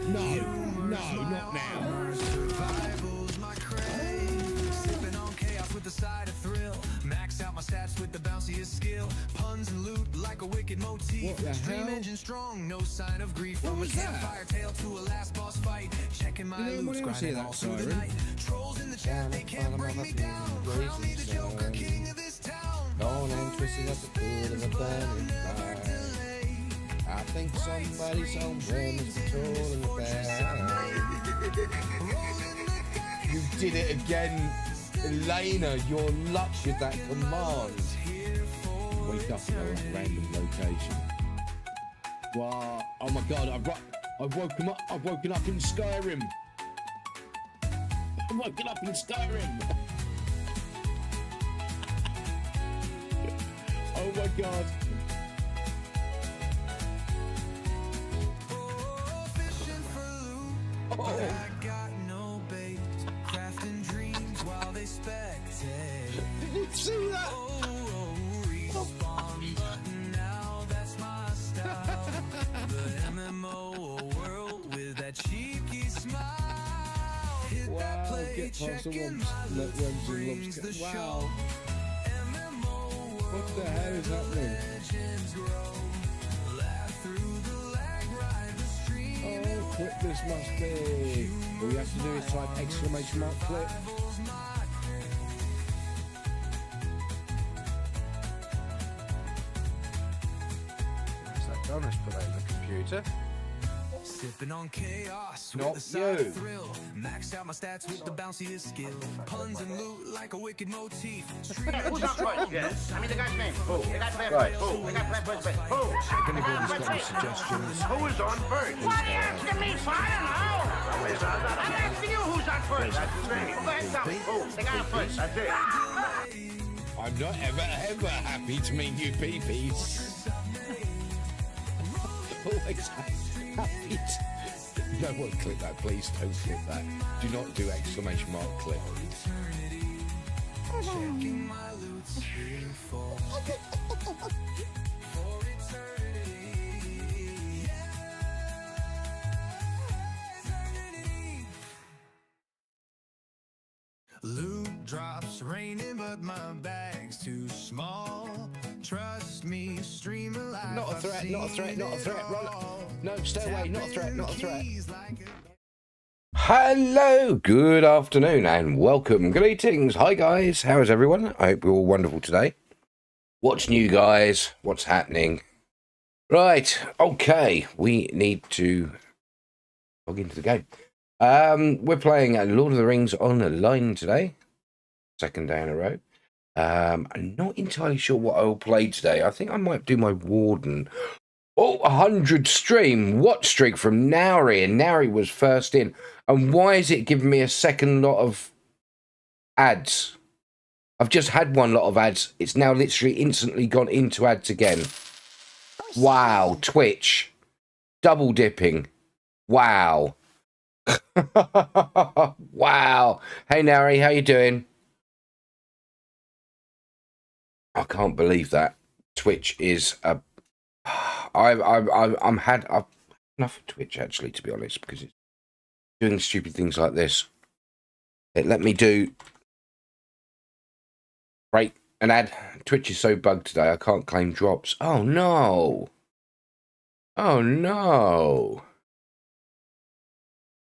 No, not now. Survival's my craze. Sipping on chaos with the side of thrill. Max out my stats with the bounciest skill. Puns and loot like a wicked motif. Stream engine strong, no sign of grief. From a campfire tale to a last boss fight. Checking my loops, grinding all through the night. Trolls in the chat, they can't bring me down. Crown me the Joker, king of this town. Gone and twisting up the foot of the burning fire. I think somebody's home run is controlling the bag. You did it again, Elena. Your luck with that command. Wake up in a random location. Wow! Oh my God! I've woken up. I've woken up in Skyrim. I've woken up in Skyrim. Oh my God! Oh. I got no bait, crafting dreams while they spectate. Did you see that? Respawn button now, that's my style. The MMO world with that cheeky smile. Hit that play, checking my loot, brings the show. MMO world, what the hell is happening? legends grow. Laugh through the lag, ride the stream. Oh, quick this must be. All you have to do is type exclamation mark clip. That's that done. Let's put that in the computer. Sipping on chaos Not with the side you. of thrill. Max out my stats with the bounciest skill. Puns and loot like a wicked motif. Who's up first? Yes. I mean the guy's name. Who? The guy playing first. Who? The guy playing first. Who? Anybody's got any suggestions? Who is on first? Why are you asking me? I don't know. I'm asking you who's on first. That's his name. Go ahead and tell me. Who? The guy on first. That's it. I'm not ever happy to meet you, peepees. Always happy to... You don't want to click that, please don't click that. Do not do exclamation mark click. Checking my loot stream for eternity. Loot drops raining, but my bag's too small. Trust me, stream alive. Not a threat, not a threat, not a threat. Run. No, stay away, not a threat, not a threat. Hello, good afternoon, and welcome. Greetings. Hi, guys. How is everyone? I hope you're all wonderful today. What's new, guys? What's happening? Right, okay. We need to log into the game. We're playing Lord of the Rings Online today. Second day in a row. I'm not entirely sure what I will play today. I think I might do my Warden. Oh, 100 stream. What streak from Nowry? And Nowry was first in. And why is it giving me a second lot of ads? I've just had one lot of ads. It's now literally instantly gone into ads again. Wow, Twitch. Double dipping. Wow. Wow. Hey, Nowry, how you doing? I can't believe that. Twitch is a... I've enough of Twitch, actually, to be honest, because it's doing stupid things like this. It let me do... Break an ad. Twitch is so bugged today, I can't claim drops. Oh, no. Oh, no.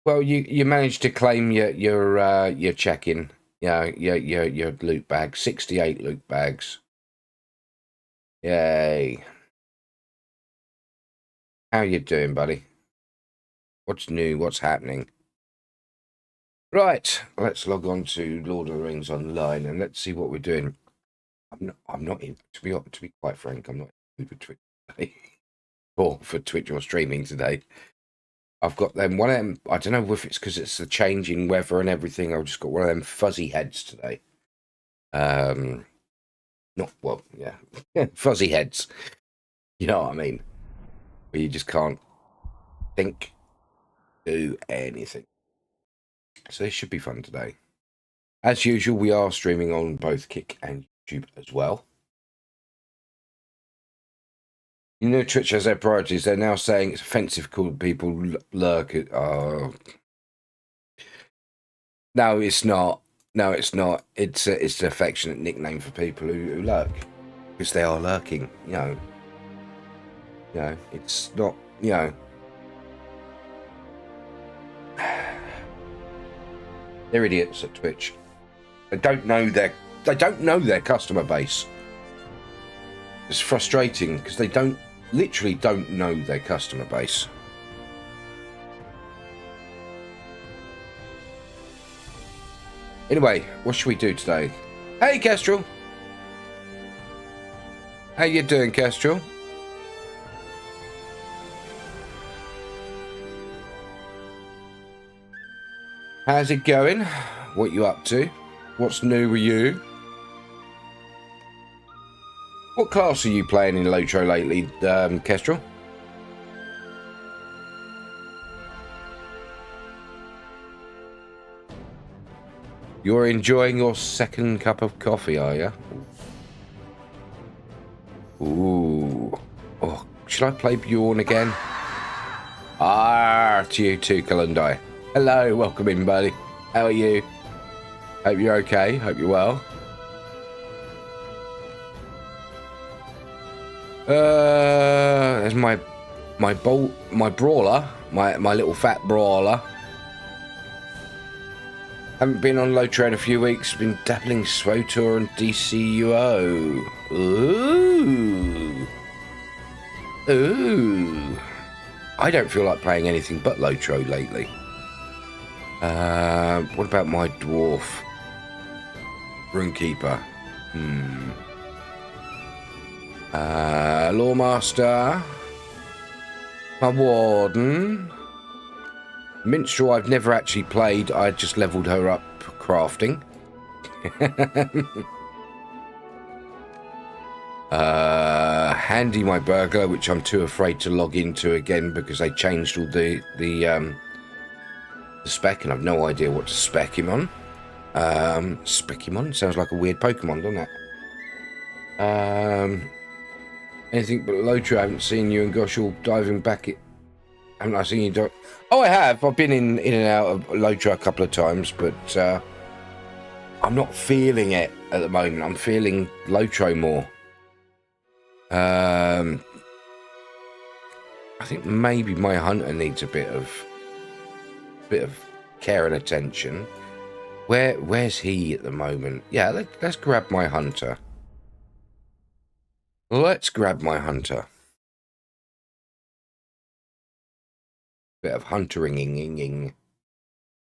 Well, you managed to claim your check-in. Yeah, your loot bag. 68 loot bags. Yay. How you doing, buddy? What's new? What's happening? Right, let's log on to Lord of the Rings Online and let's see what we're doing. I'm not in, to be quite frank, I'm not in for Twitch today. Or for Twitch or streaming today. I've got them one of them. I don't know if it's because it's the changing weather and everything. I've just got one of them fuzzy heads today. Not well, yeah, fuzzy heads. You know what I mean? Where you just can't think, do anything. So this should be fun today. As usual, we are streaming on both Kick and YouTube as well. You know, Twitch has their priorities. They're now saying it's offensive to call people lurk. Oh. No, it's not. No, it's not. It's an affectionate nickname for people who lurk. Because they are lurking, you know. You know, it's not, you know. They're idiots at Twitch. They don't know their customer base. It's frustrating because they literally don't know their customer base. Anyway, what should we do today? Hey, Kestrel. How you doing, Kestrel? How's it going? What you up to? What's new with you? What class are you playing in LOTRO lately, Kestrel? You're enjoying your second cup of coffee, are you? Ooh. Oh, should I play Bjorn again? Ah, to you too, Kalundai. Hello, welcome in, buddy. How are you? Hope you're okay. Hope you're well. There's my brawler, my little fat brawler. Haven't been on LOTRO in a few weeks. Been dabbling SWOTOR and DCUO. Ooh. Ooh. I don't feel like playing anything but LOTRO lately. What about my dwarf? Runekeeper. Lawmaster. My warden. Minstrel I've never actually played. I just leveled her up crafting. Handy my burglar, which I'm too afraid to log into again because they changed all the spec and I've no idea what to spec him on. Specimon sounds like a weird Pokemon, doesn't it? Anything but LOTRO. I haven't seen you and Gosh all diving back it. Haven't I seen you do? Oh, I have. I've been in and out of LOTRO a couple of times, but I'm not feeling it at the moment. I'm feeling LOTRO more. I think maybe my hunter needs a bit of care and attention. Where's he at the moment? Yeah, let's grab my hunter. Let's grab my hunter. Bit of huntering-ing.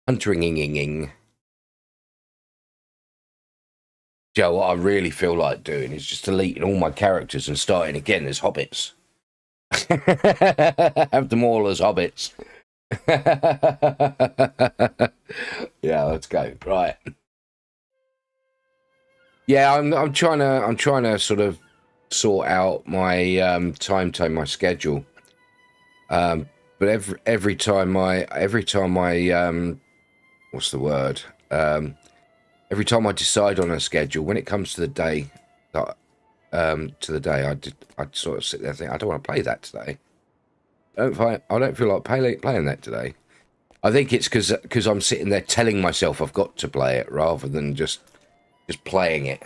Huntering-ing. Joe, what I really feel like doing is just deleting all my characters and starting again as hobbits. Have them all as hobbits. Yeah, let's go. Right. Yeah, I'm trying to sort of sort out my timetable, my schedule. But every time I what's the word? Every time I decide on a schedule, when it comes to the day that I sort of sit there and think I don't want to play that today. I don't feel like playing that today. I think it's because I'm sitting there telling myself I've got to play it rather than just playing it.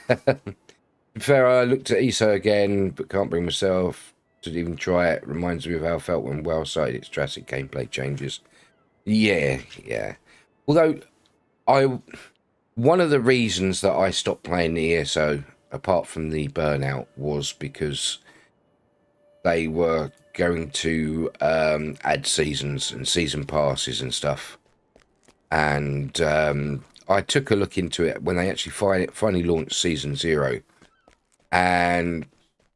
To be fair, I looked at ESO again, but can't bring myself to even try it. Reminds me of how I felt when well sighted its drastic gameplay changes. Yeah. Although one of the reasons that I stopped playing the ESO, apart from the burnout, was because they were going to add seasons and season passes and stuff. And I took a look into it when they actually finally launched Season 0. And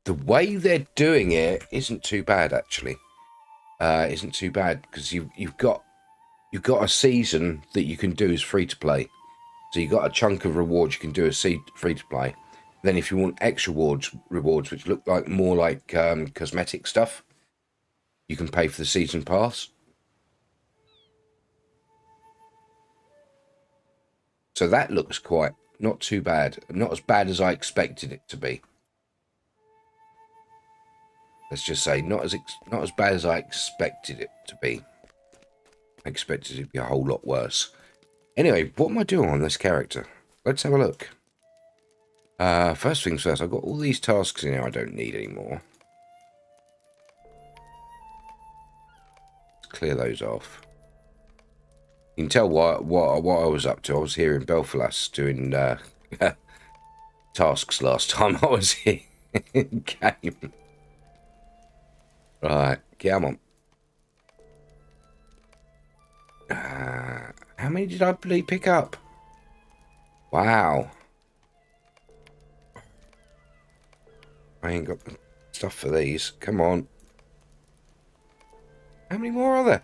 the way they're doing it isn't too bad, actually. Isn't too bad because you've got a season that you can do as free to play. So you've got a chunk of rewards you can do as free to play. Then if you want extra rewards which look like more like cosmetic stuff, you can pay for the season pass. So that looks quite not too bad. Not as bad as I expected it to be. let's just say not as bad as I expected it to be. I expected it to be a whole lot worse. Anyway, what am I doing on this character? Let's have a look. First things first, I've got all these tasks in here I don't need anymore. Let's clear those off. You can tell what I was up to. I was here in Belfast doing tasks last time I was here in game. Right, come on. How many did I pick up? Wow. I ain't got stuff for these. Come on. How many more are there?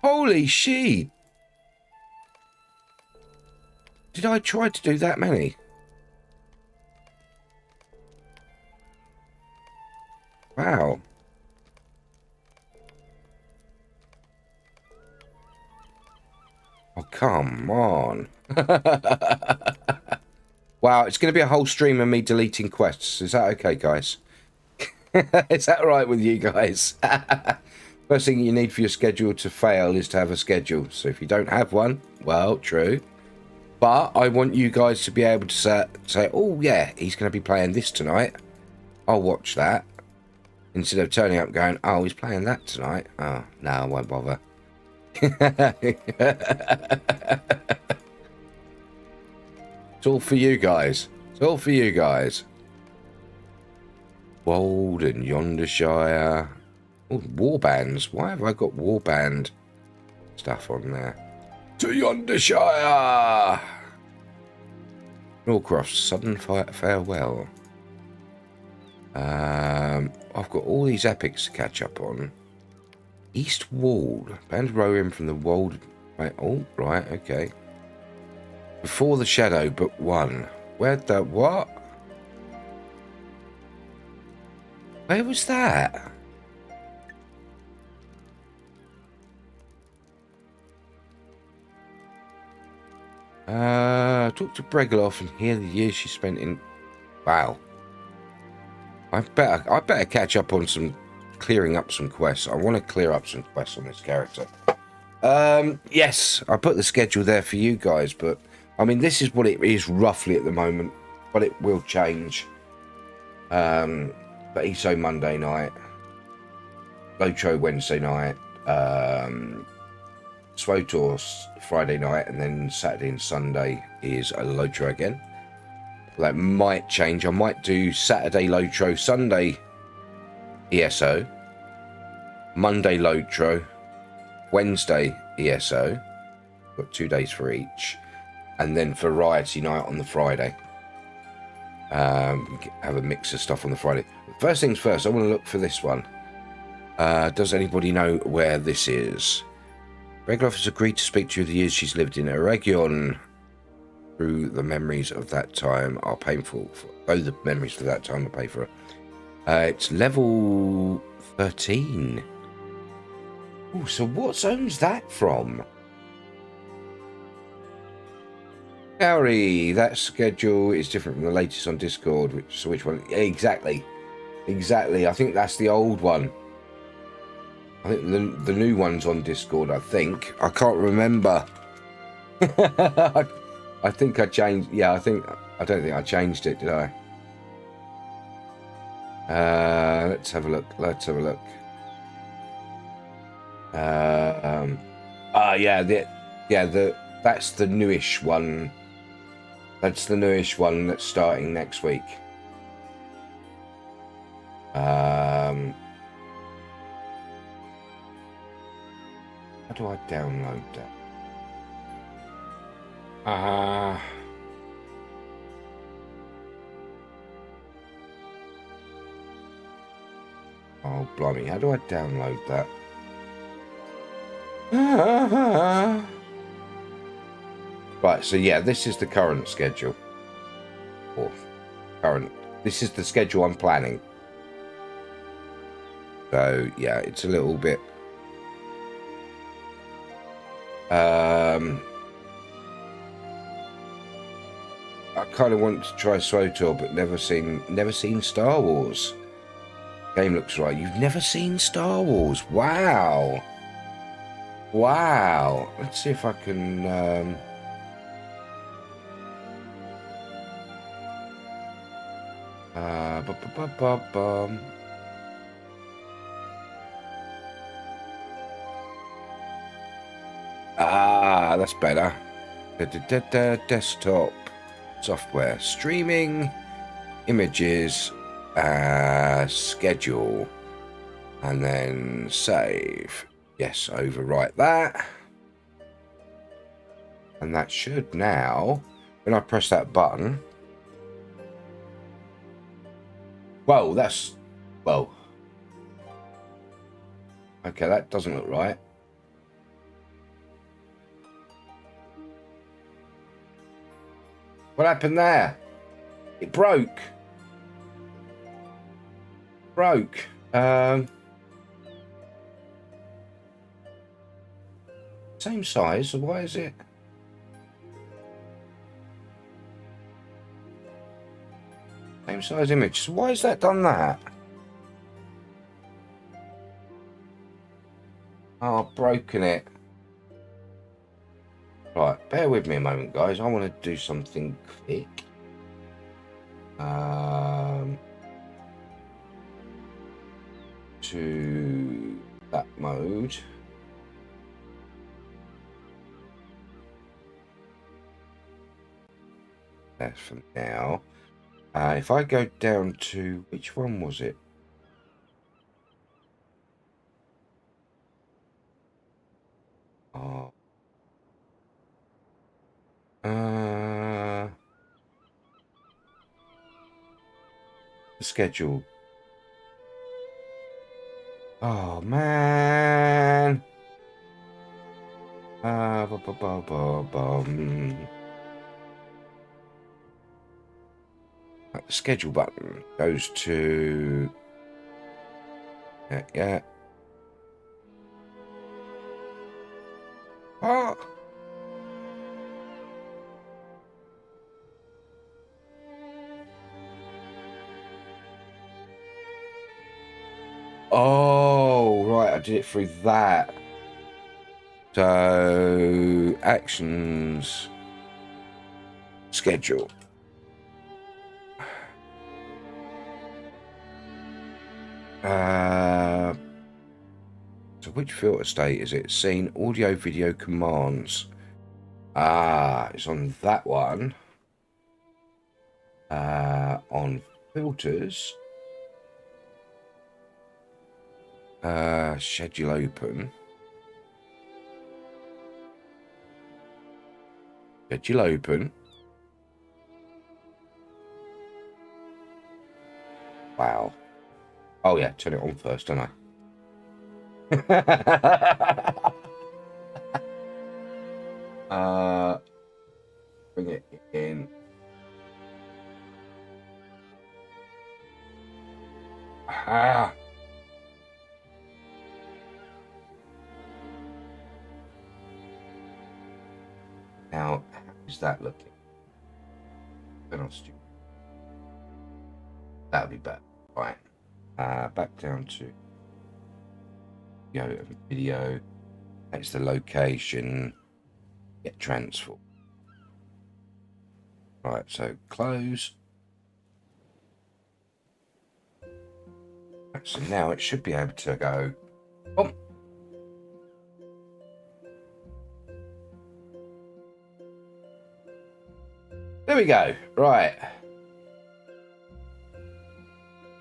Holy shit! Did I try to do that many? Wow. Oh, come on. Wow, it's going to be a whole stream of me deleting quests. Is that okay, guys? Is that all right with you guys? First thing you need for your schedule to fail is to have a schedule. So if you don't have one, well, true. But I want you guys to be able to say, oh, yeah, he's going to be playing this tonight. I'll watch that. Instead of turning up going, oh, he's playing that tonight. Oh, no, I won't bother. It's all for you guys. It's all for you guys. Wold and Yondershire. Oh, warbands. Why have I got warband stuff on there? To Yondershire! Norcroft's sudden farewell. I've got all these epics to catch up on. East Wold. Band row in from the Wold. Right, oh, right, okay. Before the Shadow, Book 1. Where the what? Where was that? Talk to Bregloff and hear the years she spent in. Wow. I better catch up on clearing up some quests. I want to clear up some quests on this character. Yes, I put the schedule there for you guys, but I mean this is what it is roughly at the moment, but it will change. But ESO Monday night, LOTRO Wednesday night, SWOTOR Friday night, and then Saturday and Sunday is a LOTRO again. That might change. I might do Saturday LOTRO, Sunday ESO, Monday LOTRO, Wednesday ESO. Got 2 days for each, and then variety night on the Friday. Have a mix of stuff on the Friday. First things first, I want to look for this one. Does anybody know where this is? Regloff has agreed to speak to you the years she's lived in Eregion. Through the memories of that time are painful. Oh, the memories for that time are painful. It's level 13. Oh, so what zone's that from? Howdy, that schedule is different from the latest on Discord. Which one? Exactly. I think that's the old one. I think the new one's on Discord, I think. I can't remember. I think I changed. Yeah, I don't think I changed it, did I? Let's have a look. That's the newish one. That's the newish one that's starting next week. How do I download that? Oh, blimey, how do I download that? Right, so yeah, this is the current schedule. This is the schedule I'm planning. So, yeah, it's a little bit... I kind of want to try SWOTOR, but never seen Star Wars. Game looks right. You've never seen Star Wars? Wow. Wow. Let's see if I can... that's better. Desktop software, streaming, images, schedule, and then save. Yes, overwrite that. And that should now, when I press that button, whoa, that's, whoa. Okay, that doesn't look right. What happened there? It broke. Same size, so why is it? Same size image, so why has that done that? Oh, I've broken it. Right, bear with me a moment, guys. I want to do something quick. To that mode. That's for now. If I go down to, which one was it? Oh. Schedule. Oh man. The schedule button goes to yeah. Oh. Oh, right, I did it through that. So, actions, schedule. So which filter state is it? Scene, audio, video, commands. It's on that one. On filters. Schedule open. Schedule open. Wow. Oh yeah, turn it on first, don't I? Bring it in. Now, how is that looking? That'll be better. Right. Back down to video. That's the location. Get transform. Right, so close. So now it should be able to go. Oh. There we go. Right.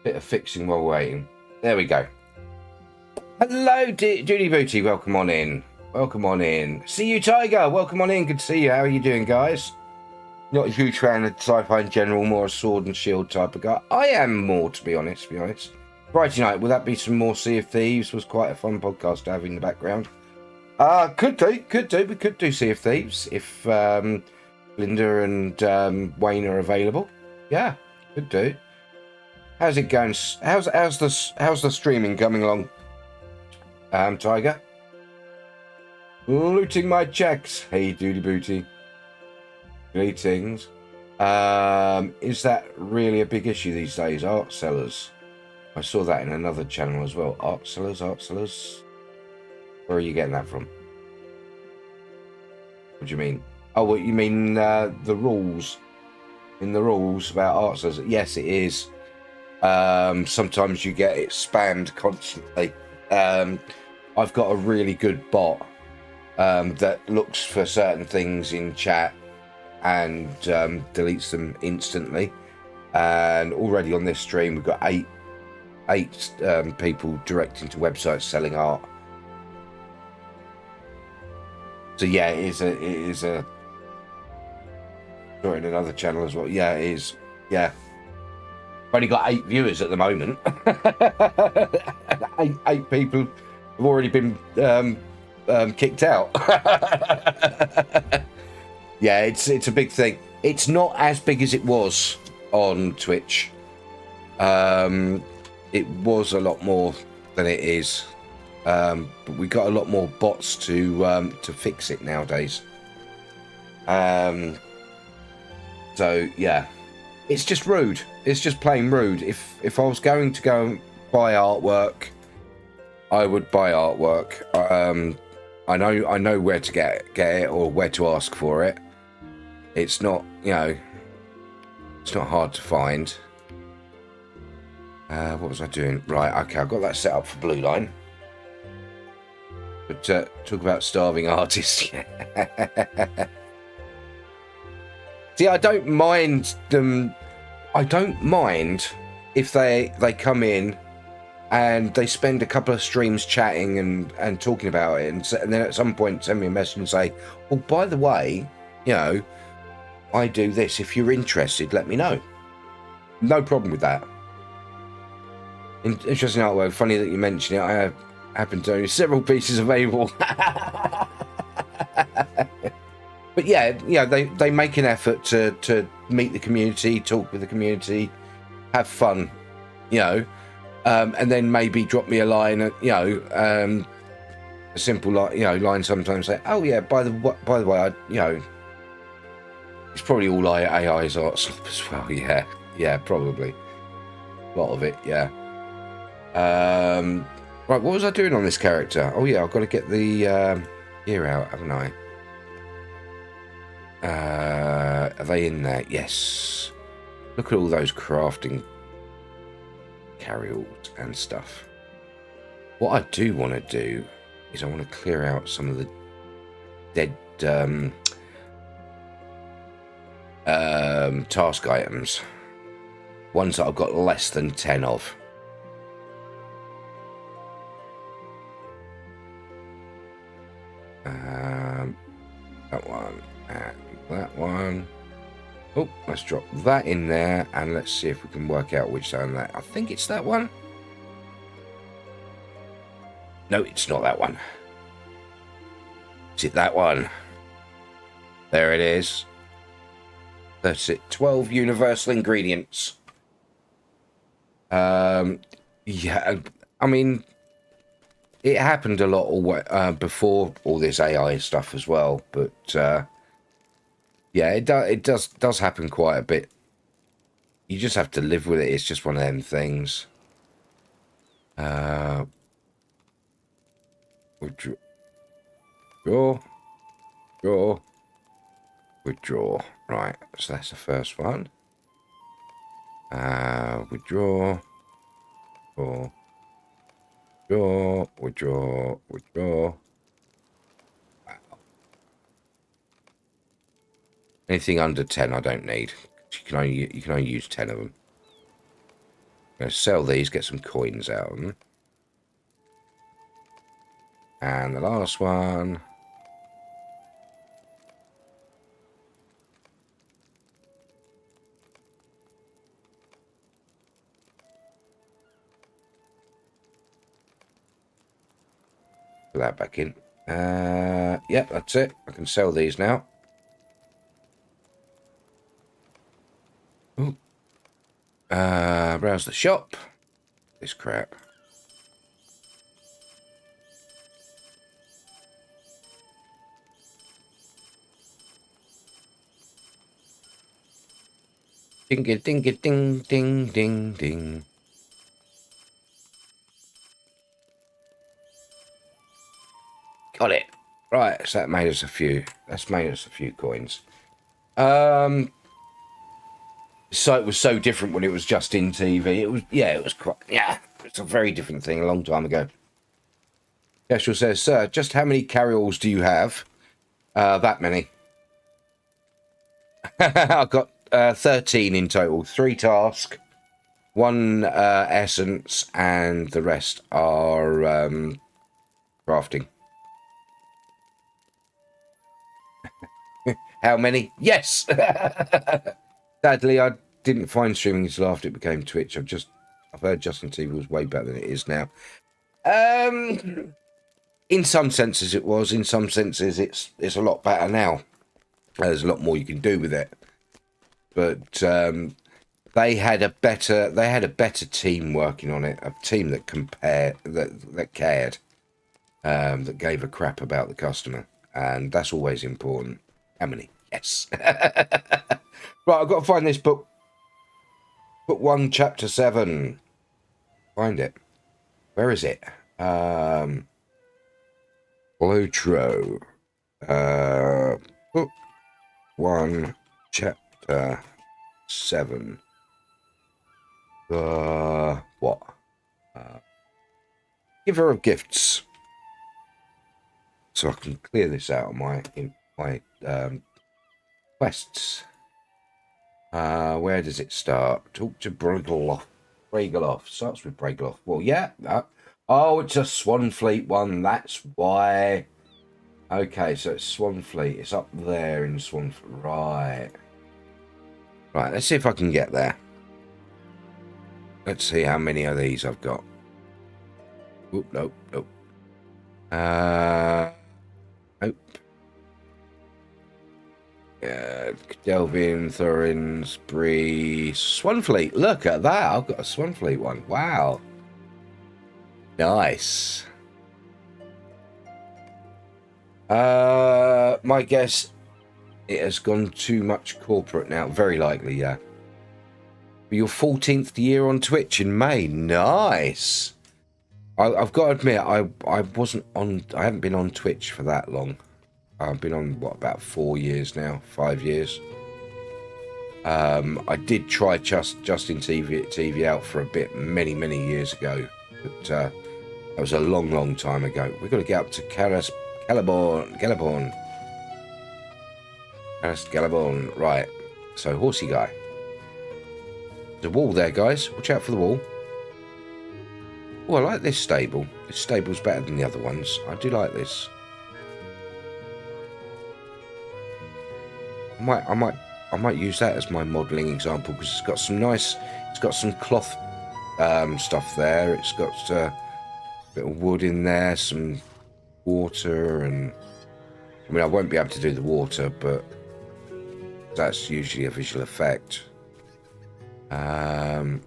Bit of fixing while waiting. There we go. Hello, Judy Booty. Welcome on in. Welcome on in. See you, Tiger. Welcome on in. Good to see you. How are you doing, guys? Not a huge fan of sci-fi in general. More a sword and shield type of guy. I am more, to be honest. Friday night. Will that be some more Sea of Thieves? Was quite a fun podcast to have in the background. Could do. We could do Sea of Thieves if Linda and Wayne are available. Yeah, could do. How's it going? How's the streaming coming along? Tiger. Looting my checks. Hey, Duty Booty. Greetings. Is that really a big issue these days? Art sellers. I saw that in another channel as well. Art sellers. Where are you getting that from? What do you mean? Oh, what you mean? The rules. In the rules about art sellers. Yes, it is. Sometimes you get it spammed constantly. I've got a really good bot that looks for certain things in chat and deletes them instantly. And already on this stream, we've got eight people directing to websites selling art. So yeah, it is a. Or in another channel as well. Yeah, it is. Yeah. I've only got 8 viewers at the moment. eight people have already been kicked out. Yeah, it's a big thing. It's not as big as it was on Twitch. It was a lot more than it is. But we got a lot more bots to fix it nowadays. So yeah, it's just rude. It's just plain rude. If I was going to go and buy artwork, I would buy artwork. I know where to get it or where to ask for it. It's not, it's not hard to find. What was I doing? Right, okay, I've got that set up for Blue Line. But talk about starving artists. See, I don't mind them. I don't mind if they come in and they spend a couple of streams chatting and talking about it, and then at some point send me a message and say, "Oh, by the way, I do this. If you're interested, let me know." No problem with that. Interesting artwork. Funny that you mention it. I happen to own several pieces available. But yeah, they make an effort to meet the community, talk with the community, have fun, and then maybe drop me a line, a simple line sometimes, say, "Oh yeah, by the way, it's probably all AI's art slop as well." Yeah, probably a lot of it, yeah. Right, what was I doing on this character? Oh yeah, I've got to get the gear out, haven't I? Are they in there? Yes. Look at all those crafting carryalls and stuff. What I do want to do is I want to clear out some of the dead task items. Ones that I've got less than 10 of. That one and that one. Oh, let's drop that in there and let's see if we can work out which one that. I think it's that one. No, it's not that one. Is it that one? There it is. That's it. 12 universal ingredients. Yeah, I mean, it happened a lot before all this AI stuff as well, but yeah, it does happen quite a bit. You just have to live with it. It's just one of them things. Withdraw. Right, so that's the first one. Withdraw. Withdraw. Anything under 10 I don't need. You can only use 10 of them. I'm going to sell these, get some coins out of them. And the last one. Put that back in. Yep, that's it. I can sell these now. Ooh. Browse the shop. This crap. Ding ding ding ding ding ding. Got it. Right, so that made us a few. That's made us a few coins. So it was so different when it was just in TV. It was quite, it's a very different thing a long time ago. Kestrel says, sir, just how many carry-alls do you have? That many. I've got 13 in total. 3 tasks, 1 essence, and the rest are crafting. How many? Yes! Sadly, I didn't find streaming until after it became Twitch. I've heard Justin TV was way better than it is now. In some senses it was. In some senses it's a lot better now. There's a lot more you can do with it. But they had a better team working on it. A team that cared, that gave a crap about the customer, and that's always important. How many? Yes. Right, I've got to find this book. Book 1, chapter 7. Find it. Where is it? LOTRO. Book 1, chapter 7. What? Giver of gifts. So I can clear this out of my quests. Where does it start? Talk to Brigaloff. Brigaloff. Starts with Brigaloff. Well, yeah. Oh, it's a Swanfleet one. That's why. Okay, so it's Swanfleet. It's up there in Swanfleet. Right. Right, let's see if I can get there. Let's see how many of these I've got. Oop, nope, nope. Nope. Delvin, Thorins, Bree, Swanfleet. Look at that. I've got a Swanfleet one. Wow. Nice. My guess, it has gone too much corporate now. Very likely, yeah. For your 14th year on Twitch in May. Nice. I've got to admit, I haven't been on Twitch for that long. I've been on, what, about 4 years now? 5 years? I did try Justin TV out for a bit many years ago, but that was a long time ago. We've got to get up to Caliborn. Right. So, horsey guy. There's a wall there, guys. Watch out for the wall. Oh, I like this stable. This stable's better than the other ones. I do like this. I might use that as my modelling example because it's got some cloth stuff there. It's got a bit of wood in there, some water, and I mean I won't be able to do the water, but that's usually a visual effect. Got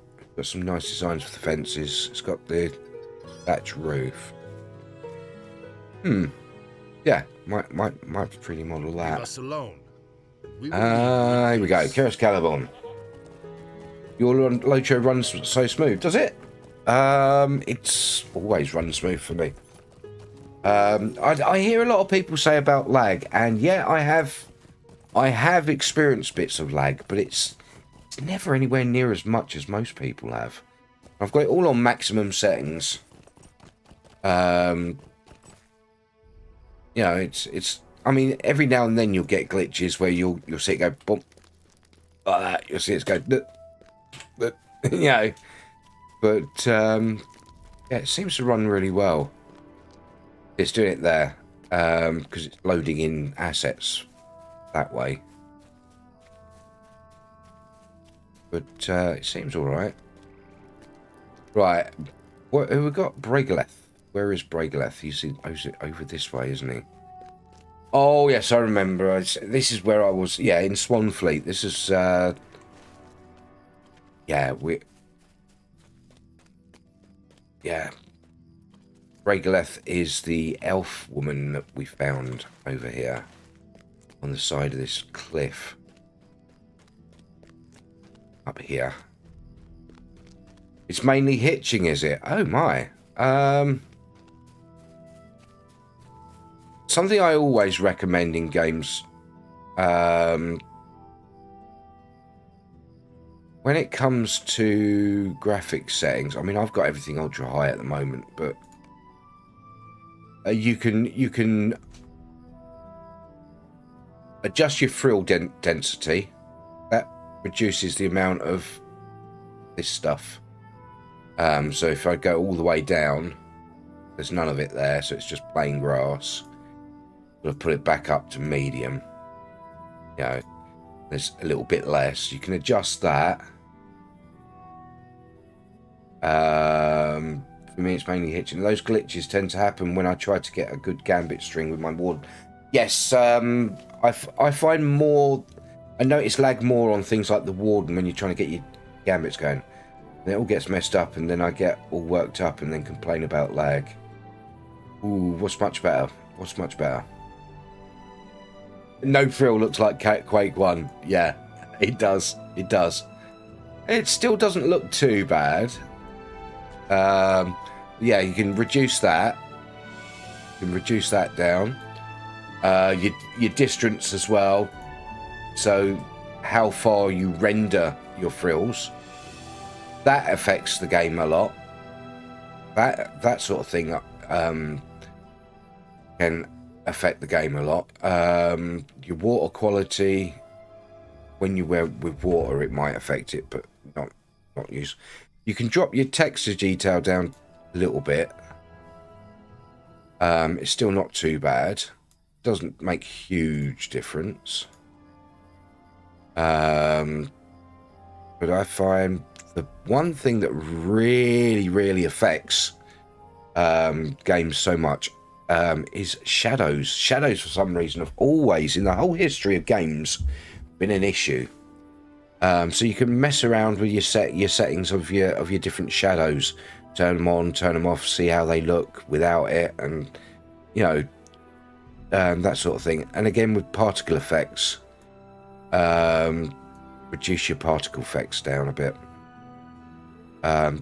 some nice designs for the fences. It's got the thatch roof. Yeah, might 3D model that. Leave us alone. Here we go. Keras Caliborn. Your LOTRO runs so smooth, does it? It's always run smooth for me. I hear a lot of people say about lag, and yeah, I have experienced bits of lag, but it's never anywhere near as much as most people have. I've got it all on maximum settings. You know, it's. I mean, every now and then you'll get glitches where you'll see it go boom, like that. You'll see it go, you know. But yeah, it seems to run really well. It's doing it there because it's loading in assets that way. But it seems all right. Right, who we got? Bragaleth. Where is Bragaleth? He's over this way, isn't he? Oh yes, I remember. This is where I was. Yeah, in Swanfleet. This is. Yeah, Yeah. Bragaleth is the elf woman that we found over here on the side of this cliff. Up here. It's mainly hitching, is it? Oh my. something I always recommend in games, when it comes to graphics settings, I mean, I've got everything ultra high at the moment, but you can adjust your frill density. That reduces the amount of this stuff. So if I go all the way down, there's none of it there, so it's just plain grass. I'll put it back up to medium. You know, there's a little bit less. You can adjust that. For me, it's mainly hitching. Those glitches tend to happen when I try to get a good gambit string with my ward. Yes, I find more. I notice lag more on things like the warden when you're trying to get your gambits going. And it all gets messed up, and then I get all worked up and then complain about lag. Ooh, what's much better? What's much better? No Frill looks like Quake 1. Yeah, it does. It does. It still doesn't look too bad. Yeah, you can reduce that. You can reduce that down. Your distance as well. So how far you render your frills. That affects the game a lot. That sort of thing can affect the game a lot. Your water quality, when you wear with water, it might affect it, but not use. You can drop your texture detail down a little bit. It's still not too bad. Doesn't make huge difference. But I find the one thing that really affects games so much is shadows. Shadows, for some reason, have always, in the whole history of games, been an issue. So you can mess around with your settings of your different shadows, turn them on, turn them off, see how they look without it, and you know, that sort of thing. And again with particle effects, reduce your particle effects down a bit.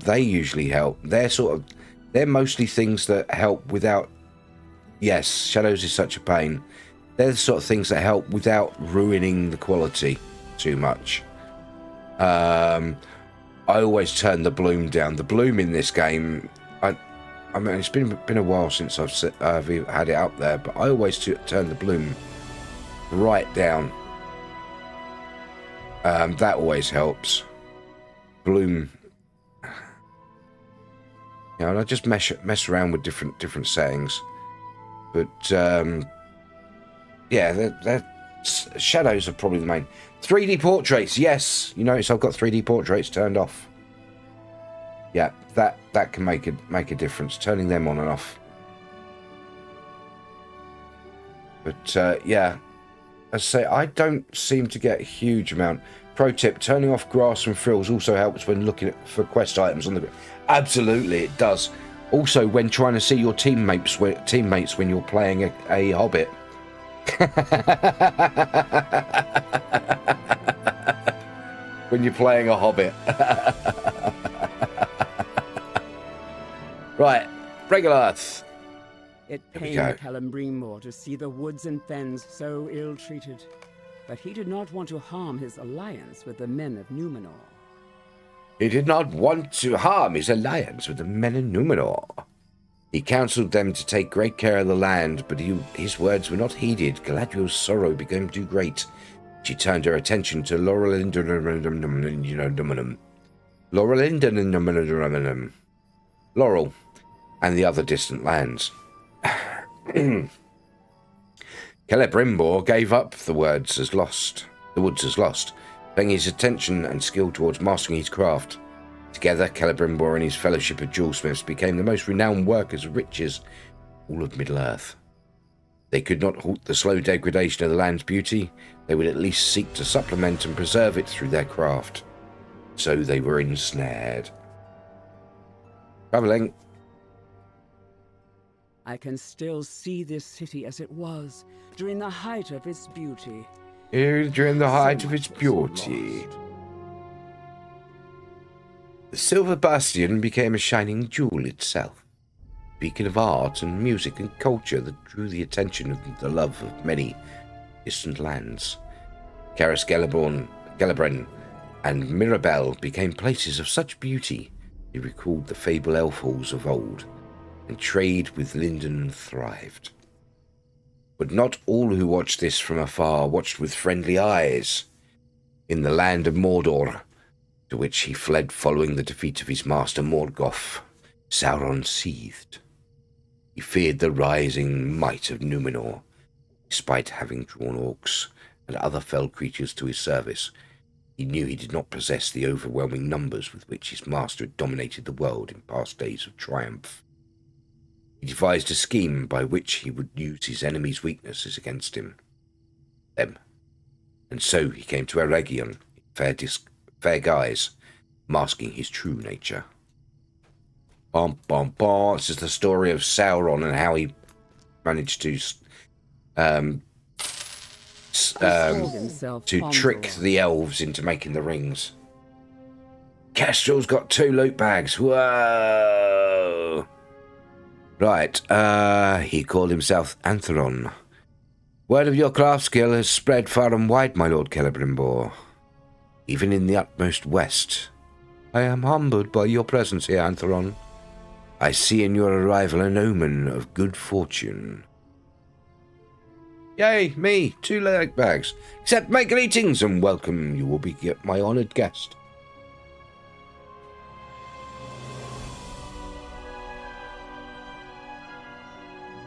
They usually help. They're mostly things that help without. Yes, shadows is such a pain. They're the sort of things that help without ruining the quality too much. I always turn the bloom down. The bloom in this game, I mean, it's been a while since I've had it up there, but I always turn the bloom right down. That always helps. Bloom. You know, and I just mess around with different settings. But yeah, shadows are probably the main. 3D portraits, yes. You notice I've got 3D portraits turned off. Yeah, that can make a difference. Turning them on and off. But yeah, as I say, I don't seem to get a huge amount. Pro tip: turning off grass and frills also helps when looking for quest items on the. Absolutely, it does. Also, when trying to see your teammates when you're playing a hobbit. When you're playing a hobbit. Right, regular Earth. It pained Celebrimbor to see the woods and fens so ill-treated, but he did not want to harm his alliance with the men of Numenor. He did not want to harm his alliance with the men of Numenor. He counselled them to take great care of the land, but his words were not heeded. Galadriel's sorrow became too great. She turned her attention to Laurel and the other distant lands. Celebrimbor gave up the woods as lost, paying his attention and skill towards mastering his craft. Together, Celebrimbor and his fellowship of jewelsmiths became the most renowned workers of riches in all of Middle-earth. They could not halt the slow degradation of the land's beauty. They would at least seek to supplement and preserve it through their craft. So they were ensnared. Travelling. I can still see this city as it was during the height of its beauty. During the height of its beauty. The Silver Bastion became a shining jewel itself. beacon of art and music and culture that drew the attention and the love of many distant lands. Caras Gelabren and Mirabelle became places of such beauty they recalled the fable elf halls of old, and trade with Linden thrived. But not all who watched this from afar watched with friendly eyes. In the land of Mordor, to which he fled following the defeat of his master Morgoth, Sauron seethed. He feared the rising might of Numenor, despite having drawn orcs and other fell creatures to his service. He knew he did not possess the overwhelming numbers with which his master had dominated the world in past days of triumph. He devised a scheme by which he would use his enemies' weaknesses against them. And so he came to Eregion in fair guise, masking his true nature. Bum, bum, bum. This is the story of Sauron and how he managed to trick the elves into making the rings. Kestrel's got 2 loot bags. Whoa! Right, he called himself Antheron. Word of your craft skill has spread far and wide, my lord Celebrimbor. Even in the utmost west. I am humbled by your presence here, Antheron. I see in your arrival an omen of good fortune. Yay, me, 2 leg bags. Accept my greetings and welcome. You will be my honoured guest.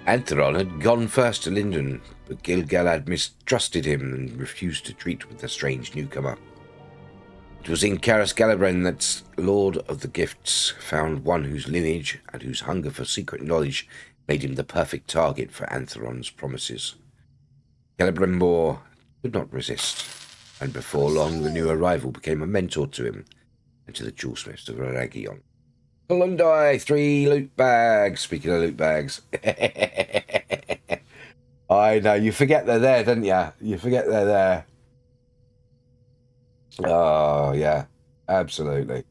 Antheron had gone first to Linden, but Gil-galad mistrusted him and refused to treat with the strange newcomer. It was in Caras Gelabren that Lord of the Gifts found one whose lineage and whose hunger for secret knowledge made him the perfect target for Antheron's promises. Celebrimbor could not resist, and before long the new arrival became a mentor to him and to the jewelsmiths of Eregion. Kalundai, 3 loot bags. Speaking of loot bags. I know, you forget they're there, don't you? You forget they're there. Oh, yeah, absolutely.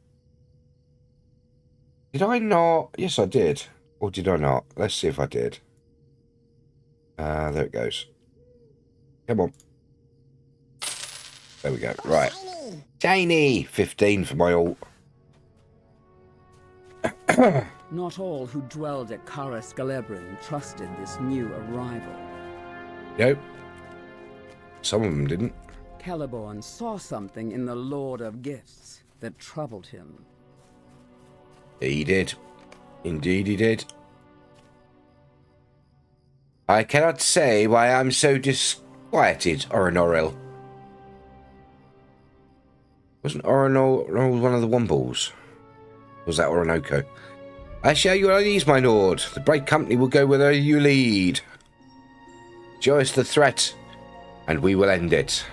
Did I not? Yes, I did. Or did I not? Let's see if I did. There it goes. Come on. There we go. Right. Tiny! 15 for my alt. Not all who dwelled at Caras Gelabren trusted this new arrival. Nope. Some of them didn't. Celeborn saw something in the Lord of Gifts that troubled him. He did. Indeed he did. I cannot say why I'm so disquieted, Oronoril. Wasn't Oronoril one of the Wombles? Was that Orinoco? I share your unease, my lord. The bright company will go wherever you lead. Show us the threat, and we will end it.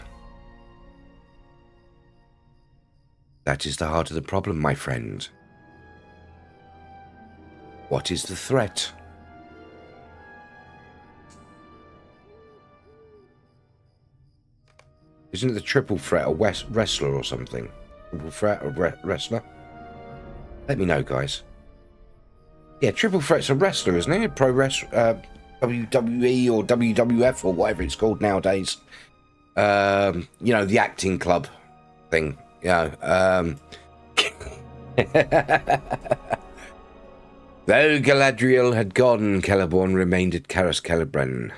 That is the heart of the problem, my friend. What is the threat? Isn't it the triple threat a wrestler or something? Triple threat a wrestler? Let me know, guys. Yeah, triple threat's a wrestler, isn't it? Pro wrestler, WWE or WWF or whatever it's called nowadays. You know, the acting club thing. You know, Though Galadriel had gone, Celeborn remained at Caras Gelabren.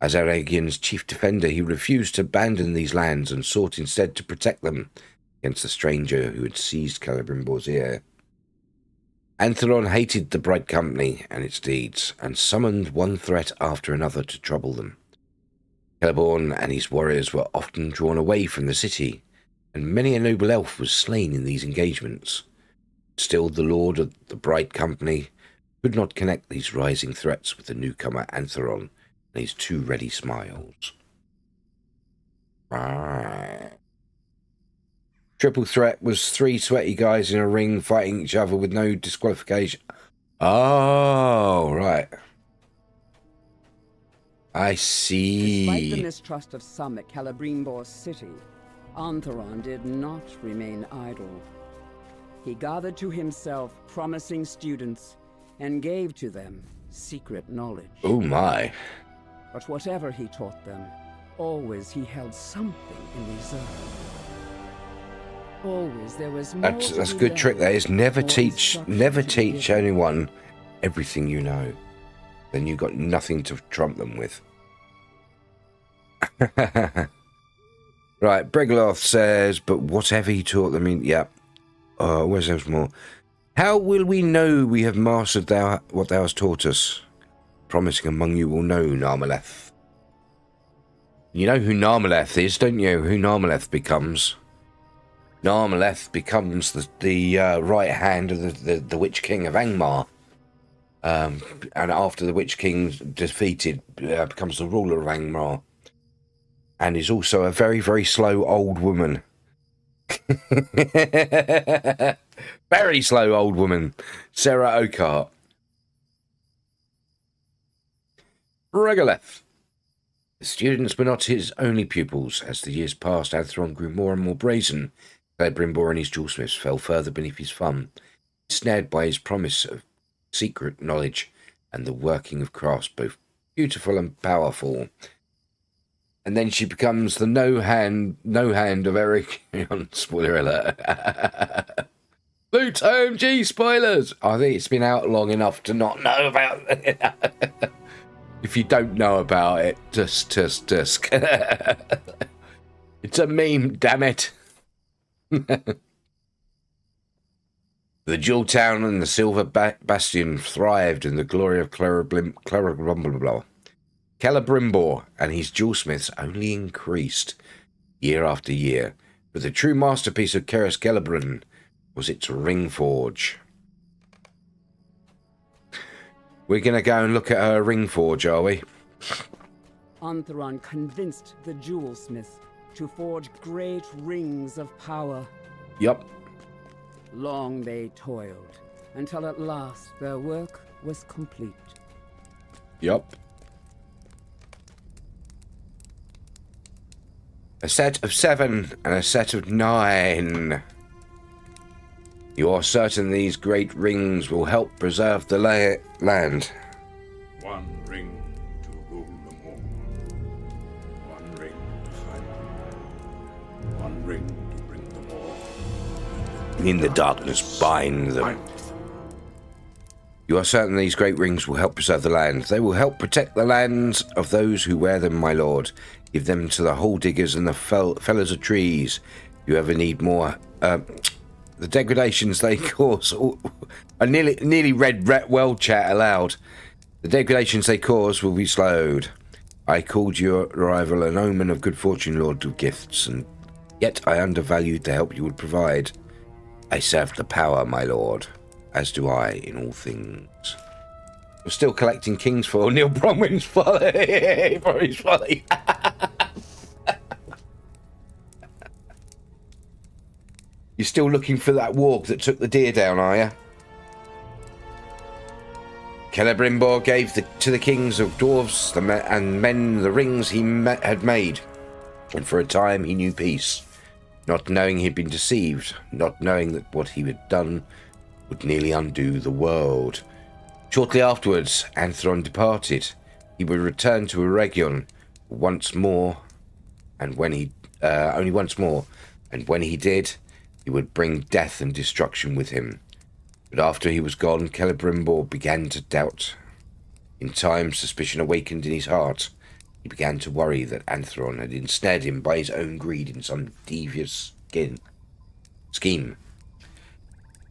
As Eregion's chief defender, he refused to abandon these lands and sought instead to protect them against the stranger who had seized Celebrimbor's ear. Antheron hated the Bright Company and its deeds, and summoned one threat after another to trouble them. Celeborn and his warriors were often drawn away from the city, and many a noble elf was slain in these engagements. Still, the Lord of the Bright Company could not connect these rising threats with the newcomer Antheron and his 2 ready smiles. Triple threat was 3 sweaty guys in a ring fighting each other with no disqualification. Oh, right. I see. Despite the mistrust of some at Celebrimbor's city, Antheron did not remain idle. He gathered to himself promising students and gave to them secret knowledge. Oh my. But whatever he taught them, always he held something in reserve. Always there was more. That's a good trick. That is never teach anyone everything you know. Then you've got nothing to trump them with. Right, Brigaloth says, but whatever he taught them in, yeah. Where's those more? How will we know we have mastered what thou hast taught us? Promising among you will know, Narmaleth. You know who Narmaleth is, don't you? Who Narmaleth becomes? Narmaleth becomes the right hand of the Witch King of Angmar. And after the Witch King's defeated, becomes the ruler of Angmar. And is also a very, very slow old woman. Very slow old woman. Sarah Oakart. Regolith. The students were not his only pupils. As the years passed, Anthron grew more and more brazen. Celebrimbor and his jewelsmiths fell further beneath his thumb, snared by his promise of secret knowledge and the working of crafts both beautiful and powerful. And then she becomes the no hand of Eric. Spoiler alert. Loot OMG spoilers. I think it's been out long enough to not know about it. If you don't know about it, just. It's a meme, damn it. The Jewel Town and the Silver Bastion thrived in the glory of Celebrimbor, and his jewelsmiths only increased year after year. But the true masterpiece of Keras Celebrun was its ring forge. We're going to go and look at her ring forge, are we? Anthron convinced the jewelsmith to forge great rings of power. Yup. Long they toiled, until at last their work was complete. Yup. A set of 7 and a set of 9. You are certain these great rings will help preserve the land. One ring to rule them all. One ring to find them. One ring to bring them all. In the darkness bind them. You are certain these great rings will help preserve the land. They will help protect the lands of those who wear them, my lord. Give them to the hole diggers and the fellers of trees. If you ever need more, the degradations they cause. I nearly read well chat aloud. The degradations they cause will be slowed. I called your arrival an omen of good fortune, Lord of Gifts, and yet I undervalued the help you would provide. I serve the power, my lord, as do I in all things. We're still collecting King's Foil. Neil Bronwyn's folly. His folly. You're still looking for that warg that took the deer down, are you? Celebrimbor gave to the kings of dwarves and men the rings he had made, and for a time he knew peace, not knowing he'd been deceived, not knowing that what he had done would nearly undo the world. Shortly afterwards, Anthron departed. He would return to Eregion once more, and when he only once more, and when he did, he would bring death and destruction with him. But after he was gone, Celebrimbor began to doubt. In time, suspicion awakened in his heart. He began to worry that Anthron had ensnared him by his own greed in some devious scheme.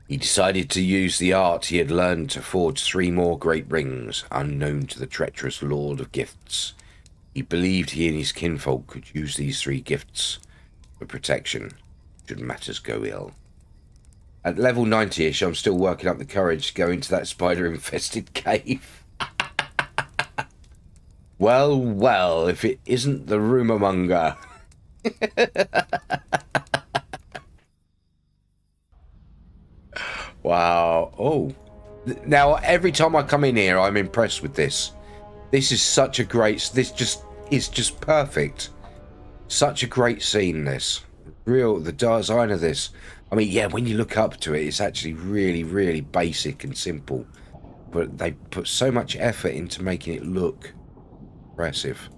He decided to use the art he had learned to forge 3 more great rings, unknown to the treacherous Lord of Gifts. He believed he and his kinfolk could use these 3 gifts for protection, should matters go ill. At level 90-ish, I'm still working up the courage to go into that spider-infested cave. Well, if it isn't the rumour monger. Wow. Oh. Now, every time I come in here, I'm impressed with this. This is such a great... This just is just perfect. Such a great scene, this. The design of this. I mean, yeah, when you look up to it, it's actually really, really basic and simple. but they put so much effort into making it look impressive.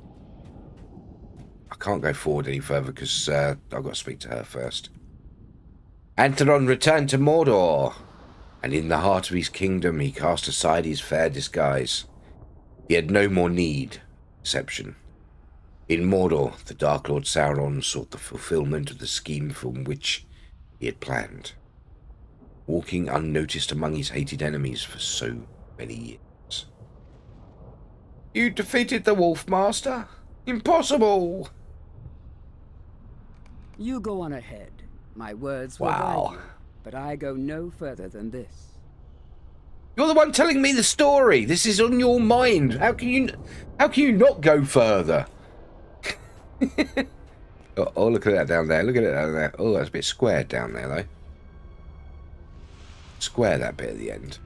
I can't go forward any further because I've got to speak to her first. Antaron returned to Mordor, and in the heart of his kingdom he cast aside his fair disguise. He had no more need of deception. In Mordor, the Dark Lord Sauron sought the fulfillment of the scheme from which he had planned, walking unnoticed among his hated enemies for so many years. You defeated the Wolf Master? Impossible! You go on ahead. My words will Wow. guide you, but I go no further than this. You're the one telling me the story. This is on your mind. How can you not go further? Oh, look at that down there. Look at it down there. Oh, that's a bit squared down there, though. Square that bit at the end.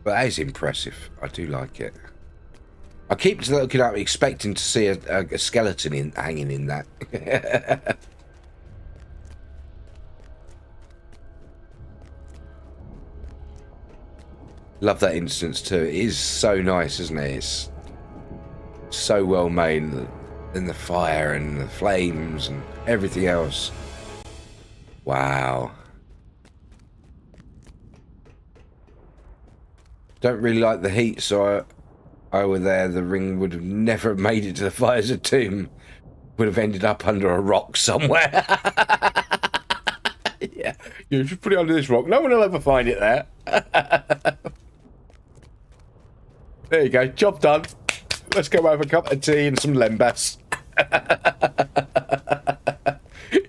But that is impressive. I do like it. I keep looking up, expecting to see a skeleton hanging in that. Love that instance too. It is so nice, isn't it? It's so well made, and the fire and the flames and everything else. Wow. Don't really like the heat, so I were there, the ring would have never made it to the fires of Tomb. Would have ended up under a rock somewhere. Yeah, you just put it under this rock. No one will ever find it there. There you go, job done. Let's go have a cup of tea and some lembas.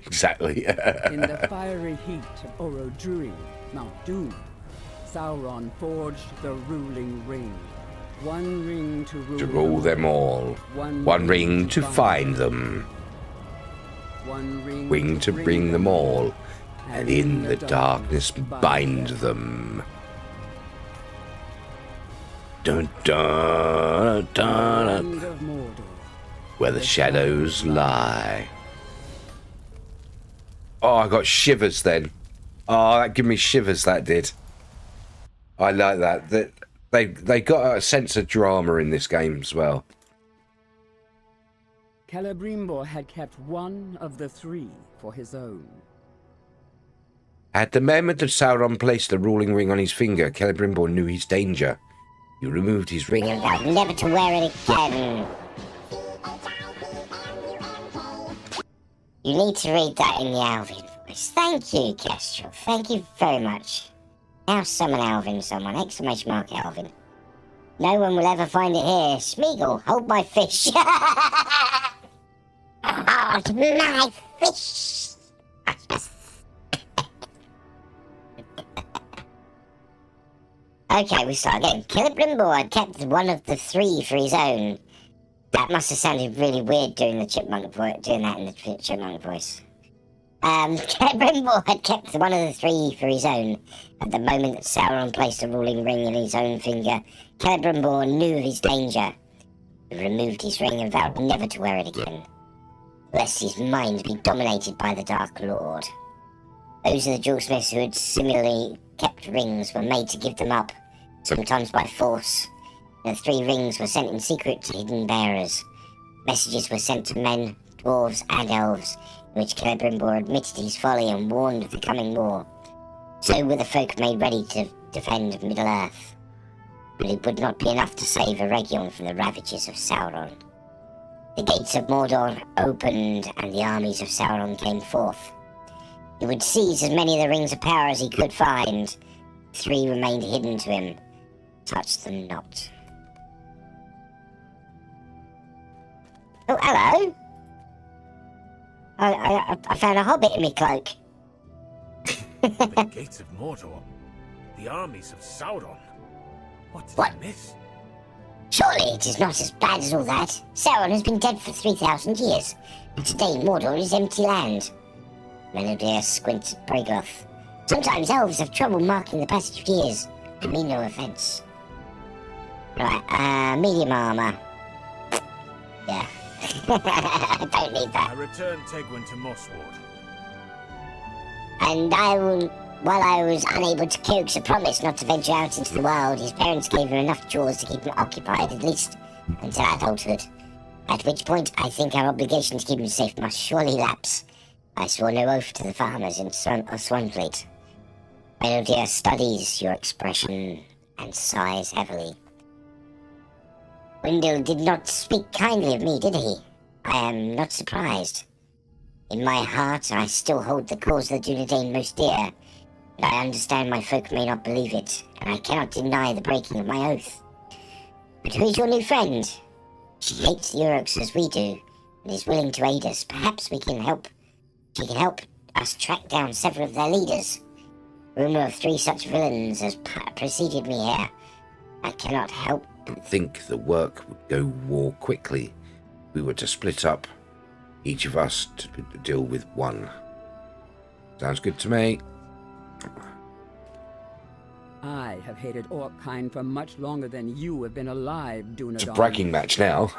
Exactly. In the fiery heat of Orodruin, Mount Doom, Sauron forged the ruling ring. One ring to rule them all. One ring to find them. One Ring to bring them all. And in the darkness bind them. Dun dun dun Land dun. of Mordor. Where the shadows lie. Oh, I got shivers then. Oh, that gave me shivers, that did. I like that. They got a sense of drama in this game as well. Celebrimbor had kept one of the three for his own. At the moment that Sauron placed the ruling ring on his finger, Celebrimbor knew his danger. He removed his ring And vowed never to wear it again. You need to read that in the Alvin voice. Thank you, Kestrel. Thank you very much. Now summon Alvin, someone. Exclamation mark Alvin. No one will ever find it here. Smeagol, hold my fish. Hold my fish. Okay, we start again. Celebrimbor had kept one of the three for his own. That must have sounded really weird doing the chipmunk voice, doing that in the chipmunk voice. Celebrimbor had kept one of the three for his own. At the moment that Sauron placed the ruling ring in his own finger, Celebrimbor knew of his danger. He removed his ring and vowed never to wear it again, lest his mind be dominated by the Dark Lord. Those of the jewelsmiths who had similarly kept rings were made to give them up, sometimes by force. The three rings were sent in secret to hidden bearers. Messages were sent to men, dwarves, and elves, in which Celebrimbor admitted his folly and warned of the coming war. So were the folk made ready to defend Middle-earth. But it would not be enough to save Eregion from the ravages of Sauron. The gates of Mordor opened, and the armies of Sauron came forth. He would seize as many of the rings of power as he could find. Three remained hidden to him. Touch them not. Oh, hello! I found a hobbit in my cloak. The gates of Mordor? The armies of Sauron? What did I miss? Surely it is not as bad as all that. Sauron has been dead for 3,000 years, and today Mordor is empty land. Melodier squinted at Bragoth. Sometimes elves have trouble marking the passage of years. I mean no offence. Right, medium armour. Yeah. I don't need that. I returned Tegwin to Mossward. And I will While I was unable to coax a promise not to venture out into the wild, his parents gave him enough chores to keep him occupied, at least until adulthood. At which point, I think our obligation to keep him safe must surely lapse. I swore no oath to the farmers in Swanfleet. My dear studies your expression and sighs heavily. Wendell did not speak kindly of me, did he? I am not surprised. In my heart, I still hold the cause of the Dunedain most dear, but I understand my folk may not believe it, and I cannot deny the breaking of my oath. But who is your new friend? She hates the Uruks as we do, and is willing to aid us. Perhaps we can help. She can help us track down several of their leaders. Rumor of 3 such villains has preceded me here. I cannot help I think the work would go more quickly. We were to split up, each of us to deal with one. Sounds good to me. I have hated Orkkind for much longer than you have been alive, Dunedain. It's a bragging match now.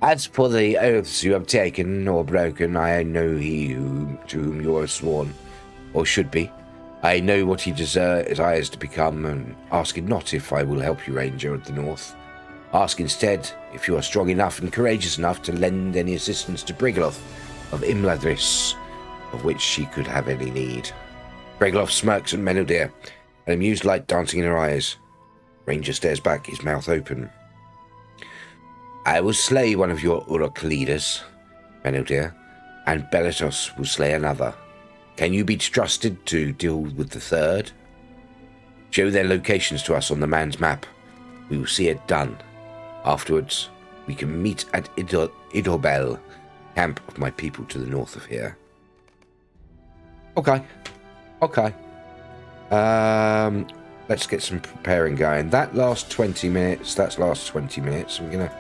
As for the oaths you have taken or broken, I know he to whom you are sworn, or should be. I know what he desires to become, and ask him not if I will help you, Ranger of the North. Ask instead if you are strong enough and courageous enough to lend any assistance to Brigaloth of Imladris, of which she could have any need. Brigaloth smirks at Meneldir, an amused light dancing in her eyes. Ranger stares back, his mouth open. I will slay one of your Uruk leaders, Meneldir, and Belitos will slay another. Can you be trusted to deal with the third? Show their locations to us on the man's map. We will see it done. Afterwards, we can meet at Idobel, camp of my people to the north of here. Okay. Let's get some preparing going. That lasts 20 minutes. I'm gonna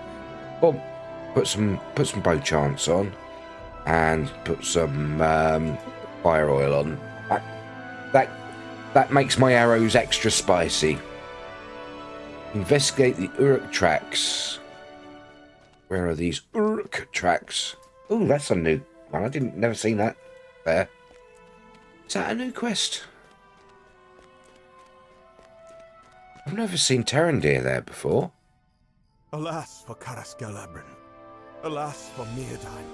put some bow chants on and put some fire oil on. That makes my arrows extra spicy. Investigate the Uruk tracks. Where are these Uruk tracks? Oh, that's a new one. I never seen that there. Is that a new quest? I've never seen Terendir there before. Alas for Karaskelabrin. Alas for Mirdain.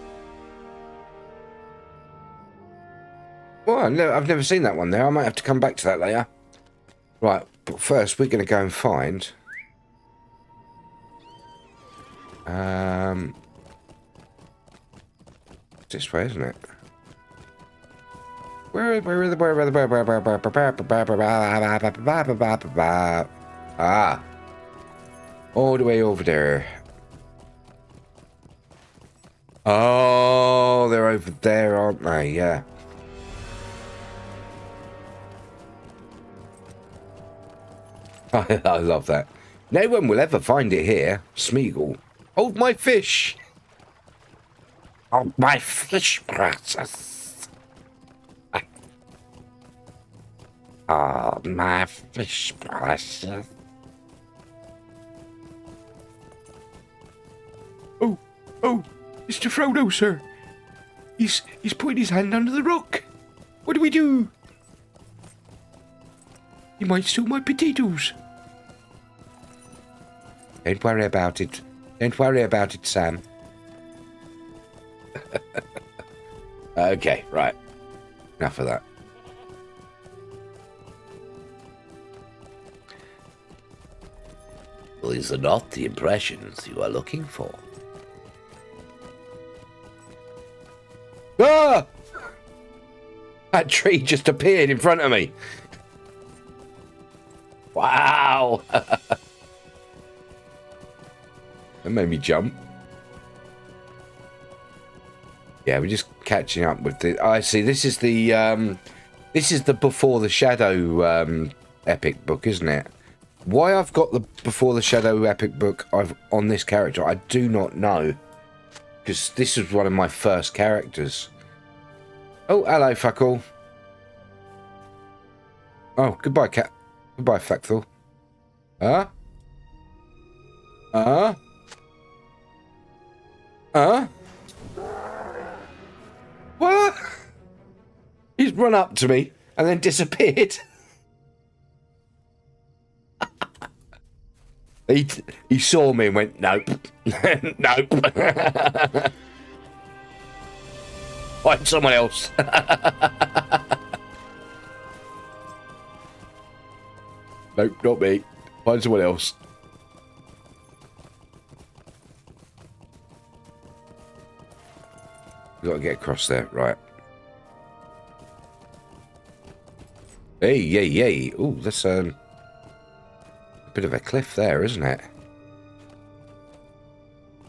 Well, no, I've never seen that one there. I might have to come back to that later. Right, but first we're going to go and find... this way, isn't it? Ah. All the way over there. Oh, they're over there, aren't they? Yeah. I love that. No one will ever find it here. Smeagol. Hold my fish. Hold my fish, precious. Oh, my fish, precious. Oh, Mr. Frodo, sir. He's putting his hand under the rock. What do we do? He might steal my potatoes. Don't worry about it. Don't worry about it, Sam. Okay, right. Enough of that. These are not the impressions you are looking for. Ah! That tree just appeared in front of me. Wow! That made me jump. Yeah, we're just catching up with the... I see, this is the Before the Shadow epic book, isn't it? Why I've got the Before the Shadow epic book on this character, I do not know. Because this was one of my first characters. Oh, hello, Fuckle. Oh, goodbye, cat. Goodbye, Fuckle. Huh? Huh? Huh? What? He's just run up to me and then disappeared. He saw me and went, nope. Nope. Find someone else. Nope, not me. Find someone else. We've got to get across there, right. Hey, yay, yay. Ooh, that's a bit of a cliff there, isn't it?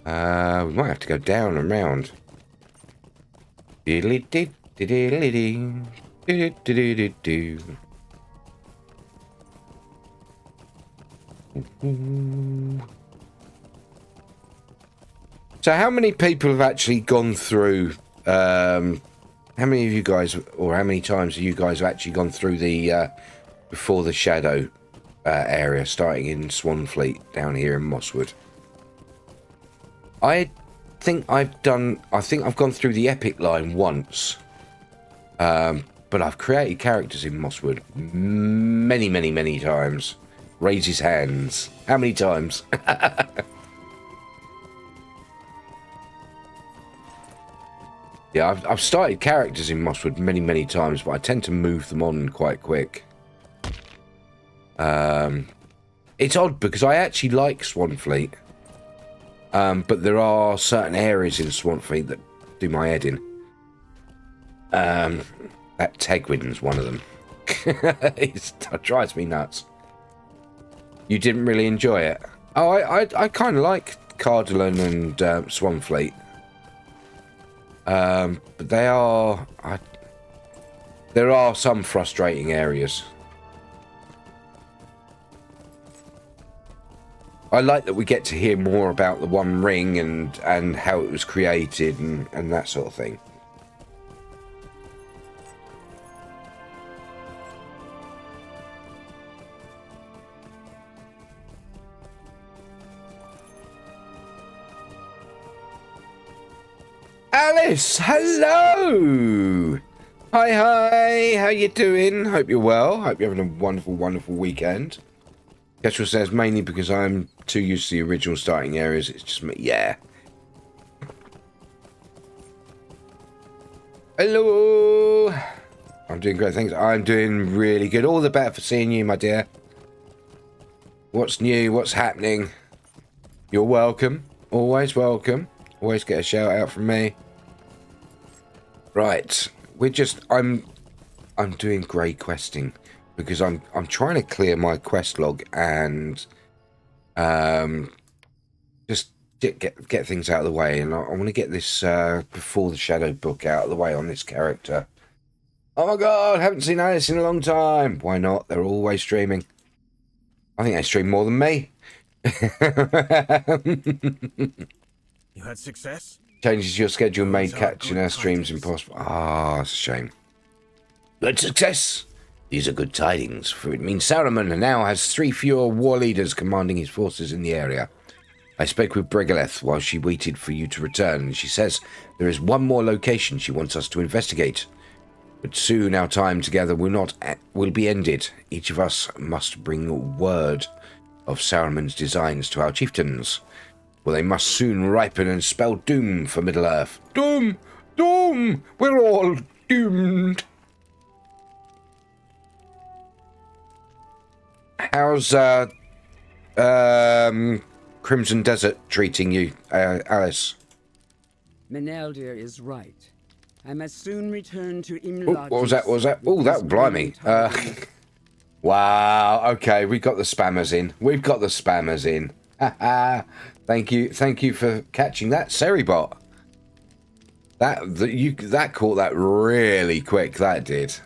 We might have to go down and round. So how many people have actually gone through, how many of you guys, or how many times have you guys have actually gone through the, before the Shadow area, starting in Swanfleet down here in Mosswood? I think I've gone through the Epic line once. But I've created characters in Mosswood many, many, many times. Raise his hands. How many times? Yeah, I've started characters in Mosswood many, many times, but I tend to move them on quite quick. It's odd because I actually like Swanfleet, but there are certain areas in Swanfleet that do my head in. That Tegwin's one of them. It drives me nuts. You didn't really enjoy it? Oh, I kind of like Cardolan and Swanfleet. But there are some frustrating areas. I like that we get to hear more about the One Ring and how it was created and that sort of thing. Alice, hello! Hi, how you doing? Hope you're well. Hope you're having a wonderful, wonderful weekend. Kestrel says, mainly because I'm too used to the original starting areas. It's just me. Yeah. Hello! I'm doing great, thanks. I'm doing really good. All the better for seeing you, my dear. What's new? What's happening? You're welcome. Always welcome. Always get a shout out from me. Right, I'm doing grey questing because I'm trying to clear my quest log and just get things out of the way, and I want to get this Before the Shadow book out of the way on this character. Oh my god, haven't seen Alice in a long time. Why not? They're always streaming. I think they stream more than me. You had success? Changes your schedule made catching our streams impossible. Ah, it's a shame. Good success. These are good tidings, for it means Saruman now has 3 fewer war leaders commanding his forces in the area. I spoke with Brigaleth while she waited for you to return, and she says there is one more location she wants us to investigate. But soon our time together will be ended. Each of us must bring word of Saruman's designs to our chieftains. Well, they must soon ripen and spell doom for Middle-earth. Doom! Doom! We're all doomed! How's, Crimson Desert treating you, Alice? Meneldir is right. I must soon return to Imlad. What was that? Oh, that blimey. Wow, okay, we got the spammers in. We've got the spammers in. Thank you for catching that, Seribot. That caught that really quick. That did.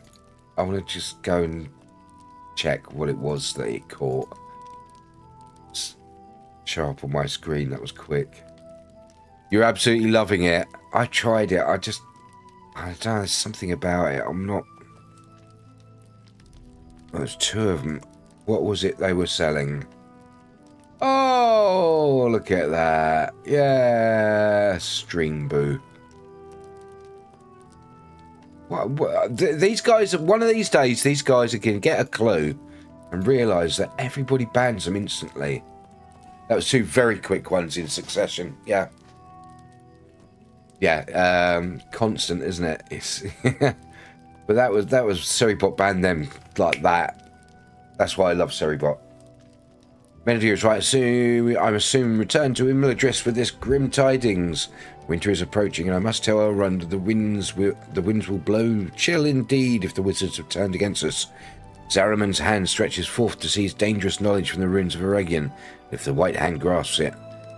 I want to just go and check what it was that it caught. Show up on my screen. That was quick. You're absolutely loving it. I tried it. I don't know. There's something about it. I'm not. There's 2 of them. What was it they were selling? Oh, look at that. Yeah, string boo. These guys, one of these days, these guys are going to get a clue and realise that everybody bans them instantly. That was two very quick ones in succession. Yeah. Yeah, constant, isn't it? It's but that was Seribot banned them like that. That's why I love Seribot. Melody is right. Soon, I'm assuming return to Imladris with this grim tidings. Winter is approaching, and I must tell Elrond the winds will blow chill indeed if the wizards have turned against us. Zaraman's hand stretches forth to seize dangerous knowledge from the ruins of Eregion. If the White Hand grasps it,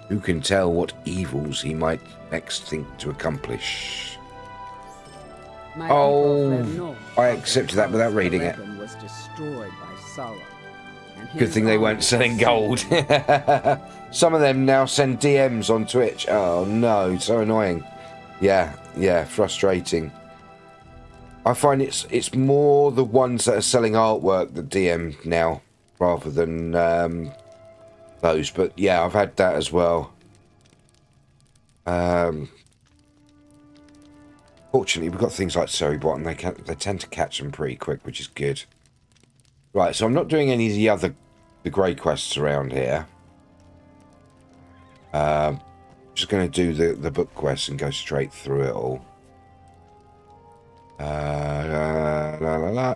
who can tell what evils he might next think to accomplish? My people fled Oh, north I after accepted that without reading it. Eregion was destroyed by Sauron, and Good his thing they army weren't selling was gold. Some of them now send DMs on Twitch. Oh no, so annoying. Yeah, frustrating. I find it's more the ones that are selling artwork that DM now rather than those. But yeah, I've had that as well. Fortunately, we've got things like Seribot, and they tend to catch them pretty quick, which is good. Right, so I'm not doing any of the grey quests around here. Just going to do the book quests and go straight through it all.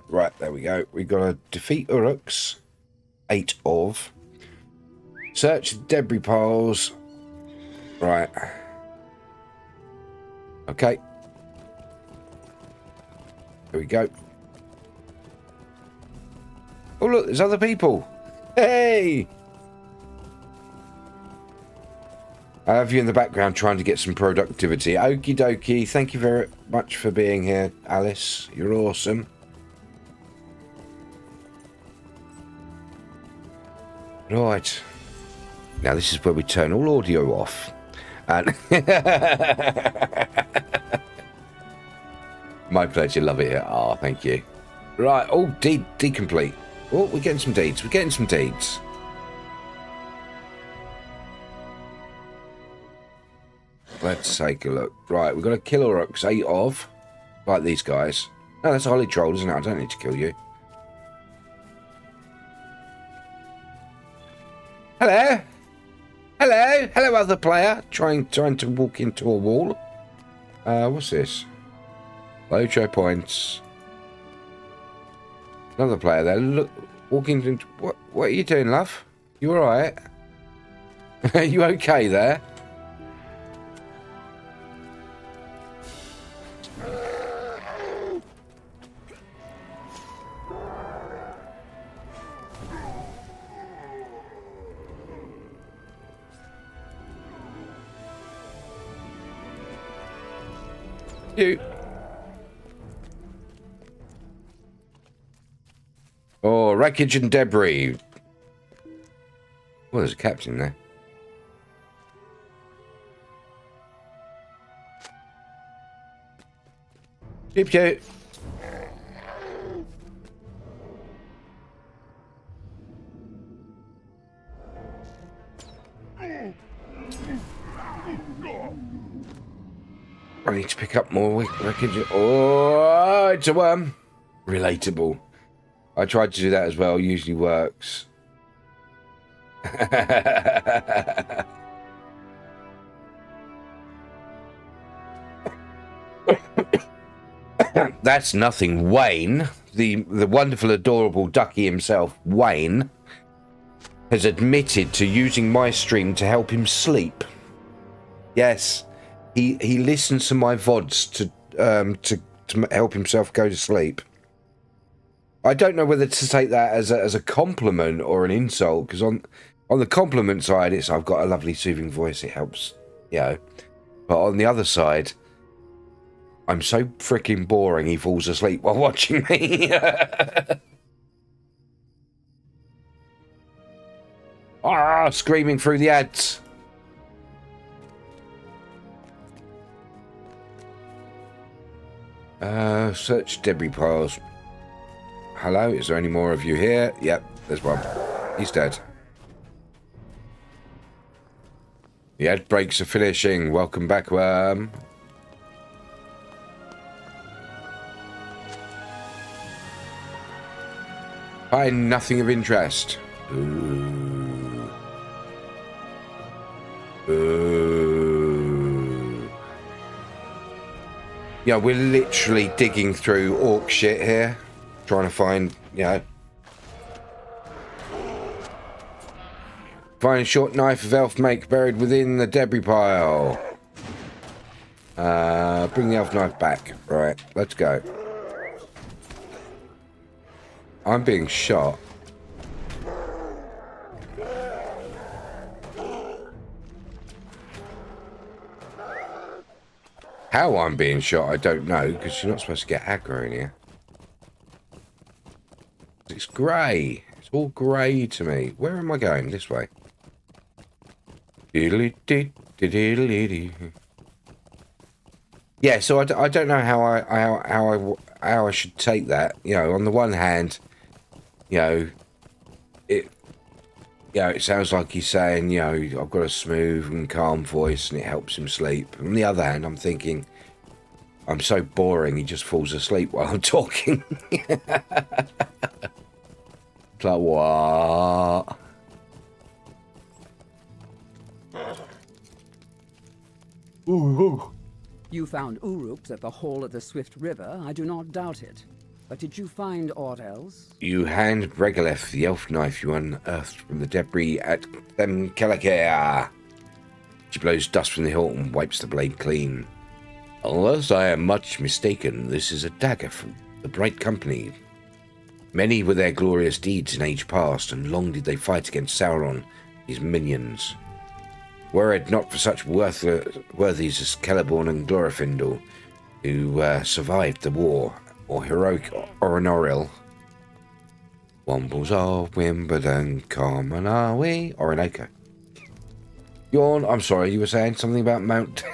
Right, there we go. We've got to defeat Uruks. 8 of. Search the debris piles. Right. Okay. There we go. Oh, look, there's other people. Hey! I have you in the background trying to get some productivity. Okie dokie. Thank you very much for being here, Alice. You're awesome. Right. Now this is where we turn all audio off. And my pleasure. Love it here. Oh, thank you. Right. Oh, deed complete. Oh, we're getting some deeds. We're getting some deeds. Let's take a look. Right, we've got to kill Uruks. 8 of. Like these guys. No, that's a Holly Troll, isn't it? I don't need to kill you. Hello? Hello? Hello, other player. Trying to walk into a wall. What's this? LOTRO points. Another player there. Look, walking into... What are you doing, love? You alright? Are you okay there? You. Oh, wreckage and debris. Well, there's a captain there. Pew pew. I need to pick up more wreckage. Oh, it's a worm. Relatable. I tried to do that as well. Usually works. That's nothing. Wayne, the wonderful, adorable Ducky himself, Wayne, has admitted to using my stream to help him sleep. Yes. He listens to my VODs to help himself go to sleep. I don't know whether to take that as a compliment or an insult, because on the compliment side, it's I've got a lovely soothing voice, it helps, you know. But on the other side, I'm so freaking boring he falls asleep while watching me. Screaming through the ads. Search debris piles. Hello, is there any more of you here? Yep, there's one. He's dead. The ad breaks are finishing. Welcome back, worm. Find nothing of interest. Ooh. Ooh. Yeah, we're literally digging through orc shit here. Trying to find, you know. Find a short knife of elf make buried within the debris pile. Bring the elf knife back. Right, let's go. I'm being shot. How I'm being shot, I don't know, because you're not supposed to get aggro in here. It's grey. It's all grey to me. Where am I going? This way. Yeah, so I don't know how I should take that. You know, on the one hand, it sounds like he's saying, I've got a smooth and calm voice and it helps him sleep. On the other hand, I'm thinking, I'm so boring, he just falls asleep while I'm talking. It's like, what? Ooh. You found Uruks at the hole of the Swift River, I do not doubt it. But did you find aught else? You hand Bregaleth the elf knife you unearthed from the debris at Themkelakea. She blows dust from the hilt and wipes the blade clean. Unless I am much mistaken, this is a dagger from the Bright Company. Many were their glorious deeds in age past, and long did they fight against Sauron, his minions. Were it not for such worthies as Celeborn and Glorfindel, who survived the war, or heroic Oronoril. Wombles of Wimbledon, common are we? Orinoco. Yawn, I'm sorry, you were saying something about Mount...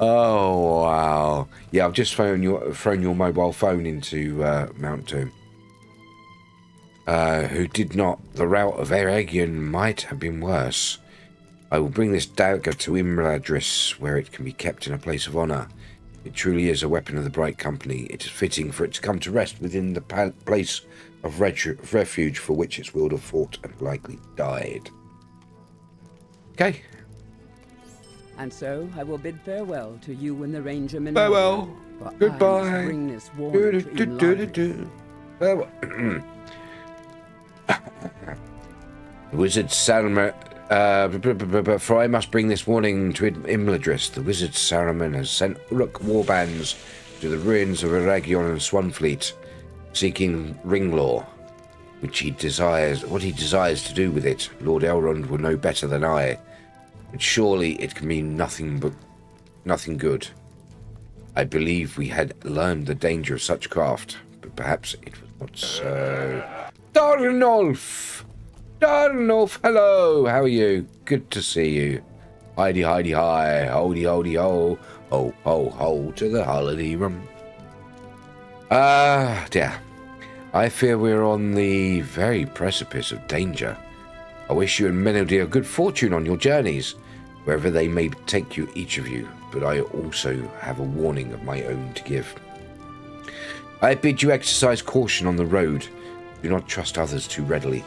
Oh, wow. Yeah, I've just thrown your mobile phone into Mount Doom. Who did not. The rout of Eregion might have been worse. I will bring this dagger to Imladris, where it can be kept in a place of honour. It truly is a weapon of the Bright Company. It is fitting for it to come to rest within the place of refuge for which its wielder fought and likely died. Okay. And so I will bid farewell to you and the Ranger men. Farewell. Goodbye. Bring this warning to Imladris. Farewell. The wizard Saruman, for I must bring this warning to Imladris. The wizard Saruman has sent Uruk warbands to the ruins of Eregion and Swanfleet, seeking Ringlaw, what he desires to do with it. Lord Elrond will know better than I, but surely it can mean nothing good. I believe we had learned the danger of such craft, but perhaps it was not so. Darnolf, hello, how are you? Good to see you. Heidi, hi, holdy, ho, ho, to the holiday room. Dear, I fear we're on the very precipice of danger. I wish you and Meneldir good fortune on your journeys, wherever they may take you, each of you, but I also have a warning of my own to give. I bid you exercise caution on the road. Do not trust others too readily.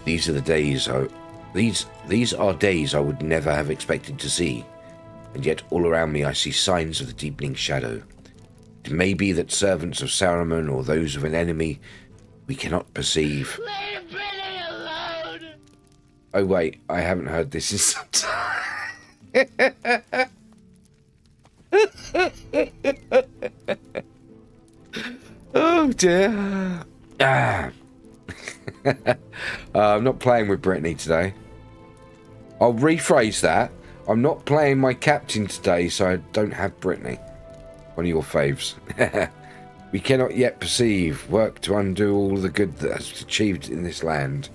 These are days I would never have expected to see, and yet all around me I see signs of the deepening shadow. It may be that servants of Saruman or those of an enemy we cannot perceive. Leave Brittany alone! Oh wait, I haven't heard this in some time. Oh dear. I'm not playing with Brittany today. I'll rephrase that. I'm not playing my captain today, so I don't have Brittany. One of your faves. We cannot yet perceive, work to undo all the good that has achieved in this land.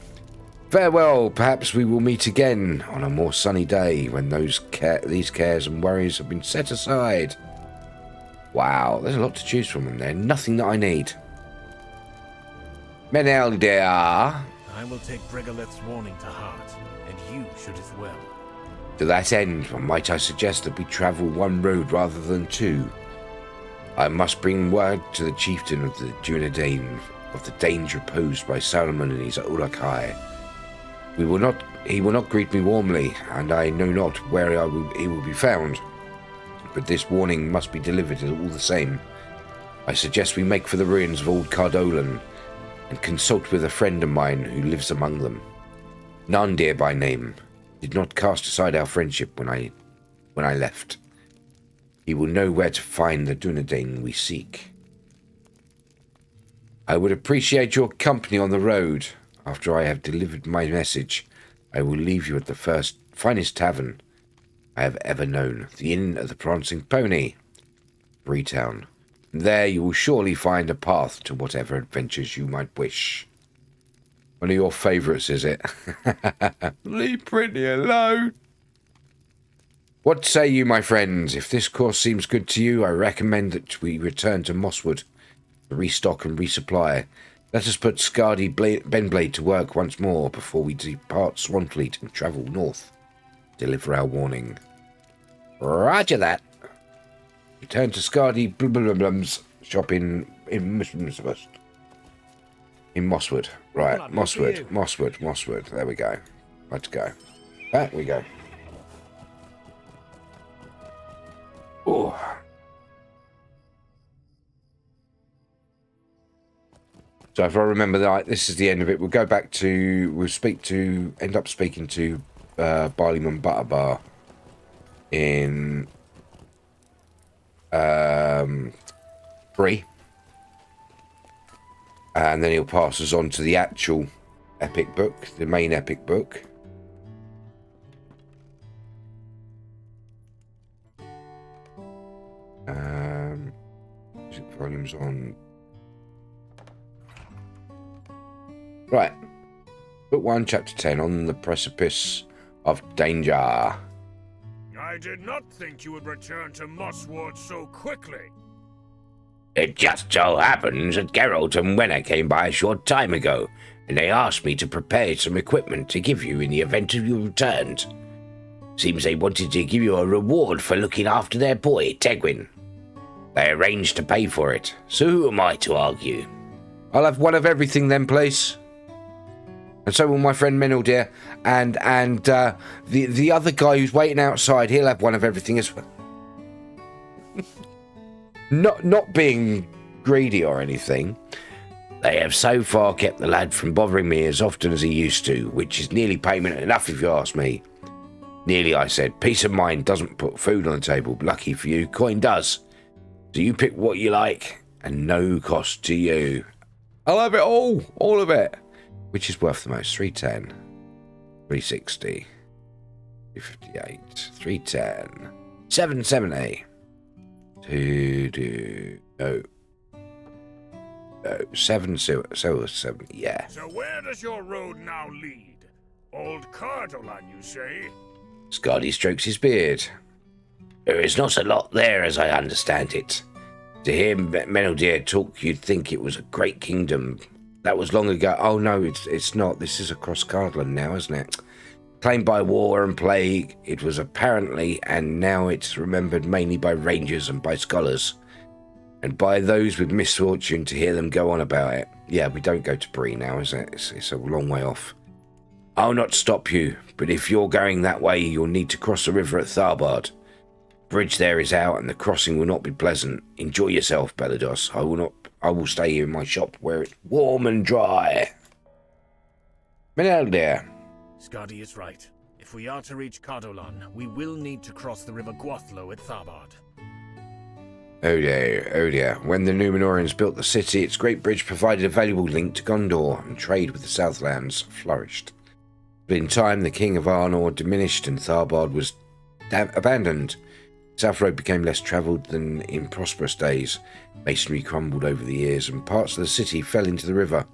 Farewell, perhaps we will meet again on a more sunny day when these cares and worries have been set aside. Wow, there's a lot to choose from in there. Nothing that I need. Meneldir. I will take Bregaleth's warning to heart, and you should as well. To that end, might I suggest that we travel one road rather than two? I must bring word to the chieftain of the Dunedain of the danger posed by Saruman and his Ulakai. He will not greet me warmly, and I know not where he will be found. But this warning must be delivered all the same. I suggest we make for the ruins of old Cardolan and consult with a friend of mine who lives among them. Nandir by name, did not cast aside our friendship when I left. He will know where to find the Dunedain we seek. I would appreciate your company on the road. After I have delivered my message, I will leave you at the finest tavern I have ever known, the Inn of the Prancing Pony, Freetown. There you will surely find a path to whatever adventures you might wish. One of your favourites, is it? Leave Brittany alone. What say you, my friends? If this course seems good to you, I recommend that we return to Mosswood to restock and resupply. Let us put Scardy Benblade to work once more before we depart Swanfleet and travel north. Deliver our warning. Roger that. Return to Scardy Blum's shop in Mosswood. Right, Mosswood. There we go. Let's go. Back we go. Oh. So if I remember that, this is the end of it. We'll go back to, end up speaking to Barleyman Butterbar in 3. And then he'll pass us on to the actual epic book, the main epic book. Music volumes on. Right. Book 1, Chapter 10, On the Precipice of Danger. I did not think you would return to Mosswood so quickly. It just so happens that Geralt and Wenna came by a short time ago, and they asked me to prepare some equipment to give you in the event of you returned. Seems they wanted to give you a reward for looking after their boy, Tegwin. They arranged to pay for it, so who am I to argue? I'll have one of everything then, please. And so will my friend Meneldir, and the other guy who's waiting outside, he'll have one of everything as well. Not being greedy or anything. They have so far kept the lad from bothering me as often as he used to, which is nearly payment enough if you ask me. Nearly, I said. Peace of mind doesn't put food on the table. Lucky for you, coin does. So you pick what you like, and no cost to you. I'll have it all of it. Which is worth the most? 310, 360, 358, 310, 770, 770, yeah. So where does your road now lead? Old Cardolan, you say? Scardy strokes his beard. There is not a lot there, as I understand it. To hear Meneldir talk, you'd think it was a great kingdom. That was long ago. Oh no, it's not. This is across Cardland now, isn't it? Claimed by war and plague, it was apparently, and now it's remembered mainly by rangers and by scholars. And by those with misfortune to hear them go on about it. Yeah, we don't go to Bree now, is it? It's a long way off. I'll not stop you, but if you're going that way, you'll need to cross the river at Tharbard. Bridge there is out, and the crossing will not be pleasant. Enjoy yourself, Belados. I will stay here in my shop where it's warm and dry. Meneldir. Scardy is right. If we are to reach Cardolan, we will need to cross the river Gwathlo at Tharbard. Oh dear. When the Númenóreans built the city, its great bridge provided a valuable link to Gondor, and trade with the Southlands flourished. But in time, the king of Arnor diminished, and Tharbard was abandoned. South Road became less travelled than in prosperous days. Masonry crumbled over the years, and parts of the city fell into the river.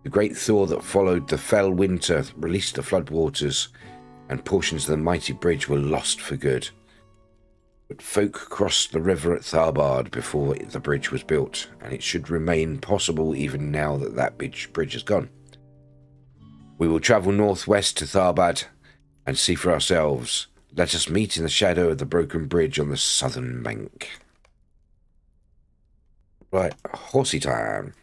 The great thaw that followed the fell winter released the floodwaters, and portions of the mighty bridge were lost for good. But folk crossed the river at Tharbard before the bridge was built, and it should remain possible even now that that bridge is gone. We will travel northwest to Tharbad and see for ourselves. Let us meet in the shadow of the broken bridge on the southern bank. Right, horsey time.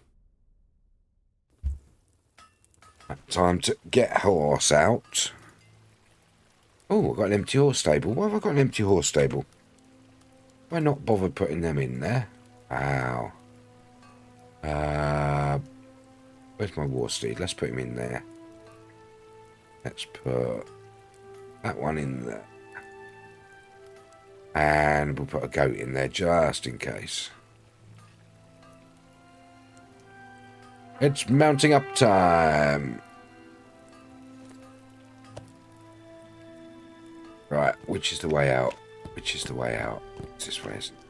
Time to get horse out. Oh, I've got an empty horse stable. Why have I got an empty horse stable? Why not bother putting them in there? Wow. Where's my war steed? Let's put him in there. Let's put that one in there. And we'll put a goat in there just in case. It's mounting up time. Right, which is the way out? Which is the way out? It's this way, isn't it?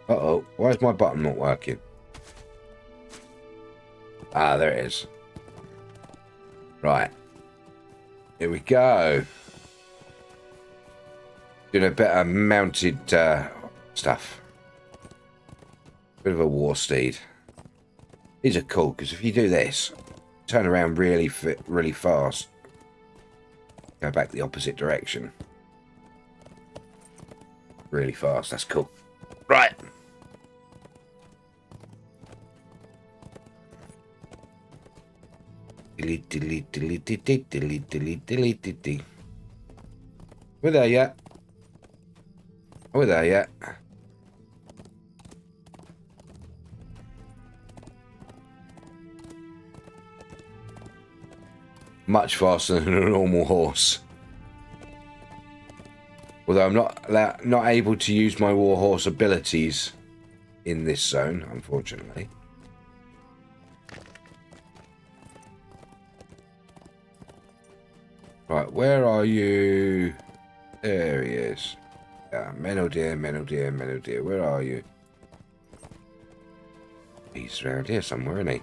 Uh-oh, why is my button not working? Ah, there it is. Right. Here we go. Doing a bit of mounted stuff. Bit of a war steed. These are cool, because if you do this, turn around really fast. Go back the opposite direction. Really fast, that's cool. Right. Delete, delete, delete, delete, delete, delete, delete, delete. We're there yet. We're there yet. Much faster than a normal horse. Although I'm not able to use my warhorse abilities in this zone, unfortunately. Right, where are you? There he is. Yeah, Meneldeer, Meneldeer, Meneldeer. Where are you? He's around here somewhere, isn't he?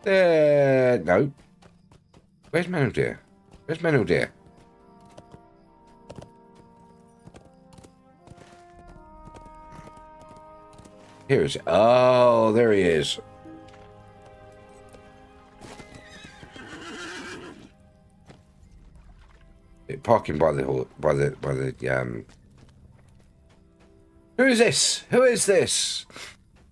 There. No. Where's Meneldeer? Where's Meneldeer? Here is. Oh, there he is. Parking by the Who is this? Who is this?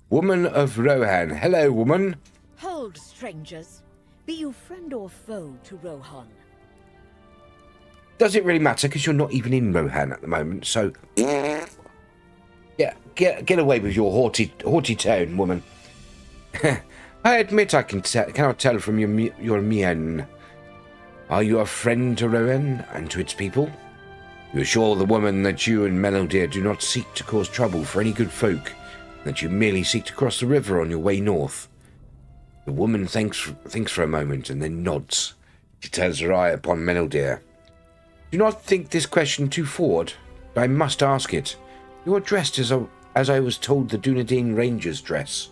Woman of Rohan. Hello, woman. Hold, strangers. Be you friend or foe to Rohan? Does it really matter? Because you're not even in Rohan at the moment, so... Yeah, get away with your haughty tone, woman. I admit I cannot tell from your mien. Are you a friend to Rohan and to its people? You assure the woman that you and Meneldeer do not seek to cause trouble for any good folk, that you merely seek to cross the river on your way north. The woman thinks for a moment and then nods. She turns her eye upon Meneldeer. Do not think this question too forward, but I must ask it. You are dressed as I was told the Dunedain Rangers dress,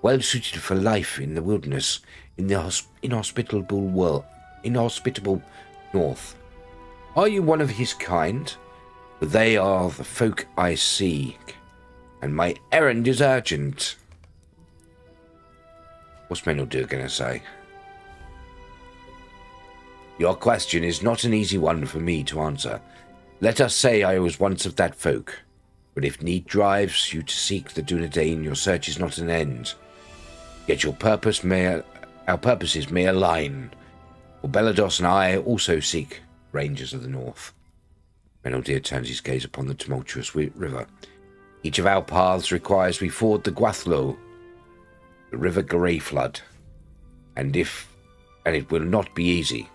well suited for life in the wilderness, in the inhospitable north. Are you one of his kind? For they are the folk I seek, and my errand is urgent. What's Meneldeer gonna say? Your question is not an easy one for me to answer. Let us say I was once of that folk. But if need drives you to seek the Dunedain, your search is not an end. Yet our purposes may align. For Belados and I also seek Rangers of the North. Meneldeer turns his gaze upon the tumultuous river. Each of our paths requires we ford the Gwathlo, the river Grey Flood. And it will not be easy.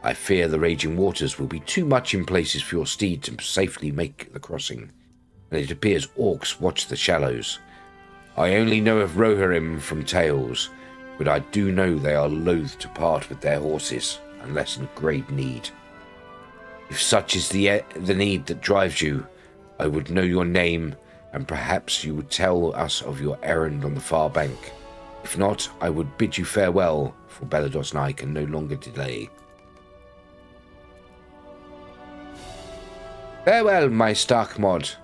I fear the raging waters will be too much in places for your steed to safely make the crossing. And it appears orcs watch the shallows. I only know of Rohirrim from tales, but I do know they are loath to part with their horses unless in great need. If such is the need that drives you, I would know your name, and perhaps you would tell us of your errand on the far bank. If not, I would bid you farewell, for Belados and I can no longer delay. Farewell, my Starkmod.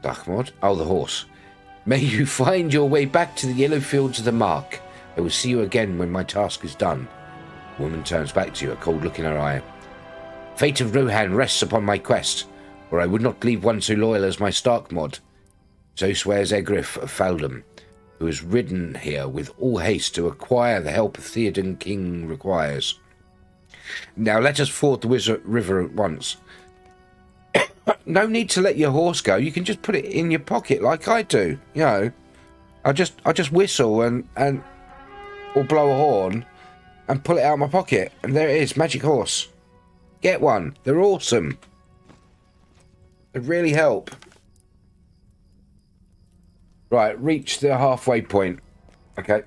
Starkmod? Oh, the horse. May you find your way back to the yellow fields of the Mark, I will see you again when my task is done. The woman turns back to you, a cold look in her eye. Fate of Rohan rests upon my quest, or I would not leave one so loyal as my Stark mod. So swears Egriff of Faldum, who has ridden here with all haste to acquire the help Theoden King requires. Now let us ford the river at once. No need to let your horse go. You can just put it in your pocket like I do. You know, I just whistle and or blow a horn and pull it out of my pocket, and there it is, magic horse. Get one. They're awesome. They really help. Right, reach the halfway point. Okay.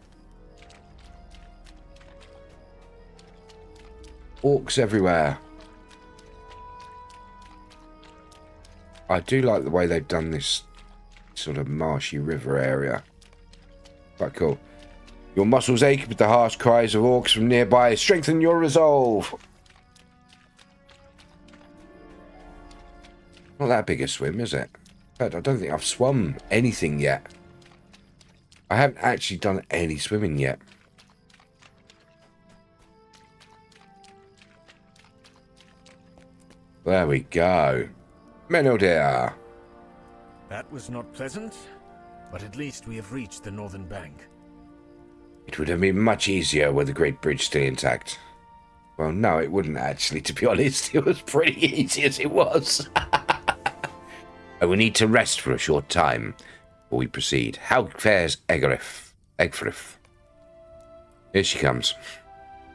Orcs everywhere. I do like the way they've done this sort of marshy river area. Quite cool. Your muscles ache with the harsh cries of orcs from nearby. Strengthen your resolve. Not that big a swim, is it? In fact, I don't think I've swum anything yet. I haven't actually done any swimming yet. There we go. Meneldir. That was not pleasant, but at least we have reached the northern bank. It would have been much easier with the Great Bridge still intact. Well, no, it wouldn't actually, to be honest. It was pretty easy as it was. I will need to rest for a short time before we proceed. How fares Egriff? Here she comes.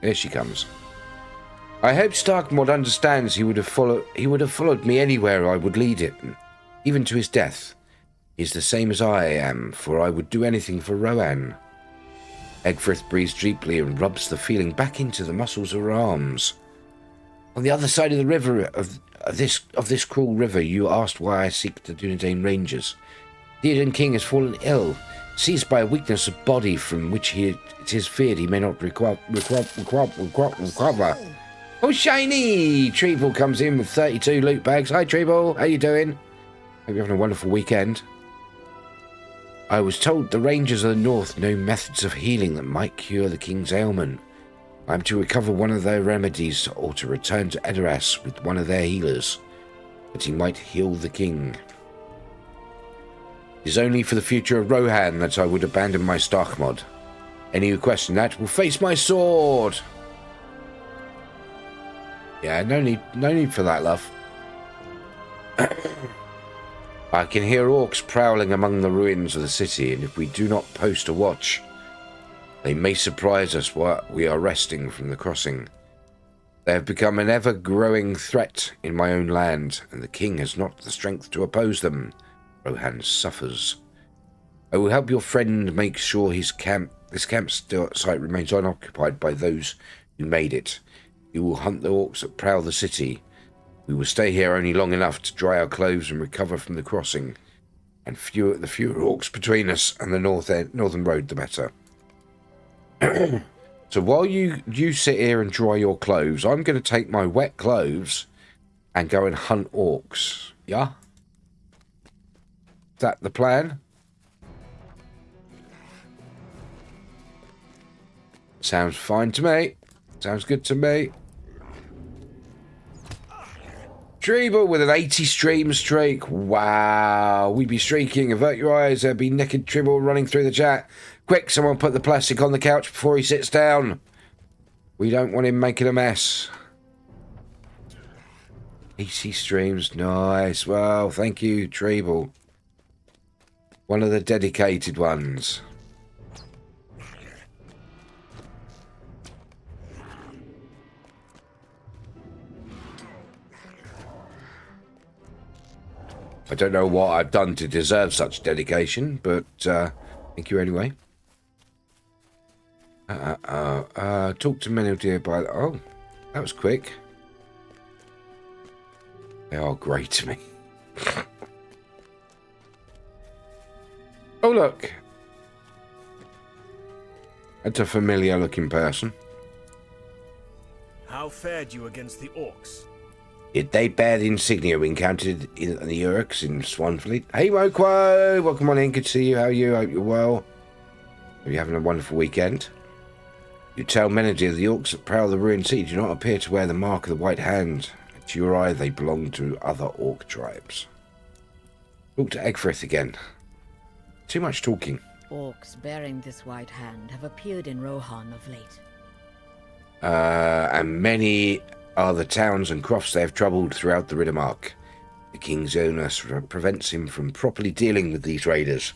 Here she comes. I hope Starkmod understands he would have followed me anywhere I would lead him, even to his death. He is the same as I am, for I would do anything for Rohan. Egfrith breathes deeply and rubs the feeling back into the muscles of her arms. On the other side of the river, of this cruel river, you asked why I seek the Dunedain Rangers. Theoden King has fallen ill, seized by a weakness of body from which it is feared he may not recover. Oh, shiny! Treble comes in with 32 loot bags. Hi, Treble. How you doing? Hope you're having a wonderful weekend. I was told the Rangers of the North know methods of healing that might cure the King's ailment. I am to recover one of their remedies or to return to Edoras with one of their healers, that he might heal the King. It is only for the future of Rohan that I would abandon my Stark mod. Any who question that will face my sword. Yeah, no need for that, love. I can hear orcs prowling among the ruins of the city, and if we do not post a watch, they may surprise us while we are resting from the crossing. They have become an ever-growing threat in my own land, and the king has not the strength to oppose them. Rohan suffers. I will help your friend make sure this camp site remains unoccupied by those who made it. You will hunt the orcs that prowl the city. We will stay here only long enough to dry our clothes and recover from the crossing. And the fewer orcs between us and the northern road, the better. So while you sit here and dry your clothes, I'm going to take my wet clothes and go and hunt orcs. Yeah? Is that the plan? Sounds fine to me. Sounds good to me. Treble with an 80 stream streak. Wow. We be streaking. Avert your eyes. There be naked Treble running through the chat. Quick, someone put the plastic on the couch before he sits down. We don't want him making a mess. 80 streams. Nice. Well, thank you, Treble. One of the dedicated ones. I don't know what I've done to deserve such dedication, but thank you anyway. Talk to Meneldir by... Oh, that was quick. They are great to me. Oh, look. That's a familiar-looking person. How fared you against the orcs? Did they bear the insignia we encountered in the Urks in Swanfleet? Hey, Moquo! Welcome on in. Good to see you. How are you? Hope you're well. Hope you're having a wonderful weekend. You tell Menadir the orcs that prowl the ruined sea do not appear to wear the mark of the White Hand. To your eye, they belong to other orc tribes. Talk to Egfrith again. Too much talking. Orcs bearing this white hand have appeared in Rohan of late. And many are the towns and crofts they have troubled throughout the Riddermark. The king's illness prevents him from properly dealing with these raiders,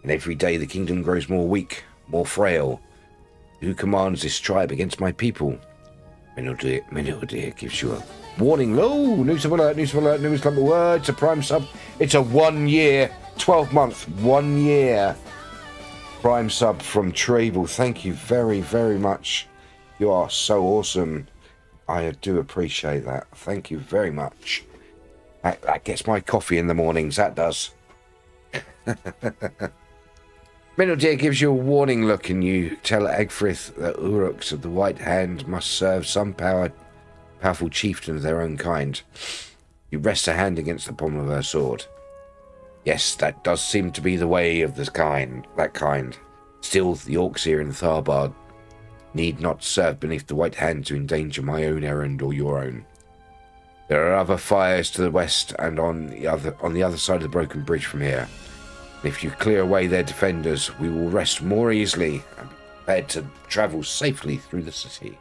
and every day the kingdom grows more weak, more frail. Who commands this tribe against my people? Menordir gives you a warning. Oh, news of alert, news clump of words, a prime sub. It's a 1 year, 12 month, 1 year prime sub from Treble. Thank you very, very much. You are so awesome. I do appreciate that. Thank you very much. That gets my coffee in the mornings, that does. Menordir gives you a warning look, and you tell Egfrith that Uruks of the White Hand must serve some powerful chieftain of their own kind. You rest a hand against the pommel of her sword. Yes, that does seem to be the way of that kind. Still, the orcs here in Tharbad need not serve beneath the White Hand to endanger my own errand or your own. There are other fires to the west and on the other side of the broken bridge from here. If you clear away their defenders, we will rest more easily and be prepared to travel safely through the city.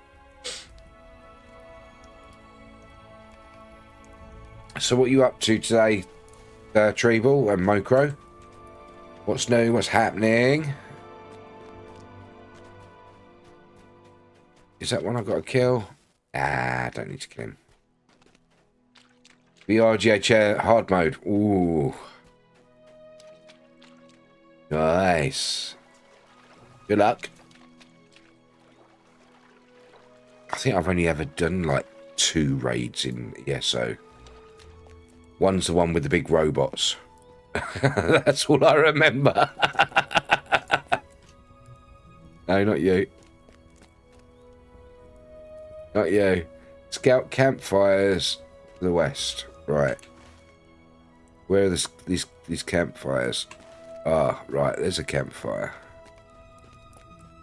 So what are you up to today, Treble and Mokro? What's new? What's happening? Is that one I've got to kill? I don't need to kill him. BRGH hard mode. Ooh. Nice. Good luck. I think I've only ever done like 2 raids in ESO. One's the one with the big robots. That's all I remember. No, not you. Not you. Scout campfires to the west. Right. Where are these campfires? Ah, right, there's a campfire.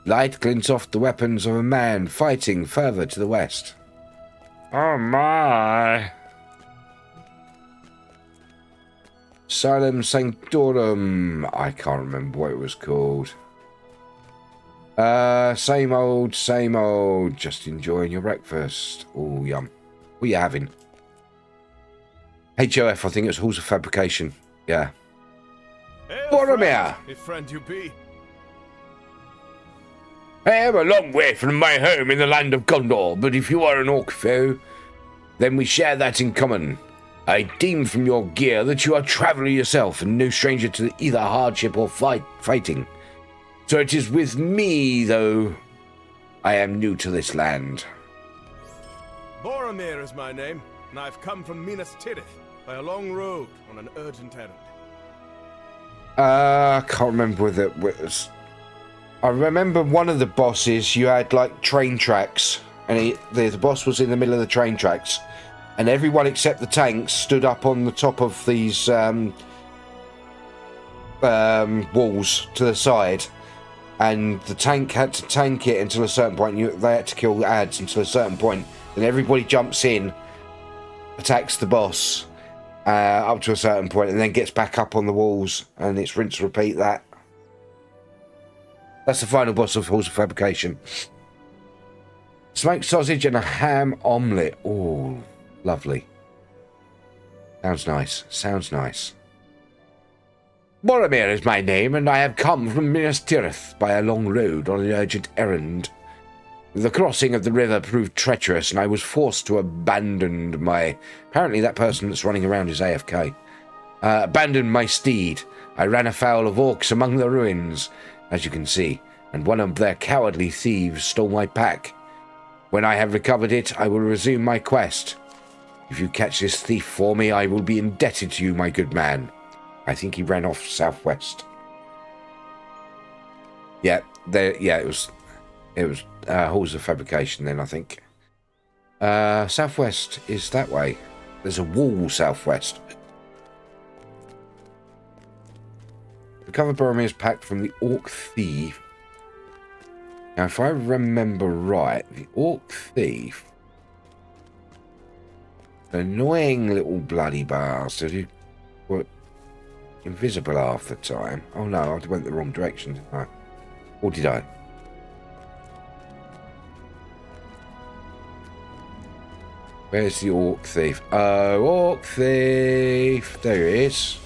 Light glints off the weapons of a man fighting further to the west. Oh my! Salem Sanctorum. I can't remember what it was called. Same old, same old. Just enjoying your breakfast. Oh, yum. What are you having? HOF, I think it's Halls of Fabrication. Yeah. Boromir! If friend you be. I am a long way from my home in the land of Gondor, but if you are an orc foe, then we share that in common. I deem from your gear that you are a traveller yourself and no stranger to either hardship or fighting. So it is with me, though, I am new to this land. Boromir is my name, and I've come from Minas Tirith by a long road on an urgent errand. I can't remember whether it was... I remember one of the bosses, you had like train tracks, and the boss was in the middle of the train tracks, and everyone except the tanks stood up on the top of these walls to the side, and the tank had to tank it until a certain point. They had to kill the ads until a certain point. Then everybody jumps in, attacks the boss up to a certain point, and then gets back up on the walls, and it's rinse repeat that. That's the final boss of Halls of Fabrication. Smoked sausage and a ham omelette. Oh, lovely. Sounds nice. Sounds nice. Boromir is my name, and I have come from Minas Tirith by a long road on an urgent errand. The crossing of the river proved treacherous, and I was forced to abandon my... Apparently that person that's running around is AFK. Abandoned my steed. I ran afoul of orcs among the ruins, as you can see, and one of their cowardly thieves stole my pack. When I have recovered it, I will resume my quest. If you catch this thief for me, I will be indebted to you, my good man. I think he ran off southwest. Yeah, it was Halls of Fabrication then, I think. Southwest is that way. There's a wall southwest. Recover Boromir's pack from the orc thief. Now, if I remember right, the Orc Thief, annoying little bloody bastard who were invisible half the time. Oh no, I went the wrong direction, didn't I? Or did I? Where's the Orc Thief? Oh, Orc Thief! There he is.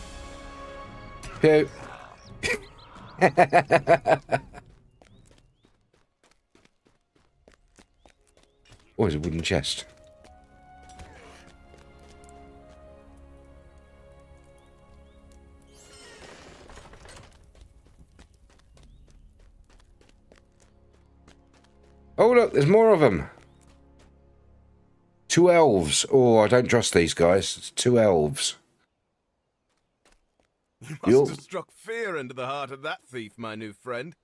Pew. Oh, there's a wooden chest. Oh, look, there's more of them. 2 elves. Oh, I don't trust these guys. It's 2 elves. You must have struck fear into the heart of that thief, my new friend.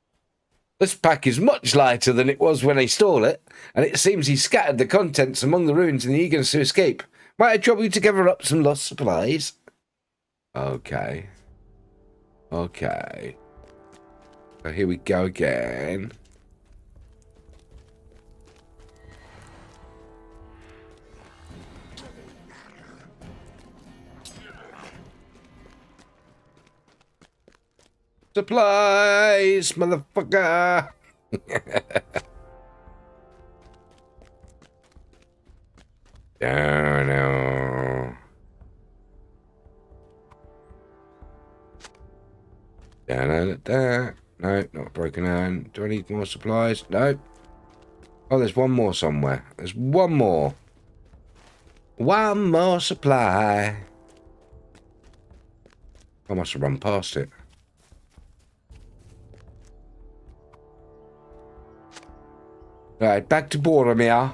This pack is much lighter than it was when I stole it, and it seems he scattered the contents among the ruins in the eagerness to escape. Might I trouble you to gather up some lost supplies? Okay. Okay. So here we go again. Supplies, motherfucker! No. No, not a broken hand. Do I need more supplies? No. Oh, there's one more somewhere. There's one more. One more supply. I must have run past it. Right, back to Boromir.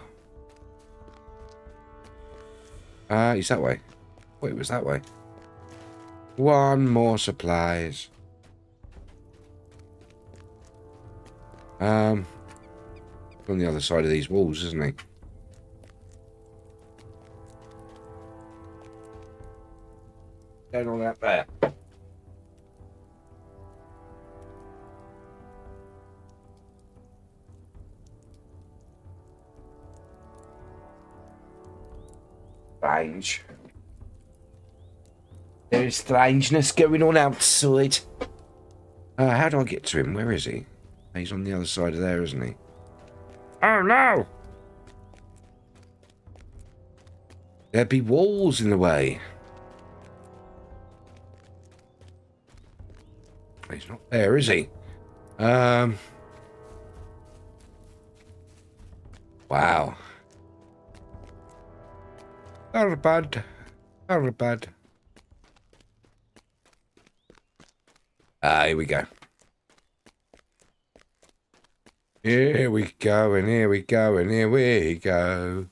He's that way. Wait, it was that way. One more supplies. On the other side of these walls, isn't he? Going on out there. Strange. There is strangeness going on outside. How do I get to him? Where is he? He's on the other side of there, isn't he? Oh no! There be walls in the way. He's not there, is he? Wow. Very bad. Very bad. Here we go. Here we go, and here we go, and here we go.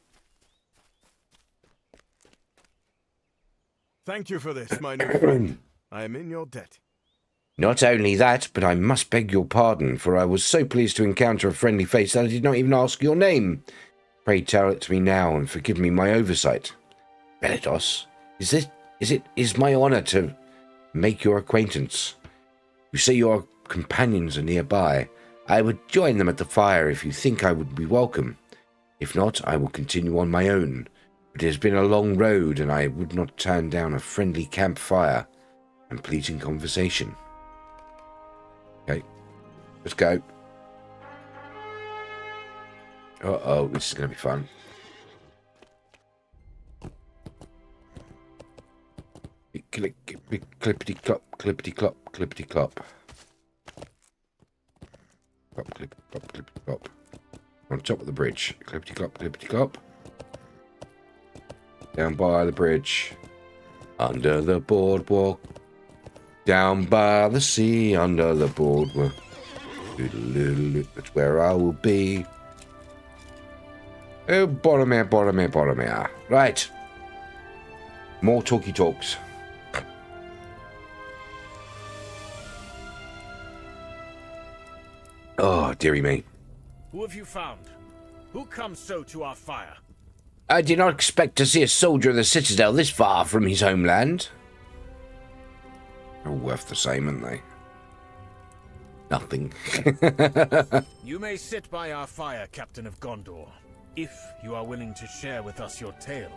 Thank you for this, my new friend. I am in your debt. Not only that, but I must beg your pardon, for I was so pleased to encounter a friendly face that I did not even ask your name. Pray tell it to me now, and forgive me my oversight. Belitos, is my honour to make your acquaintance. You say your companions are nearby. I would join them at the fire if you think I would be welcome. If not, I will continue on my own. But it has been a long road, and I would not turn down a friendly campfire and pleasing conversation. Okay, let's go. Uh-oh, this is going to be fun. Clippity-clop, clippity-clop, clippity-clop. Clop, clippity-clop, clippity-clop. On top of the bridge. Clippity-clop, clippity-clop. Down by the bridge. Under the boardwalk. Down by the sea. Under the boardwalk. That's where I will be. Oh, Boromir, Boromir, Boromir. Right. More talky talks. Oh, dearie me. Who have you found? Who comes so to our fire? I did not expect to see a soldier of the Citadel this far from his homeland. They're all worth the same, aren't they? Nothing. You may sit by our fire, Captain of Gondor, if you are willing to share with us your tale.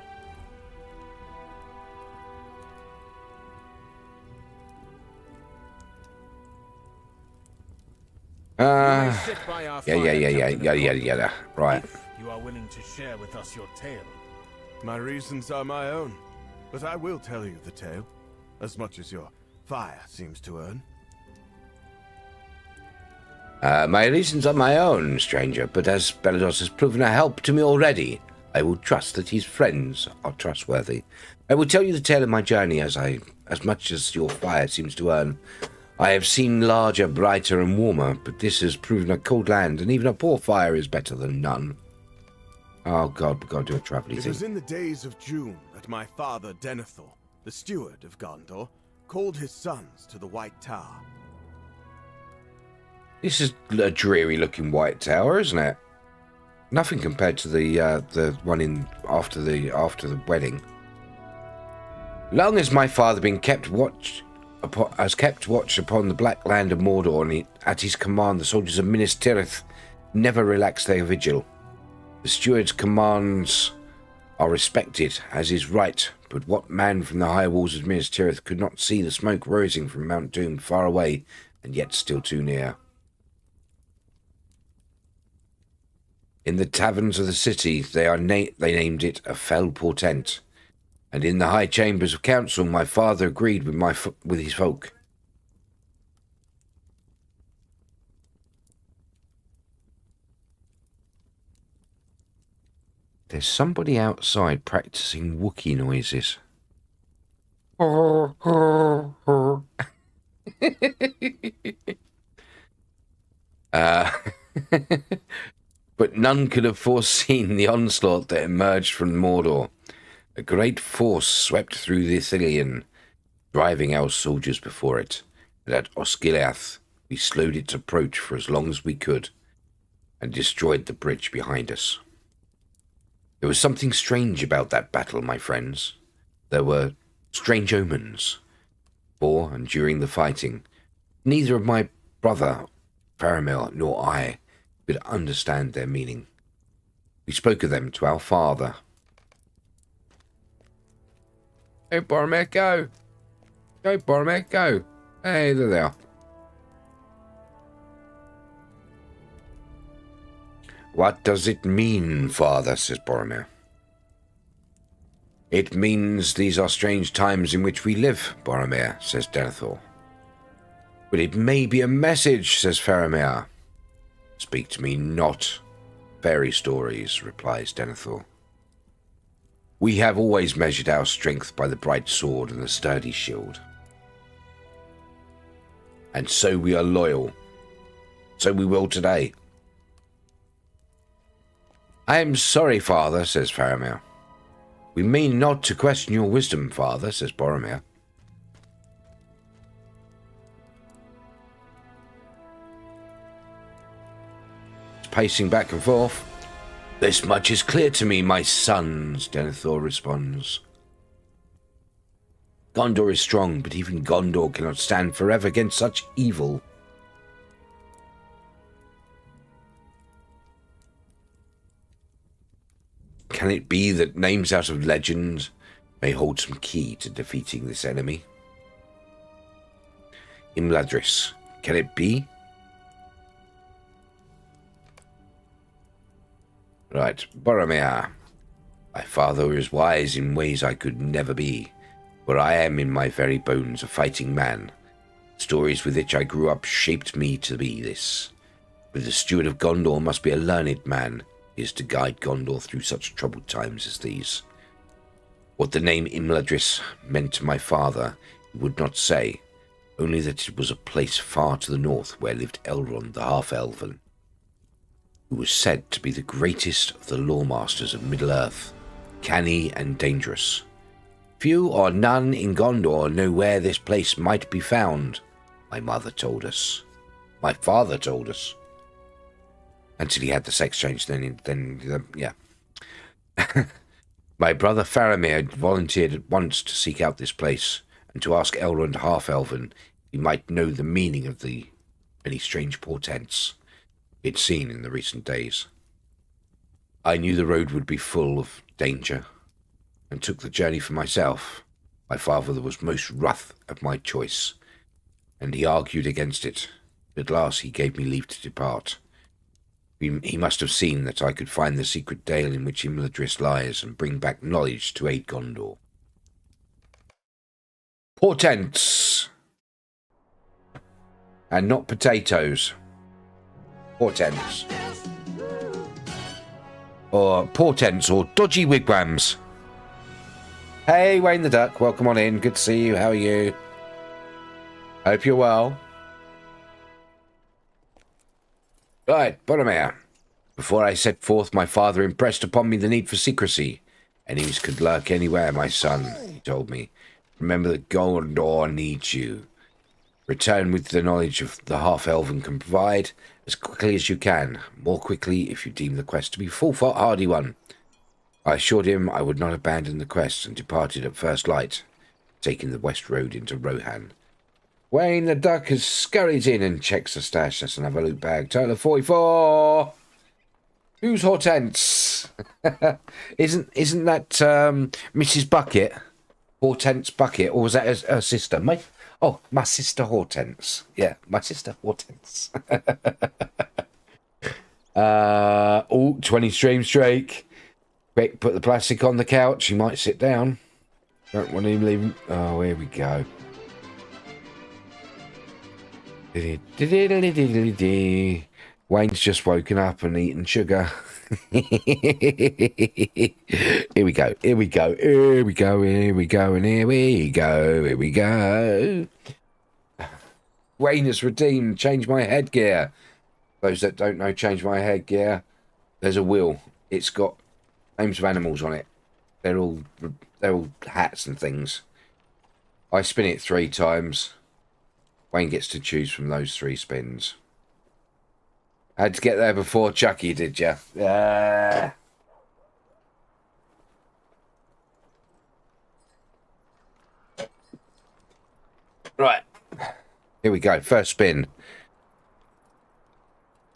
Sit by our fire, Yeah. Right. If you are willing to share with us your tale. My reasons are my own, but I will tell you the tale, as much as your fire seems to earn. My reasons are my own, stranger, but as Belados has proven a help to me already, I will trust that his friends are trustworthy. I will tell you the tale of my journey as much as your fire seems to earn. I have seen larger, brighter, and warmer, but this has proven a cold land, and even a poor fire is better than none. Oh God, we've got to do a travelly It thing. was in the days of June that my father Denethor, the steward of Gondor, called his sons to the White Tower. This is a dreary-looking white tower, isn't it? Nothing compared to the one in after the wedding. Long as my father kept watch upon the black land of Mordor, and at his command the soldiers of Minas Tirith never relaxed their vigil. The steward's commands are respected, as is right, but what man from the high walls of Minas Tirith could not see the smoke rising from Mount Doom far away, and yet still too near? In the taverns of the city they named it a fell portent, and in the high chambers of council my father agreed with his folk. There's somebody outside practicing Wookiee noises. But none could have foreseen the onslaught that emerged from Mordor. A great force swept through the Ithilien, driving our soldiers before it, and at Osgiliath we slowed its approach for as long as we could, and destroyed the bridge behind us. There was something strange about that battle, my friends. There were strange omens. For and during the fighting, neither of my brother Faramir nor I could understand their meaning. We spoke of them to our father. Hey, Boromir, go! Go, Boromir, go! Hey, there they are. What does it mean, father, says Boromir. It means these are strange times in which we live, Boromir, says Denethor. But it may be a message, says Faramir. Speak to me not fairy stories, replies Denethor. We have always measured our strength by the bright sword and the sturdy shield. And so we are loyal. So we will today. I am sorry, father, says Faramir. We mean not to question your wisdom, father, says Boromir. Pacing back and forth. This much is clear to me, my sons, Denethor responds. Gondor is strong, but even Gondor cannot stand forever against such evil. Can it be that names out of legend may hold some key to defeating this enemy? Imladris, can it be? Right, Boromir. My father is wise in ways I could never be, for I am in my very bones a fighting man. Stories with which I grew up shaped me to be this. But the steward of Gondor must be a learned man. He is to guide Gondor through such troubled times as these. What the name Imladris meant to my father, he would not say, only that it was a place far to the north where lived Elrond the Half-Elven, who was said to be the greatest of the lawmasters of Middle-earth, canny and dangerous. Few or none in Gondor know where this place might be found, my mother told us. My father told us. Until he had the sex change, then yeah. My brother Faramir volunteered at once to seek out this place, and to ask Elrond Half-Elven if he might know the meaning of the any strange portents he'd seen in the recent days. I knew the road would be full of danger, and took the journey for myself. My father was most wroth at my choice, and he argued against it. At last he gave me leave to depart. He must have seen that I could find the secret dale in which Imladris lies, and bring back knowledge to aid Gondor. Portents! And not potatoes. Portents. Or portents, or dodgy wigwams. Hey, Wayne the Duck, welcome on in. Good to see you. How are you? Hope you're well. Right, Boromir. Before I set forth, my father impressed upon me the need for secrecy. Enemies could lurk anywhere, my son, he told me. Remember that Gondor needs you. Return with the knowledge of the half-elven can provide as quickly as you can. More quickly if you deem the quest to be a foolhardy one. I assured him I would not abandon the quest and departed at first light, taking the west road into Rohan. Wayne the Duck has scurried in and checks the stash. That's another loot bag. Total of 44. Who's Hortense? Isn't that Mrs. Bucket? Hortense Bucket, or was that her sister? My sister Hortense. Yeah, my sister Hortense. 20 stream streak. Quick, put the plastic on the couch. He might sit down. Don't want him leaving. Oh, here we go. Wayne's just woken up and eaten sugar. Here we go, here we go, here we go, here we go, and here we go, here we go. Wayne has redeemed, change my headgear. Those that don't know, change my headgear. There's a wheel. It's got names of animals on it. They're all hats and things. I spin it 3 times. Wayne gets to choose from those 3 spins. Had to get there before Chucky, did you? Yeah. Right. Here we go. First spin.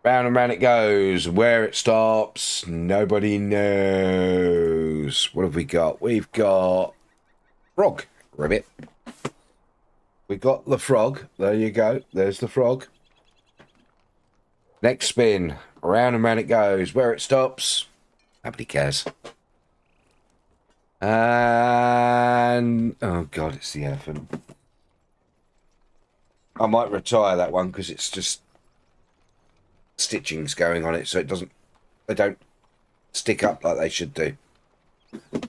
Round and round it goes. Where it stops, nobody knows. What have we got? We've got frog. Ribbit. We got the frog. There you go. There's the frog. Next spin. Around and round it goes. Where it stops, nobody cares. And oh god, it's the elephant. I might retire that one because it's just stitching's going on it, so they don't stick up like they should do.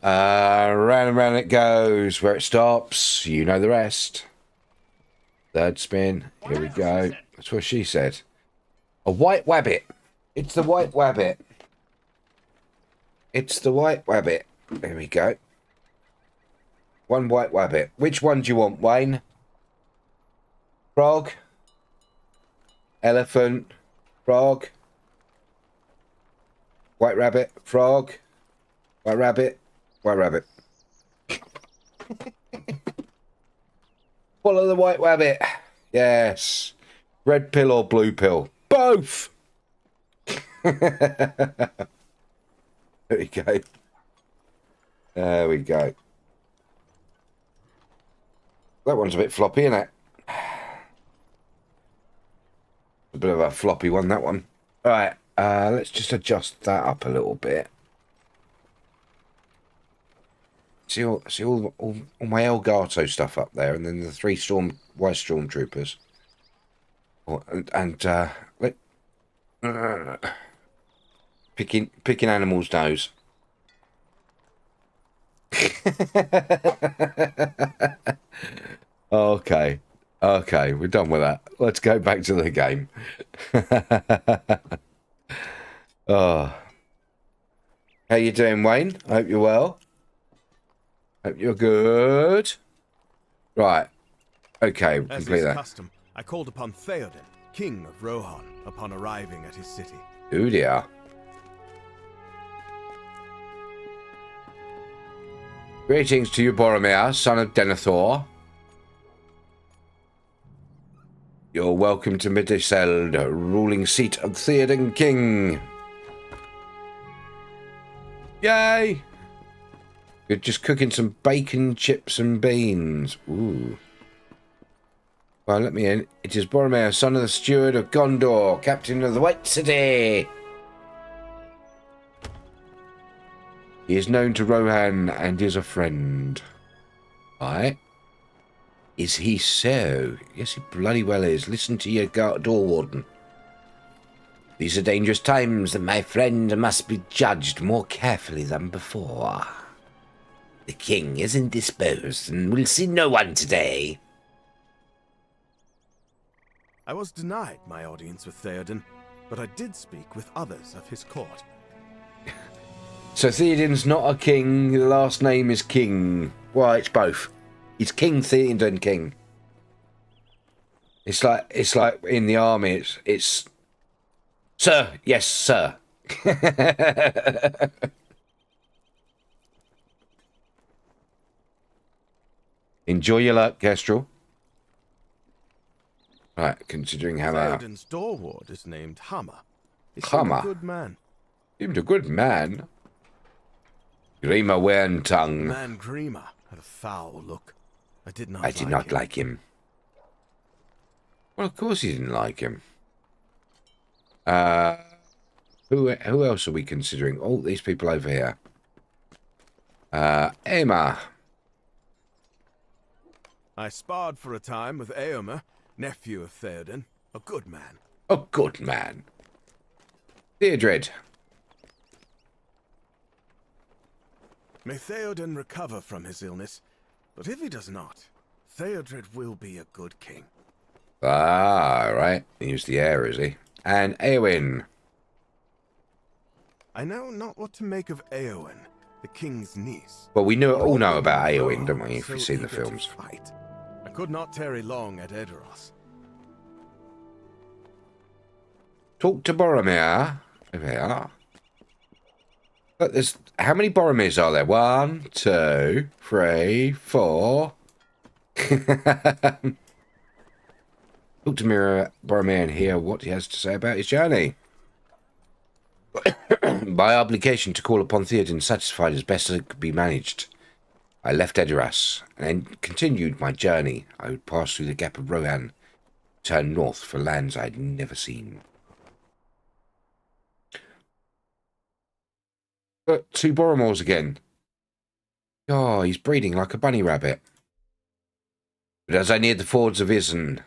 Round and round it goes. Where it stops, you know the rest. Third spin. Here we go. That's what she said. A white wabbit. It's the white wabbit. It's the white wabbit. There we go. One white wabbit. Which one do you want, Wayne? Frog? Elephant? Frog? White rabbit? Frog? White rabbit? White rabbit. Follow the white rabbit. Yes. Red pill or blue pill? Both. There we go. There we go. That one's a bit floppy, isn't it? A bit of a floppy one, that one. All right, let's just adjust that up a little bit. See all my Elgato stuff up there, and then the 3 white stormtroopers. Picking animals' nose. Okay, we're done with that. Let's go back to the game. Oh, how you doing, Wayne? I hope you're well. Hope you're good. Right. Okay, As complete is that. custom, I called upon Theoden, king of Rohan, upon arriving at his city. Ooh, dear. Greetings to you, Boromir, son of Denethor. You're welcome to Midiseld, ruling seat of Theoden King. Yay! You're just cooking some bacon, chips, and beans. Ooh. Well, let me in. It is Boromir, son of the steward of Gondor, captain of the White City. He is known to Rohan and is a friend. Aye. Is he so? Yes, he bloody well is. Listen to your door warden. These are dangerous times, and my friend must be judged more carefully than before. The king is indisposed and will see no one today. I was denied my audience with Theoden, but I did speak with others of his court. So Theoden's not a king, the last name is King. Well, it's both. It's King Theoden King. It's like in the army, it's Sir, yes, sir. Enjoy your luck, Kestrel. Right, considering how Theoden's door ward is named Hammer. He Hammer. seemed a good man. Seemed a good man. Grima Wern tongue. Man Grima had a foul look. I did not like him. Well, of course he didn't like him. Who else are we considering? Oh, these people over here. Emma. I sparred for a time with Eomer, nephew of Theoden, a good man. A good man. Theodred. May Theoden recover from his illness, but if he does not, Theodred will be a good king. Ah, right. He's the heir, is he? And Eowyn. I know not what to make of Eowyn, the king's niece. Well, we all know about Eowyn, don't we, if you've seen the films. I could not tarry long at Edoras. Talk to Boromir. Over here. But there's... How many Boromirs are there? 1, 2, 3, 4. Talk to Boromir and hear what he has to say about his journey. By obligation to call upon Theoden satisfied as best as it could be managed. I left Edoras and continued my journey. I would pass through the Gap of Rohan, turn north for lands I had never seen. But 2 Boromirs again. Oh, he's breeding like a bunny rabbit. But as I neared the fords of Isen,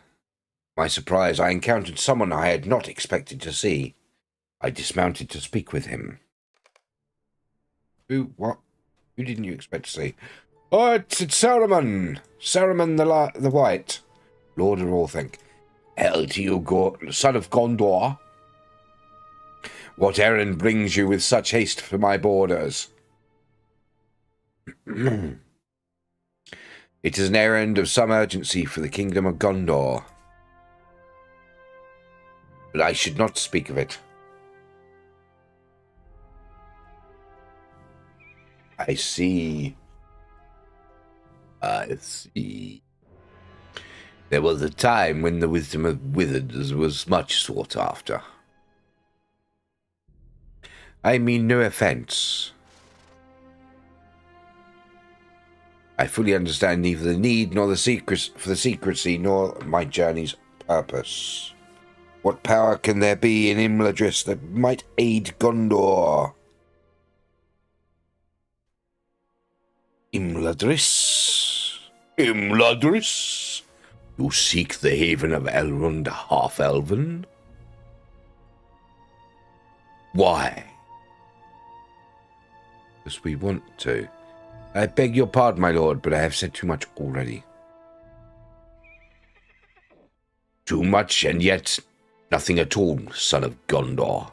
my surprise, I encountered someone I had not expected to see. I dismounted to speak with him. Who? What? Who didn't you expect to see? Oh, it's Saruman! Saruman the White. Lord of Orthanc. Hail to you, son of Gondor. What errand brings you with such haste for my borders? It is an errand of some urgency for the kingdom of Gondor. But I should not speak of it. I see. I see. There was a time when the wisdom of wizards was much sought after. I mean no offense. I fully understand neither the need nor the secrecy nor my journey's purpose. What power can there be in Imladris that might aid Gondor? Imladris? Imladris? You seek the haven of Elrond half-elven? Why? Because we want to. I beg your pardon, my lord, but I have said too much already. Too much, and yet nothing at all, son of Gondor.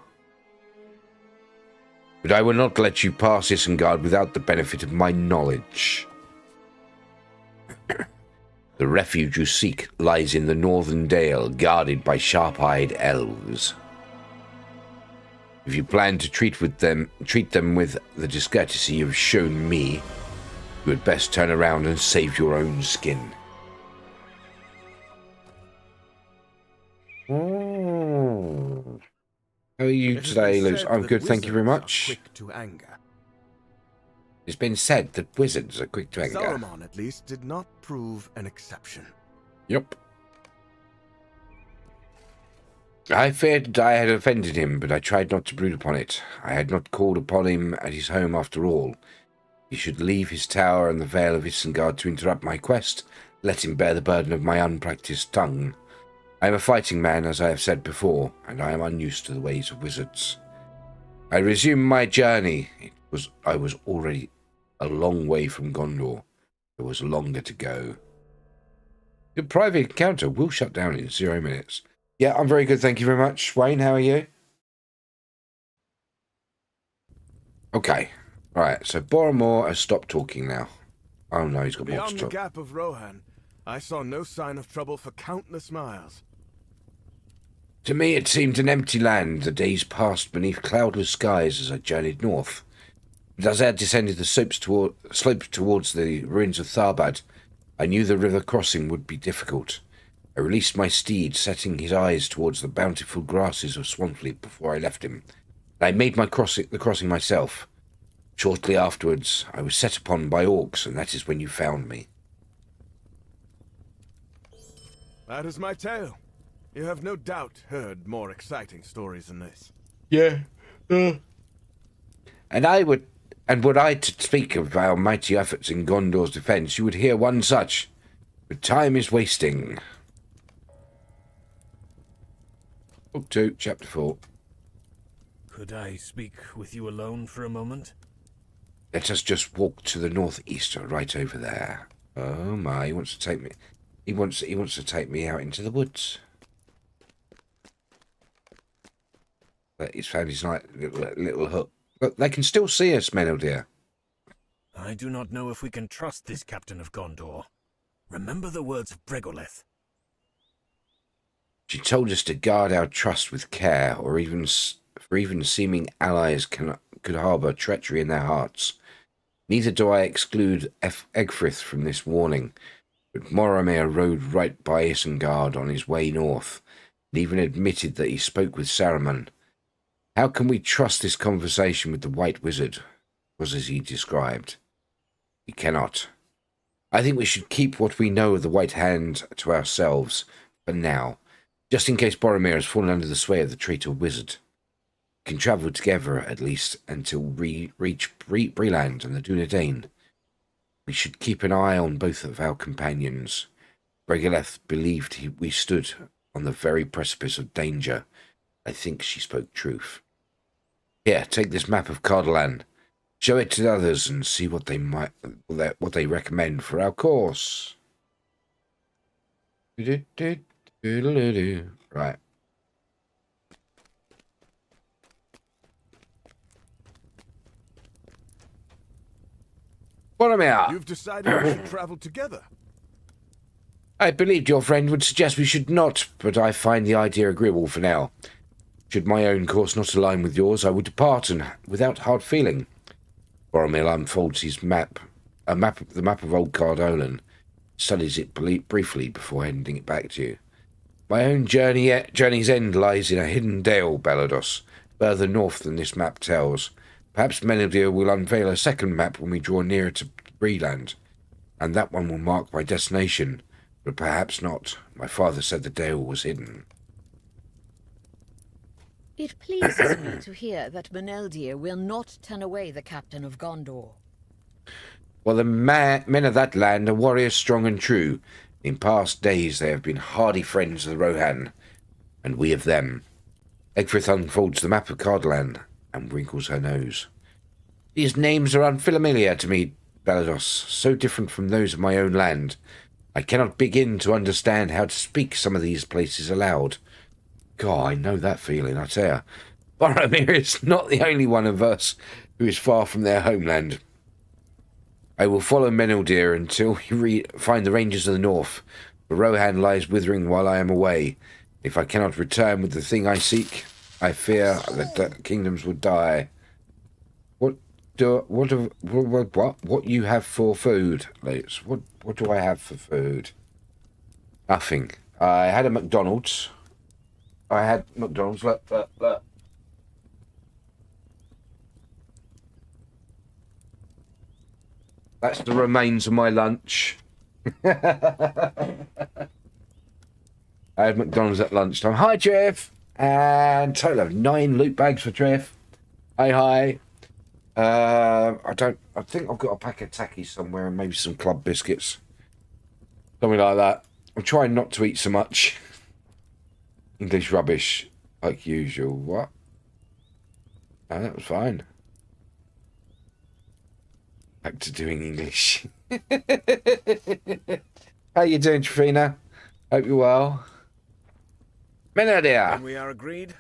But I will not let you pass Isengard without the benefit of my knowledge. The refuge you seek lies in the northern dale, guarded by sharp-eyed elves. If you plan to treat them with the discourtesy you've shown me, you had best turn around and save your own skin. How are you It has today, been Luz? said I'm that good, thank you very wizards are much. quick to anger. It's been said that wizards are quick to anger. Saruman, at least, did not prove an exception. Yep. I feared I had offended him, but I tried not to brood upon it. I had not called upon him at his home after all. He should leave his tower and the Vale of Isengard to interrupt my quest. Let him bear the burden of my unpracticed tongue. I am a fighting man, as I have said before, and I am unused to the ways of wizards. I resumed my journey. I was already a long way from Gondor. There was longer to go. The private encounter will shut down in 0 minutes. Yeah, I'm very good, thank you very much. Wayne, how are you? Okay. Right, so Boromir has stopped talking now. Oh no, he's got more to Beyond the talk. gap of Rohan, I saw no sign of trouble for countless miles. To me, it seemed an empty land. The days passed beneath cloudless skies as I journeyed north. And as I descended the slopes towards the ruins of Tharbad, I knew the river crossing would be difficult. I released my steed, setting his eyes towards the bountiful grasses of Swampfleet before I left him. I made the crossing myself. Shortly afterwards, I was set upon by orcs, and that is when you found me. That is my tale. You have no doubt heard more exciting stories than this. Yeah. And were I to speak of our mighty efforts in Gondor's defence, you would hear one such. But time is wasting. Book 2, Chapter 4. Could I speak with you alone for a moment? Let us just walk to the northeast, right over there. Oh my, he wants to take me. He wants to take me out into the woods. But he's found his little hut. Look, they can still see us, Meneldir. I do not know if we can trust this captain of Gondor. Remember the words of Bregoleth. She told us to guard our trust with care, or even seeming allies could harbour treachery in their hearts. Neither do I exclude Egfrith from this warning, but Boromir rode right by Isengard on his way north, and even admitted that he spoke with Saruman. How can we trust this conversation with the White Wizard? Was as he described. We cannot. I think we should keep what we know of the White Hand to ourselves for now, just in case Boromir has fallen under the sway of the traitor wizard. We can travel together, at least, until we reach Breland and the Dunedain. We should keep an eye on both of our companions. Bregoleth believed we stood on the very precipice of danger. I think she spoke truth. Here, take this map of Cardolan. Show it to others and see what they recommend for our course. Right. Boromir! You've decided we should travel together. I believed your friend would suggest we should not, but I find the idea agreeable for now. Should my own course not align with yours, I would depart, and without hard feeling. Boromir unfolds his map, the map of Old Cardolan, studies it briefly before handing it back to you. My own journey's end lies in a hidden dale, Balados, further north than this map tells. Perhaps Meneldir will unveil a second map when we draw nearer to Breland, and that one will mark my destination, but perhaps not. My father said the dale was hidden. It pleases me to hear that Meneldir will not turn away the captain of Gondor. Well, the men of that land are warriors strong and true. In past days they have been hardy friends of the Rohan, and we of them. Egfrith unfolds the map of Cardolan and wrinkles her nose. These names are unfamiliar to me, Balados, so different from those of my own land. I cannot begin to understand how to speak some of these places aloud. God, I know that feeling, I tell you. Boromir is not the only one of us who is far from their homeland. I will follow Meneldir until we find the ranges of the north. The Rohan lies withering while I am away. If I cannot return with the thing I seek, I fear that the kingdoms will die. What you have for food, Liz? What do I have for food? Nothing. I had a McDonald's. Look. That's the remains of my lunch. I had McDonald's at lunchtime. Hi, Jeff. And total of 9 loot bags for Trev. Hi. I think I've got a pack of tacky somewhere and maybe some club biscuits. Something like that. I'm trying not to eat so much. English rubbish, like usual. What? Oh, that was fine. Back to doing English. How you doing, Trifina? Hope you're well. Menadia. Then we are agreed.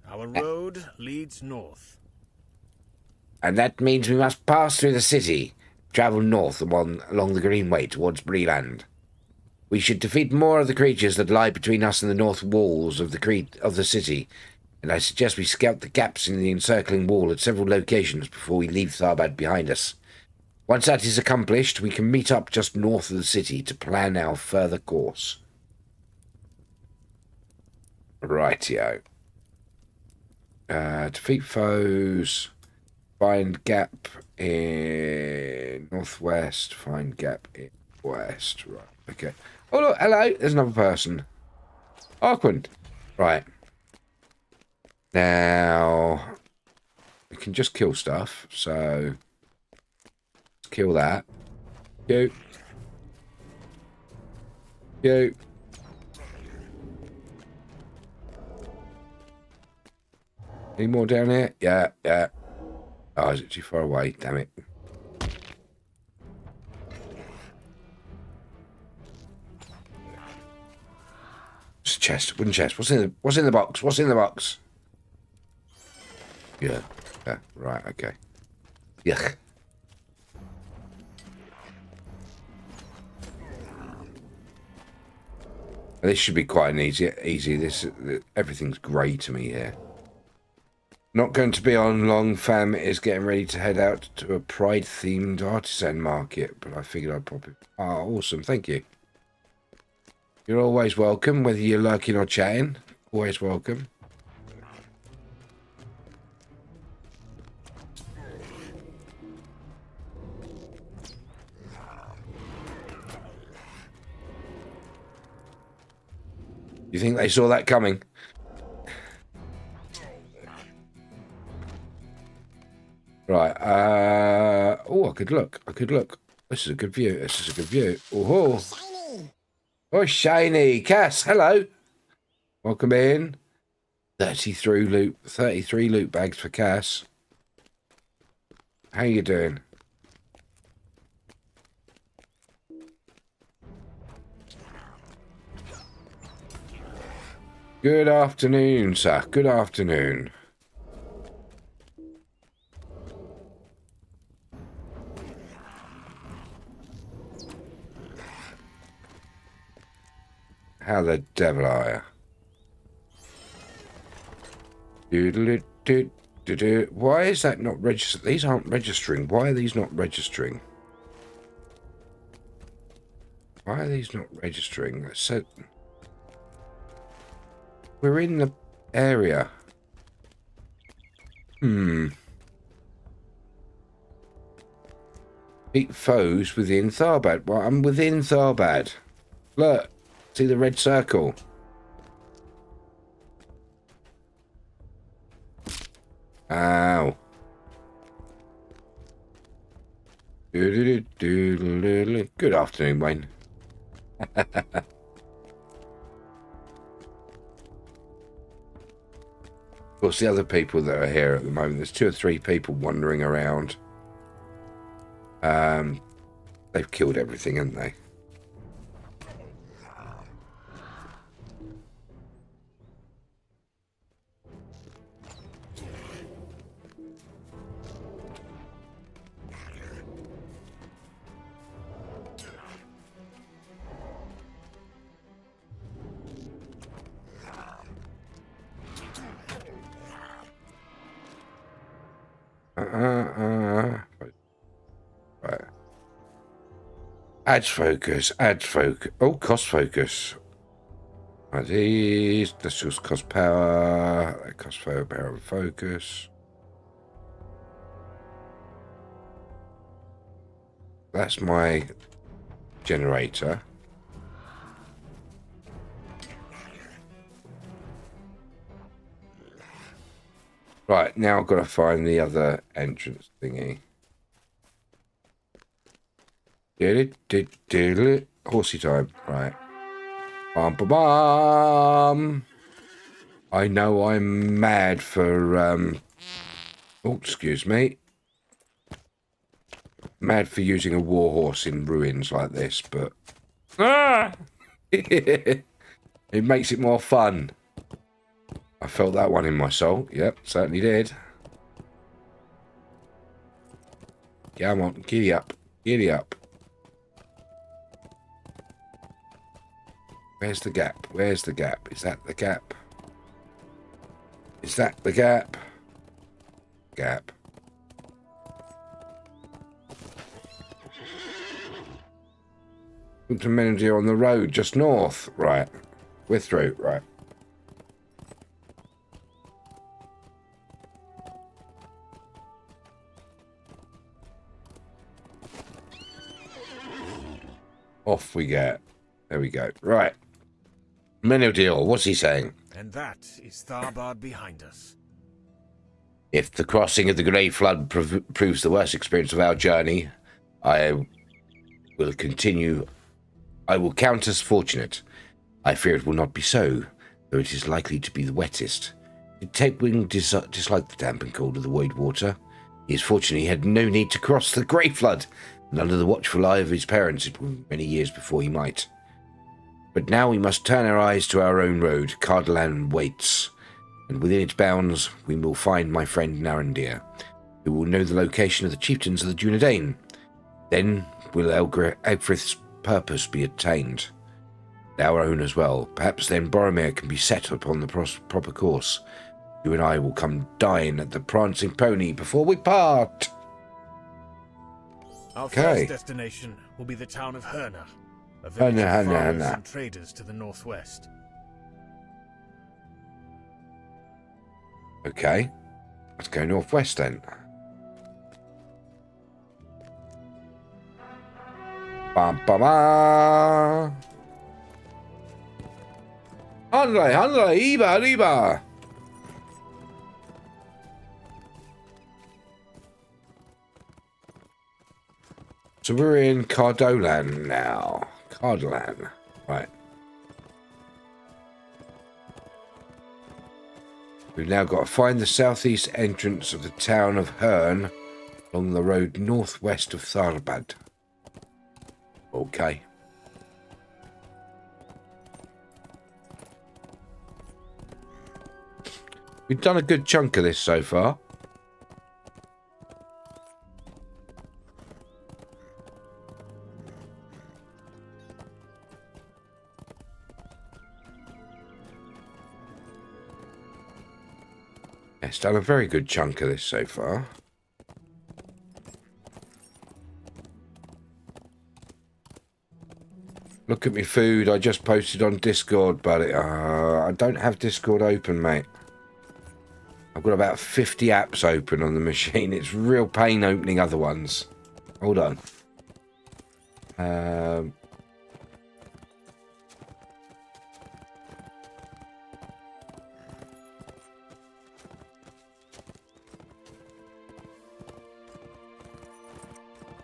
Our road leads north. And that means we must pass through the city, travel north along the Greenway towards Breeland. We should defeat more of the creatures that lie between us and the north walls of the city, and I suggest we scout the gaps in the encircling wall at several locations before we leave Tharbad behind us. Once that is accomplished, we can meet up just north of the city to plan our further course. Rightio. Defeat foes. Find gap in northwest. Find gap in west. Right. Okay. Oh look, hello. There's another person. Arquin. Right. Now we can just kill stuff. So let's kill that. You. You. Any more down here? Yeah. Oh, is it too far away? Damn it. It's a chest. Wooden chest. What's in the box? What's in the box? Yeah. Right, okay. Yuck. This should be quite an easy. Everything's grey to me here. Not going to be on long. Fam is getting ready to head out to a Pride-themed artisan market, but I figured I'd pop it. Oh, awesome. Thank you. You're always welcome, whether you're lurking or chatting. Always welcome. You think they saw that coming? Right. Oh, I could look. This is a good view. Oh, shiny. Oh, shiny. Cass, hello. Welcome in. 33 loot bags for Cass. How you doing? Good afternoon, sir. Good afternoon. How the devil are you? Why is that not registered? These aren't registering. Why are these not registering? Why are these not registering? It said we're in the area. Beat foes within Tharbad. Well, I'm within Tharbad. Look. See the red circle? Ow. Good afternoon, Wayne. Of course, the other people that are here at the moment, there's 2 or 3 people wandering around. They've killed everything, haven't they? Right. Ads focus. Oh, cost focus. Right, these. Let's just cost power. Cost power and focus. That's my generator. Right, now I've got to find the other entrance thingy. Horsey time. Right. Bum, bum, bum. I know I'm mad for, oh, excuse me. Mad for using a warhorse in ruins like this, but... it makes it more fun. I felt that one in my soul. Yep, certainly did. Come on, giddy up. Giddy up. Where's the gap? Where's the gap? Is that the gap? Is that the gap? Gap. To Menadier on the road, just north. Right. We're through. Right. Off we get. There we go. Right. Menadier, what's he saying? And that is Tharbad behind us. If the crossing of the Grey Flood proves the worst experience of our journey, I will continue. I will count as fortunate. I fear it will not be so, though it is likely to be the wettest. Did Tapwing dislike the damp and cold of the wide water? He is fortunate he had no need to cross the Grey Flood, and under the watchful eye of his parents it will be many years before he might. But now we must turn our eyes to our own road. Cardalan waits, and within its bounds we will find my friend Narandir, who will know the location of the chieftains of the Dunedain. Then will Elgrith's purpose be attained. Our own as well. Perhaps then Boromir can be set upon the proper course. You and I will come dine at the Prancing Pony before we part. Our first destination will be the town of Herna, a village of farmers and traders to the northwest. Okay, let's go northwest then. Bam, bam, bam. Handle, Iba. So we're in Cardolan now. Cardolan, right. We've now got to find the southeast entrance of the town of Herne along the road northwest of Tharbad. Okay. We've done a good chunk of this so far. It's done a very good chunk of this so far. Look at me food I just posted on Discord, but I don't have Discord open, mate. I've got about 50 apps open on the machine. It's real pain opening other ones. Hold on.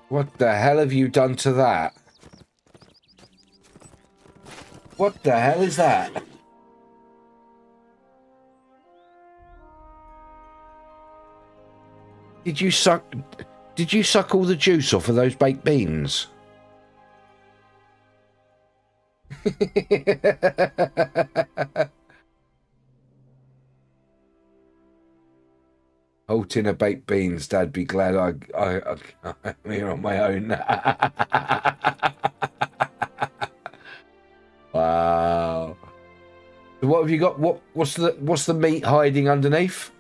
What the hell have you done to that? What the hell is that? Did you suck all the juice off of those baked beans? Whole tin of baked beans, Dad. Be glad I'm here on my own. Wow. So what have you got? What's the meat hiding underneath?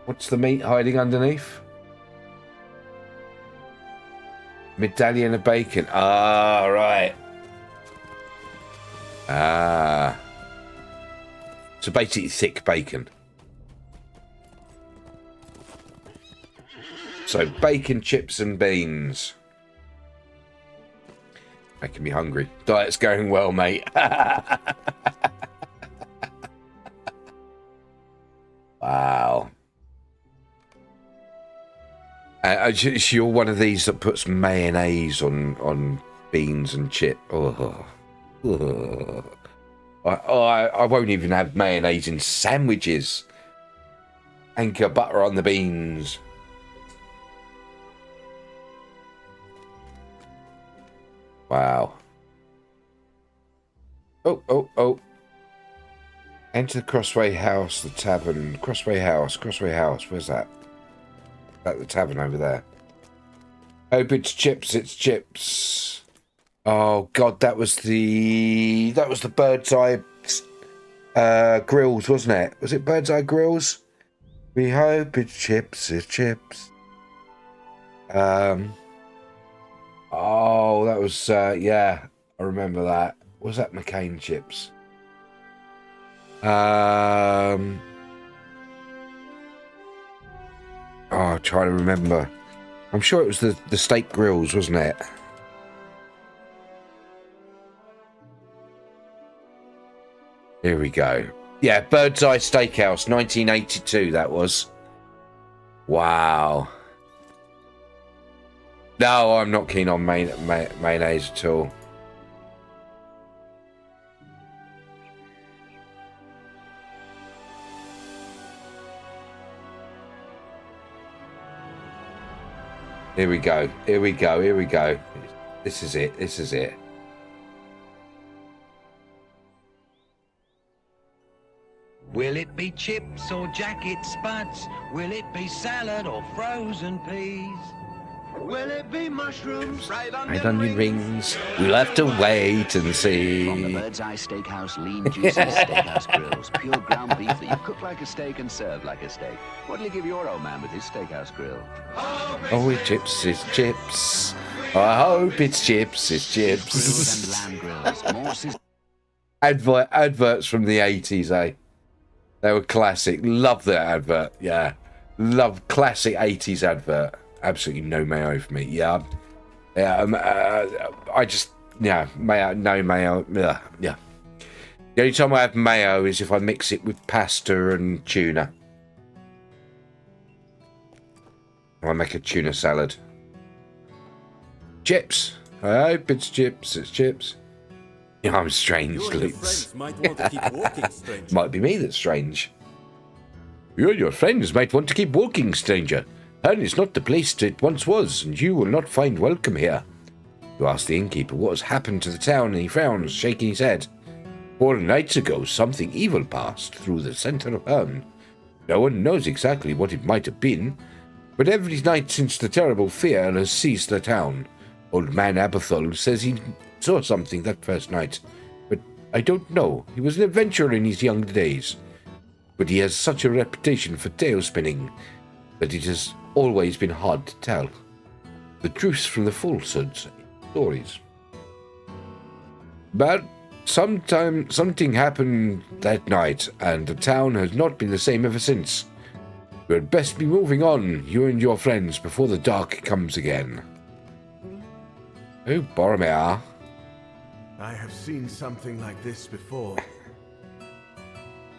What's the meat hiding underneath? Medallion of bacon. Ah, right. Ah. So basically thick bacon. So bacon, chips and beans. Making me hungry. Diet's going well, mate. Wow. You're one of these that puts mayonnaise on beans and chip. Oh. I won't even have mayonnaise in sandwiches. Anchor butter on the beans. Wow. Oh. Enter the Crossway House, the tavern. Crossway House. Where's that? At the tavern over there. Hope it's chips. Oh God, that was the bird's eye grills, wasn't it? Was it bird's eye grills? We hope it's chips. Oh, that was yeah, I remember that. Was that McCain chips? Oh, I'm trying to remember. I'm sure it was the steak grills, wasn't it? Here we go. Yeah, Bird's Eye Steakhouse, 1982, that was. Wow. No, I'm not keen on mayonnaise at all. Here we go. This is it. Will it be chips or jacket spuds? Will it be salad or frozen peas? Will it be mushrooms, fried onion rings? We'll have to wait and see. From the Bird's Eye Steakhouse lean juicy steakhouse grills, pure ground beef that you cook like a steak and serve like a steak. What'll you give your old man with his steakhouse grill? Oh, it's chips. I hope it's chips. Grills and lamb grills. Adverts from the 80s, eh? They were classic. Love that advert. Yeah. Love classic 80s advert. Absolutely no mayo for me. Yeah. I just, yeah, mayo, no mayo. Yeah. The only time I have mayo is if I mix it with pasta and tuna. I make a tuna salad. Chips. I hope it's chips. Yeah, I'm strange, Lutz. Might be me that's strange. You and your friends might want to keep walking, stranger. Herne is not the place it once was, and you will not find welcome here. You ask the innkeeper what has happened to the town, and he frowns, shaking his head. 4 nights ago, something evil passed through the centre of Herne. No one knows exactly what it might have been, but every night since the terrible fear has seized the town. Old man Aberthol says he saw something that first night, but I don't know. He was an adventurer in his young days, but he has such a reputation for tale spinning that it has always been hard to tell the truth from the falsehoods in stories. But something happened that night, and the town has not been the same ever since. You had best be moving on, you and your friends, before the dark comes again. Oh, Boromir. I have seen something like this before.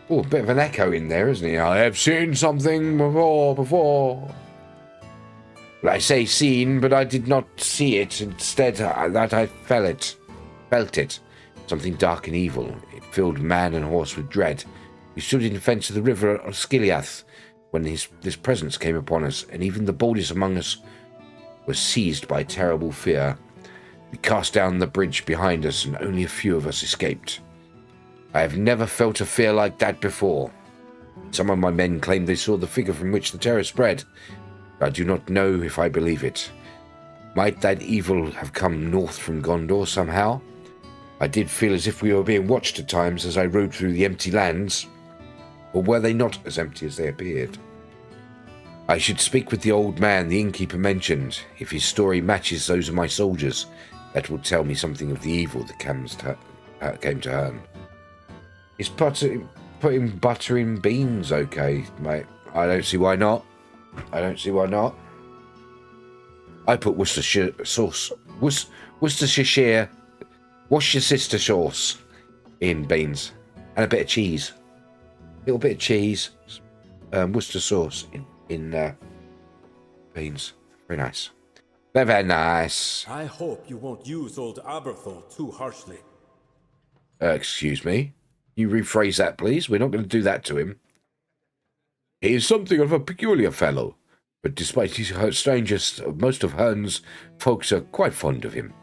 Oh, a bit of an echo in there, isn't he? I have seen something before. Well, I say seen, but I did not see it. Instead, that I felt it. Something dark and evil. It filled man and horse with dread. We stood in defence of the river of Skiliath when this presence came upon us, and even the boldest among us was seized by terrible fear. We cast down the bridge behind us, and only a few of us escaped. I have never felt a fear like that before. Some of my men claimed they saw the figure from which the terror spread. I do not know if I believe it. Might that evil have come north from Gondor somehow? I did feel as if we were being watched at times as I rode through the empty lands. Or were they not as empty as they appeared? I should speak with the old man the innkeeper mentioned. If his story matches those of my soldiers, that will tell me something of the evil that came to Herne. Is putting butter in beans okay, mate? I don't see why not. I put Worcestershire sauce. Worcestershire. Worcestershire sauce in beans. And a bit of cheese. A little bit of cheese. Worcester sauce in beans. Very nice. Very, very nice. I hope you won't use old Aberthal too harshly. Excuse me. You rephrase that, please. We're not going to do that to him. He is something of a peculiar fellow, but despite his strangest, most of Hearn's folks are quite fond of him,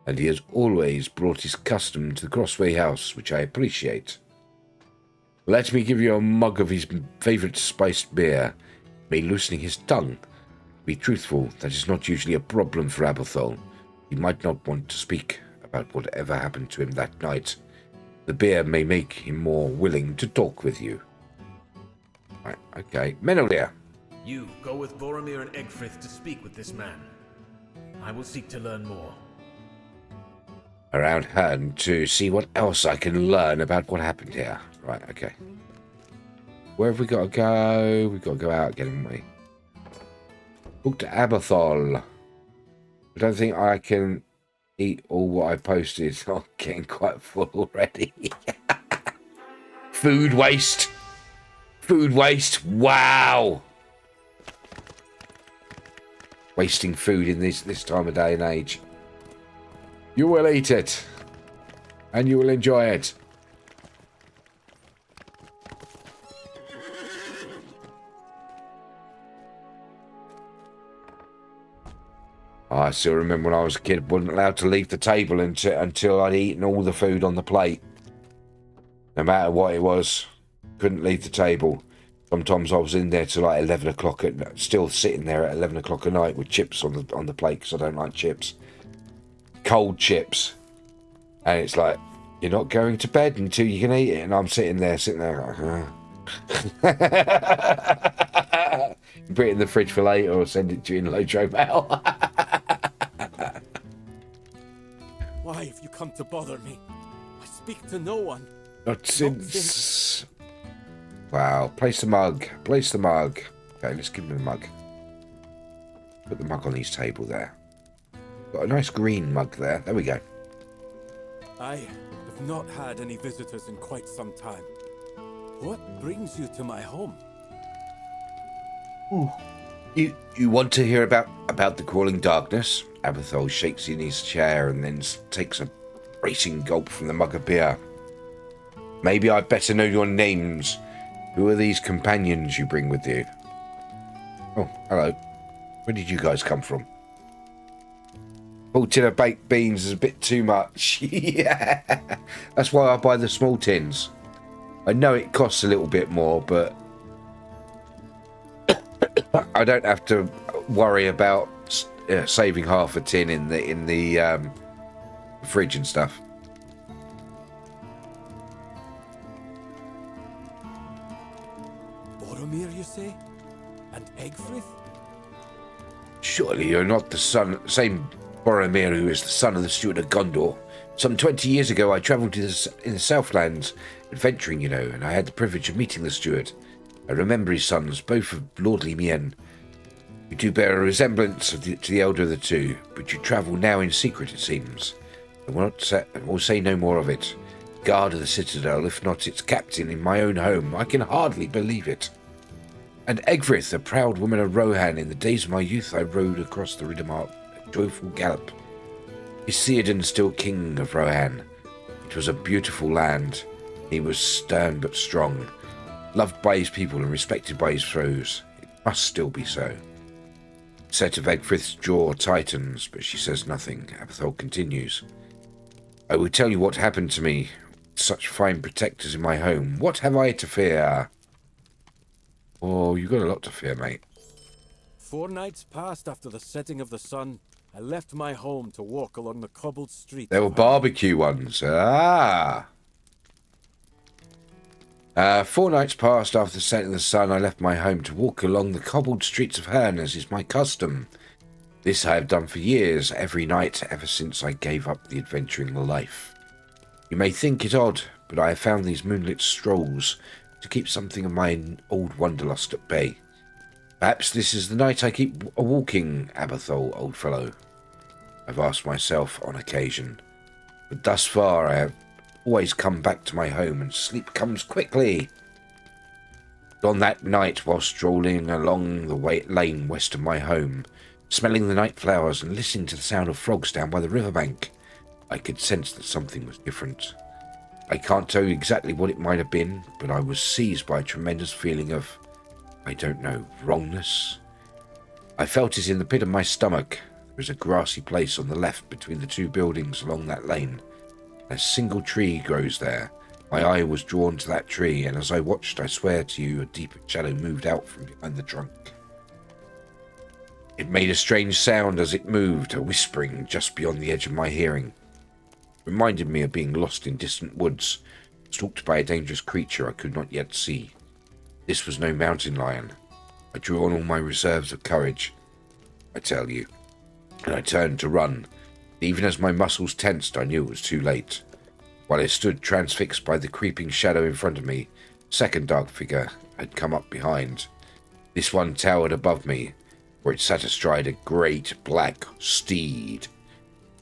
and he has always brought his custom to the Crossway House, which I appreciate. Let me give you a mug of his favourite spiced beer, me loosening his tongue. To be truthful, that is not usually a problem for Aberthal. He might not want to speak about whatever happened to him that night. The beer may make him more willing to talk with you. Right, okay. Meneldir. You go with Boromir and Egfrith to speak with this man. I will seek to learn more. Around Hearn to see what else I can learn about what happened here. Right, okay. Where have we got to go? We've got to go out again, haven't we? Book to Aberthal. I don't think I can eat all what I posted. I'm getting quite full already. Food waste. Food waste. Wow. Wasting food in this time of day and age. You will eat it. And you will enjoy it. I still remember when I was a kid, wasn't allowed to leave the table until I'd eaten all the food on the plate. No matter what it was, couldn't leave the table. Sometimes I was in there till like 11 o'clock at night, still sitting there at 11 o'clock at night with chips on the plate because I don't like chips. Cold chips. And it's like, you're not going to bed until you can eat it. And I'm sitting there like, put it in the fridge for later or send it to you in LOTRO mail. Why have you come to bother me? I speak to no one. Not since... Wow. Place the mug. Place the mug. Okay, let's give him the mug. Put the mug on his table there. Got a nice green mug there. There we go. I have not had any visitors in quite some time. What brings you to my home? Ooh. You want to hear about the crawling darkness? Aberthal shakes in his chair and then takes a racing gulp from the mug of beer. Maybe I'd better know your names. Who are these companions you bring with you? Oh, hello. Where did you guys come from? Full tin of baked beans is a bit too much. Yeah. That's why I buy the small tins. I know it costs a little bit more, but I don't have to worry about saving half a tin in the fridge and stuff. Boromir, you say? And Egfrith? Surely you're not the same Boromir who is the son of the Steward of Gondor. Some 20 years ago I travelled in the Southlands, adventuring, you know, and I had the privilege of meeting the Steward. I remember his sons, both of lordly mien. You do bear a resemblance to the elder of the two, but you travel now in secret, it seems. I will say no more of it. Guard of the citadel, if not its captain in my own home, I can hardly believe it. And Egfrith, a proud woman of Rohan, in the days of my youth I rode across the Riddermark, a joyful gallop. Is Theoden still king of Rohan? It was a beautiful land. He was stern but strong, loved by his people and respected by his foes. It must still be so. The set of Egfrith's jaw tightens, but she says nothing. Aberthal continues. I will tell you what happened to me. Such fine protectors in my home. What have I to fear? Oh, you've got a lot to fear, mate. 4 nights passed after the setting of the sun. I left my home to walk along the cobbled streets. There were barbecue ones. 4 nights passed after the setting of the sun. I left my home to walk along the cobbled streets of Hearn, as is my custom. This I have done for years, every night, ever since I gave up the adventuring life. You may think it odd, but I have found these moonlit strolls to keep something of my old wanderlust at bay. Perhaps this is the night I keep walking, Abathol, old fellow. I've asked myself on occasion. But thus far I have always come back to my home and sleep comes quickly. On that night, while strolling along the lane west of my home, smelling the night flowers and listening to the sound of frogs down by the riverbank, I could sense that something was different. I can't tell you exactly what it might have been, but I was seized by a tremendous feeling of, I don't know, wrongness. I felt it in the pit of my stomach. There was a grassy place on the left between the two buildings along that lane. A single tree grows there. My eye was drawn to that tree, and as I watched, I swear to you, a deeper shadow moved out from behind the trunk. It made a strange sound as it moved, a whispering just beyond the edge of my hearing. It reminded me of being lost in distant woods, stalked by a dangerous creature I could not yet see. This was no mountain lion. I drew on all my reserves of courage, I tell you, and I turned to run. Even as my muscles tensed, I knew it was too late. While I stood transfixed by the creeping shadow in front of me, a second dark figure had come up behind. This one towered above me, where it sat astride a great black steed.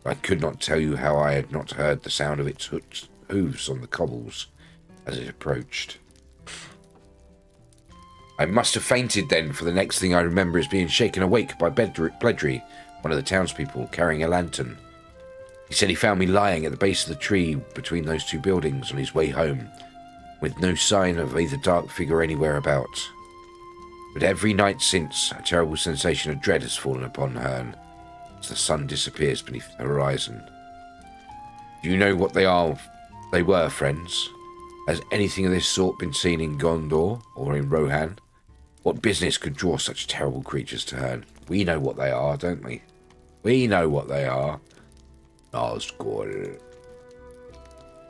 I could not tell you how I had not heard the sound of its hooves on the cobbles as it approached. I must have fainted then, for the next thing I remember is being shaken awake by Bledry, one of the townspeople, carrying a lantern. He said he found me lying at the base of the tree between those two buildings on his way home, with no sign of either dark figure anywhere about. But every night since, a terrible sensation of dread has fallen upon her as the sun disappears beneath the horizon. Do you know what they were, friends? Has anything of this sort been seen in Gondor or in Rohan? What business could draw such terrible creatures to her? We know what they are, don't we? We know what they are. Nazgul.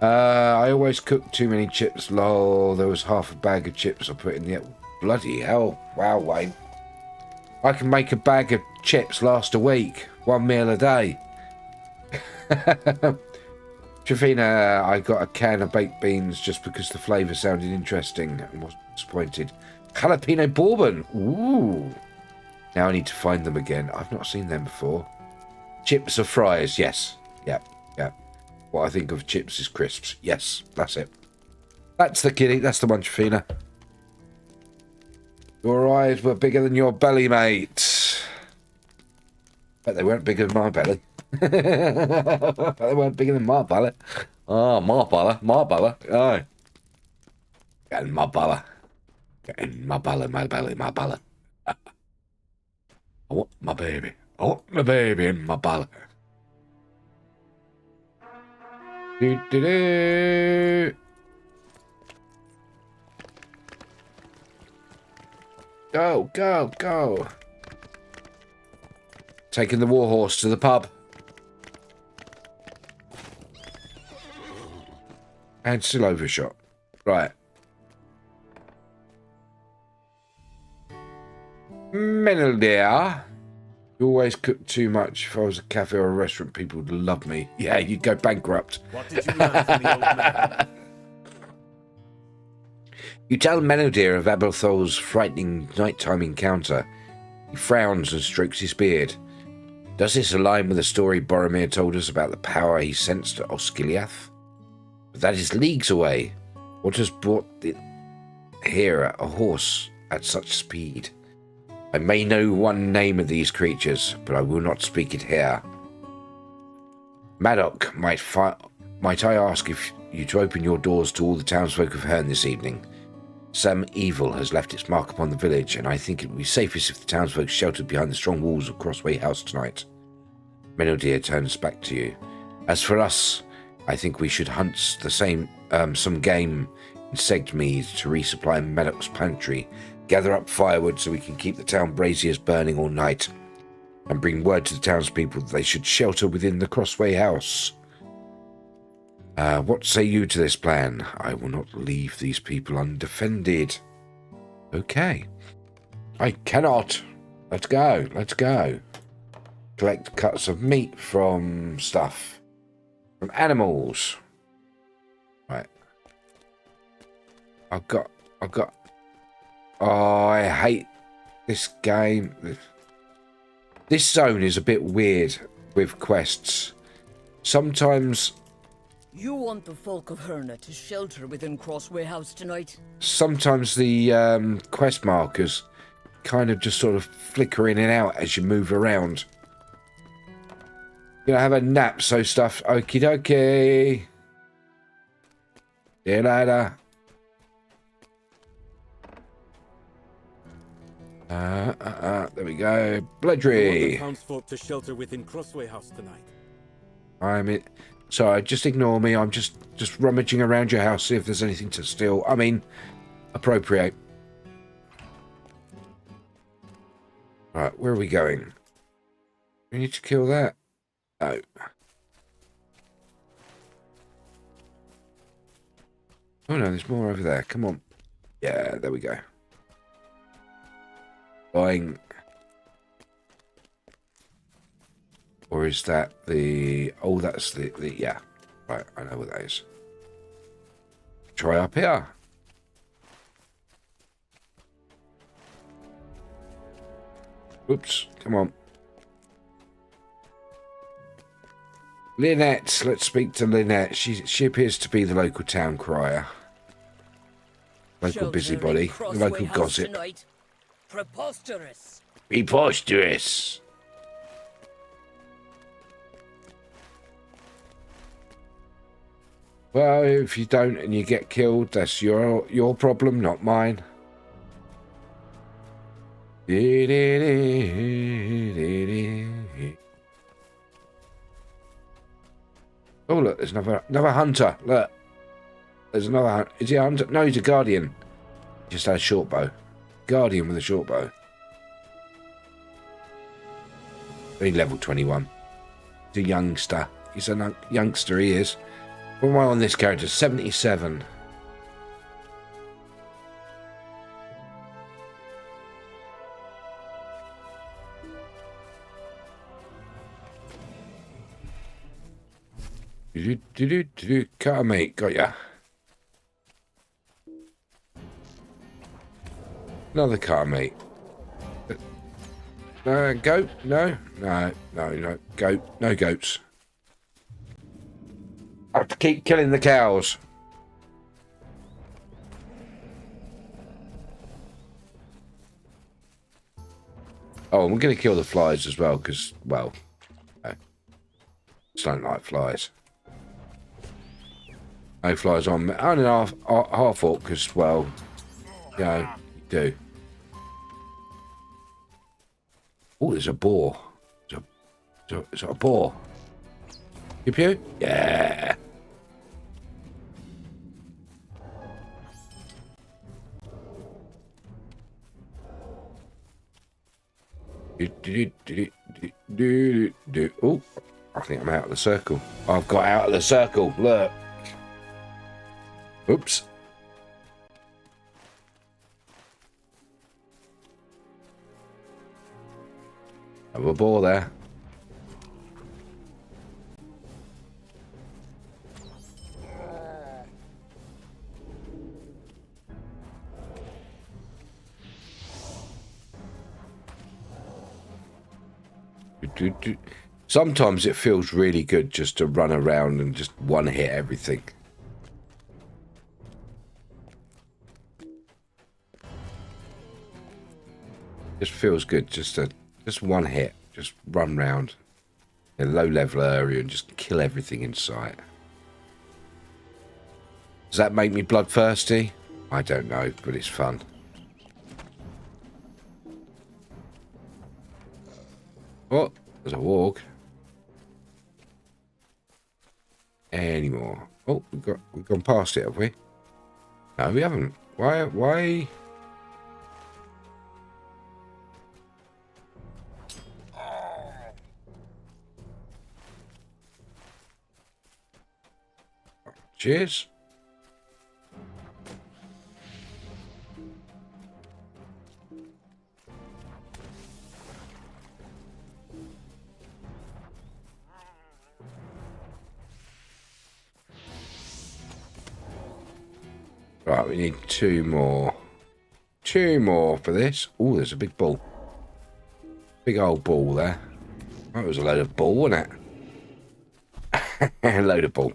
I always cook too many chips, lol. There was half a bag of chips I put in the... Bloody hell. Wow, Wayne. I can make a bag of chips last a week. One meal a day. Trifina, I got a can of baked beans just because the flavour sounded interesting and wasn't disappointed. Jalapeno bourbon. Ooh. Now I need to find them again. I've not seen them before. Chips or fries? Yes. Yep. What I think of chips is crisps. Yes, that's it. That's the kitty. That's the one, Trifina. Your eyes were bigger than your belly, mate. Bet they weren't bigger than my belly. Bet they weren't bigger than my belly. Oh, my belly. Oh. Getting my belly. Getting my belly. I want my baby. I want my baby in my belly. Do. Go. Taking the warhorse to the pub. And still overshot. Right. Meneldir. You always cook too much. If I was a cafe or a restaurant, people would love me. Yeah, you'd go bankrupt. What did you learn from the old man? You tell Meneldir of Aberthol's frightening nighttime encounter. He frowns and strokes his beard. Does this align with the story Boromir told us about the power he sensed at Osgiliath? But that is leagues away. What has brought it here a horse at such speed? I may know one name of these creatures, but I will not speak it here. Maddock, might I ask if you to open your doors to all the townsfolk of Herne this evening? Some evil has left its mark upon the village, and I think it would be safest if the townsfolk sheltered behind the strong walls of Crossway House tonight. Meneldir turns back to you. As for us, I think we should hunt some game in Segmead to resupply Maddock's pantry, gather up firewood so we can keep the town braziers burning all night, and bring word to the townspeople that they should shelter within the Crossway House. What say you to this plan? I will not leave these people undefended. Okay. I cannot. Let's go. Collect cuts of meat from stuff. From animals. Right. I've got... Oh, I hate this game. This zone is a bit weird with quests. Sometimes... You want the folk of Herna to shelter within Crossway House tonight? Sometimes the quest markers kind of just sort of flicker in and out as you move around. You know, have a nap, so stuff. Okie dokie. See you later. There we go. Bledry. The townsfolk to shelter within Crossway House tonight. Sorry, just ignore me. I'm just rummaging around your house, see if there's anything to steal. I mean, appropriate. Right, where are we going? We need to kill that. No. Oh no, there's more over there. Come on. Yeah, there we go. Buying. Or is that the... Oh, that's the... Yeah. Right, I know what that is. Try up here. Oops, come on. Lynette, let's speak to Lynette. She appears to be the local town crier. Local busybody. The local gossip. Tonight. Preposterous. Preposterous. Well, if you don't and you get killed, that's your problem, not mine. Oh, look, there's another hunter. Look. There's another hunter. Is he a hunter? No, he's a guardian. He just had a short bow. Guardian with a short bow. He's level 21. He's a youngster. He's a youngster, he is. What am I on this character? 77. Car mate, got ya. Another car mate. Goat? No, goat. No goats. I have to keep killing the cows. Oh, and we're going to kill the flies as well, because, well, I just don't like flies. No flies on me. Only half orc, because, well, you know, you do. Oh, there's a boar. There's a boar. Pew pew? Yeah. Oh, I think I'm out of the circle. I've got out of the circle. Look. Oops. Have a ball there. Sometimes it feels really good just to run around and just one hit everything. Just feels good just one hit, just run round a low level area and just kill everything in sight. Does that make me bloodthirsty? I don't know, but it's fun. Oh, there's a warg. Any more? Oh, we've gone past it, have we? No, we haven't. Why? Cheers. Right, we need two more 2 more for this. Oh, there's a big ball. Big old ball there. That was a load of ball, wasn't it? A load of ball.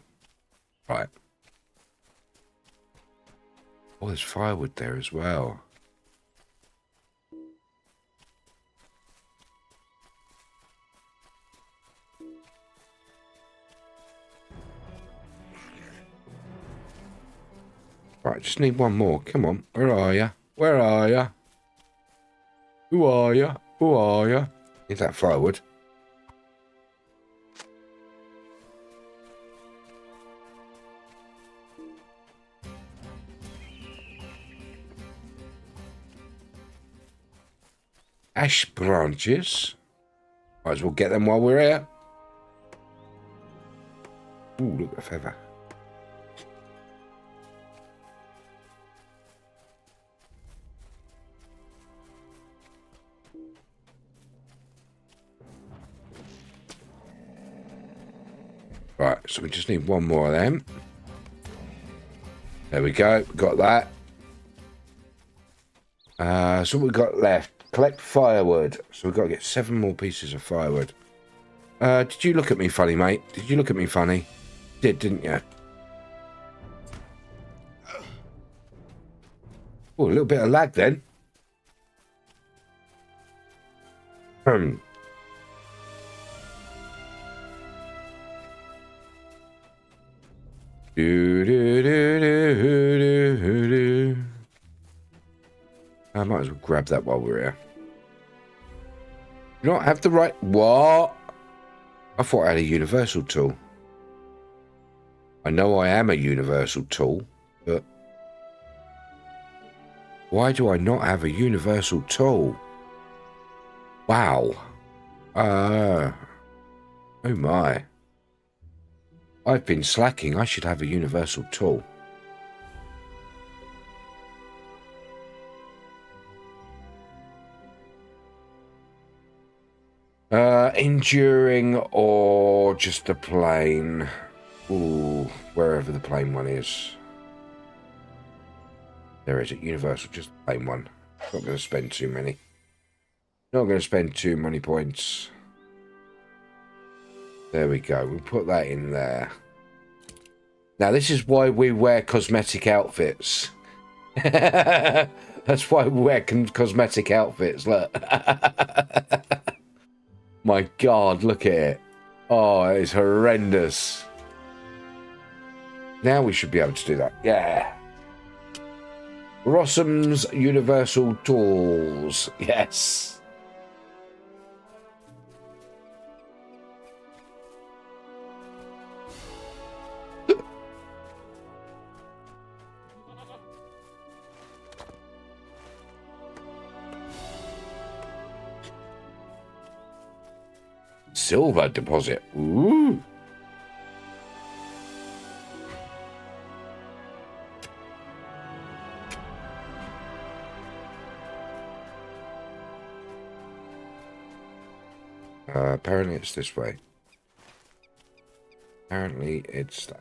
Right. Oh, there's firewood there as well. Right, just need one more. Come on. Where are you? Where are you? Who are you? Who are you? Need that firewood. Ash branches. Might as well get them while we're here. Ooh, look at the feather. Right, so we just need one more of them. There we go, got that. So what we've got left, collect firewood. So we've got to get 7 more pieces of firewood. Did you look at me funny, mate? Did you look at me funny? Did, didn't you? Oh, a little bit of lag then. I might as well grab that while we're here. You not have the right... What? I thought I had a universal tool. I know I am a universal tool, but... Why do I not have a universal tool? Wow. Oh my. I've been slacking. I should have a universal tool. Enduring or just the plain? Ooh, wherever the plain one is. There is it. Universal, just the plain one. Not going to spend too many. Not going to spend too many points. There we go. We'll put that in there. Now, this is why we wear cosmetic outfits. That's why we wear cosmetic outfits. Look. My God, look at it. Oh, it's horrendous. Now we should be able to do that. Yeah. Rossum's Universal Tools. Yes. Silver deposit. Ooh. Apparently it's this way. Apparently it's that.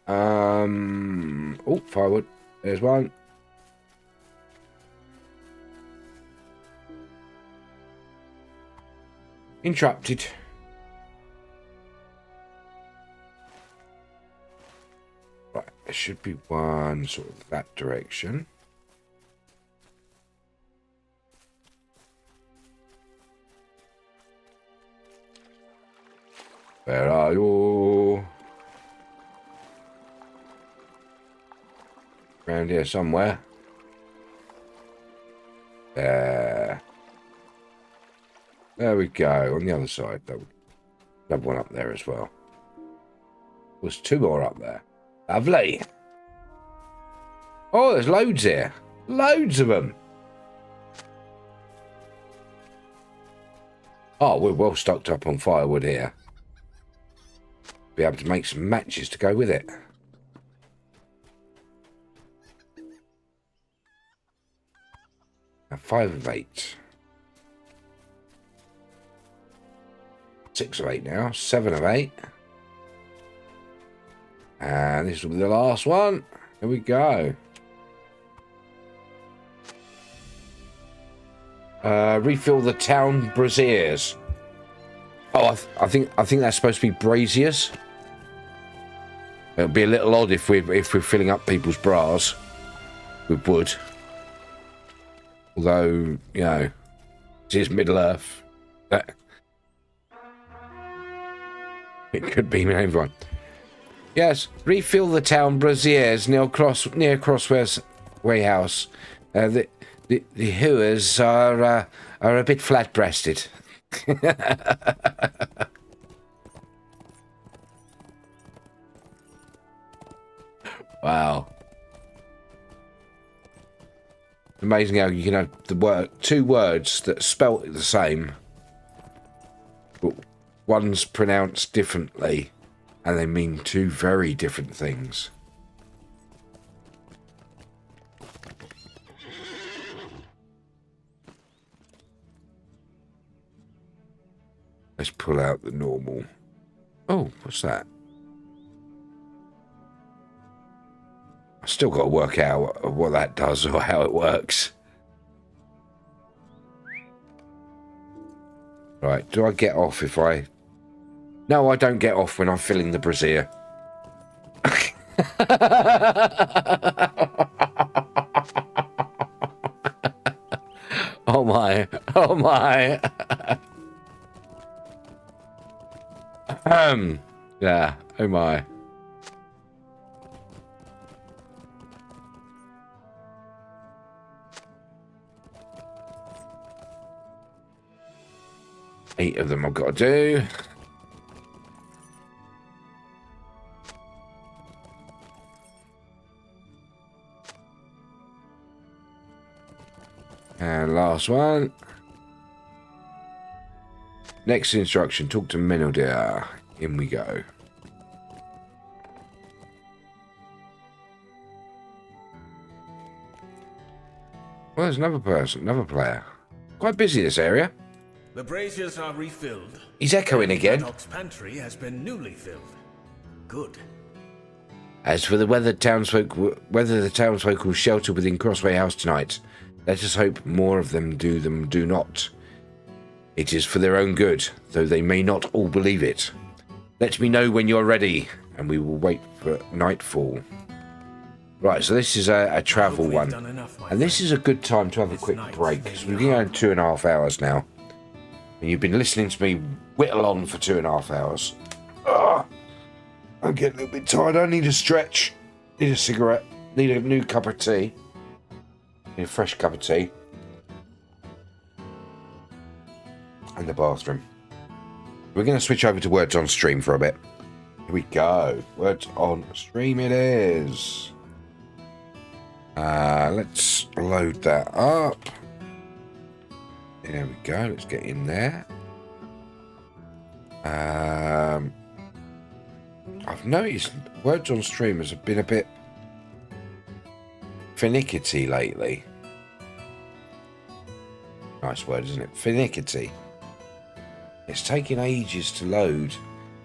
Oh, firewood. There's one. Interrupted. Right, there should be one sort of that direction. Where are you? Around here somewhere. There. There we go. On the other side, though. Another one up there as well. There's 2 more up there. Lovely. Oh, there's loads here. Loads of them. Oh, we're well stocked up on firewood here. Be able to make some matches to go with it. Now 5 of 8. 6 of 8 now. 7 of 8. And this will be the last one. Here we go. Refill the town braziers. Oh, I think that's supposed to be braziers. It'll be a little odd if we're filling up people's bras with wood. Although, you know, it is Middle Earth. It could be everyone. Yes, refill the town braziers near Crossway House. The hooers are a bit flat-breasted. Wow. Amazing how you can have two words that spell the same, but one's pronounced differently, and they mean two very different things. Let's pull out the normal. Oh, what's that? I still got to work out what that does or how it works. Right, do I get off if I... No, I don't get off when I'm filling the brazier. Oh my, oh my. Yeah, oh my. Eight of them I've got to do. And last one. Next instruction, talk to Meneldir. In we go. Well, there's another person, another player. Quite busy this area. The braziers are refilled. He's echoing again. Doc's pantry has been newly filled. Good. As for whether the townsfolk will shelter within Crossway House tonight, let us hope more of them do not. It is for their own good, though they may not all believe it. Let me know when you're ready, and we will wait for nightfall. Right, so this is a travel one. And this is a good time to have a quick break, because we've been going 2.5 hours now. And you've been listening to me whittle on for 2.5 hours. I'm getting a little bit tired. I need a stretch. Need a cigarette. Need a new cup of tea. Need a fresh cup of tea. And the bathroom. We're going to switch over to Words on Stream for a bit. Here we go. Words on Stream it is. Let's load that up. There we go. Let's get in there. I've noticed Words on Stream has been a bit finickety lately. Nice word, isn't it? Finickety. It's taking ages to load,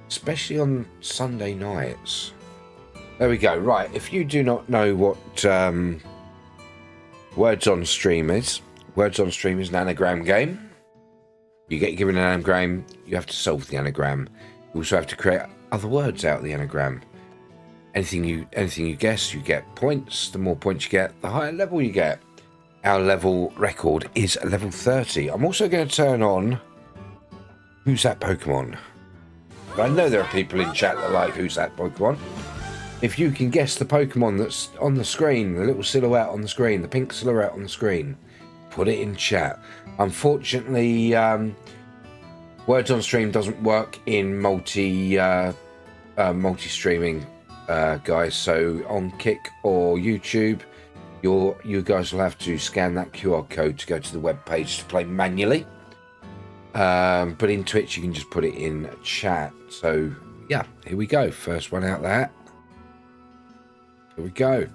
especially on Sunday nights. There we go. Right, if you do not know what Words on Stream is, Words on Stream is an anagram game. You get given an anagram, you have to solve the anagram. You also have to create other words out of the anagram. Anything you guess, you get points. The more points you get, the higher level you get. Our level record is level 30. I'm also going to turn on Who's That Pokemon? I know there are people in chat that like Who's That Pokemon. If you can guess the Pokemon that's on the screen, the little silhouette on the screen, the pink silhouette on the screen, put it in chat. Unfortunately, Words on Stream doesn't work in multi-streaming, guys. So on Kick or YouTube, you guys will have to scan that QR code to go to the web page to play manually. But in Twitch, you can just put it in chat. So yeah, here we go. First one out there. Here we go.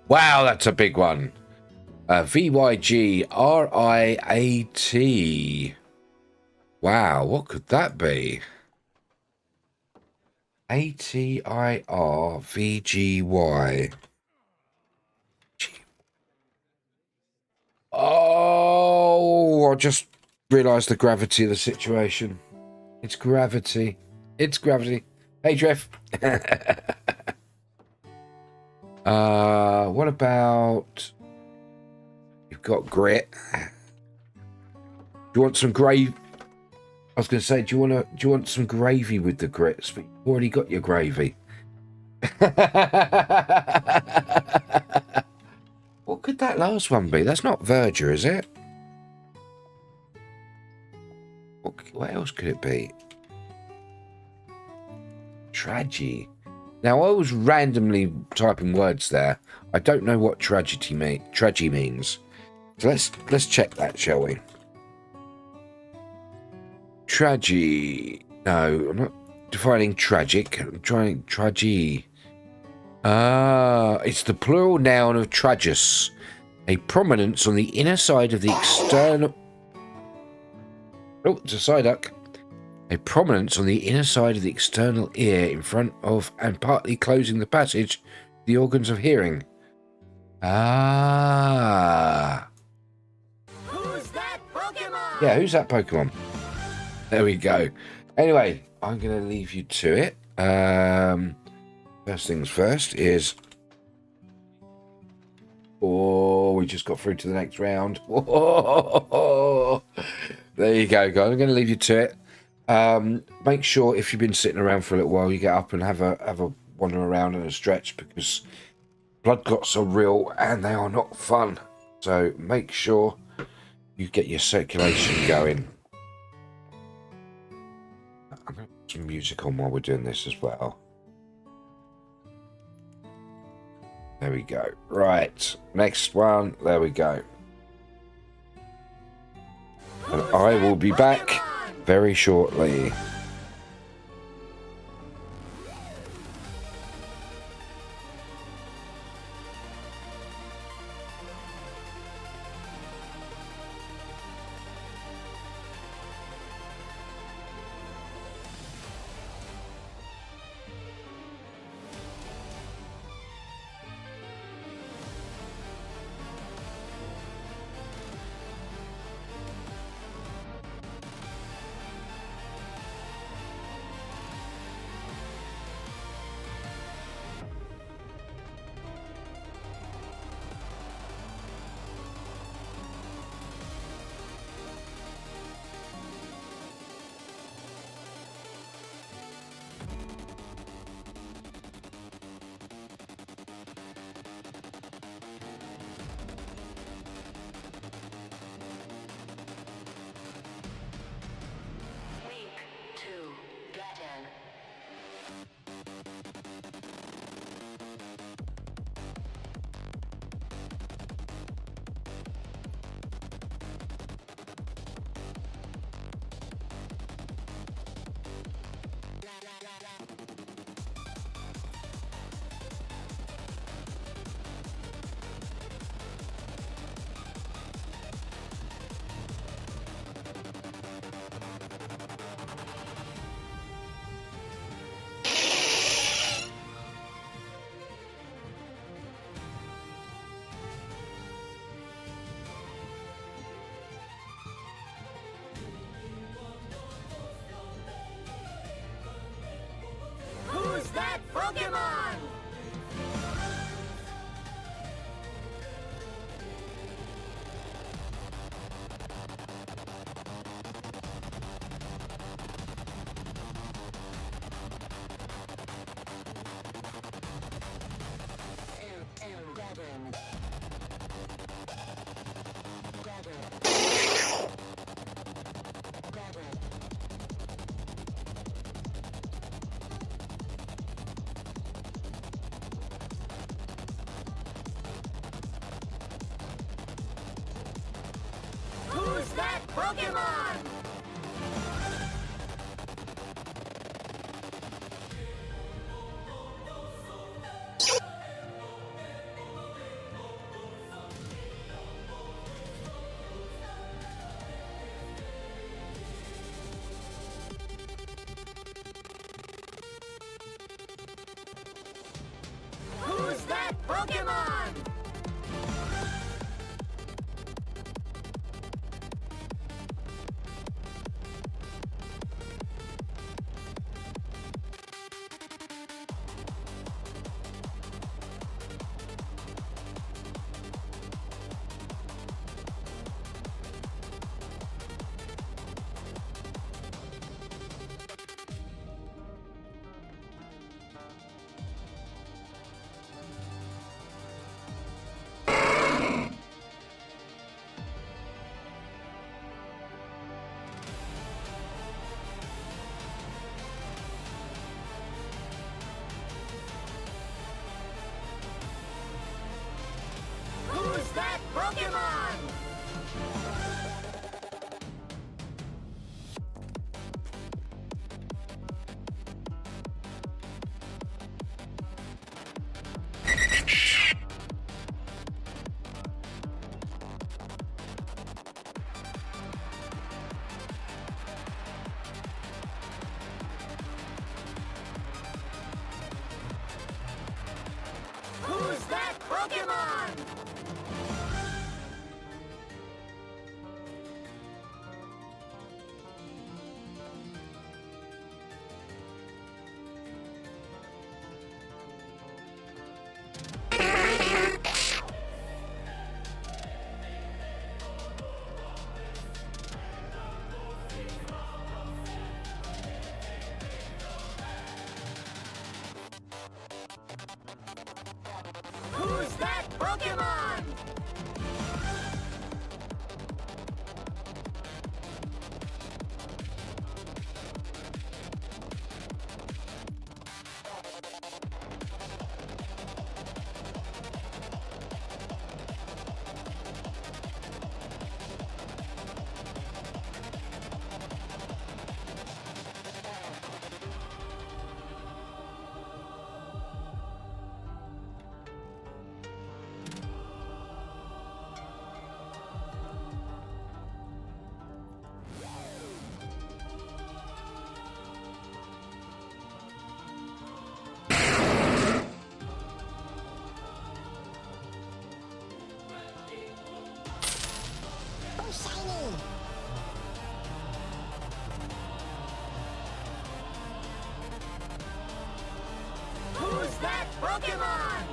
Wow, that's a big one. VYGRIAT. Wow, what could that be? ATIRVGY. Oh, I just realised the gravity of the situation. It's gravity. It's gravity. Hey, Jeff. What about... You've got grit. Do you want some gravy? I was going to say, do you want some gravy with the grits? But you've already got your gravy. What could that last one be? That's not verdure, is it? What else could it be? Tragedy. Now, I was randomly typing words there. I don't know what tragedy means. So let's check that, shall we? Tragedy. No, I'm not defining tragic. I'm trying tragedy. It's the plural noun of tragus, a prominence on the inner side of the external... Oh, it's a Psyduck. A prominence on the inner side of the external ear in front of and partly closing the passage to the organs of hearing. Who's that Pokemon? Yeah, who's that Pokemon? There we go. Anyway, I'm going to leave you to it. First things first is... Oh, we just got through to the next round. Oh, there you go, guys. I'm going to leave you to it. Make sure if you've been sitting around for a little while, you get up and have a wander around and a stretch, because blood clots are real and they are not fun. So make sure you get your circulation going. I'm going to put some music on while we're doing this as well. There we go. Right, next one. There we go. And I will be back very shortly. Who's that Pokemon? Who's that Pokemon? Pokemon? Who's that Pokemon? Who's that Pokemon? Who's that Pokemon? Who's that Pokemon?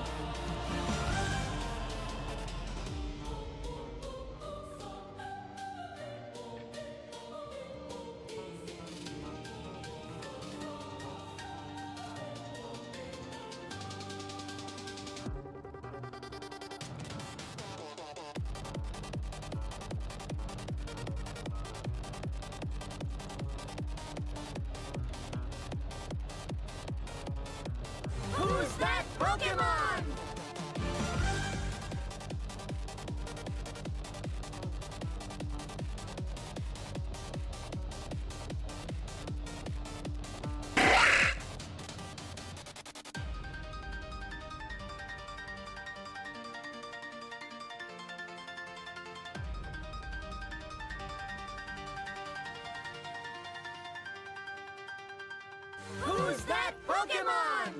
Who's that Pokemon? Who's that Pokemon?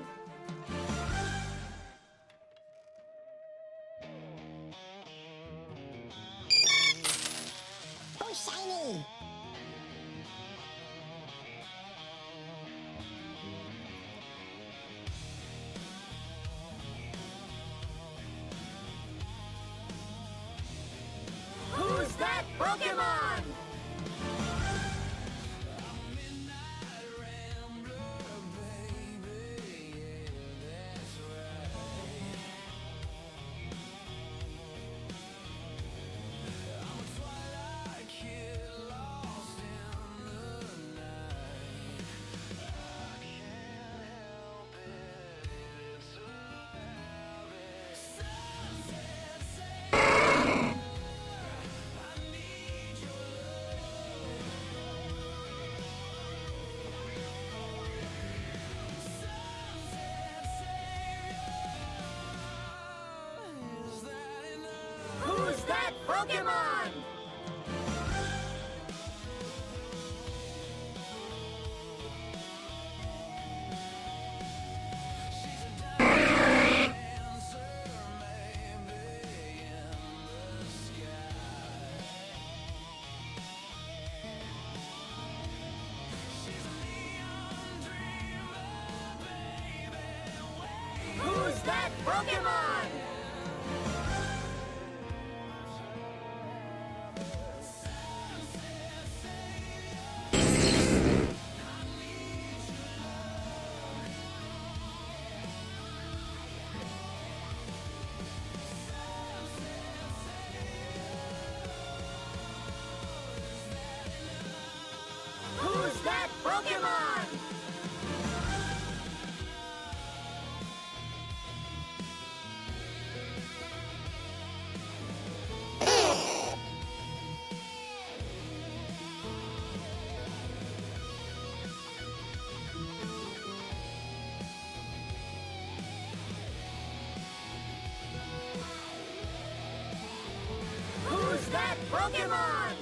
Pokemon? Who's that Pokemon? Who's that Pokemon?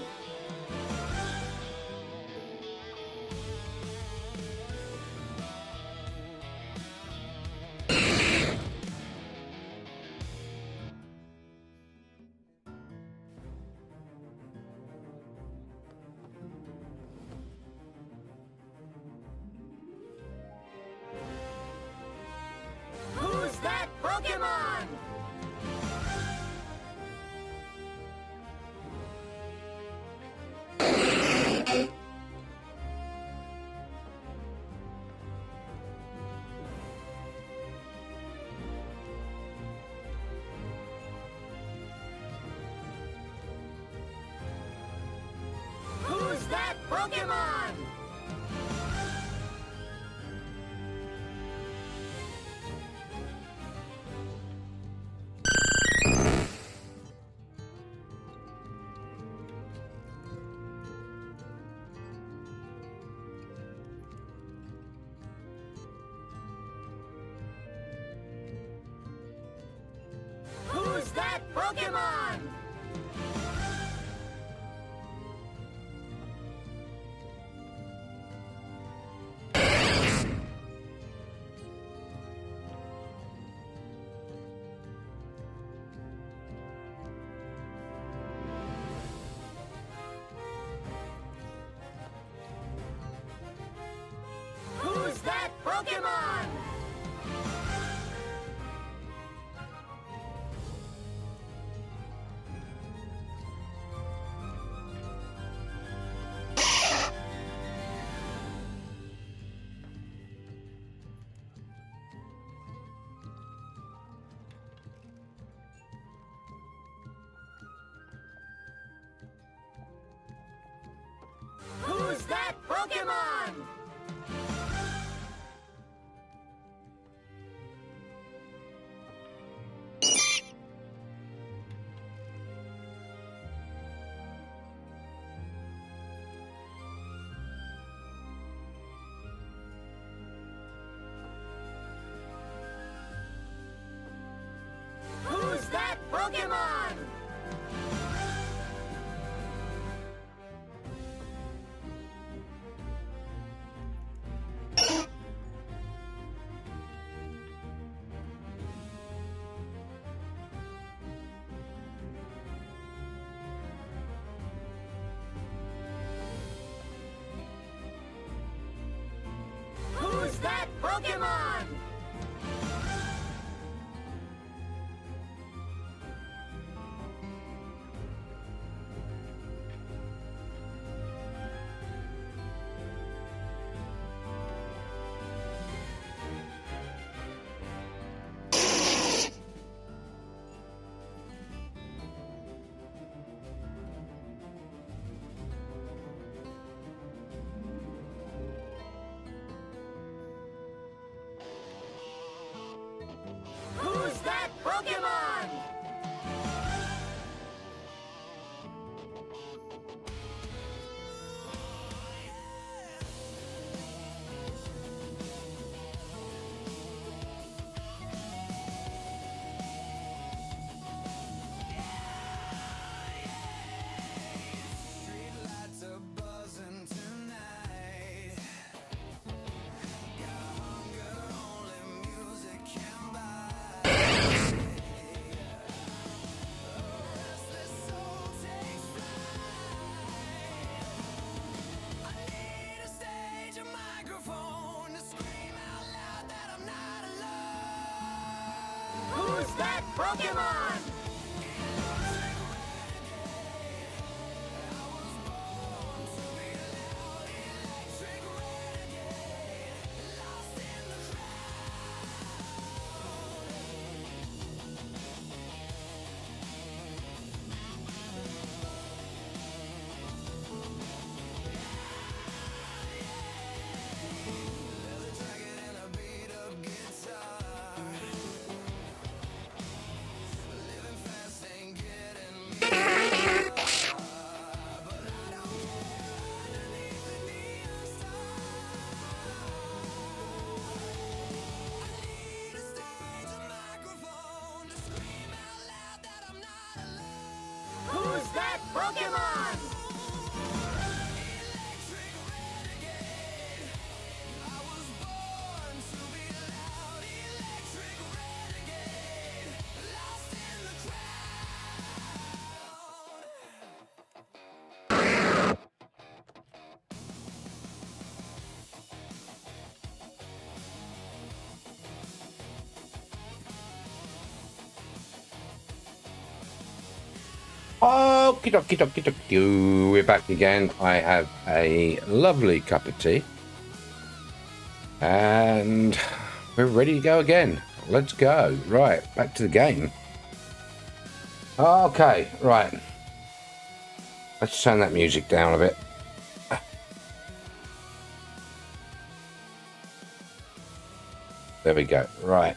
Who's that Pokemon? Who's that Pokemon? Who's that Pokemon? Who's that Pokemon? Who's that Pokemon? Who's that Pokemon? Who's that Pokemon? Pokemon? Who's that Pokemon? Okie dokie dokie dokie. We're back again. I have a lovely cup of tea. And we're ready to go again. Let's go. Right, back to the game. Okay, right. Let's turn that music down a bit. There we go. Right.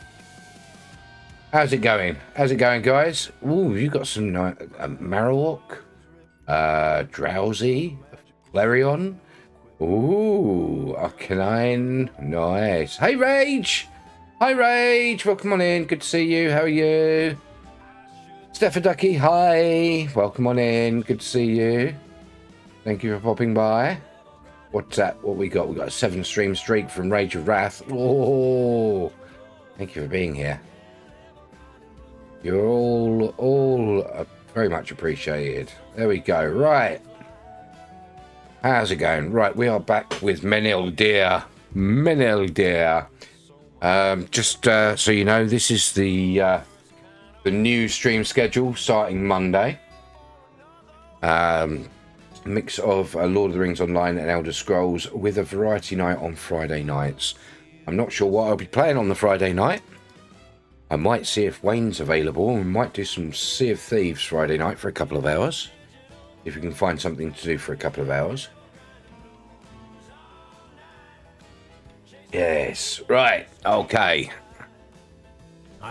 How's it going? How's it going, guys? Ooh, you got some Marowak, Drowsy, Flareon. Ooh, Arcanine. Nice. Hey, Rage! Hi, Rage! Welcome on in. Good to see you. How are you? Steffaducky, hi. Welcome on in. Good to see you. Thank you for popping by. What's that? What we got? We got a 7-stream streak from Rage of Wrath. Oh, thank you for being here. You're all very much appreciated. There we go. Right. How's it going? Right, we are back with Meneldir. Meneldir. Just so you know, this is the new stream schedule starting Monday. Mix of Lord of the Rings Online and Elder Scrolls with a variety night on Friday nights. I'm not sure what I'll be playing on the Friday night. I might see if Wayne's available. We might do some Sea of Thieves Friday night for a couple of hours. If we can find something to do for a couple of hours. Yes. Right. Okay.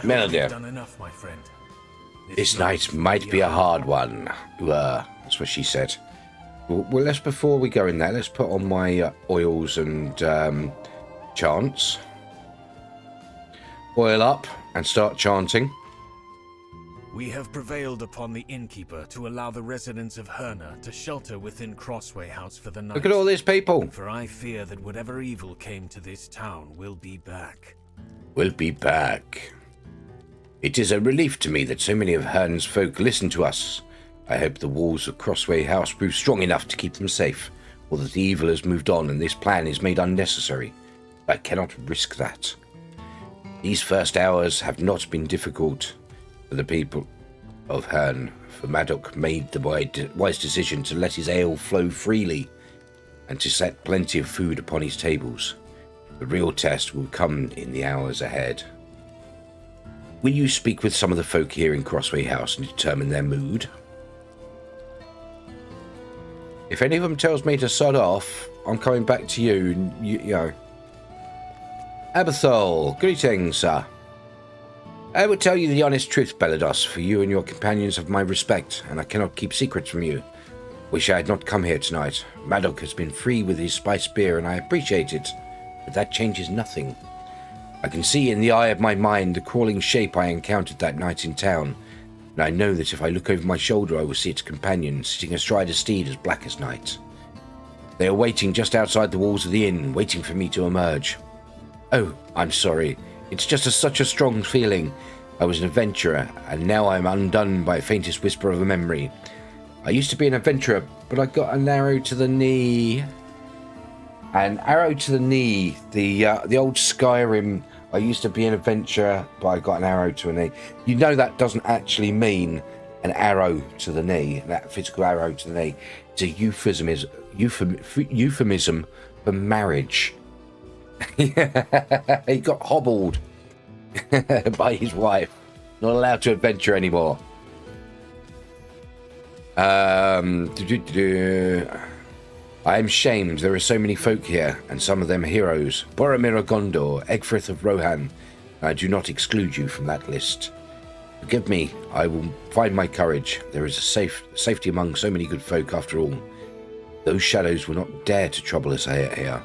Melody. Done enough, my friend. This night might be a hard one. That's what she said. Well, let's, before we go in there, let's put on my oils and chants. Oil up and start chanting. We have prevailed upon the innkeeper to allow the residents of Herna to shelter within Crossway House for the night. Look at all these people. For I fear that whatever evil came to this town will be back. We'll be back. It is a relief to me that so many of Herna's folk listen to us. I hope the walls of Crossway House prove strong enough to keep them safe, or that the evil has moved on and this plan is made unnecessary. I cannot risk that. These first hours have not been difficult for the people of Hern, for Madoc made the wise decision to let his ale flow freely and to set plenty of food upon his tables. The real test will come in the hours ahead. Will you speak with some of the folk here in Crossway House and determine their mood? If any of them tells me to sod off, I'm coming back to you, and you know. Abathol, greetings, sir. I will tell you the honest truth, Belados, for you and your companions have my respect, and I cannot keep secrets from you. Wish I had not come here tonight. Madoc has been free with his spiced beer, and I appreciate it, but that changes nothing. I can see in the eye of my mind the crawling shape I encountered that night in town, and I know that if I look over my shoulder I will see its companion sitting astride a steed as black as night. They are waiting just outside the walls of the inn, waiting for me to emerge. Oh, I'm sorry. It's just such a strong feeling. I was an adventurer, and now I'm undone by faintest whisper of a memory. I used to be an adventurer, but I got an arrow to the knee. An arrow to the knee. The old Skyrim I used to be an adventurer, but I got an arrow to a knee. You know that doesn't actually mean an arrow to the knee, that physical arrow to the knee. It's a euphemism for marriage. He got hobbled by his wife. Not allowed to adventure anymore. I am shamed. There are so many folk here, and some of them heroes. Boromir of Gondor, Egfrith of Rohan. I do not exclude you from that list. Forgive me, I will find my courage. There is a safety among so many good folk after all. Those shadows will not dare to trouble us here.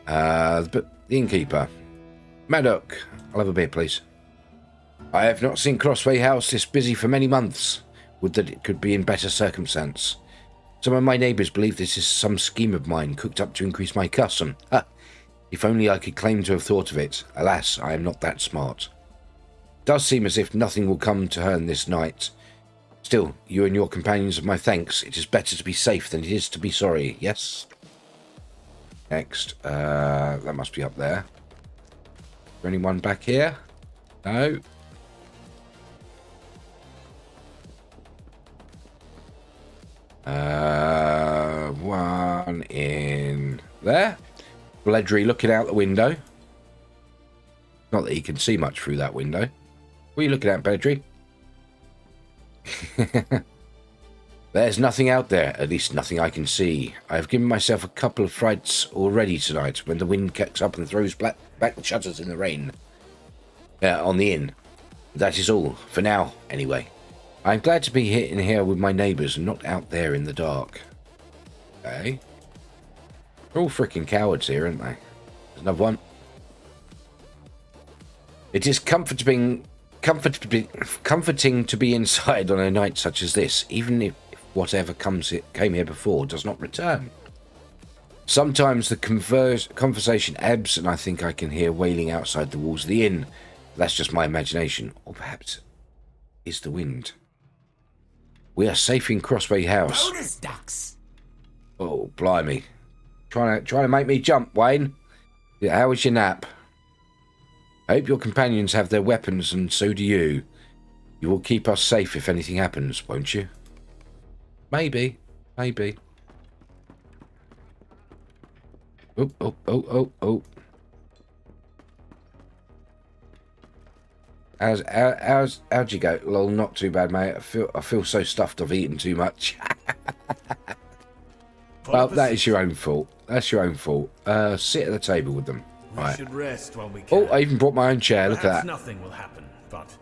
But the innkeeper. Maddock, I'll have a beer, please. I have not seen Crossway House this busy for many months. Would that it could be in better circumstance. Some of my neighbours believe this is some scheme of mine cooked up to increase my custom. Ha! If only I could claim to have thought of it. Alas, I am not that smart. It does seem as if nothing will come to her this night. Still, you and your companions have my thanks. It is better to be safe than it is to be sorry, yes? Next. That must be up there. Is there anyone back here? No. One in there. Bledry looking out the window. Not that he can see much through that window. What are you looking at, Bledry? There's nothing out there, at least nothing I can see. I have given myself a couple of frights already tonight when the wind kicks up and throws back the shutters in the rain. On the inn. That is all, for now, anyway. I'm glad to be in here with my neighbours and not out there in the dark. Okay. They're all freaking cowards here, aren't they? There's another one. It is comforting to be inside on a night such as this, even if whatever came here before does not return. Sometimes the conversation ebbs and I think I can hear wailing outside the walls of the inn. That's just my imagination, or perhaps it's the wind. We are safe in Crossway House. Bonus ducks. Oh, blimey. Trying to make me jump, Wayne. Yeah, how was your nap? I hope your companions have their weapons, and so do you. You will keep us safe if anything happens, won't you? Maybe. Maybe. Oh. How'd you go? Lol, not too bad, mate. I feel so stuffed I've eaten too much. Well, that is your own fault. That's your own fault. Sit at the table with them. We should rest while we can. Oh, I even brought my own chair. Look at that. Nothing will happen, but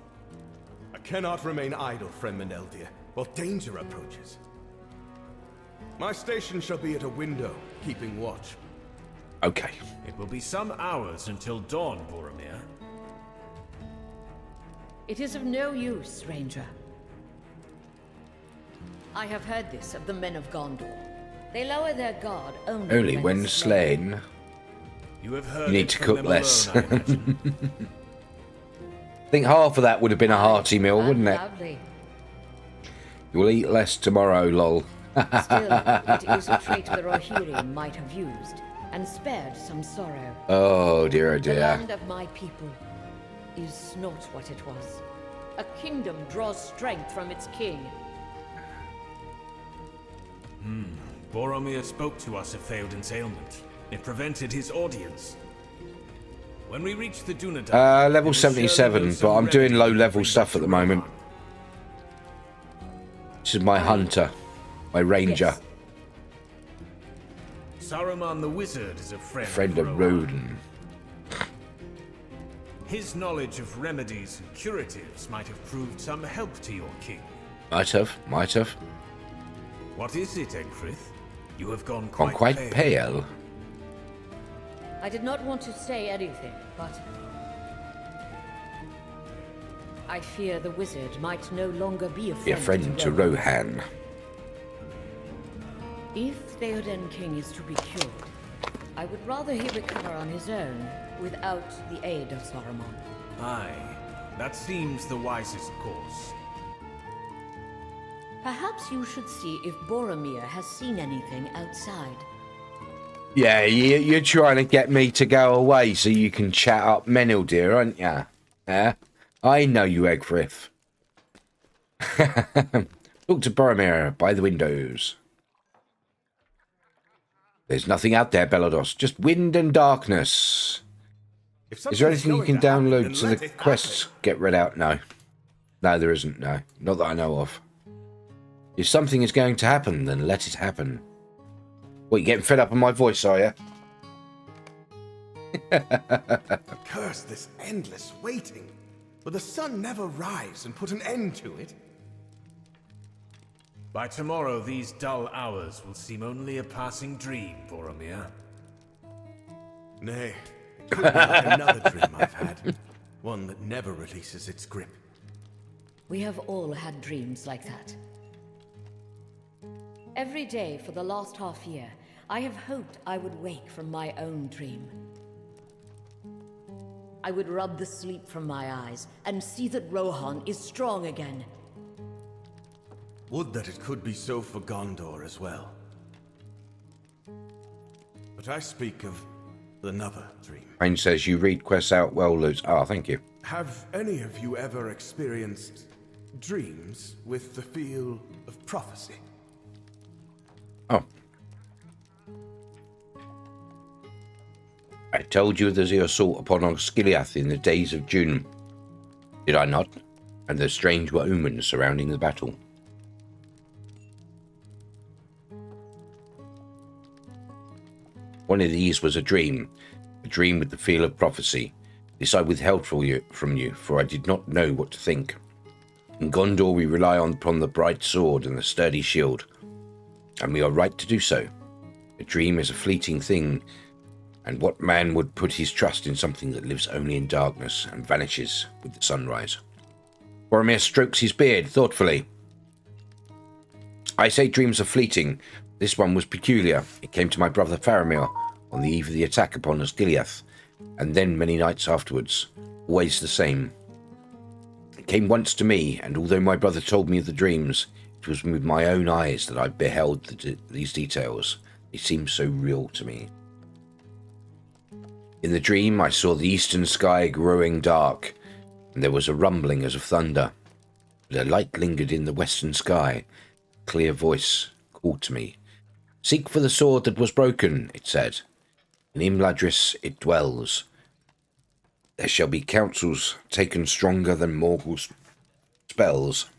I cannot remain idle, friend Meneldir, while danger approaches. My station shall be at a window, keeping watch. Okay. It will be some hours until dawn, Boromir. It is of no use, Ranger. I have heard this of the men of Gondor. They lower their guard only when slain. You have heard. You need to cook less. Alone, I imagine. I think half of that would have been a hearty meal, wouldn't it? Lovely. You will eat less tomorrow, lol. Still, it is a trait the Rohirrim might have used, and spared some sorrow. Oh dear, oh The dear. land of my people is not what it was. A kingdom draws strength from its king. Boromir spoke to us of Theoden's ailment. It prevented his audience. When we reach the Dunedain... Level 77, but I'm doing low-level stuff at the moment. This is my hunter, my ranger. Yes. Saruman the wizard is a Friend of Roden. His knowledge of remedies and curatives might have proved some help to your king. Might have. What is it, Egfrith? You have gone I'm quite pale. I did not want to say anything, but I fear the wizard might no longer be a friend, to Rohan. If Theoden King is to be cured, I would rather he recover on his own, without the aid of Saruman. Aye, that seems the wisest course. Perhaps you should see if Boromir has seen anything outside. Yeah, you're trying to get me to go away so you can chat up Meneldir, aren't ya? Yeah? I know you, Egfrith. Talk to Boromir by the windows. There's nothing out there, Belados. Just wind and darkness. Is there anything you can download so the quests get read out? No. No, there isn't, no. Not that I know of. If something is going to happen, then let it happen. What, you getting fed up on my voice, are you? Curse this endless waiting. Will the sun never rise and put an end to it? By tomorrow, these dull hours will seem only a passing dream, Boromir. Nay, it could be like another dream I've had. One that never releases its grip. We have all had dreams like that. Every day for the last half year, I have hoped I would wake from my own dream. I would rub the sleep from my eyes and see that Rohan is strong again. Would that it could be so for Gondor as well. But I speak of another dream. Rain says you read quests out well, Luz. Ah, thank you. Have any of you ever experienced dreams with the feel of prophecy? Oh. I told you there's the assault upon Osgiliath in the days of June. Did I not? And the strange omens surrounding the battle. One of these was a dream with the feel of prophecy. This I withheld from you, for I did not know what to think. In Gondor we rely upon the bright sword and the sturdy shield, and we are right to do so. A dream is a fleeting thing, and what man would put his trust in something that lives only in darkness and vanishes with the sunrise? Boromir strokes his beard thoughtfully. I say dreams are fleeting. This one was peculiar. It came to my brother Faramir on the eve of the attack upon Osgiliath, and then many nights afterwards, always the same. It came once to me, and although my brother told me of the dreams, it was with my own eyes that I beheld these details. They seemed so real to me. In the dream, I saw the eastern sky growing dark, and there was a rumbling as of thunder. But a light lingered in the western sky. A clear voice called to me. Seek for the sword that was broken, it said. In Imladris it dwells. There shall be counsels taken stronger than Morgul's spells.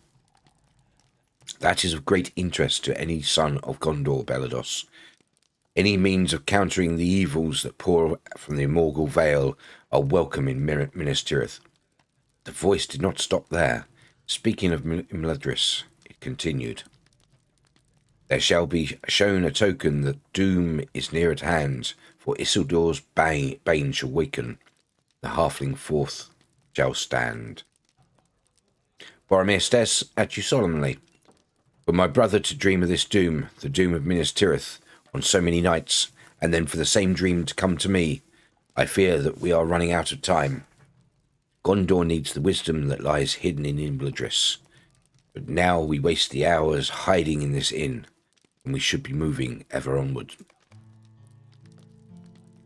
That is of great interest to any son of Gondor, Belados. Any means of countering the evils that pour from the Morgul Vale are welcome in Minas Tirith. The voice did not stop there. Speaking of Imladris, it continued. There shall be shown a token that doom is near at hand, for Isildur's bane shall waken. The halfling forth shall stand. Boromir stares at you solemnly. For my brother to dream of this doom, the doom of Minas Tirith, on so many nights, and then for the same dream to come to me, I fear that we are running out of time. Gondor needs the wisdom that lies hidden in Imladris. But now we waste the hours hiding in this inn, and we should be moving ever onward.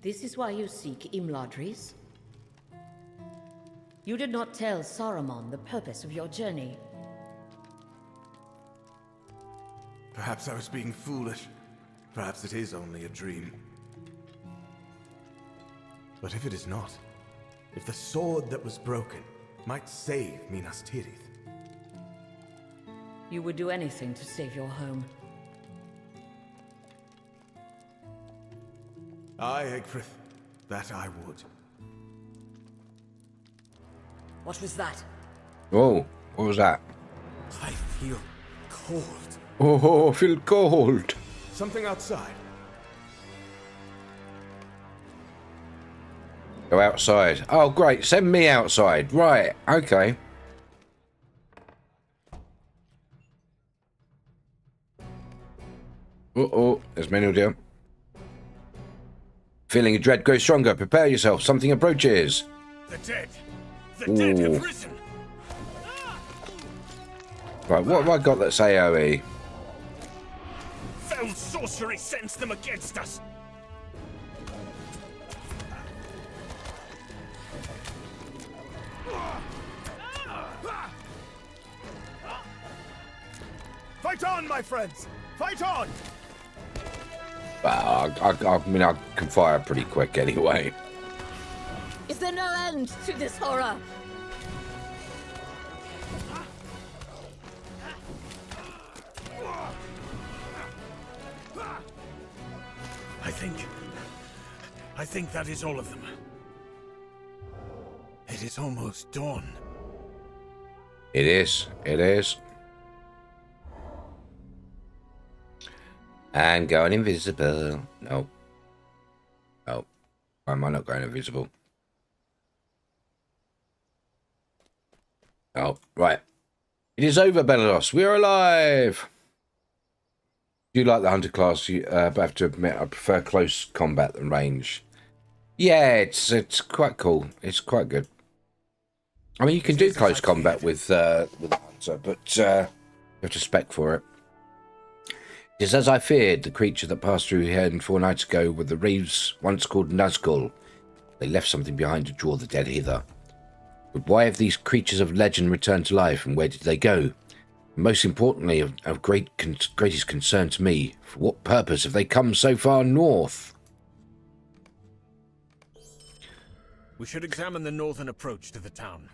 This is why you seek Imladris? You did not tell Saruman the purpose of your journey. Perhaps I was being foolish. Perhaps it is only a dream. But if it is not, if the sword that was broken might save Minas Tirith. You would do anything to save your home. Aye, Egfrith, that I would. What was that? Oh, what was that? I feel cold. Oh, I feel cold. Something outside. Go outside. Oh, great. Send me outside. Right. Okay. Uh-oh. There's Meneldir. Feeling a dread grow stronger. Prepare yourself. Something approaches. The dead. The dead have risen. Right. What have I got that's AoE? Fell sorcery sends them against us. Fight on, my friends! Fight on! I mean, I can fire pretty quick anyway. Is there no end to this horror? I think that is all of them. It is almost dawn. It is. It is. And going invisible. No. Oh. Why am I not going invisible? Oh, right. It is over, Benados. We are alive. Do you like the hunter class? But I have to admit, I prefer close combat than range. Yeah, it's quite cool. It's quite good. I mean, you can do close combat with the hunter, but you have to spec for it. It is as I feared. The creature that passed through here 4 nights ago were the reeves once called Nazgul. They left something behind to draw the dead hither. But why have these creatures of legend returned to life, and where did they go? Most importantly, of greatest concern to me, for what purpose have they come so far north? We should examine the northern approach to the town.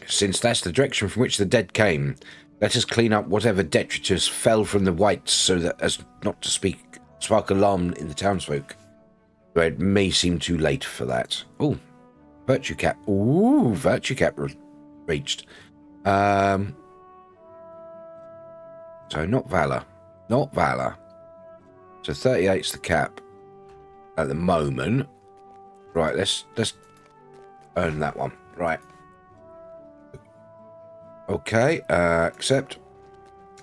Since that's the direction from which the dead came, let us clean up whatever detritus fell from the whites so that as not to spark alarm in the townsfolk. Though it may seem too late for that. Oh, virtue cap. Ooh, virtue cap reached. So not valor. Not valor. So 38's the cap at the moment. Right, let's earn that one. Right. Okay, accept.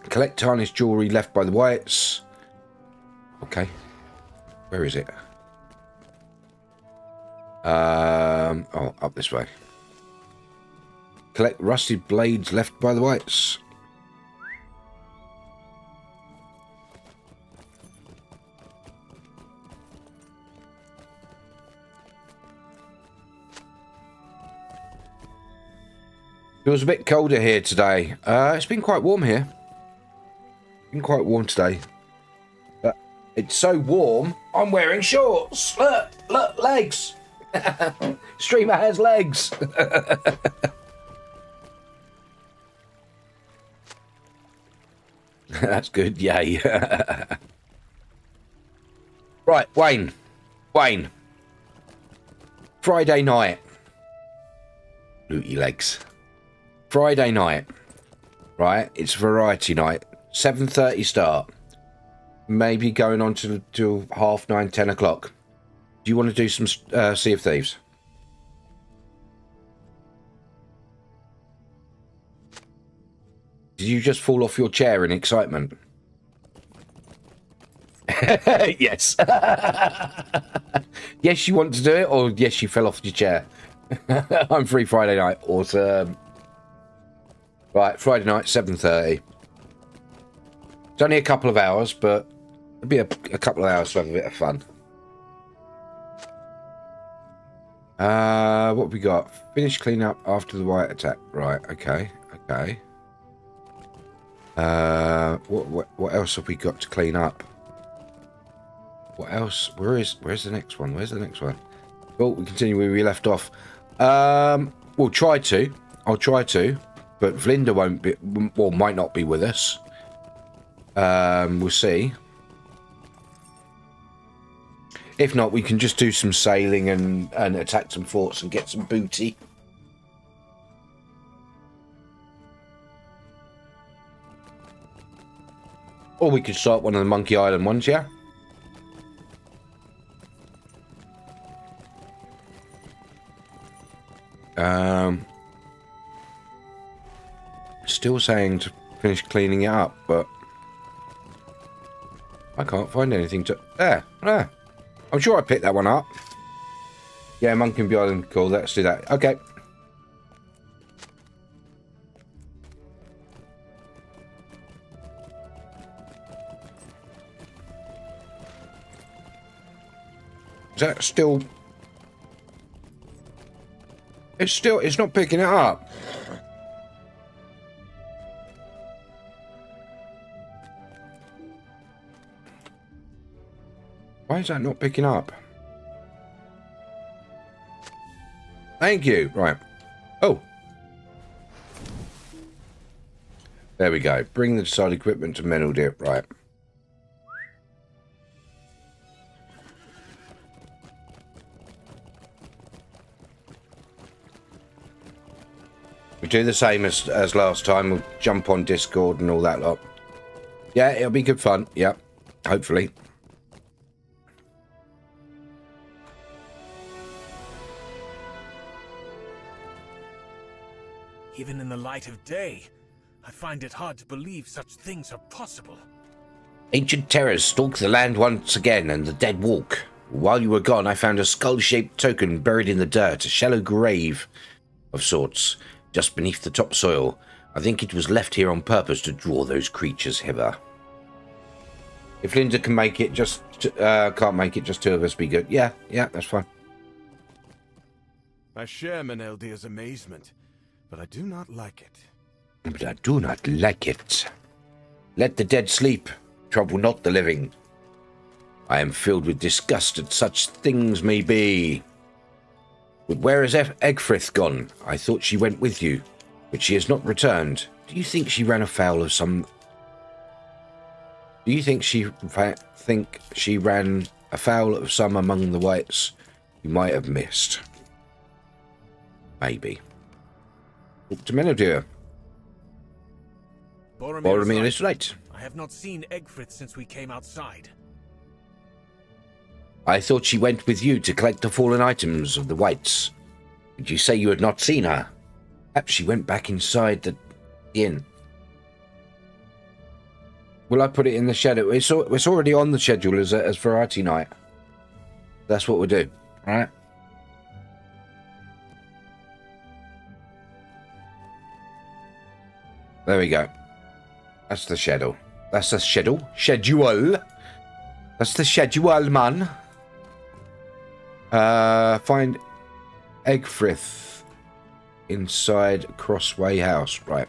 Collect tarnished jewellery left by the whites. Okay. Where is it? Oh, up this way. Collect rusted blades left by the whites. It was a bit colder here today. It's been quite warm here. Been quite warm today. But it's so warm, I'm wearing shorts. Look, legs. Streamer has legs. That's good, yay. Right, Wayne. Friday night. Looty legs. Friday night, right? It's variety night. 7:30 start. Maybe going on till 9:30, 10 o'clock. Do you want to do some Sea of Thieves? Did you just fall off your chair in excitement? Yes. Yes, you want to do it, or yes, you fell off your chair. I'm free Friday night. Awesome. Right, Friday night, 7:30. It's only a couple of hours, but it'll be a couple of hours to have a bit of fun. What have we got? Finish clean up after the white attack. Right, okay. What else have we got to clean up? What else? Where's the next one? Where's the next one? Well, we continue where we left off. We'll try to. I'll try to. But Vlinda won't be, or might not be with us. We'll see. If not, we can just do some sailing and attack some forts and get some booty. Or we could start one of the Monkey Island ones, yeah? Still saying to finish cleaning it up, but I can't find anything to... There. I'm sure I picked that one up. Yeah, Monkey Island, cool, let's do that. Okay. Is that still... It's not picking it up. Why is that not picking up? Thank you. Right. Oh. There we go. Bring the side equipment to Menel Dip. Right. We do the same as last time. We'll jump on Discord and all that lot. Yeah, it'll be good fun. Yeah, hopefully. Even in the light of day, I find it hard to believe such things are possible. Ancient terrors stalk the land once again, and the dead walk. While you were gone, I found a skull-shaped token buried in the dirt, a shallow grave of sorts, just beneath the topsoil. I think it was left here on purpose to draw those creatures hither. If Linda can make it, can't make it, just two of us be good. Yeah, that's fine. I share Meneldir's amazement, but I do not like it. But I do not like it. Let the dead sleep, trouble not the living. I am filled with disgust at such things may be. But where is Egfrith gone? I thought she went with you, but she has not returned. Do you think she ran afoul of some... Do you think she ran afoul of some among the whites you might have missed? Maybe. Talk to Meneldir. Boromir is right. I have not seen Egfrith since we came outside. I thought she went with you to collect the fallen items of the whites. Did you say you had not seen her? Perhaps she went back inside the inn. Will I put it in the schedule? It's already on the schedule as variety night. That's what we'll do. All right. There we go. That's the schedule. That's the schedule. Schedule. That's the schedule, man. Find Egfrith inside Crossway House. Right.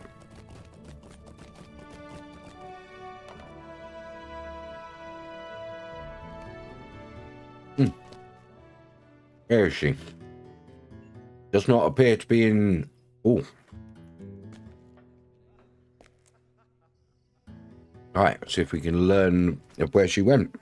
Where is she? Does not appear to be in... Oh. Alright, let's see if we can learn of where she went.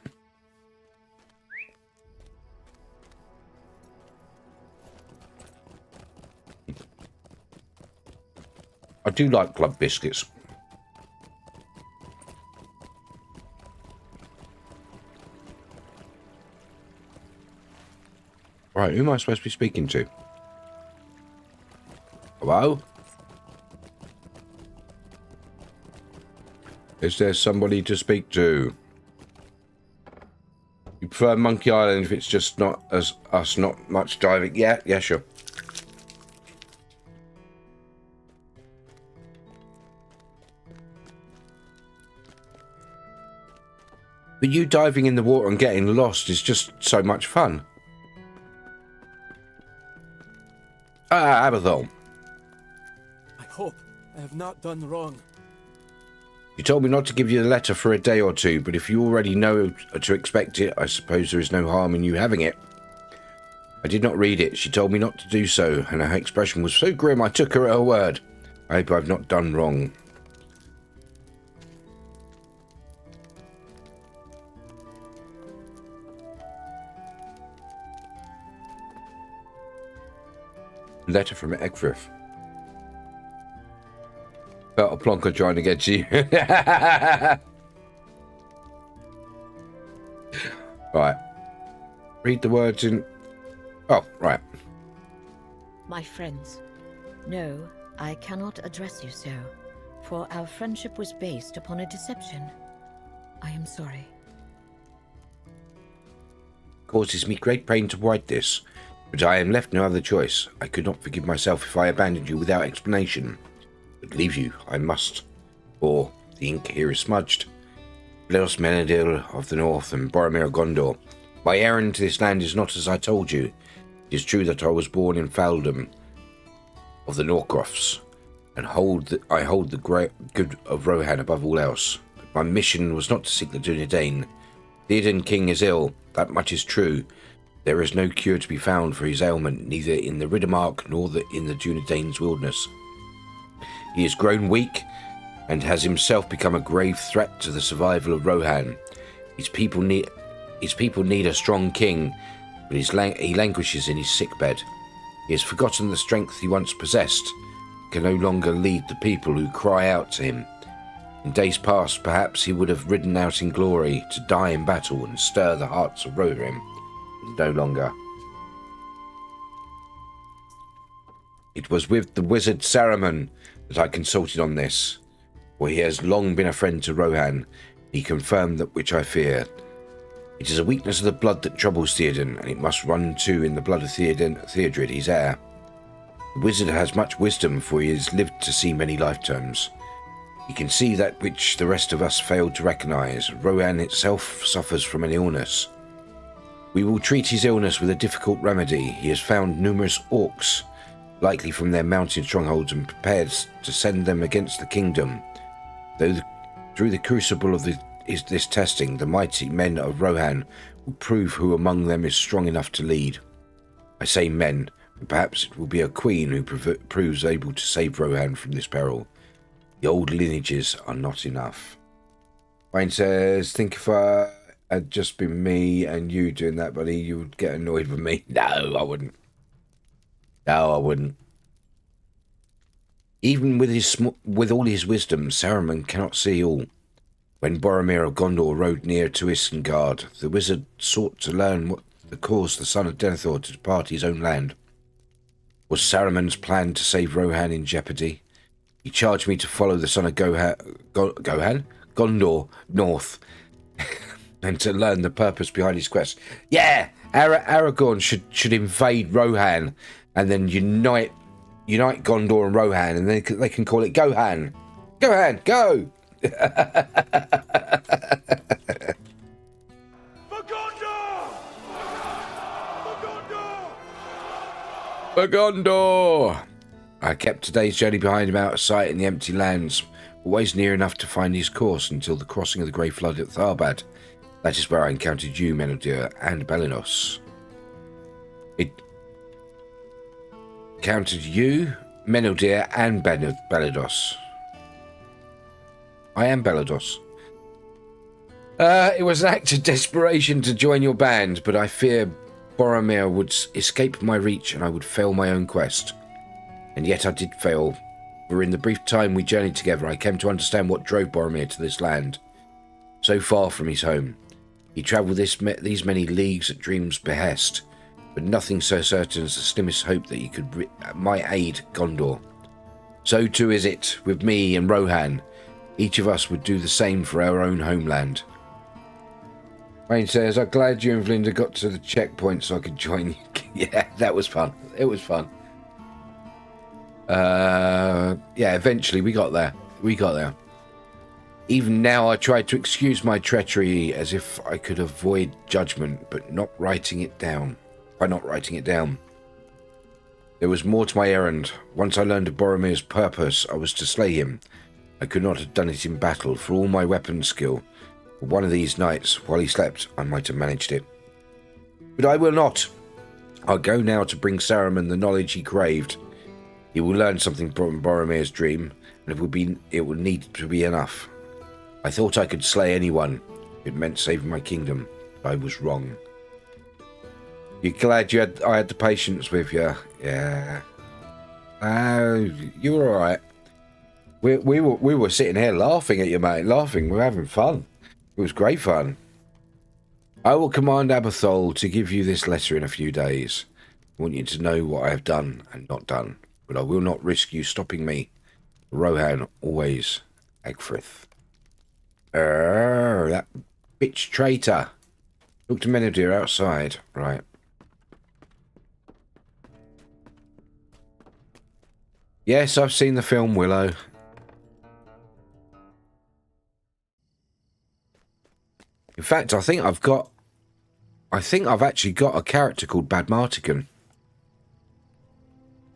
I do like club biscuits. Right, who am I supposed to be speaking to? Hello? Is there somebody to speak to? You prefer Monkey Island if it's just not as us, not much diving? Yeah, sure. But you diving in the water and getting lost is just so much fun. Abathon. I hope I have not done wrong. You told me not to give you the letter for a day or two, but if you already know to expect it, I suppose there is no harm in you having it. I did not read it. She told me not to do so, and her expression was so grim I took her at her word. I hope I've not done wrong. Letter from Egfrith. Felt a plonker trying to get you. Right. Read the words in... Oh, right. My friends, no, I cannot address you so, for our friendship was based upon a deception. I am sorry. Causes me great pain to write this, but I am left no other choice. I could not forgive myself if I abandoned you without explanation. But leave you, I must, for the ink here is smudged. Bleros Menedil of the North and Boromir of Gondor. My errand to this land is not as I told you. It is true that I was born in Faldom of the Norcrofts, and I hold the great good of Rohan above all else. But my mission was not to seek the Dunedain. Theoden King is ill, that much is true. There is no cure to be found for his ailment, neither in the Riddermark nor in the Dunedain's wilderness. He has grown weak and has himself become a grave threat to the survival of Rohan. His people need a strong king, but he languishes in his sickbed. He has forgotten the strength he once possessed, can no longer lead the people who cry out to him. In days past, perhaps he would have ridden out in glory to die in battle and stir the hearts of Rohirrim, but no longer. It was with the wizard Saruman that I consulted on this, for he has long been a friend to Rohan. He confirmed that which I feared. It is a weakness of the blood that troubles Theoden, and it must run too in the blood of Theodred, his heir. The wizard has much wisdom, for he has lived to see many lifetimes. He can see that which the rest of us failed to recognize. Rohan itself suffers from an illness. We will treat his illness with a difficult remedy. He has found numerous orcs, likely from their mountain strongholds, and prepared to send them against the kingdom. Through the crucible of this testing, the mighty men of Rohan will prove who among them is strong enough to lead. I say men, but perhaps it will be a queen who proves able to save Rohan from this peril. The old lineages are not enough. Wayne says, think if I had just been me and you doing that, buddy, you would get annoyed with me. No, I wouldn't. No, I wouldn't. Even with all his wisdom, Saruman cannot see all. When Boromir of Gondor rode near to Isengard, the wizard sought to learn what caused the son of Denethor to depart his own land. Was Saruman's plan to save Rohan in jeopardy? He charged me to follow the son of Gondor north, and to learn the purpose behind his quest. Yeah, Aragorn should invade Rohan, and then unite Gondor and Rohan, and they can call it Gohan. Gohan, go! For Gondor! I kept today's journey behind him out of sight in the empty lands, always near enough to find his course until the crossing of the Grey Flood at Tharbad. That is where I encountered you, Meneldir, and Belinos. It encountered you, Meneldir, and Belinos. I am Belinos. It was an act of desperation to join your band, but I fear Boromir would escape my reach and I would fail my own quest. And yet I did fail, for in the brief time we journeyed together, I came to understand what drove Boromir to this land, so far from his home. He travelled these many leagues at Dream's behest, but nothing so certain as the slimmest hope that he might aid Gondor. So too is it with me and Rohan. Each of us would do the same for our own homeland. Wayne says, I'm glad you and Vlinda got to the checkpoint so I could join you. Yeah, that was fun. It was fun. Yeah, eventually we got there. Even now I tried to excuse my treachery as if I could avoid judgment, but by not writing it down. There was more to my errand. Once I learned of Boromir's purpose, I was to slay him. I could not have done it in battle for all my weapon skill. But one of these nights, while he slept, I might have managed it. But I will not. I'll go now to bring Saruman the knowledge he craved. He will learn something from Boromir's dream, and it will need to be enough. I thought I could slay anyone. It meant saving my kingdom. I was wrong. You're glad I had the patience with you? Yeah. You were alright. We were sitting here laughing at you, mate. Laughing. We were having fun. It was great fun. I will command Abathol to give you this letter in a few days. I want you to know what I have done and not done. But I will not risk you stopping me. Rohan always, Agfrith. That bitch traitor. Look to Meneldir outside. Right. Yes, I've seen the film Willow. In fact, I think I've actually got a character called Bad Martigan.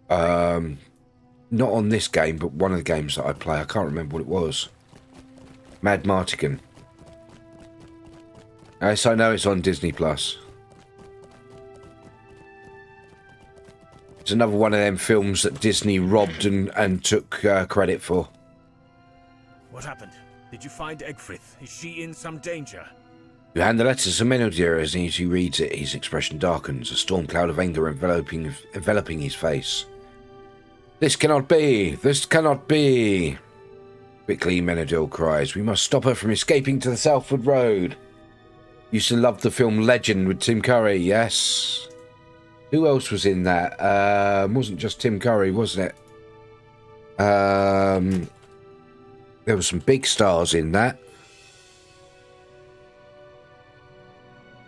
Not on this game, but one of the games that I play. I can't remember what it was. Mad Martigan. Yes, I know it's on Disney Plus. It's another one of them films that Disney robbed and took credit for. What happened? Did you find Egfrith? Is she in some danger? You hand the letter to Meneldir as he reads it. His expression darkens, a storm cloud of anger enveloping his face. This cannot be! This cannot be! Quickly, Meneldir cries. We must stop her from escaping to the southward road. Used to love the film Legend with Tim Curry, yes. Who else was in that? Wasn't just Tim Curry, wasn't it? There were some big stars in that.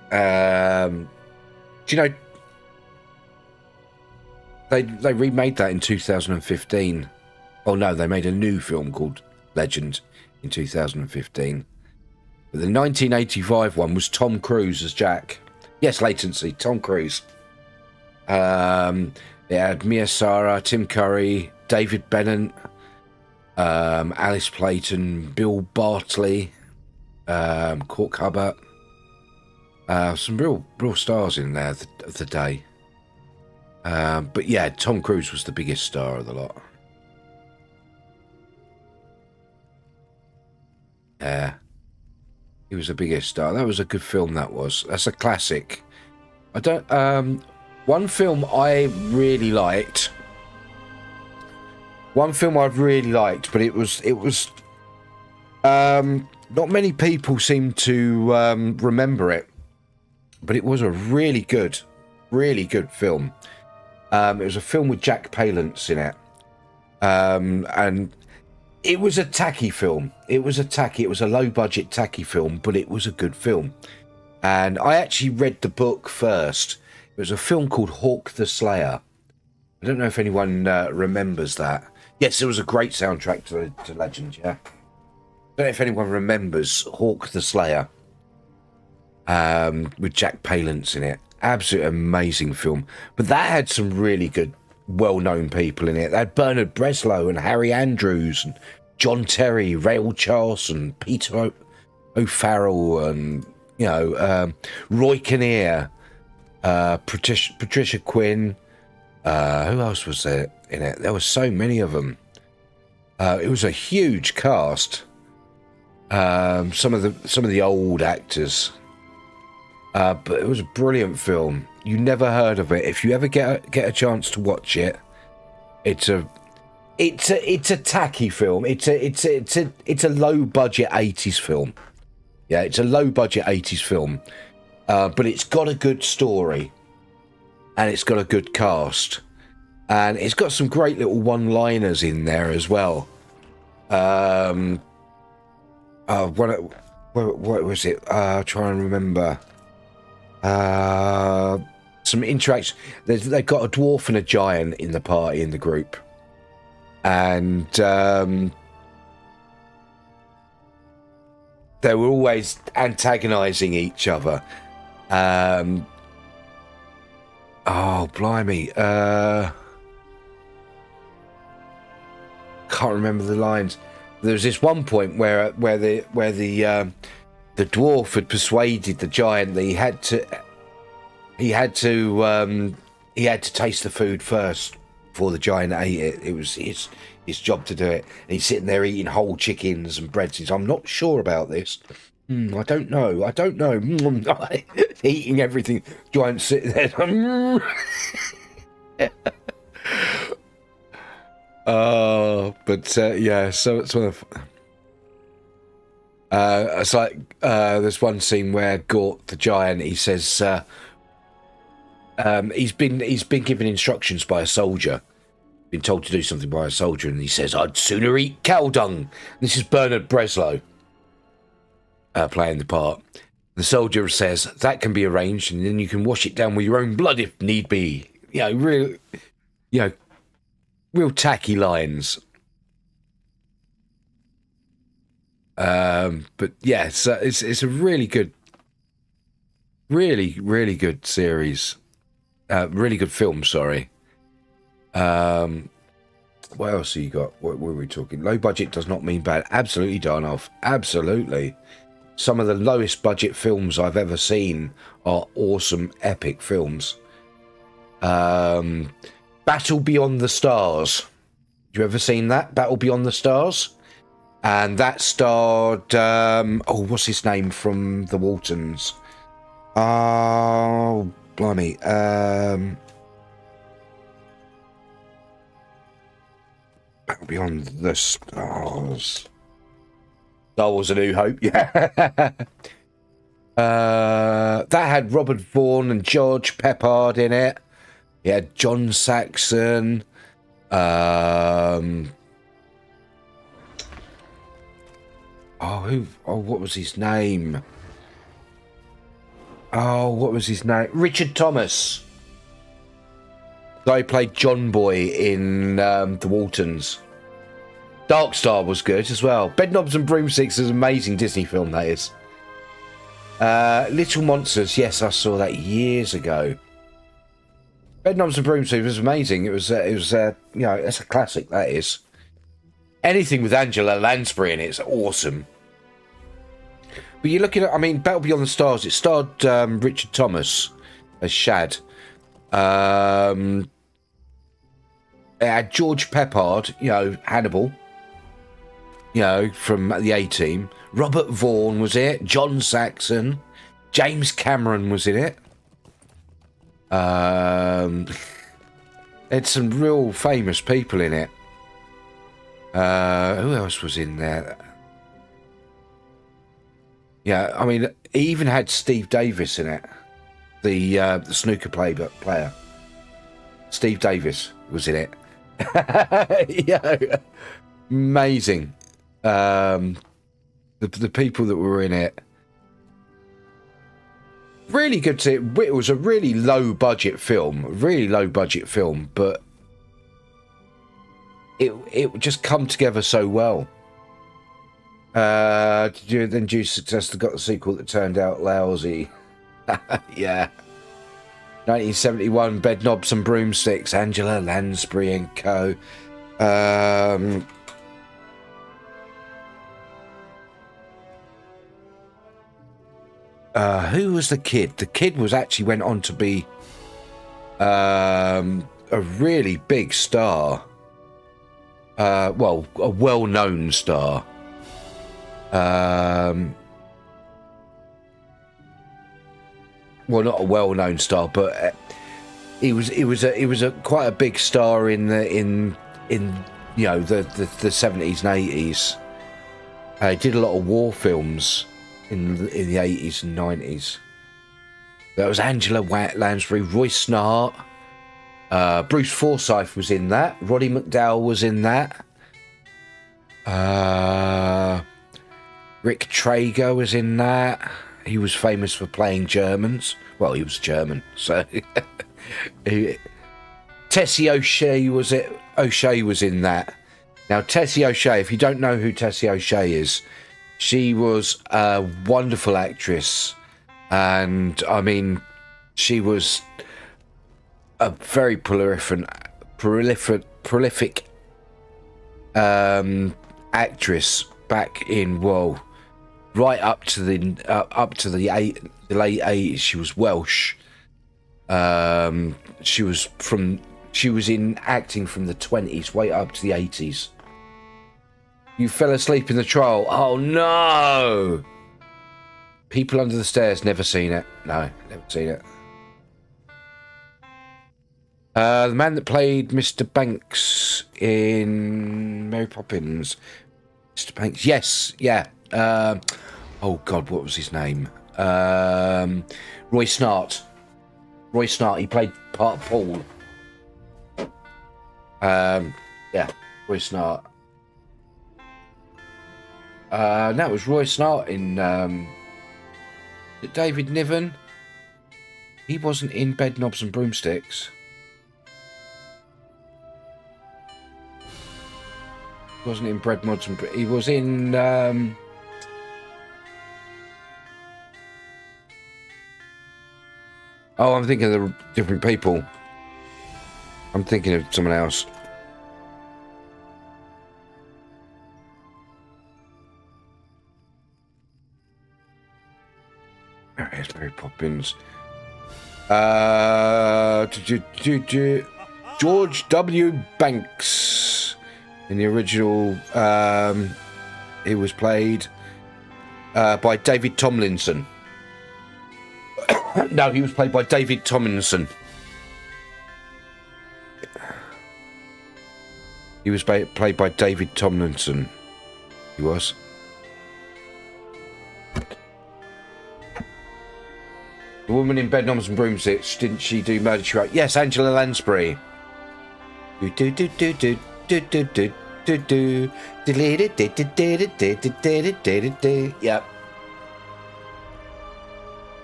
Do you know they remade that in 2015? Oh no, they made a new film called Legend in 2015. But the 1985 one was Tom Cruise as Jack. Yes, latency, Tom Cruise. It had Mia Sara, Tim Curry, David Bennett, Alice Playton, Bill Bartley, Cork Hubbard. Some real stars in there of the day. But yeah, Tom Cruise was the biggest star of the lot. Yeah. He was the biggest star. That was a good film, that was. That's a classic. I don't... one film I really liked... One film I really liked, but it was... not many people seem to remember it. But it was a really good film. It was a film with Jack Palance in it. And it was a tacky film. It was a low-budget tacky film, but it was a good film. And I actually read the book first. It was a film called Hawk the Slayer. I don't know if anyone remembers that. Yes, there was a great soundtrack to Legend, yeah. I don't know if anyone remembers Hawk the Slayer. With Jack Palance in it. Absolutely amazing film. But that had some really good, well-known people in it. They had Bernard Breslow and Harry Andrews and John Terry, Ray Charlson, Peter O'Farrell, and Roy Kinnear, Patricia Quinn. Who else was there in it? There were so many of them. It was a huge cast. Some of the old actors. But it was a brilliant film. You never heard of it. If you ever get a chance to watch it, it's a tacky film. It's a low budget 80s film. Yeah, it's a low budget 80s film. But it's got a good story, and it's got a good cast, and it's got some great little one-liners in there as well. What was it? Try and remember. Some interaction. They've got a dwarf and a giant in the party in the group, and they were always antagonizing each other. Oh blimey! Can't remember the lines. There was this one point where the dwarf had persuaded the giant that he had to taste the food first before the giant ate it. It was his job to do it. And he's sitting there eating whole chickens and breads. He's, I'm not sure about this. I don't know. Eating everything. Giant sitting there. Yeah. So it's one of. It's like there's one scene where Gort the giant, he says he's been given instructions by a soldier, been told to do something by a soldier, and he says, "I'd sooner eat cow dung." This is Bernard Breslow playing the part. The soldier says, "That can be arranged, and then you can wash it down with your own blood if need be." Real tacky lines. But yeah, so it's a really good series, really good film. Sorry. What else have you got? What were we talking? Low budget does not mean bad. Absolutely, Darnoff. Absolutely. some of the lowest budget films I've ever seen are awesome, epic films. Battle Beyond the Stars. You ever seen that? Battle Beyond the Stars? And that starred, oh, what's his name from the Waltons? Oh, blimey. Battle Beyond the Stars. Star Wars: A New Hope, yeah. That had Robert Vaughn and George Peppard in it. He had John Saxon. What was his name? Richard Thomas. Guy played John Boy in The Waltons. Dark Star was good as well. Bedknobs and Broomsticks is an amazing Disney film, that is. Little Monsters, yes, I saw that years ago. Bedknobs and Broomsticks was amazing. It was you know, it's a classic, that is. Anything with Angela Lansbury in it's awesome. But you're looking at, I mean, Battle Beyond the Stars, it starred Richard Thomas as Shad. It had George Peppard, you know, Hannibal, you know, from the A-Team. Robert Vaughn was it. John Saxon. James Cameron was in it. Had some real famous people in it. Who else was in there? Yeah, I mean, it even had Steve Davis in it. The snooker player. Steve Davis was in it. Yeah, amazing. The people that were in it, really good to. It was a really low budget film, but it just come together so well. Then due success got the sequel that turned out lousy. Yeah. 1971, Bedknobs and Broomsticks, Angela Lansbury and co. Who was the kid? The kid went on to be a really big star. Well, a well-known star. Well, not a well-known star, but he was a quite a big star in you know, the 70s and 80s. He did a lot of war films in the 80s and 90s. That was Angela Lansbury, Roy Snart, Bruce Forsyth was in that. Roddy McDowall was in that. Rick Traeger was in that. He was famous for playing Germans. Well, he was German, so. Tessie O'Shea was in that. Now, Tessie O'Shea, if you don't know who Tessie O'Shea is, she was a wonderful actress, and I mean, she was a very prolific actress back in right up to the late 80s. She was Welsh. She was in acting from the 20s right up to the 80s. You fell asleep in the trial. Oh no! People Under the Stairs, never seen it. No, never seen it. The man that played Mr. Banks in Mary Poppins. Mr. Banks, yes, yeah. Oh God, what was his name? Roy Snart. Roy Snart, he played part of Paul. Yeah, Roy Snart. That was Roy Snart in David Niven. He wasn't in Bedknobs and Broomsticks. He wasn't in Bedknobs and he was in oh, I'm thinking of the different people. I'm thinking of someone else. Here's Mary Poppins. George W. Banks in the original. He was played by David Tomlinson. No, he was played by David Tomlinson. He was played by David Tomlinson. He was. The woman in Bedknobs and Broomsticks, didn't she do Murder She Wrote? Yes, Angela Lansbury. Yep.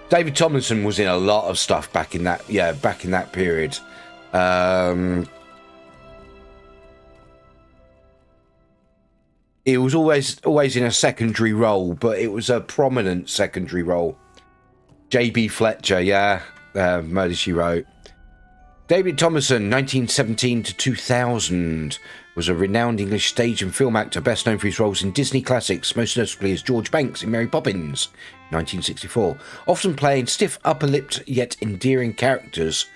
David Tomlinson was in a lot of stuff back in that, back in that period. He was always in a secondary role, but it was a prominent secondary role. J.B. Fletcher, Murder She Wrote. David Tomlinson, 1917 to 2000, was a renowned English stage and film actor, best known for his roles in Disney classics, most notably as George Banks in Mary Poppins, 1964, often playing stiff, upper-lipped yet endearing characters.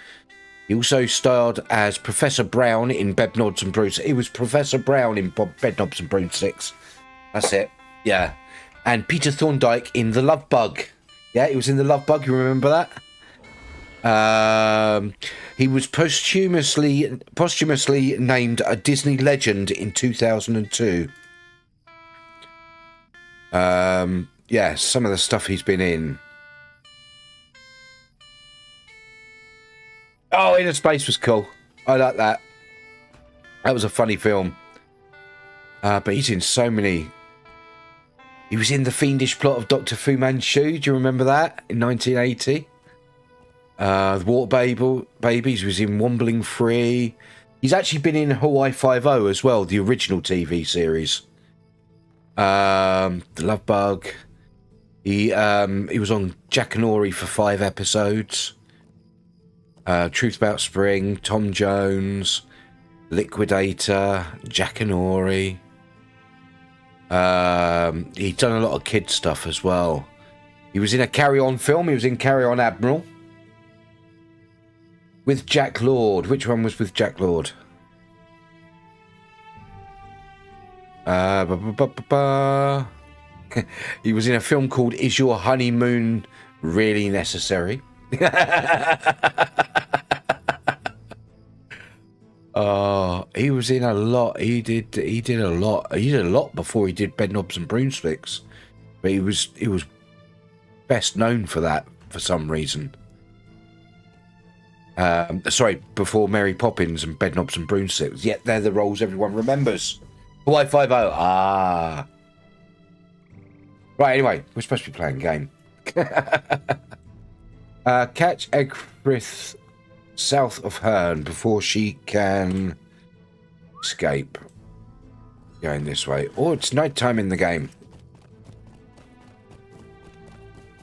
He also starred as Professor Brown in Bedknobs and Broomsticks. He was Professor Brown in Bedknobs and Broomsticks. That's it, yeah. And Peter Thorndike in The Love Bug. Yeah, he was in The Love Bug, you remember that? He was posthumously named a Disney legend in 2002. Yeah, some of the stuff he's been in. Oh, Inner Space was cool. I like that. That was a funny film. But he's in so many. He was in the fiendish plot of Dr. Fu Manchu. Do you remember that? In 1980. The Water Babies was in Wombling Free. He's actually been in Hawaii Five-0 as well, the original TV series. The Love Bug. He was on Jack and Ori for 5 episodes. Truth About Spring, Tom Jones, Liquidator, Jack and Ori. He'd done a lot of kid stuff as well. He was in a Carry On film. He was in Carry On Admiral. With Jack Lord. Which one was with Jack Lord? He was in a film called Is Your Honeymoon Really Necessary? He was in a lot. He did a lot. He did a lot before he did Bedknobs and Broomsticks. But he was best known for that for some reason. Sorry, before Mary Poppins and Bedknobs and Broomsticks. Yet they're the roles everyone remembers. Hawaii Five-0. Right, anyway, we're supposed to be playing a game. Catch Egfrith south of Herne before she can escape. Going this way. Oh, it's night time in the game.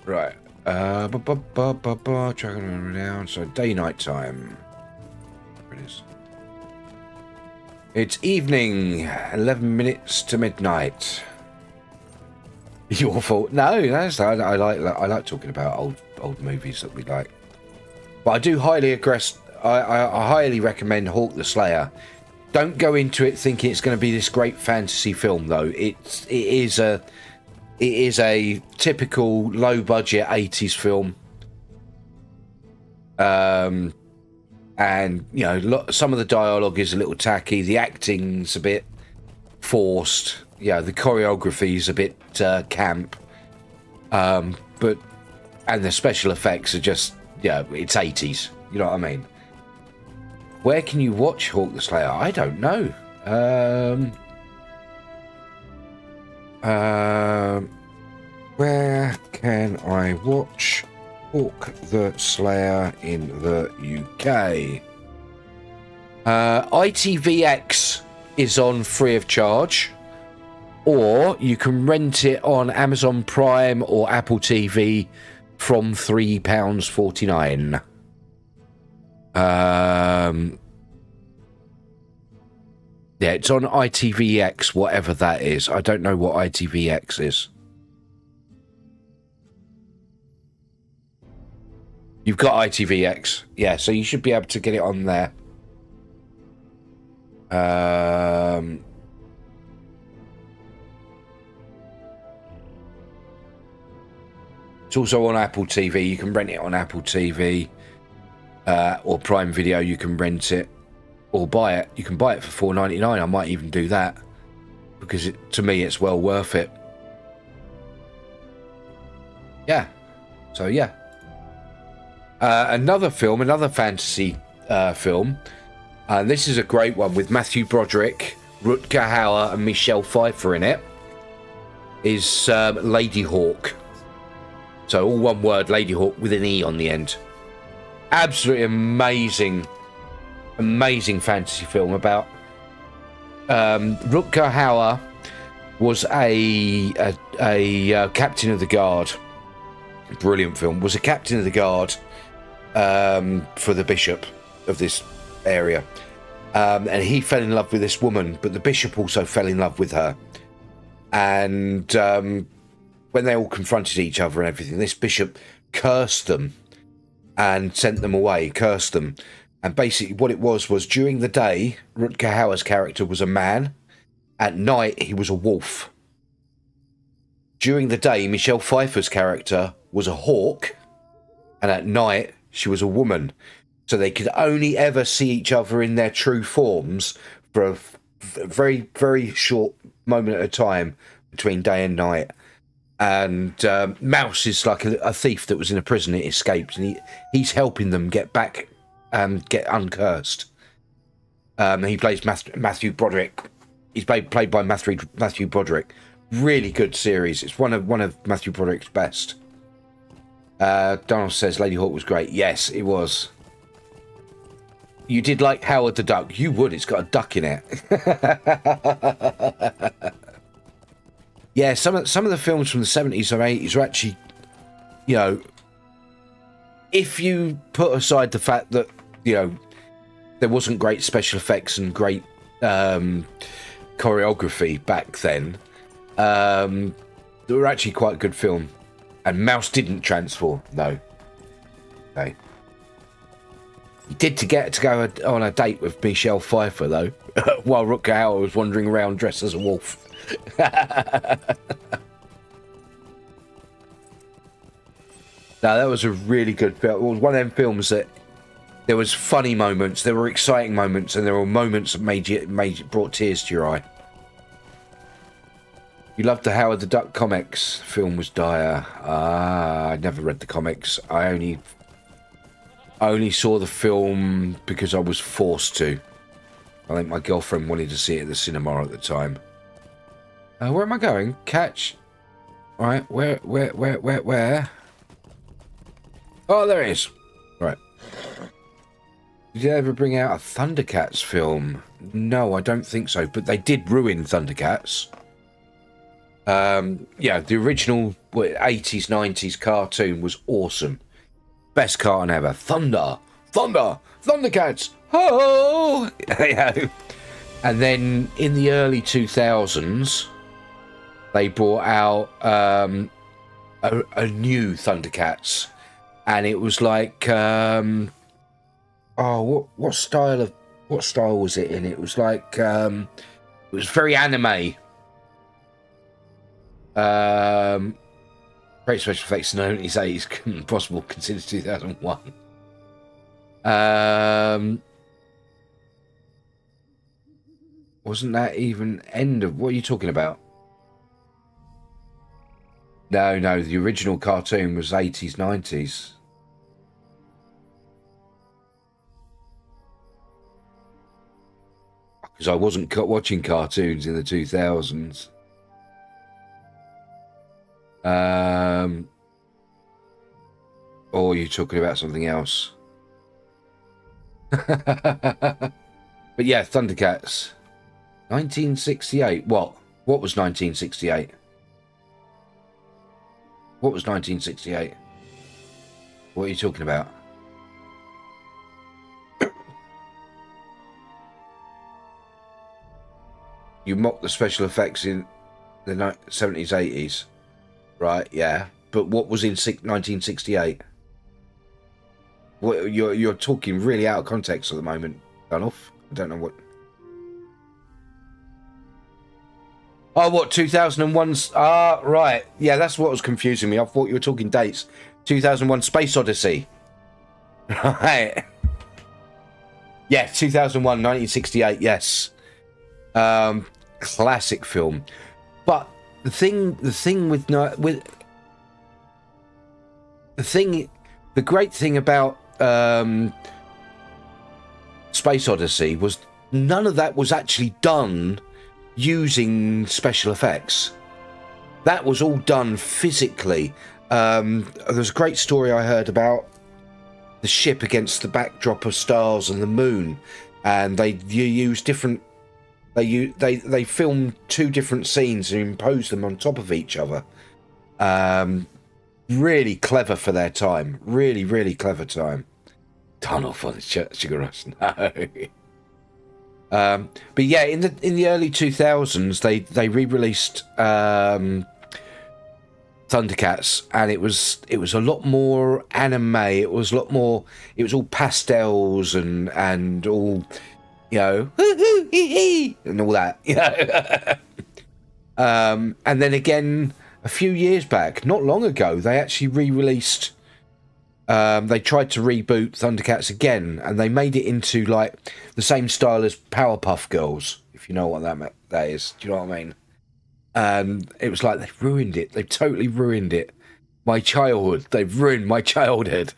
Right. Tracking down. So day-night time. There it is. It's evening. 11 minutes to midnight. Your fault. No, I like talking about old movies that we like. But I do highly I highly recommend Hawk the Slayer. Don't go into it thinking it's going to be this great fantasy film, though. It is a typical low budget 80s film. And you know, some of the dialogue is a little tacky. The acting's a bit forced. Yeah, the choreography's a bit camp. And the special effects are just, it's 80s. You know what I mean? Where can you watch Hawk the Slayer? I don't know. Where can I watch Hawk the Slayer in the UK? ITVX is on free of charge, or you can rent it on Amazon Prime or Apple TV from £3.49. Yeah, it's on ITVX, whatever that is. I don't know what ITVX is. You've got ITVX. Yeah, so you should be able to get it on there. It's also on Apple TV. You can rent it on Apple TV. Or Prime Video, you can rent it. Or buy it. You can buy it for $4.99. I might even do that. Because to me, it's well worth it. Yeah. So, yeah. Another film, another fantasy film. This is a great one with Matthew Broderick, Rutger Hauer, and Michelle Pfeiffer in it. Is Lady Hawk. So all one word, Lady Hawk with an E on the end. Absolutely amazing, amazing fantasy film about Rutger Hauer was a captain of the guard. Brilliant film. Was a captain of the guard for the bishop of this area, and he fell in love with this woman, but the bishop also fell in love with her. And when they all confronted each other and everything, this bishop cursed them and sent them away, cursed them. And basically what it was during the day, Rutger Hauer's character was a man. At night, he was a wolf. During the day, Michelle Pfeiffer's character was a hawk. And at night, she was a woman. So they could only ever see each other in their true forms for a very, very short moment at a time between day and night. And Mouse is like a thief that was in a prison. It escaped, and he's helping them get back and get uncursed. He plays Matthew Broderick. He's played by Matthew Broderick. Really good series. It's one of Matthew Broderick's best. Donald says Lady Hawk was great. Yes, it was. You did like Howard the Duck. You would. It's got a duck in it. Yeah, some of the films from the 70s or 80s are actually, you know, if you put aside the fact that, you know, there wasn't great special effects and great choreography back then, they were actually quite a good film. And Mouse didn't transform, no. Okay. He did to go on a date with Michelle Pfeiffer, though, while Rutger Hauer was wandering around dressed as a wolf. No, that was a really good film. It was one of them films that there was funny moments, there were exciting moments, and there were moments that brought tears to your eye. You loved the Howard the Duck comics. The film was dire. I never read the comics. I only saw the film because I was forced to. I think my girlfriend wanted to see it at the cinema at the time. Where am I going? Catch. All right, where? Oh, there it is. Right. Did you ever bring out a Thundercats film? No, I don't think so. But they did ruin Thundercats. Yeah, the original 80s, 90s cartoon was awesome. Best cartoon ever. Thundercats. Oh! And then in the early 2000s, they brought out a new Thundercats, and it was like what style was it in? It was like it was very anime. Great special effects in the 80s, impossible considered 2001. Wasn't that even end of... What are you talking about? No, the original cartoon was 80s, 90s. Because I wasn't watching cartoons in the 2000s. Or you're talking about something else. But yeah, Thundercats. 1968. What? What was 1968? What was 1968? What are you talking about? You mocked the special effects in the 70s, 80s. Right, yeah. But what was in 1968? Well, you're talking really out of context at the moment, Dunoff. I don't know what. Oh, what 2001's? Ah, right. Yeah, that's what was confusing me. I thought you were talking dates. 2001: Space Odyssey. Right. Yeah, 2001, 1968. Yes. Classic film. But the great thing about Space Odyssey was none of that was actually done using special effects. That was all done physically. There's a great story I heard about the ship against the backdrop of stars and the moon, and they filmed two different scenes and imposed them on top of each other. Really clever for their time. Really clever time. Turn off on the Sugar Rush. No. But yeah, in the early 2000s, they re-released Thundercats, and it was a lot more anime. It was all pastels and all, you know, and all that, you know. And then again, a few years back, not long ago, they actually re-released. They tried to reboot Thundercats again, and they made it into like the same style as Powerpuff Girls, if you know what that is. Do you know what I mean? It was like they've ruined it. They've totally ruined it. My childhood. They've ruined my childhood.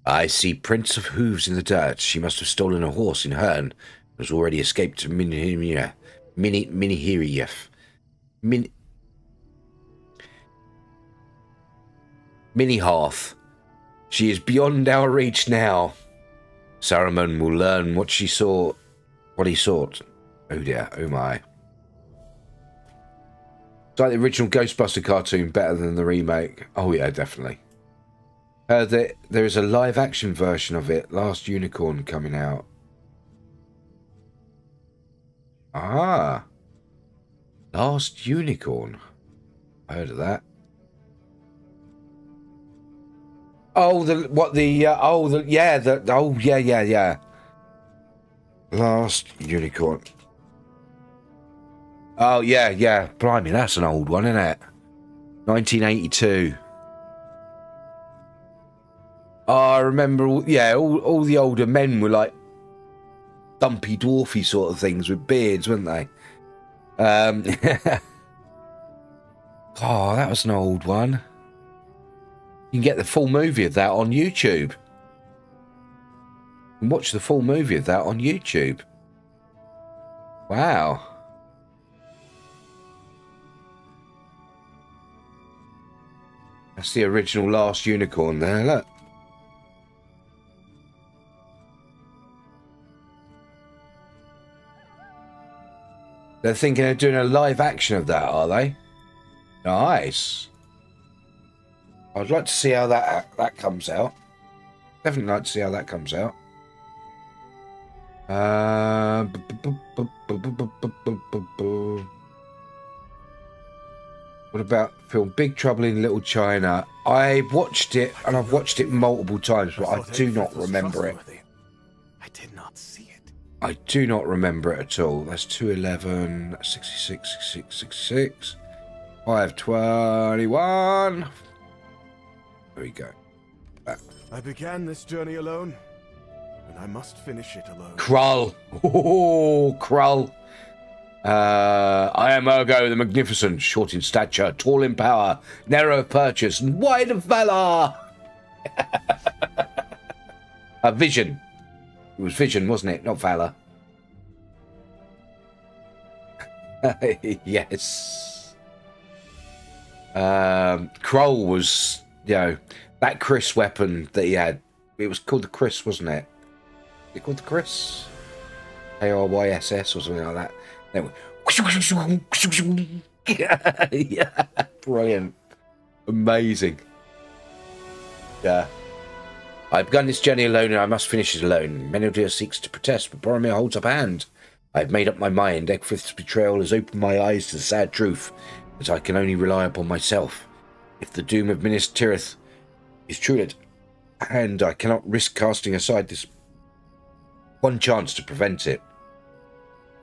I see prints of hooves in the dirt. She must have stolen a horse in Herne. Has already escaped to Minihiriev. Mini-Hearth. She is beyond our reach now. Saruman will learn what he sought. Oh dear, oh my. It's like the original Ghostbuster cartoon, better than the remake. Oh yeah, definitely. There is a live-action version of it, Last Unicorn, coming out. Ah. Last Unicorn. I heard of that. Yeah. Last Unicorn. Oh, yeah. Blimey, that's an old one, isn't it? 1982. Oh, I remember, all the older men were like dumpy, dwarfy sort of things with beards, weren't they? Oh, that was an old one. You can get the full movie of that on YouTube. And watch the full movie of that on YouTube. Wow. That's the original Last Unicorn there, look. They're thinking of doing a live action of that, are they? Nice. I'd like to see how that comes out. Definitely like to see how that comes out. What about film Big Trouble in Little China? I watched it, and I've watched it multiple times, but I do not remember it. I did not see it. I do not remember it at all. That's 211, 66, 66, 66, 521. There we go. I began this journey alone, and I must finish it alone. Krull. Oh, Krull. I am Ergo the Magnificent, short in stature, tall in power, narrow of purchase, and wide of valor. A vision. It was vision, wasn't it? Not valor. Yes. Krull was, that Chris weapon that he had. It was called the Chris, wasn't it? Was it called the Chris? Kryss or something like that. Yeah, brilliant. Amazing. Yeah. I've begun this journey alone and I must finish it alone. Meneldir seeks to protest, but Boromir holds up a hand. I've made up my mind. Egfrith's betrayal has opened my eyes to the sad truth that I can only rely upon myself. If the doom of Minas Tirith is true, and I cannot risk casting aside this one chance to prevent it.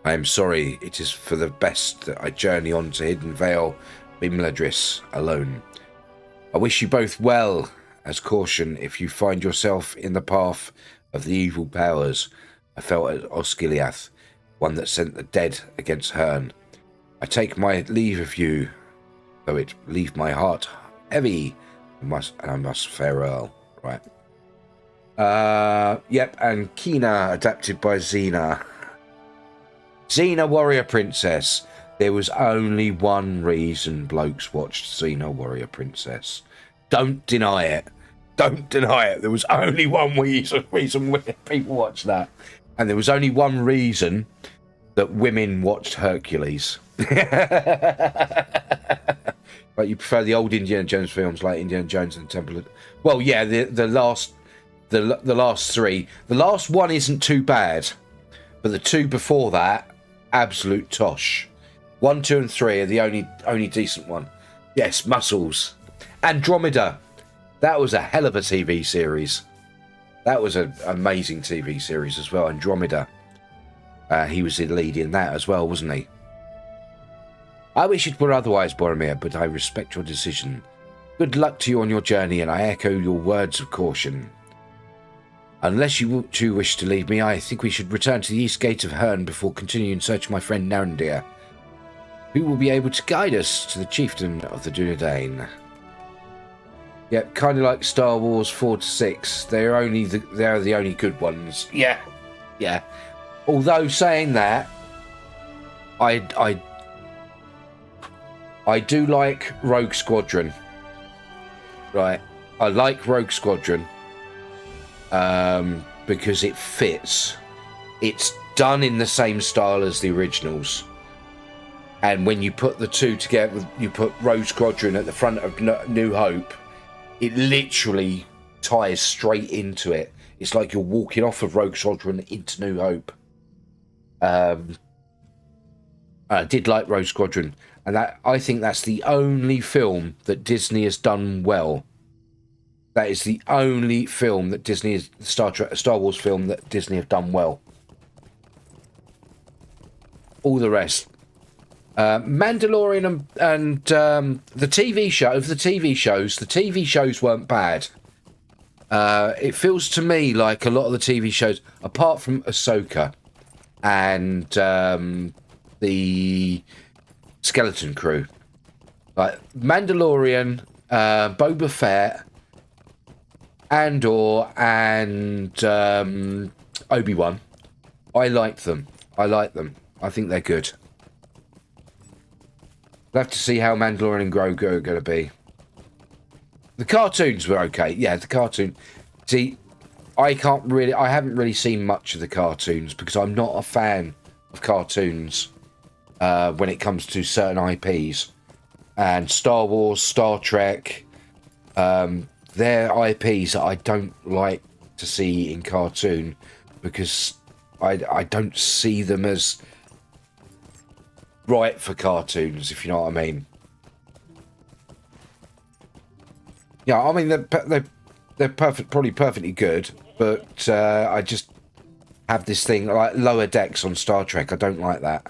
I am sorry, it is for the best that I journey on to Hidden Vale, Bimladris, alone. I wish you both well, as caution if you find yourself in the path of the evil powers I felt at Osgiliath, one that sent the dead against Herne. I take my leave of you, though it leave my heart heavy, and I must farewell. Right. Yep, and Kina, adapted by Xena. Xena Warrior Princess. There was only one reason blokes watched Xena Warrior Princess. Don't deny it. Don't deny it. There was only one reason people watched that. And there was only one reason that women watched Hercules. But you prefer the old Indiana Jones films like Indiana Jones and the Temple of... Well, yeah, the last three. The last one isn't too bad. But the two before that, absolute tosh. 1, 2, and 3 are the only decent one. Yes, Muscles. Andromeda. That was a hell of a TV series. That was an amazing TV series as well, Andromeda. He was the lead in that as well, wasn't he? I wish it were otherwise, Boromir, but I respect your decision. Good luck to you on your journey, and I echo your words of caution. Unless you two wish to leave me, I think we should return to the east gate of Herne before continuing search for my friend Narendir, who will be able to guide us to the chieftain of the Dunedain. Yep, kind of like Star Wars 4 to 6. They're the only good ones. Yeah. Although saying that, I do like Rogue Squadron. Right, I like Rogue Squadron because it fits. It's done in the same style as the originals. And when you put the two together, you put Rogue Squadron at the front of New Hope, it literally ties straight into it. It's like you're walking off of Rogue Squadron into New Hope. I did like Rogue Squadron, and I think that's the only film that Disney has done well. That is the only film that Disney is Star Wars film that Disney have done well. All the rest, Mandalorian and the TV show. Of the TV shows weren't bad. It feels to me like a lot of the TV shows, apart from Ahsoka and the Skeleton Crew, like Mandalorian, Boba Fett, Andor, and Obi-Wan. I like them. I think they're good. We'll have to see how Mandalorian and Grogu are going to be. The cartoons were okay. Yeah, the cartoon. See, I haven't really seen much of the cartoons because I'm not a fan of cartoons when it comes to certain IPs. And Star Wars, Star Trek, they're IPs that I don't like to see in cartoon because I don't see them as right for cartoons, if you know what I mean. Yeah, I mean they're probably perfectly good, but I just have this thing like Lower Decks on Star Trek. I don't like that.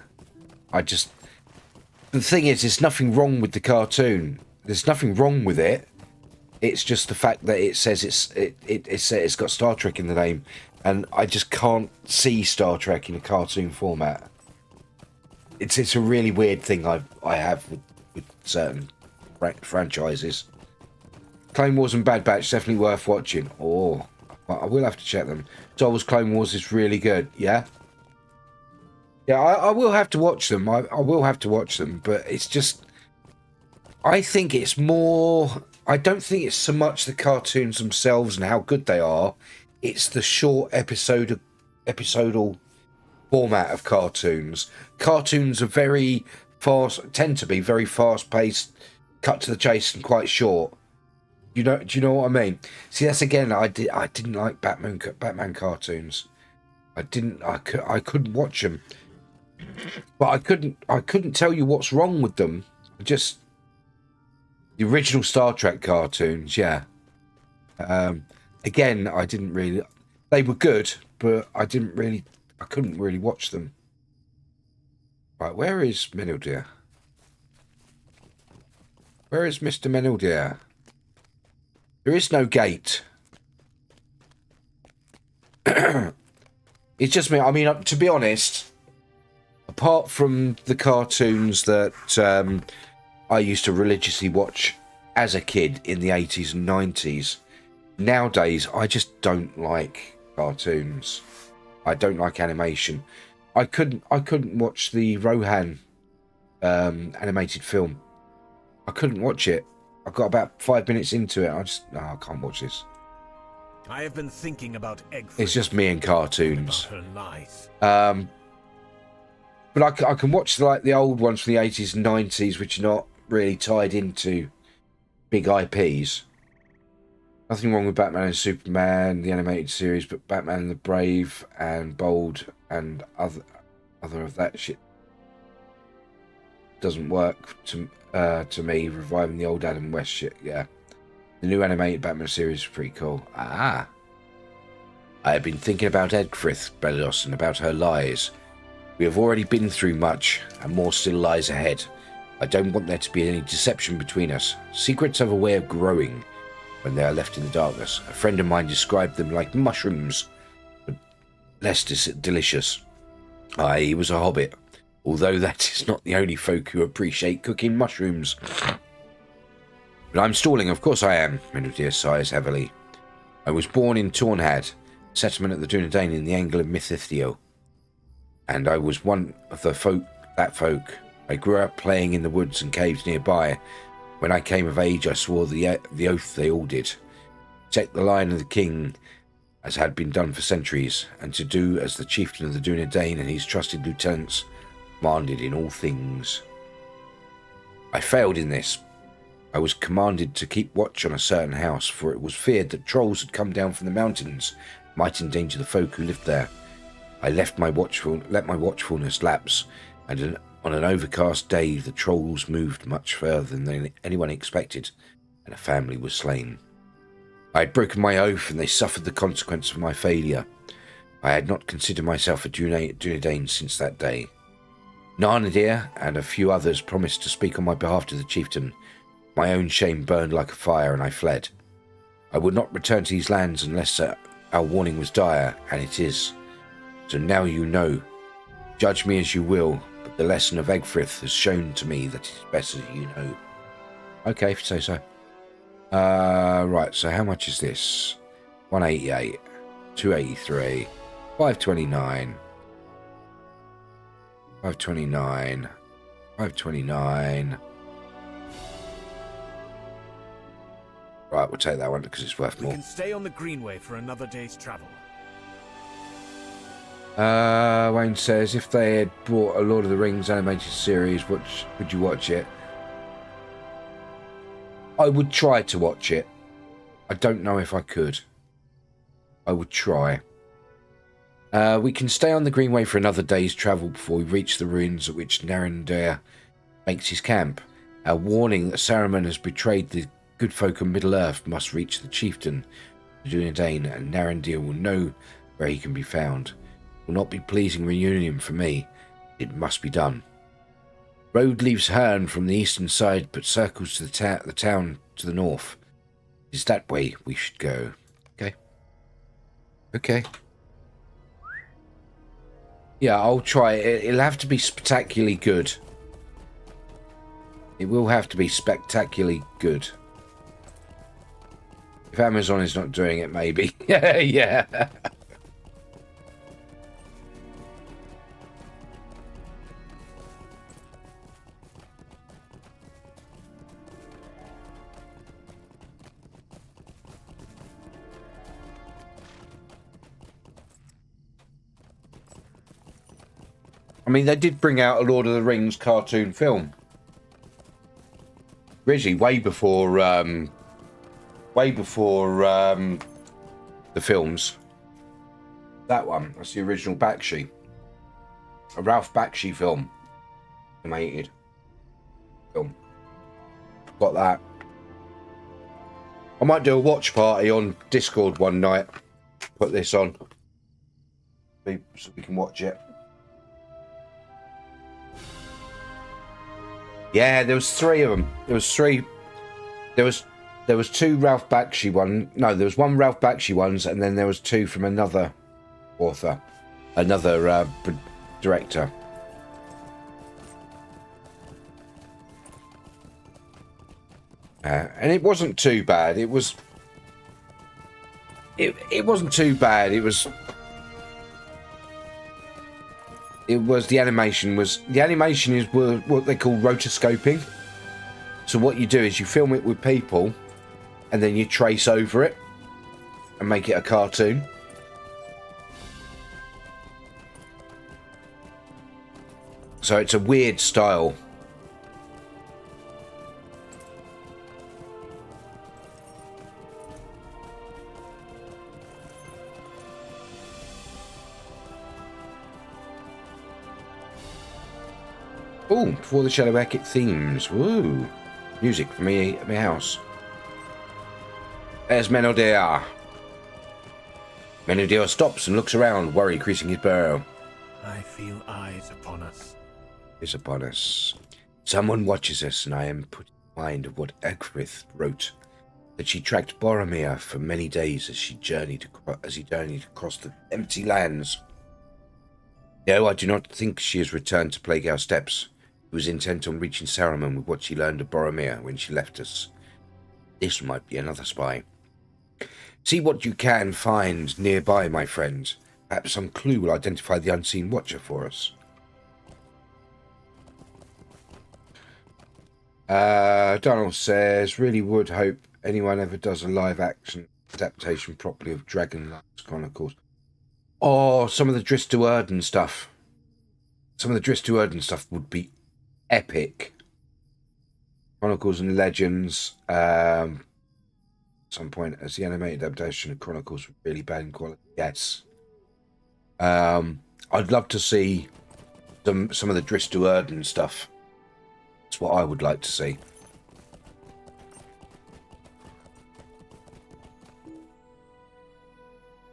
The thing is, there's nothing wrong with the cartoon. There's nothing wrong with it. It's just the fact that it says it's got Star Trek in the name, and I just can't see Star Trek in a cartoon format. It's a really weird thing I have with certain franchises. Clone Wars and Bad Batch definitely worth watching. Oh, I will have to check them. Star Wars Clone Wars is really good. Yeah, I will have to watch them. I will have to watch them, but it's just, I think it's more. I don't think it's so much the cartoons themselves and how good they are. It's the short episodal format of cartoons. Cartoons are tend to be very fast paced, cut to the chase, and quite short. Do you know what I mean? See, that's again, I didn't like Batman cartoons. I couldn't watch them, but I couldn't tell you what's wrong with them. Just the original Star Trek cartoons, yeah. again, I didn't really. They were good, but I couldn't really watch them. Right, where is Meneldir? Where is Mr. Meneldir? There is no gate. It's just me. I mean, to be honest, apart from the cartoons that I used to religiously watch as a kid in the 80s and 90s, nowadays I just don't like cartoons. I don't like animation. I couldn't watch the Rohan animated film. I couldn't watch it. I got about 5 minutes into it. I can't watch this. I have been thinking about Eggfrith. It's just me and cartoons. Her lies. But I can watch the old ones from the 80s and 90s, which are not really tied into big IPs. Nothing wrong with Batman and Superman, the animated series, but Batman and the Brave and Bold and other of that shit doesn't work to me. Reviving the old Adam West shit, yeah. The new animated Batman series is pretty cool. I have been thinking about Eggfrith, Bellos, and about her lies. We have already been through much, and more still lies ahead. I don't want there to be any deception between us. Secrets have a way of growing when they are left in the darkness. A friend of mine described them like mushrooms, but less delicious. He was a hobbit, although that is not the only folk who appreciate cooking mushrooms. But I'm stalling, of course I am, Meneldir sighs heavily. I was born in Tornhad, settlement at the Dunedain in the angle of Mythithio, and I was one of the folk. I grew up playing in the woods and caves nearby. When I came of age, I swore the oath they all did. Protect the line of the king, as had been done for centuries, and to do as the chieftain of the Dunedain and his trusted lieutenants commanded in all things. I failed in this. I was commanded to keep watch on a certain house, for it was feared that trolls had come down from the mountains, might endanger the folk who lived there. I let my watchfulness lapse, and on an overcast day the trolls moved much further than anyone expected, and a family was slain. I had broken my oath, and they suffered the consequence of my failure. I had not considered myself a Dunedain since that day. Narnadir and a few others promised to speak on my behalf to the chieftain. My own shame burned like a fire, and I fled. I would not return to these lands unless our warning was dire, and it is. So now you know. Judge me as you will, but the lesson of Eggfrith has shown to me that it is better you know. Okay, if you say so. Right, so how much is this? 188, 283, 529, 529, 529. Right, we'll take that one because it's worth more. We can stay on the Greenway for another day's travel. Wayne says, if they had brought a Lord of the Rings animated series, would you watch it? I would try to watch it. I don't know if I could. I would try. We can stay on the Greenway for another day's travel before we reach the ruins at which Narendare makes his camp. Our warning that Saruman has betrayed the good folk of Middle-earth must reach the chieftain, the Dunedain, and Narendare will know where he can be found. It will not be pleasing reunion for me. It must be done. Road leaves Herne from the eastern side, but circles to the town to the north. It is that way we should go. Okay. Okay. Yeah, I'll try it. It'll have to be spectacularly good. It will have to be spectacularly good. If Amazon is not doing it, maybe. Yeah. I mean, they did bring out a Lord of the Rings cartoon film. Originally, way before the films. That one, that's the original Bakshi. A Ralph Bakshi film. Animated film. Got that. I might do a watch party on Discord one night. Put this on. So we can watch it. Yeah, there was 3 of them. There was 3. There was 2 Ralph Bakshi one. No, there was 1 Ralph Bakshi ones, and then there was 2 from another author, another director. And it wasn't too bad. It wasn't too bad. It was the animation is what they call rotoscoping. So what you do is you film it with people, and then you trace over it and make it a cartoon. So it's a weird style. Oh, before the Shadow Beckett themes. Woo! Music for me at my house. There's Menodea. Menodea stops and looks around, worry creasing his brow. I feel eyes upon us. Is upon us. Someone watches us, and I am put in mind of what Egfrith wrote, that she tracked Boromir for many days as he journeyed across the empty lands. No, I do not think she has returned to plague our steps. She was intent on reaching Saruman with what she learned of Boromir when she left us. This might be another spy. See what you can find nearby, my friend. Perhaps some clue will identify the unseen watcher for us. Donald says, really would hope anyone ever does a live action adaptation properly of Dragonlance Chronicles. Oh, some of the Dris Do'Urden stuff. Some of the Dris Do'Urden stuff would be epic. Chronicles and Legends. At some point, as the animated adaptation of Chronicles was really bad in quality. Yes. I'd love to see some of the Dris Do'Urden stuff. That's what I would like to see.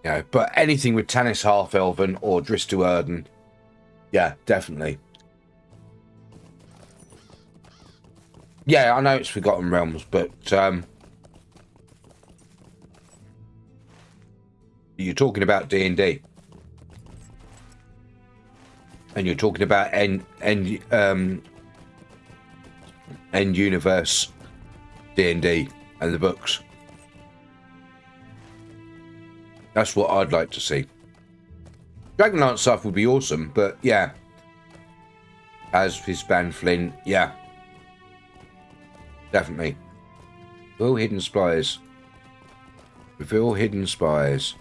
You know, but anything with Tanis Half-Elven or Dris Do'Urden, yeah, definitely. Yeah, I know it's Forgotten Realms, but you're talking about D&D, and you're talking about end universe D&D and the books. That's what I'd like to see. Dragonlance stuff would be awesome, but yeah. As his band Flynn, yeah. Definitely. Reveal hidden spies. Reveal hidden spies.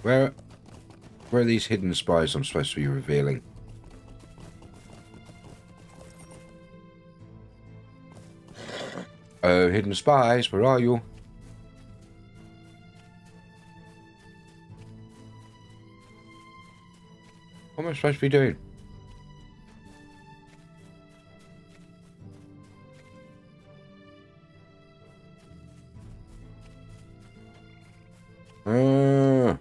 Where are these hidden spies I'm supposed to be revealing? Oh, hidden spies, where are you? What am I supposed to be doing? Oh.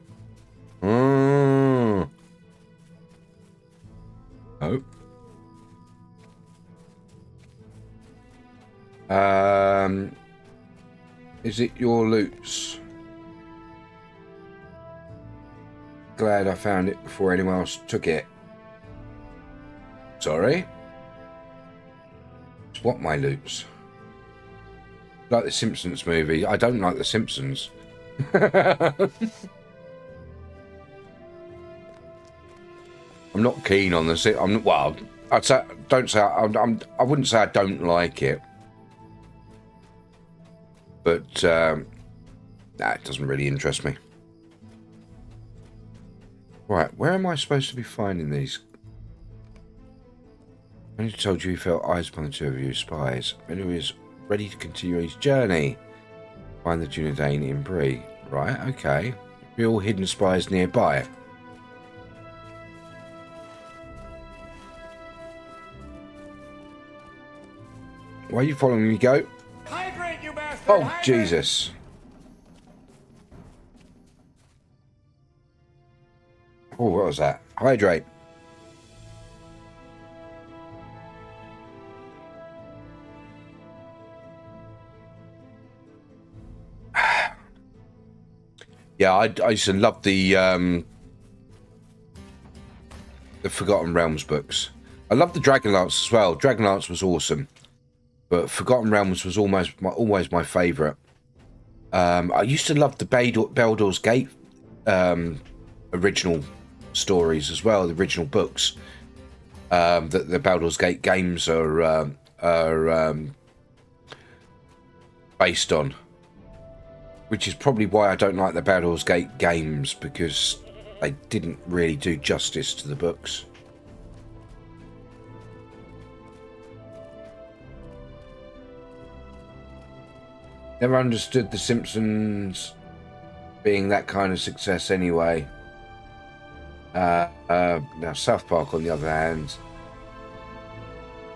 Is it your loots? Glad I found it before anyone else took it. Sorry? What my loots? Like the Simpsons movie. I don't like the Simpsons. I'm not keen on the. Well, I'd say don't say I wouldn't say I don't like it, but it doesn't really interest me. Right, where am I supposed to be finding these? I only told you he felt eyes upon the 2 of you spies. When he is ready to continue his journey, find the Dunedain in Bree. Right, okay. Real hidden spies nearby. Why are you following me, Goat? Hydrate Oh, Jesus. Oh, what was that? Hydrate. Yeah, I used to love the Forgotten Realms books. I love the Dragonlance as well. Dragonlance was awesome, but Forgotten Realms was always my favourite. I used to love the Baldur's Gate original stories as well, the original books that the Baldur's Gate games are based on, which is probably why I don't like the Baldur's Gate games, because they didn't really do justice to the books. Never understood The Simpsons being that kind of success anyway. Now South Park, on the other hand,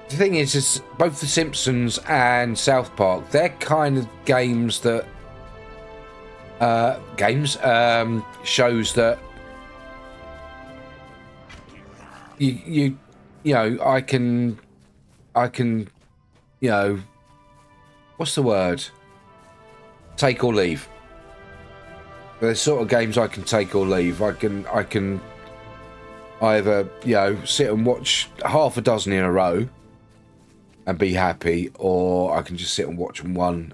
the thing is both The Simpsons and South Park, they're kind of games that shows that you know, I can you know, what's the word? Take or leave. They're sort of games I can take or leave. I can either, you know, sit and watch half a dozen in a row and be happy, or I can just sit and watch them one,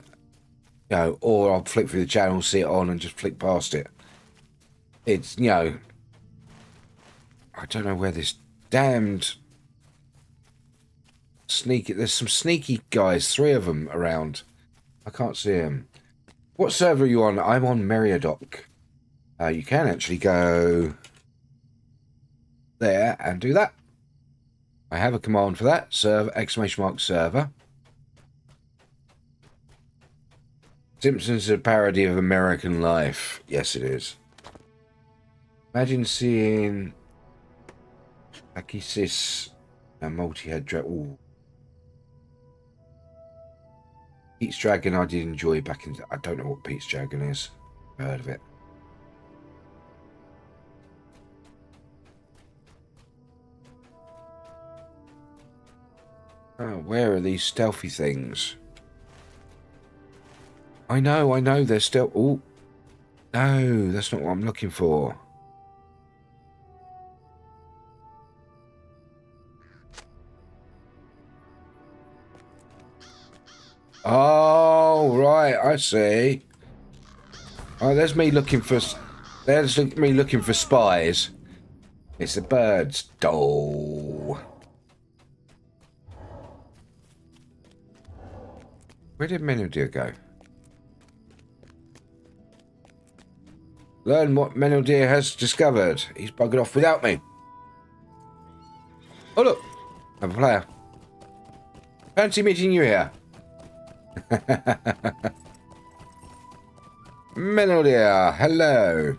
you know, or I'll flick through the channel, see it on, and just flick past it. It's, you know, I don't know where this damned sneaky. There's some sneaky guys, 3 of them around. I can't see them. What server are you on? I'm on Meriadoc. You can actually go there and do that. I have a command for that. Server, !server. Simpsons is a parody of American life. Yes, it is. Imagine seeing Akisis, a multi-head dragon. Pete's Dragon I did enjoy back in... I don't know what Pete's Dragon is. I've heard of it. Oh, where are these stealthy things? I know, they're still... Oh, no, that's not what I'm looking for. Oh, right, I see. Oh, there's me looking for... There's me looking for spies. It's the birds. Oh. Where did Meneldir go? Learn what Meneldir has discovered. He's buggered off without me. Oh, look. I have a player. Fancy meeting you here. Meneldir, hello.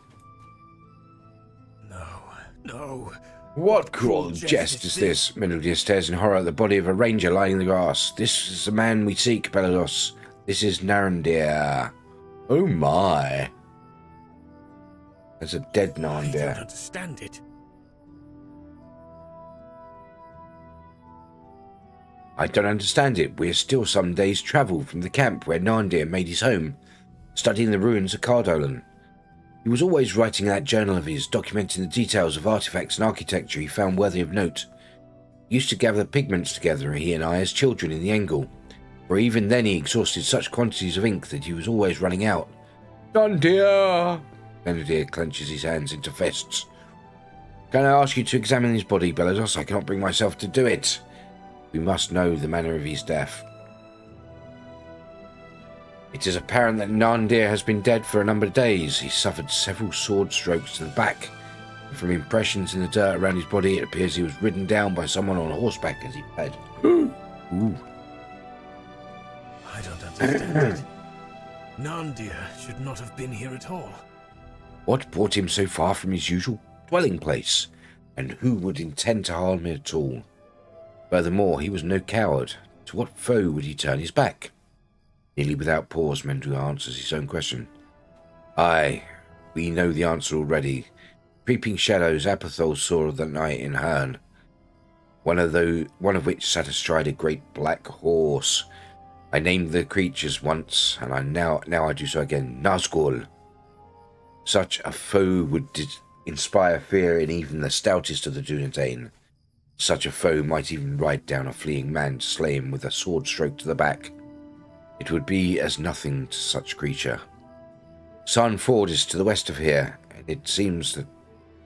No. What cruel jest is this? Meneldir stares in horror at the body of a ranger lying in the grass. This is the man we seek, Pelados. This is Narandir. Oh my. There's a dead Narandir. I don't understand it. I don't understand it. We're still some days' travel from the camp where Narandir made his home, studying the ruins of Cardolan. He was always writing that journal of his, documenting the details of artifacts and architecture he found worthy of note. He used to gather pigments together, he and I, as children in the Engle, where even then he exhausted such quantities of ink that he was always running out. Narandir! Meneldir clenches his hands into fists. Can I ask you to examine his body, Belados? I cannot bring myself to do it. We must know the manner of his death. It is apparent that Narandir has been dead for a number of days. He suffered several sword strokes to the back. And from impressions in the dirt around his body, it appears he was ridden down by someone on horseback as he fled. Ooh. I don't understand it. Narandir should not have been here at all. What brought him so far from his usual dwelling place? And who would intend to harm him at all? Furthermore, he was no coward. To what foe would he turn his back? Nearly without pause, Mendru answers his own question. Aye, we know the answer already. Creeping shadows Apethol saw that night in Herne. One of which sat astride a great black horse. I named the creatures once, and now I do so again. Nazgul. Such a foe would inspire fear in even the stoutest of the Dunedain. Such a foe might even ride down a fleeing man to slay him with a sword stroke to the back. It would be as nothing to such creature. Sarn Ford is to the west of here, and it seems that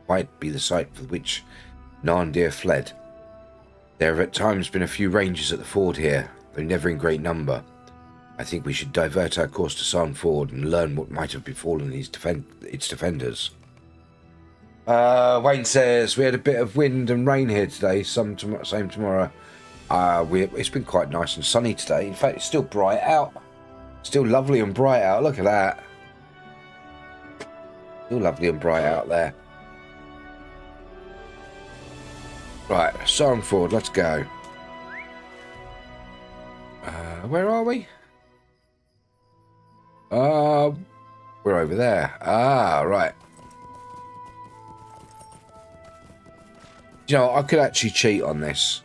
might be the site for which Narndir fled. There have at times been a few rangers at the ford here, though never in great number. I think we should divert our course to Sarn Ford and learn what might have befallen its defenders. Wayne says, we had a bit of wind and rain here today, same tomorrow. It's been quite nice and sunny today. In fact, it's still bright out. Still lovely and bright out. Look at that. Still lovely and bright out there. Right, Sarn Ford, let's go. Where are we? We're over there. Ah, right. You know, I could actually cheat on this.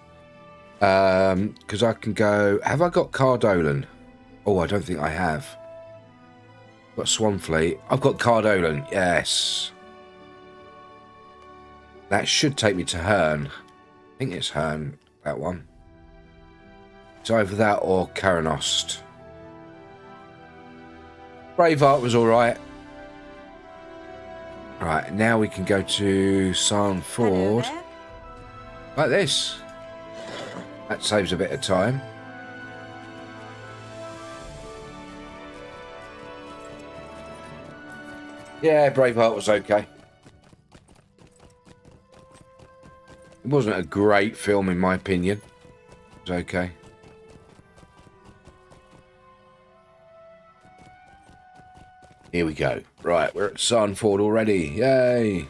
Because I can go... Have I got Cardolan? Oh, I don't think I have. Got Swanfleet. I've got Cardolan. Yes. That should take me to Herne. I think it's Herne, that one. It's either that or Karanost. Braveheart was alright. Right, now we can go to Sarn Ford. Like this. That saves a bit of time. Yeah, Braveheart was okay. It wasn't a great film in my opinion. It was okay. Here we go. Right, we're at Sarn Ford already. Yay.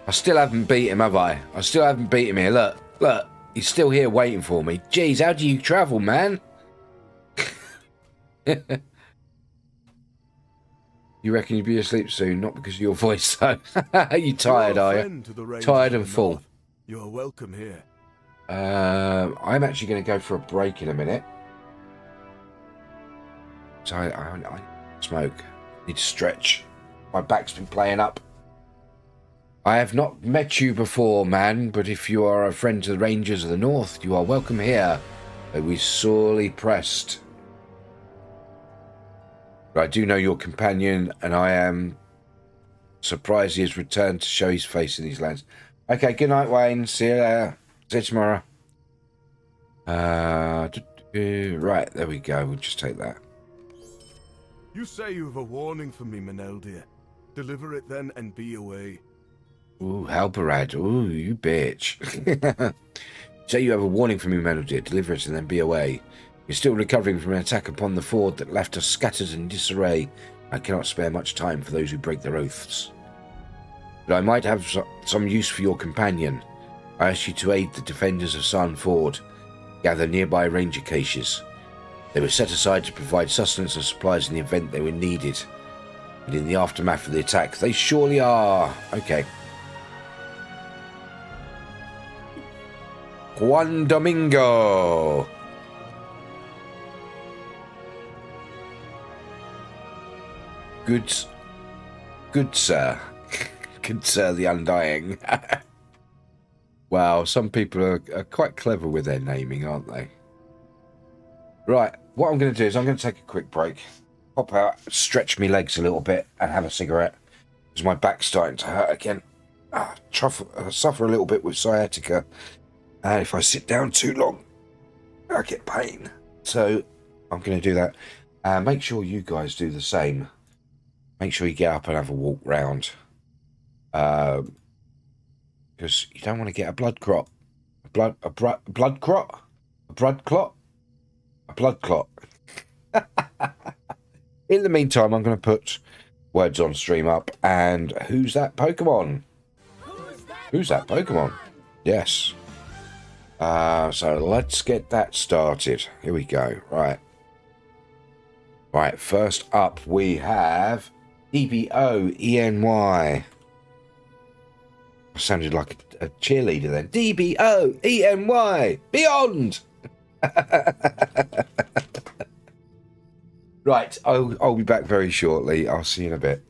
I still haven't beat him, have I? I still haven't beat him here. Look, look. He's still here waiting for me. Jeez, how do you travel, man? You reckon you'll be asleep soon? Not because of your voice, though. You tired, are you? Tired and full. You are welcome here. I'm actually going to go for a break in a minute. So I smoke. Need to stretch. My back's been playing up. I have not met you before, man, but if you are a friend to the Rangers of the North, you are welcome here. Though we sorely pressed. But I do know your companion, and I am surprised he has returned to show his face in these lands. Okay, good night, Wayne. See you later. See you tomorrow. Right, there we go. We'll just take that. You say you have a warning for me, Meneldir. Deliver it then and be away. Ooh, Halberad. Ooh, you bitch. Say you have a warning for me, Meneldir. Deliver it and then be away. You're still recovering from an attack upon the ford that left us scattered in disarray. I cannot spare much time for those who break their oaths. But I might have some use for your companion. I ask you to aid the defenders of Sarn Ford. Gather nearby ranger caches. They were set aside to provide sustenance and supplies in the event they were needed. But in the aftermath of the attack, they surely are. Okay. Juan Domingo. Good sir. Good sir, the Undying. Wow, some people are quite clever with their naming, aren't they? Right, what I'm going to do is I'm going to take a quick break, pop out, stretch my legs a little bit, and have a cigarette, because my back's starting to hurt again. I suffer a little bit with sciatica, and if I sit down too long, I get pain. So I'm going to do that. Make sure you guys do the same. Make sure you get up and have a walk round. Because you don't want to get a blood clot. A blood clot? In the meantime, I'm going to put words on stream up. And who's that Pokemon? Who's that Pokemon? Yes. So let's get that started. Here we go. Right. Right, first up we have DBOENY. I sounded like a cheerleader then. DBOENY. Beyond. Right, I'll be back very shortly. I'll see you in a bit.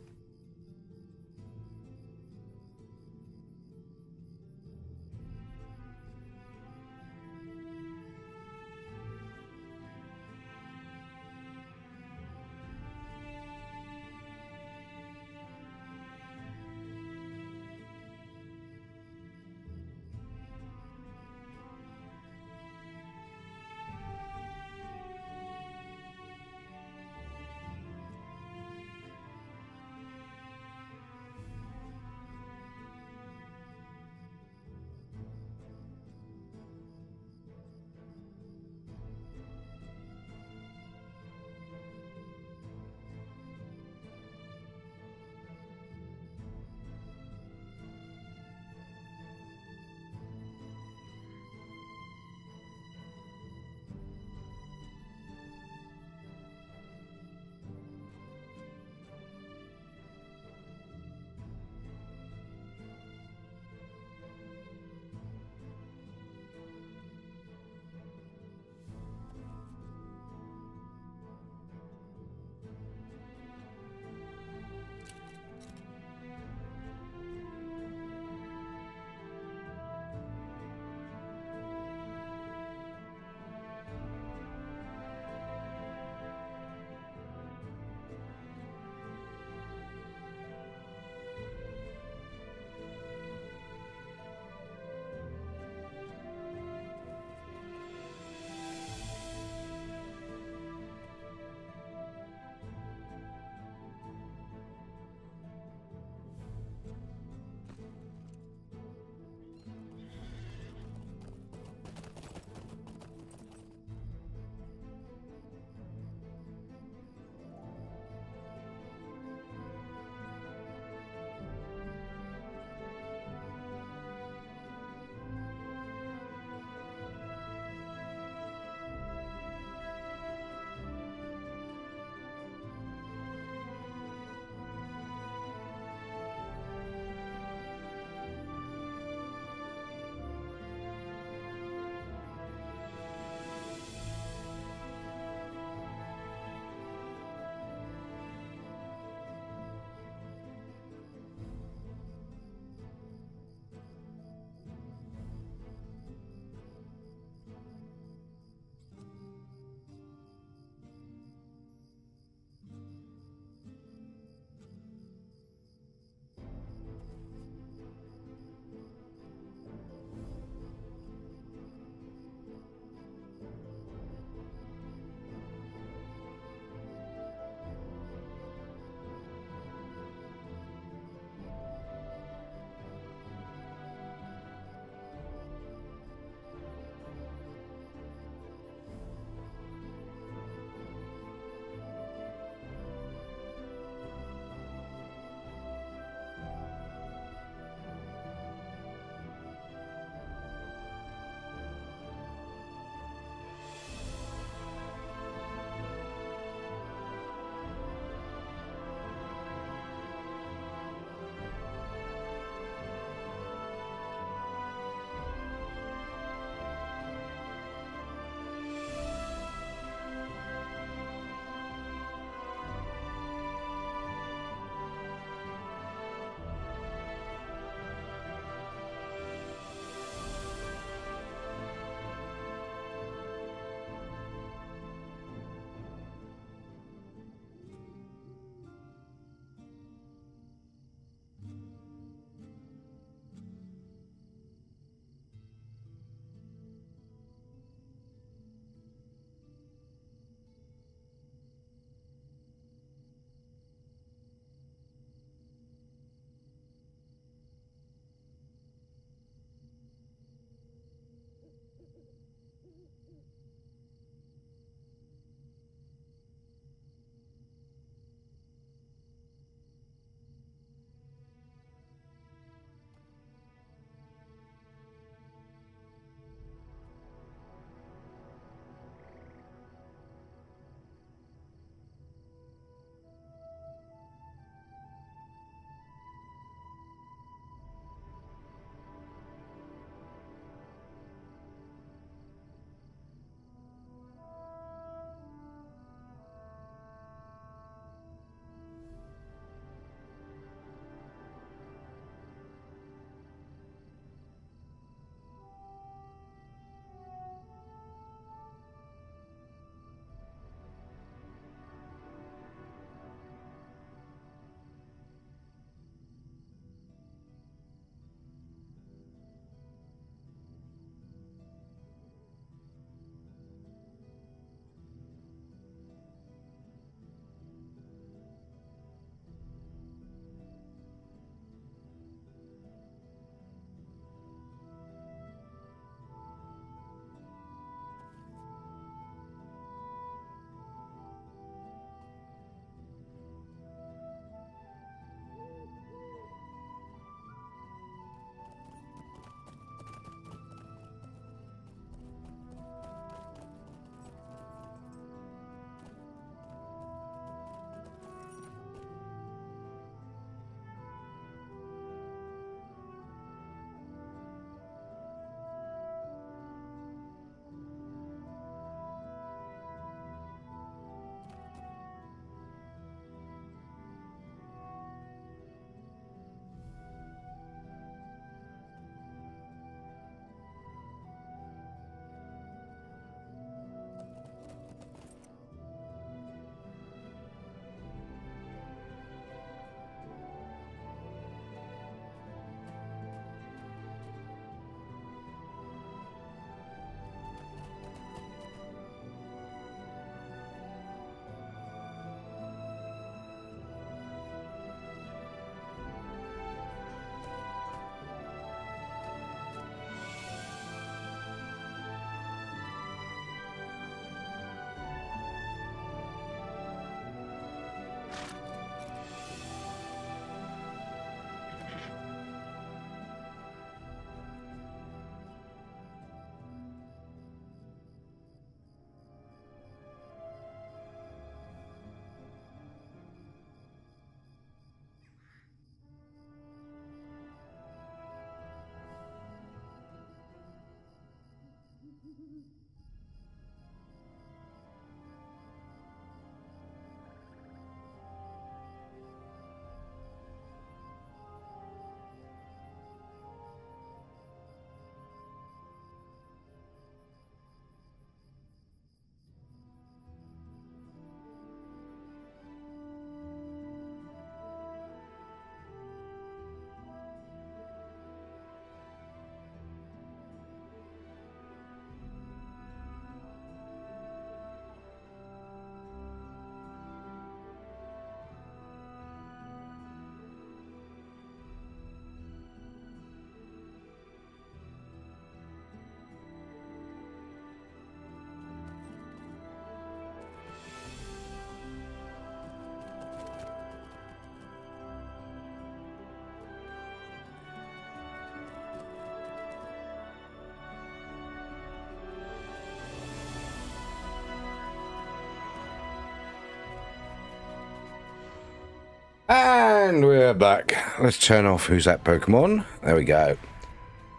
And we're back. Let's turn off Who's That Pokemon. There we go.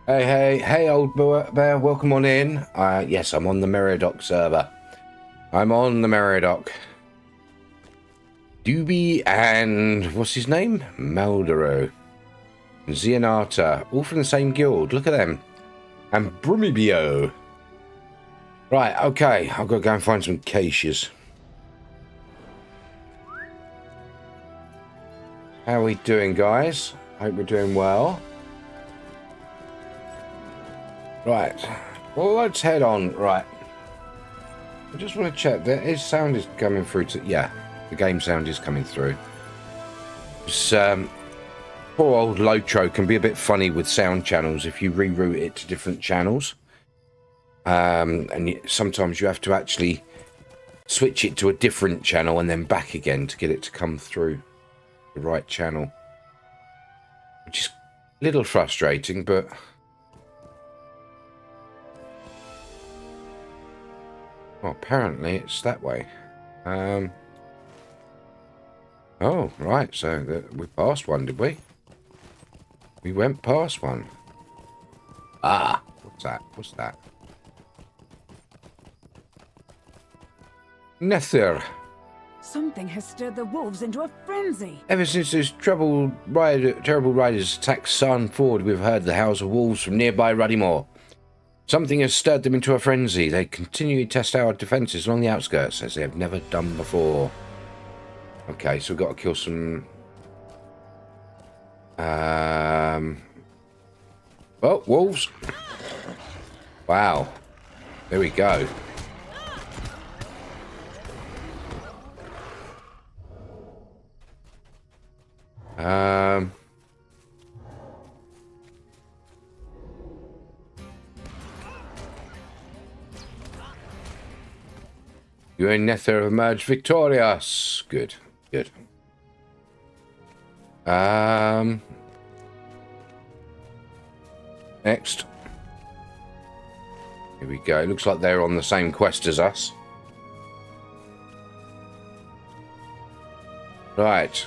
Hey, old bear, welcome on in. Yes, I'm on the Meriadoc server. I'm on the Meriadoc. Doobie and what's his name? Maldero. Xeonata, all from the same guild. Look at them. And Brumibio. Right, okay. I've got to go and find some caches. How are we doing, guys? Hope we're doing well. Right. Well, let's head on. Right. I just want to check that his sound is coming through to... Yeah, the game sound is coming through. It's, poor old LOTRO can be a bit funny with sound channels if you reroute it to different channels. And sometimes you have to actually switch it to a different channel and then back again to get it to come through the right channel. Which is a little frustrating, but... Well, apparently it's that way. Oh, right, so we passed one, did we? We went past one. Ah, what's that? What's that? Nether. Something has stirred the wolves into a frenzy. Ever since those terrible riders attacked Sarn Ford, we've heard the howls of wolves from nearby Ruddymore. Something has stirred them into a frenzy. They continually test our defences along the outskirts, as they have never done before. Okay, so we've got to kill some... Well, wolves. Wow. There we go. You and Nether have emerged victorious. Good, good. Next. Here we go. Looks like they're on the same quest as us. Right.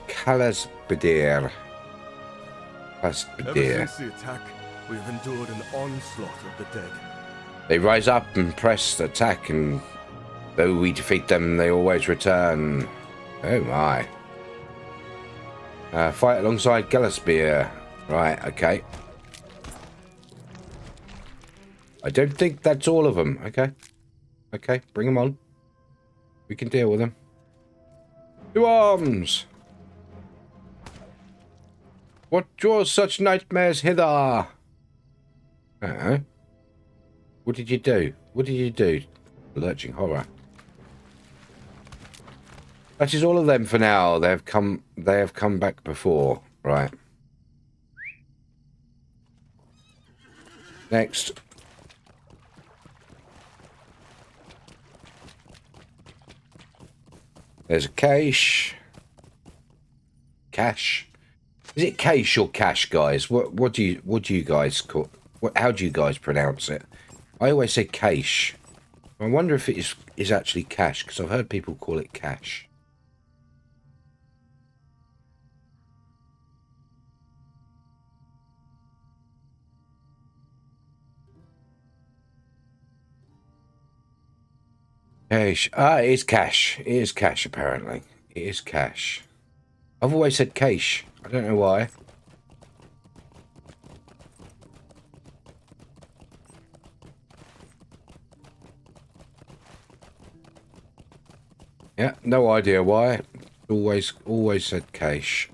Calasbadir. Ever since the attack, we have endured an onslaught of the dead. They rise up and press the attack, and though we defeat them, they always return. Oh my. Fight alongside Galaspear. Right, okay. I don't think that's all of them. Okay. Okay, bring them on. We can deal with them. To arms! What draws such nightmares hither? What did you do? What did you do? Lurching horror. That is all of them for now. They have come back before. Right. Next. There's a cache. Cache. Is it cache or cache, guys? What do you guys call? How do you guys pronounce it? I always say cache. I wonder if it is actually cache, because I've heard people call it cache. Cash. Ah, it is cash. It is cash, apparently. It is cash. I've always said cash. I don't know why. Yeah, no idea why. Always said cash.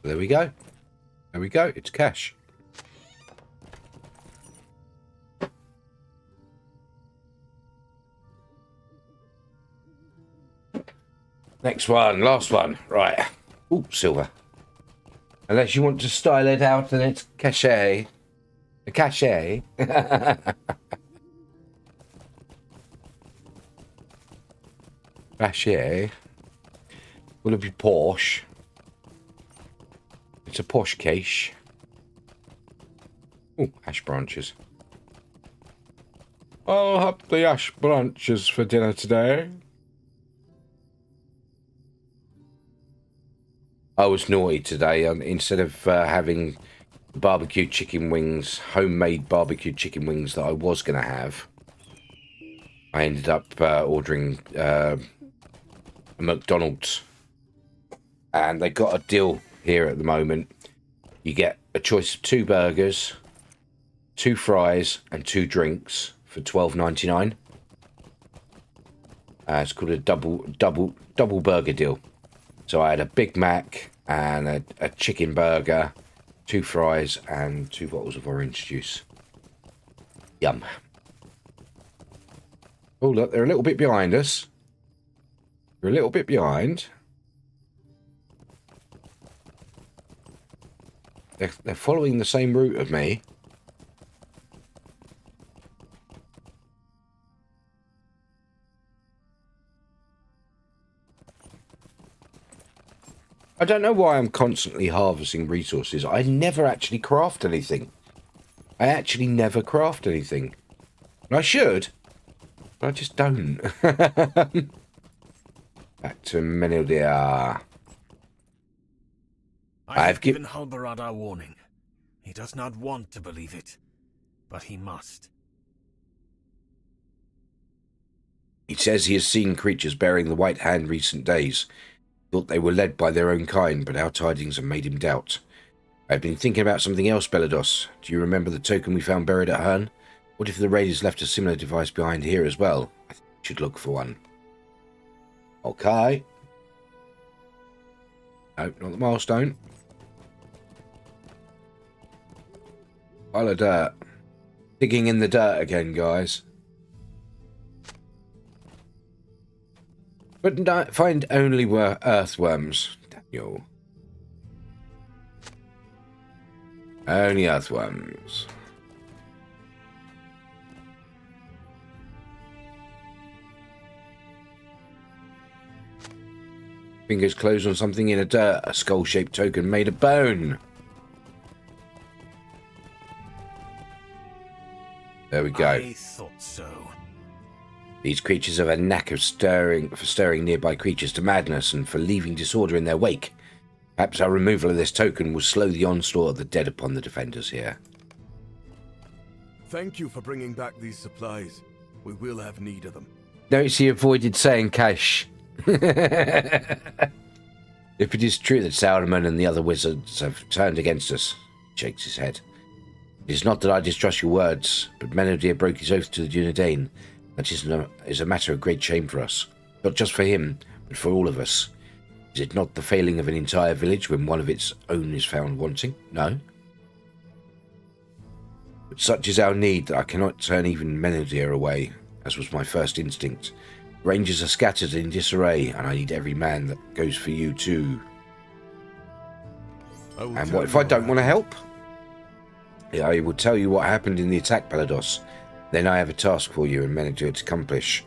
There we go. There we go. It's cash. Next one, last one. Right. Ooh, silver. Unless you want to style it out and it's cachet. A cachet. Cachet. Will it be Porsche? It's a Porsche cache. Oh, ash branches. I'll have the ash branches for dinner today. I was naughty today. Instead of having barbecue chicken wings, homemade barbecue chicken wings that I was going to have, I ended up ordering a McDonald's. And they got a deal here at the moment. You get a choice of 2 burgers, 2 fries, and 2 drinks for $12.99. It's called a double burger deal. So I had a Big Mac and a chicken burger, 2 fries, and 2 bottles of orange juice. Yum. Oh, look, they're a little bit behind us. They're a little bit behind. They're following the same route of me. I don't know why I'm constantly harvesting resources. I never actually craft anything. I actually never craft anything. And I should, but I just don't. Back to Meneldia. I have given Halbarad our warning. He does not want to believe it, but he must. He says he has seen creatures bearing the White Hand recent days. Thought they were led by their own kind, but our tidings have made him doubt. I've been thinking about something else, Belados. Do you remember the token we found buried at Herne? What if the raiders left a similar device behind here as well? I think we should look for one. Okay. No, not the milestone. Pile of dirt. Digging in the dirt again, guys. But find only earthworms, Daniel. Only earthworms. Fingers closed on something in a dirt. A skull-shaped token made of bone. There we go. I thought so. These creatures have a knack of stirring nearby creatures to madness and for leaving disorder in their wake. Perhaps our removal of this token will slow the onslaught of the dead upon the defenders here. Thank you for bringing back these supplies. We will have need of them. Notice he avoided saying cash. If it is true that Sauron and the other wizards have turned against us, he shakes his head. It is not that I distrust your words, but Meneldir broke his oath to the Dunedain. That is a matter of great shame for us. Not just for him, but for all of us. Is it not the failing of an entire village when one of its own is found wanting? No. But such is our need that I cannot turn even Meneldir away, as was my first instinct. Rangers are scattered in disarray, and I need every man that goes for you too. And what if I don't want to help? Yeah, I will tell you what happened in the attack, Belados. Then I have a task for you and Meneldir to accomplish.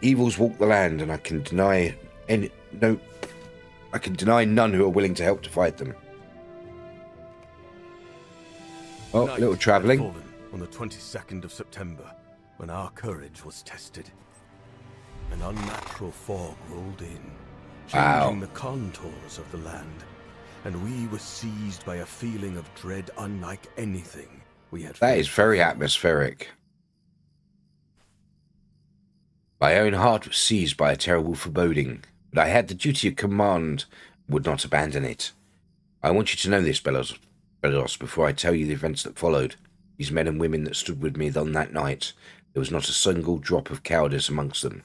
Evils walk the land, and I can deny none who are willing to help to fight them. Oh, a little travelling. On the 22nd of September, when our courage was tested, an unnatural fog rolled in, changing the contours of the land, and we were seized by a feeling of dread unlike anything we had. That is very atmospheric. My own heart was seized by a terrible foreboding, but I had the duty of command and would not abandon it. I want you to know this, Belos, before I tell you the events that followed. These men and women that stood with me on that night, there was not a single drop of cowardice amongst them.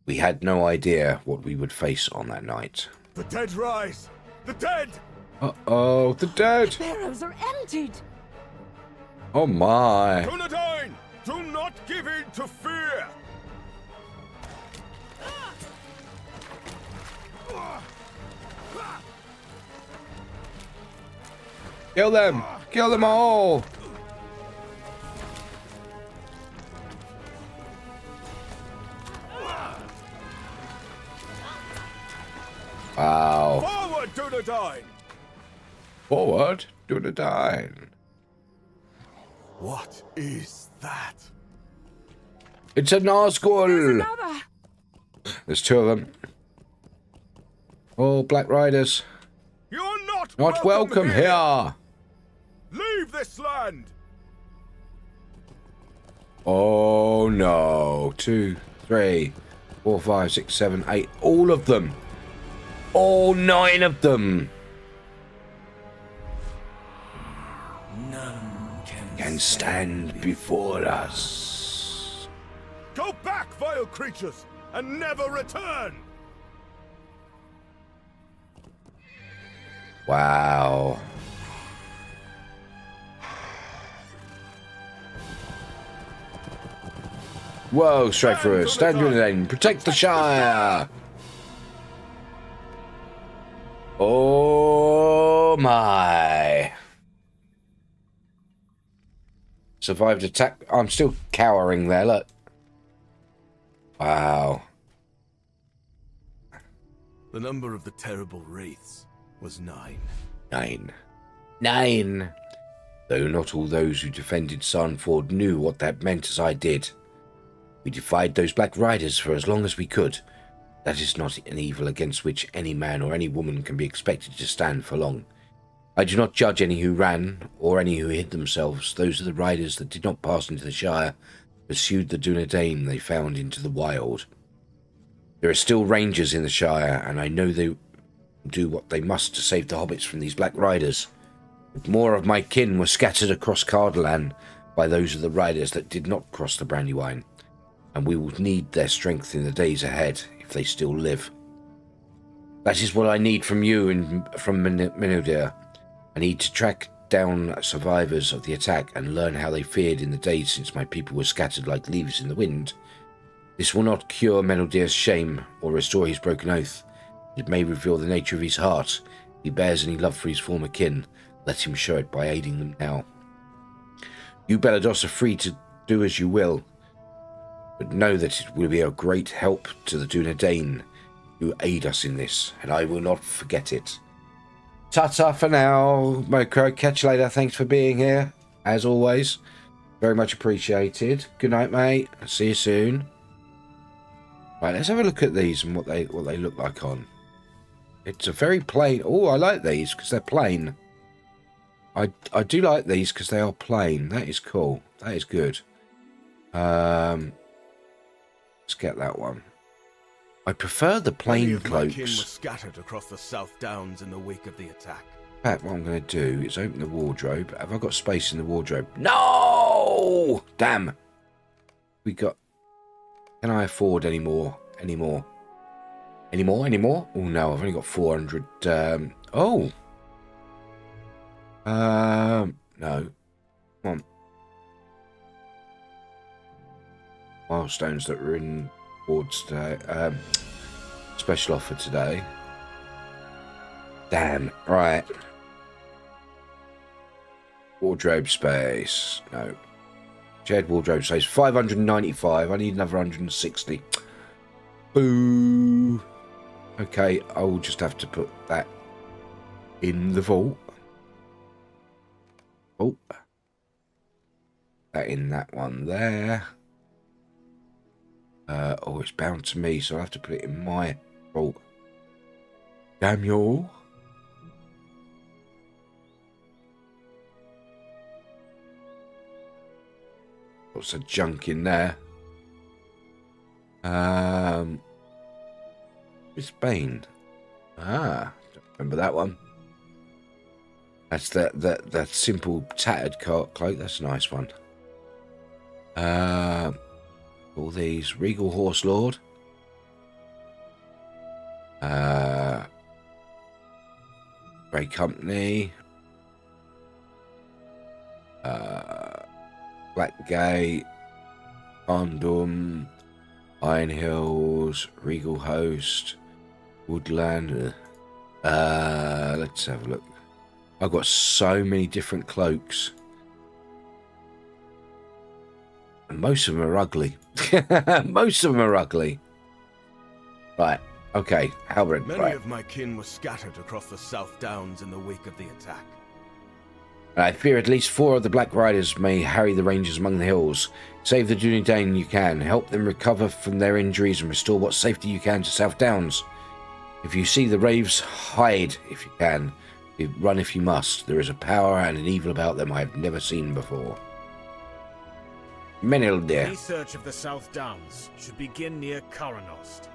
We had no idea what we would face on that night. The dead rise! The dead! Uh-oh, the dead! The barrows are emptied! Oh my! Dunedain! Do not give in to fear! Kill them! Kill them all! Wow. Forward, Dunedain! Forward, Dunedain. What is that? It's a Nazgul! There's two of them. Oh, Black Riders. You're not welcome here! Leave this land! Oh no. 2, 3, 4, 5, 6, 7, 8. All of them. All 9 of them. None Can stand before us. Go back, vile creatures, and never return! Wow. Whoa, straight through us. Stand your lane. Protect the Shire. Oh my. Survived attack. I'm still cowering there, look. Wow. The number of the terrible wraiths was 9. 9. Though not all those who defended Sarnford knew what that meant as I did. We defied those Black Riders for as long as we could. That is not an evil against which any man or any woman can be expected to stand for long. I do not judge any who ran, or any who hid themselves. Those are the riders that did not pass into the Shire, pursued the Dunedain they found into the wild. There are still rangers in the Shire, and I know they do what they must to save the hobbits from these Black Riders. But more of my kin were scattered across Cardolan by those of the riders that did not cross the Brandywine, and we will need their strength in the days ahead if they still live. That is what I need from you and from Minodir. I need to track down survivors of the attack and learn how they fared in the days since my people were scattered like leaves in the wind. This will not cure Menodir's shame or restore his broken oath. It may reveal the nature of his heart. If he bears any love for his former kin, let him show it by aiding them now. You Belados are free to do as you will, but know that it will be a great help to the Dunedain who aid us in this, and I will not forget it. Ta-ta for now, Moko. Catch you later. Thanks for being here, as always. Very much appreciated. Good night, mate. See you soon. Right, let's have a look at these and what they look like on. It's a very plain. Oh, I like these because they're plain. I do like these because they are plain. That is cool. That is good. Let's get that one. I prefer the plain cloaks. My kin were scattered across the South Downs in the wake of the attack. In fact, what I'm going to do is open the wardrobe. Have I got space in the wardrobe? No! Damn. We got... Can I afford any more? Any more? Any more? Any more? Oh, no. I've only got 400. No. Come on. Milestones that were in boards today. Special offer today. Damn. Right. Wardrobe space. No. Shared wardrobe space. 595. I need another 160. Boo. Okay, I'll just have to put that in the vault. Oh. That in that one there. Oh, it's bound to me, so I'll have to put it in my vault. Damn you all. Lots of junk in there. It's Bane. Ah, don't remember that one. That's that simple tattered cloak. That's a nice one. All these Regal Horse Lord. Grey Company. Blackgate. Condom. Iron Hills. Regal Host. Woodland. Let's have a look. I've got so many different cloaks. And most of them are ugly. Most of them are ugly. Right. Okay. Halberd. Many Right. of my kin were scattered across the South Downs in the wake of the attack. I fear at least 4 of the Black Riders may harry the Rangers among the hills. Save the Dunedain you can. Help them recover from their injuries and restore what safety you can to South Downs. If you see the Raves, hide if you can. Run if you must. There is a power and an evil about them I have never seen before. Menil there. Any search of the South Downs should begin near Karanost.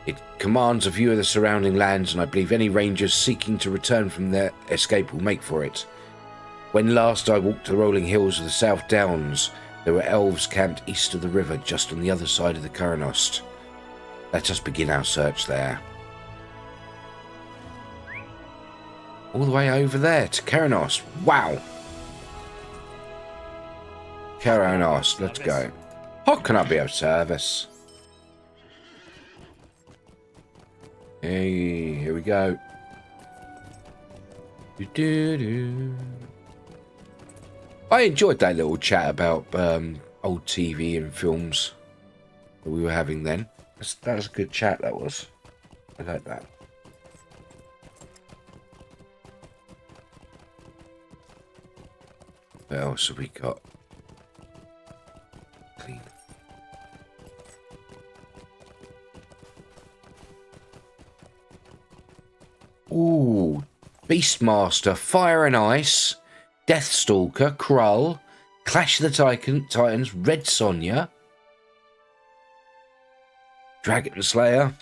It commands a view of the surrounding lands, and I believe any rangers seeking to return from their escape will make for it. When last I walked the rolling hills of the South Downs, there were elves camped east of the river, just on the other side of the Karanost. Let us begin our search there. All the way over there to Karanost. Wow. Karanost, let's go. How can I be of service? Hey, here we go. I enjoyed that little chat about old TV and films that we were having then. That was a good chat, that was. I like that. What else have we got? Clean. Ooh, Beastmaster, Fire and Ice, Deathstalker, Krull, Clash of the Titans, Red Sonja, Dragon Slayer,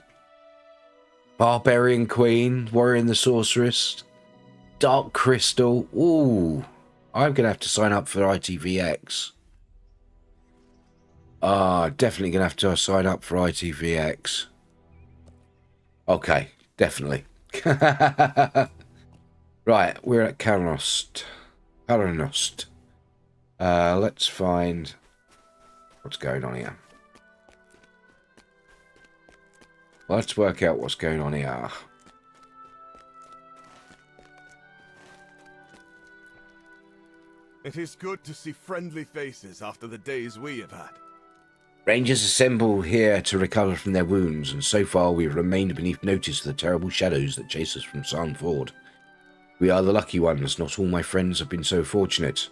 Barbarian Queen, Warrior and the Sorceress, Dark Crystal. Ooh, I'm going to have to sign up for ITVX. Definitely going to have to sign up for ITVX. Okay, definitely. Right, we're at Karanost. Let's find what's going on here. Let's work out what's going on here. It is good to see friendly faces after the days we have had. Rangers assemble here to recover from their wounds, and so far we have remained beneath notice of the terrible shadows that chase us from Sarnford. We are the lucky ones. Not all my friends have been so fortunate.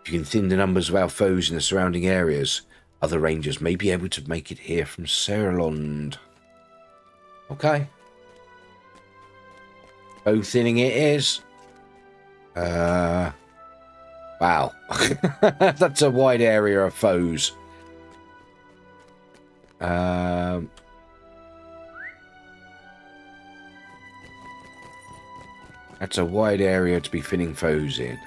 If you can thin the numbers of our foes in the surrounding areas, other rangers may be able to make it here from Serelond. Okay. Foe thinning it is. Wow. That's a wide area of foes. That's a wide area to be thinning foes in.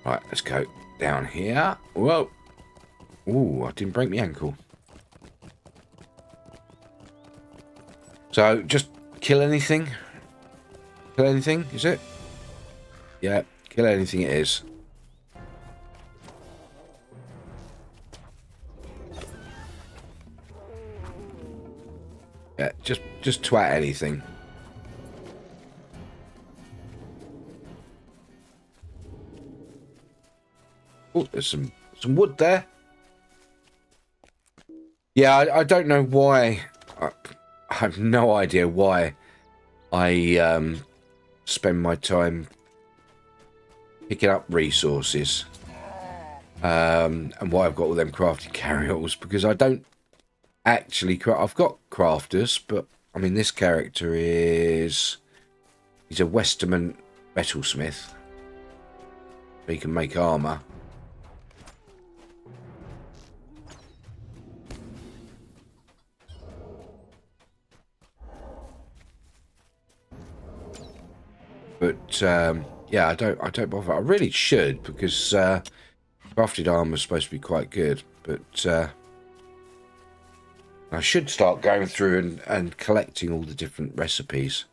Right, let's go down here. Whoa. Ooh, I didn't break my ankle. So, just kill anything? Kill anything, is it? Yeah, kill anything it is. Yeah, just twat anything. Oh, there's some wood there. Yeah, I don't know why. I have no idea why I spend my time picking up resources. And why I've got all them crafted carryalls, because I don't actually I've got crafters, but I mean this character he's a Westerman metalsmith. You can make armor. But yeah, I don't bother. I really should, because crafted armor is supposed to be quite good. But I should start going through and collecting all the different recipes.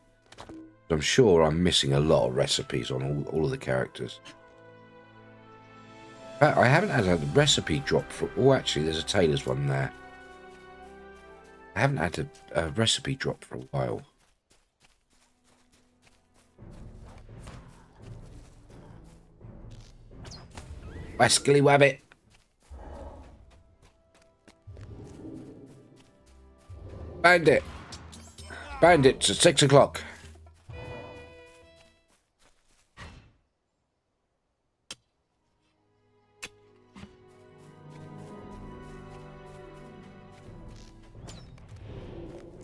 I'm sure I'm missing a lot of recipes on all of the characters. I haven't had a recipe drop for... Oh, actually, there's a tailor's one there. I haven't had a recipe drop for a while. Wascally Wabbit. Bandit. Bandits at 6 o'clock.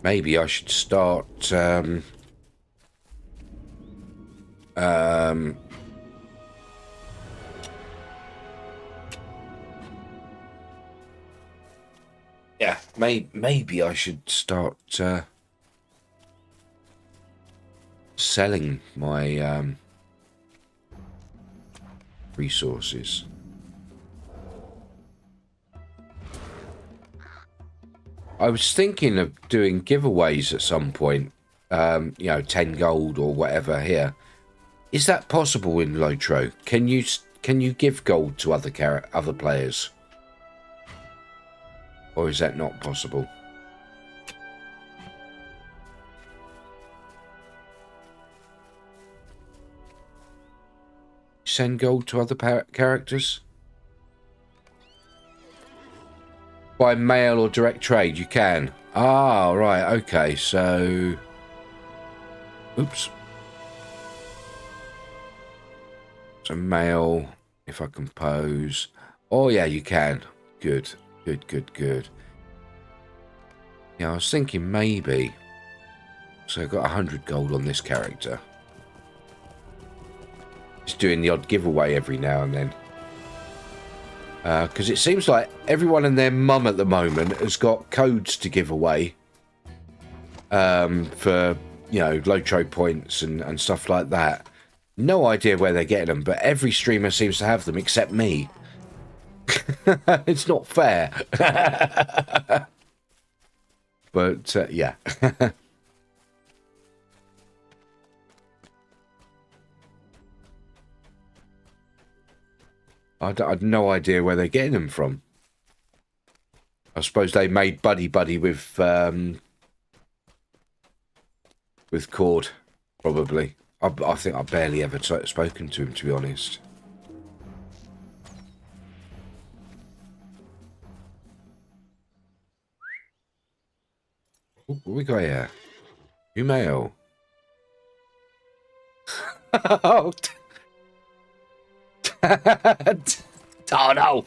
Maybe I should start yeah, maybe I should start selling my resources. I was thinking of doing giveaways at some point, you know, 10 gold or whatever here. Is that possible in LOTRO? Can you give gold to other players? Or is that not possible? Send gold to other characters? By mail or direct trade, you can. Ah, right, okay, so... Oops. So mail, if I compose... Oh, yeah, you can. Good, good, good, good. Yeah, I was thinking maybe... So I've got 100 gold on this character. Just doing the odd giveaway every now and then. Because it seems like everyone and their mum at the moment has got codes to give away for, you know, LOTRO points and stuff like that. No idea where they're getting them, but every streamer seems to have them except me. It's not fair. But, yeah. I had no idea where they're getting them from. I suppose they made buddy with Cord, probably. I think I barely ever spoken to him, to be honest. What we got here? New mail. Oh, Darnolf.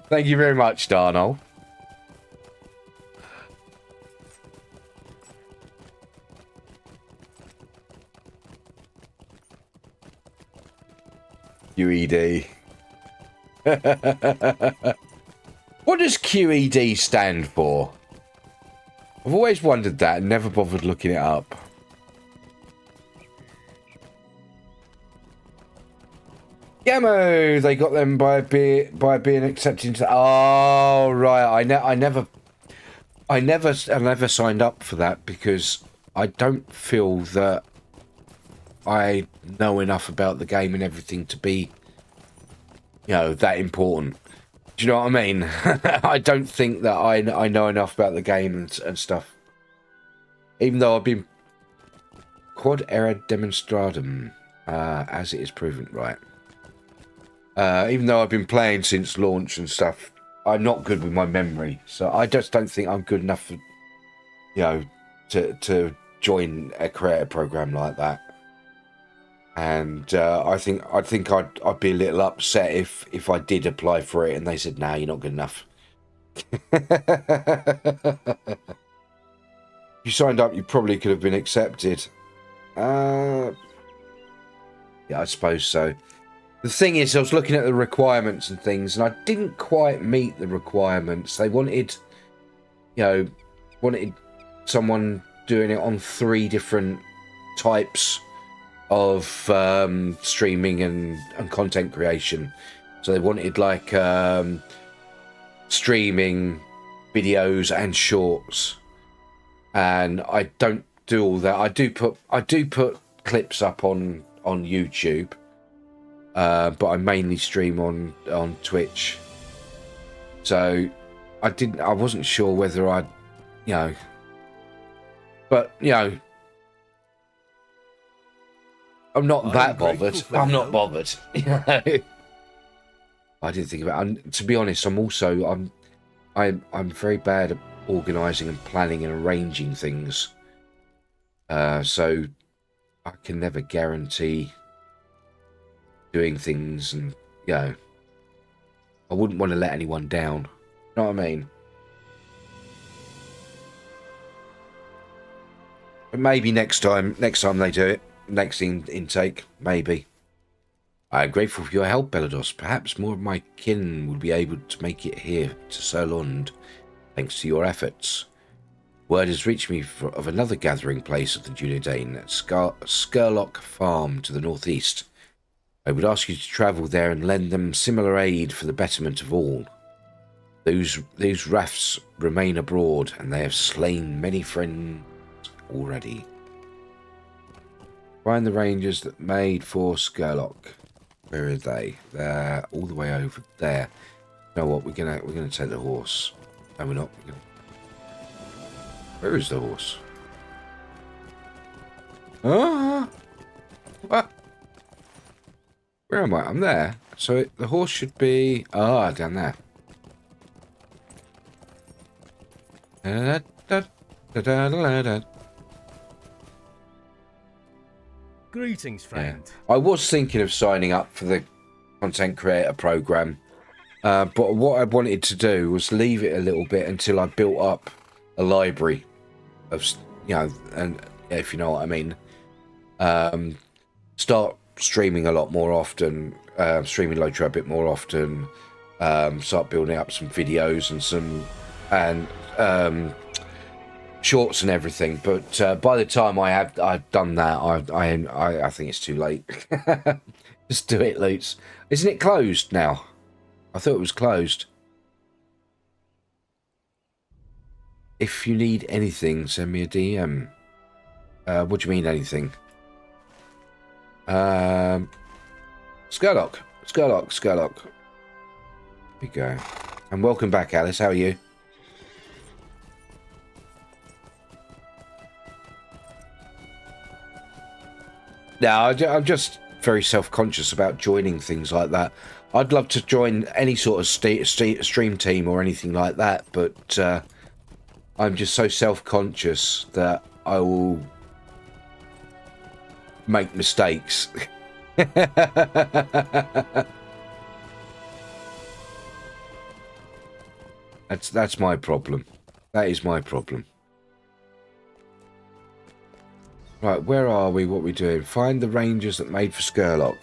Thank you very much, Darnolf. QED. What does QED stand for? I've always wondered that and never bothered looking it up. Gammo, they got them by being accepted into. Oh right, I never signed up for that because I don't feel that I know enough about the game and everything to be, you know, that important. Do you know what I mean? I don't think that I know enough about the game and stuff. Even though I've been quad era demonstratum, as it is proven, right. Even though I've been playing since launch and stuff, I'm not good with my memory. So I just don't think I'm good enough for, you know, to join a creator program like that. And I think I'd be a little upset if I did apply for it and they said, "Nah, you're not good enough." If you signed up, you probably could have been accepted. Yeah, I suppose so. The thing is, I was looking at the requirements and things, and I didn't quite meet the requirements. They wanted, wanted someone doing it on 3 different types of streaming and content creation. So they wanted like streaming, videos, and shorts. And I don't do all that. I do put clips up on YouTube, but I mainly stream on Twitch. So I wasn't sure whether I'd, but I'm not that bothered. I'm not bothered. I didn't think about it. To be honest, I'm very bad at organising and planning and arranging things. So I can never guarantee doing things, and I wouldn't want to let anyone down. You know what I mean? But maybe next time they do it, next intake, maybe. I am grateful for your help, Belados. Perhaps more of my kin will be able to make it here to Surlund, thanks to your efforts. Word has reached me of another gathering place of the Dunedain at Skurlock Farm to the northeast. I would ask you to travel there and lend them similar aid for the betterment of all. Those rafts remain abroad, and they have slain many friends already. Find the rangers that made for Skurlock. Where are they? They're all the way over there. You know what? We're gonna take the horse. No, we're not. Where is the horse? Ah! What? Where am I? I'm there. So the horse should be down there. Da, da, da, da, da, da. Greetings, friend. Yeah. I was thinking of signing up for the content creator program, but what I wanted to do was leave it a little bit until I built up a library of, and if you know what I mean, start streaming a lot more often, streaming LOTRO a bit more often, start building up some videos and shorts and everything. But by the time I've done that, I think it's too late. Just do it, Lutz. Isn't it closed now? I thought it was closed. If you need anything, send me a DM. What do you mean, anything? Skurlock. Here we go. And welcome back, Alice. How are you? No, I'm just very self-conscious about joining things like that. I'd love to join any sort of stream team or anything like that, but I'm just so self-conscious that I will make mistakes. That's my problem. That is my problem. Right, where are we? What are we doing? Find the rangers that made for Skurlock.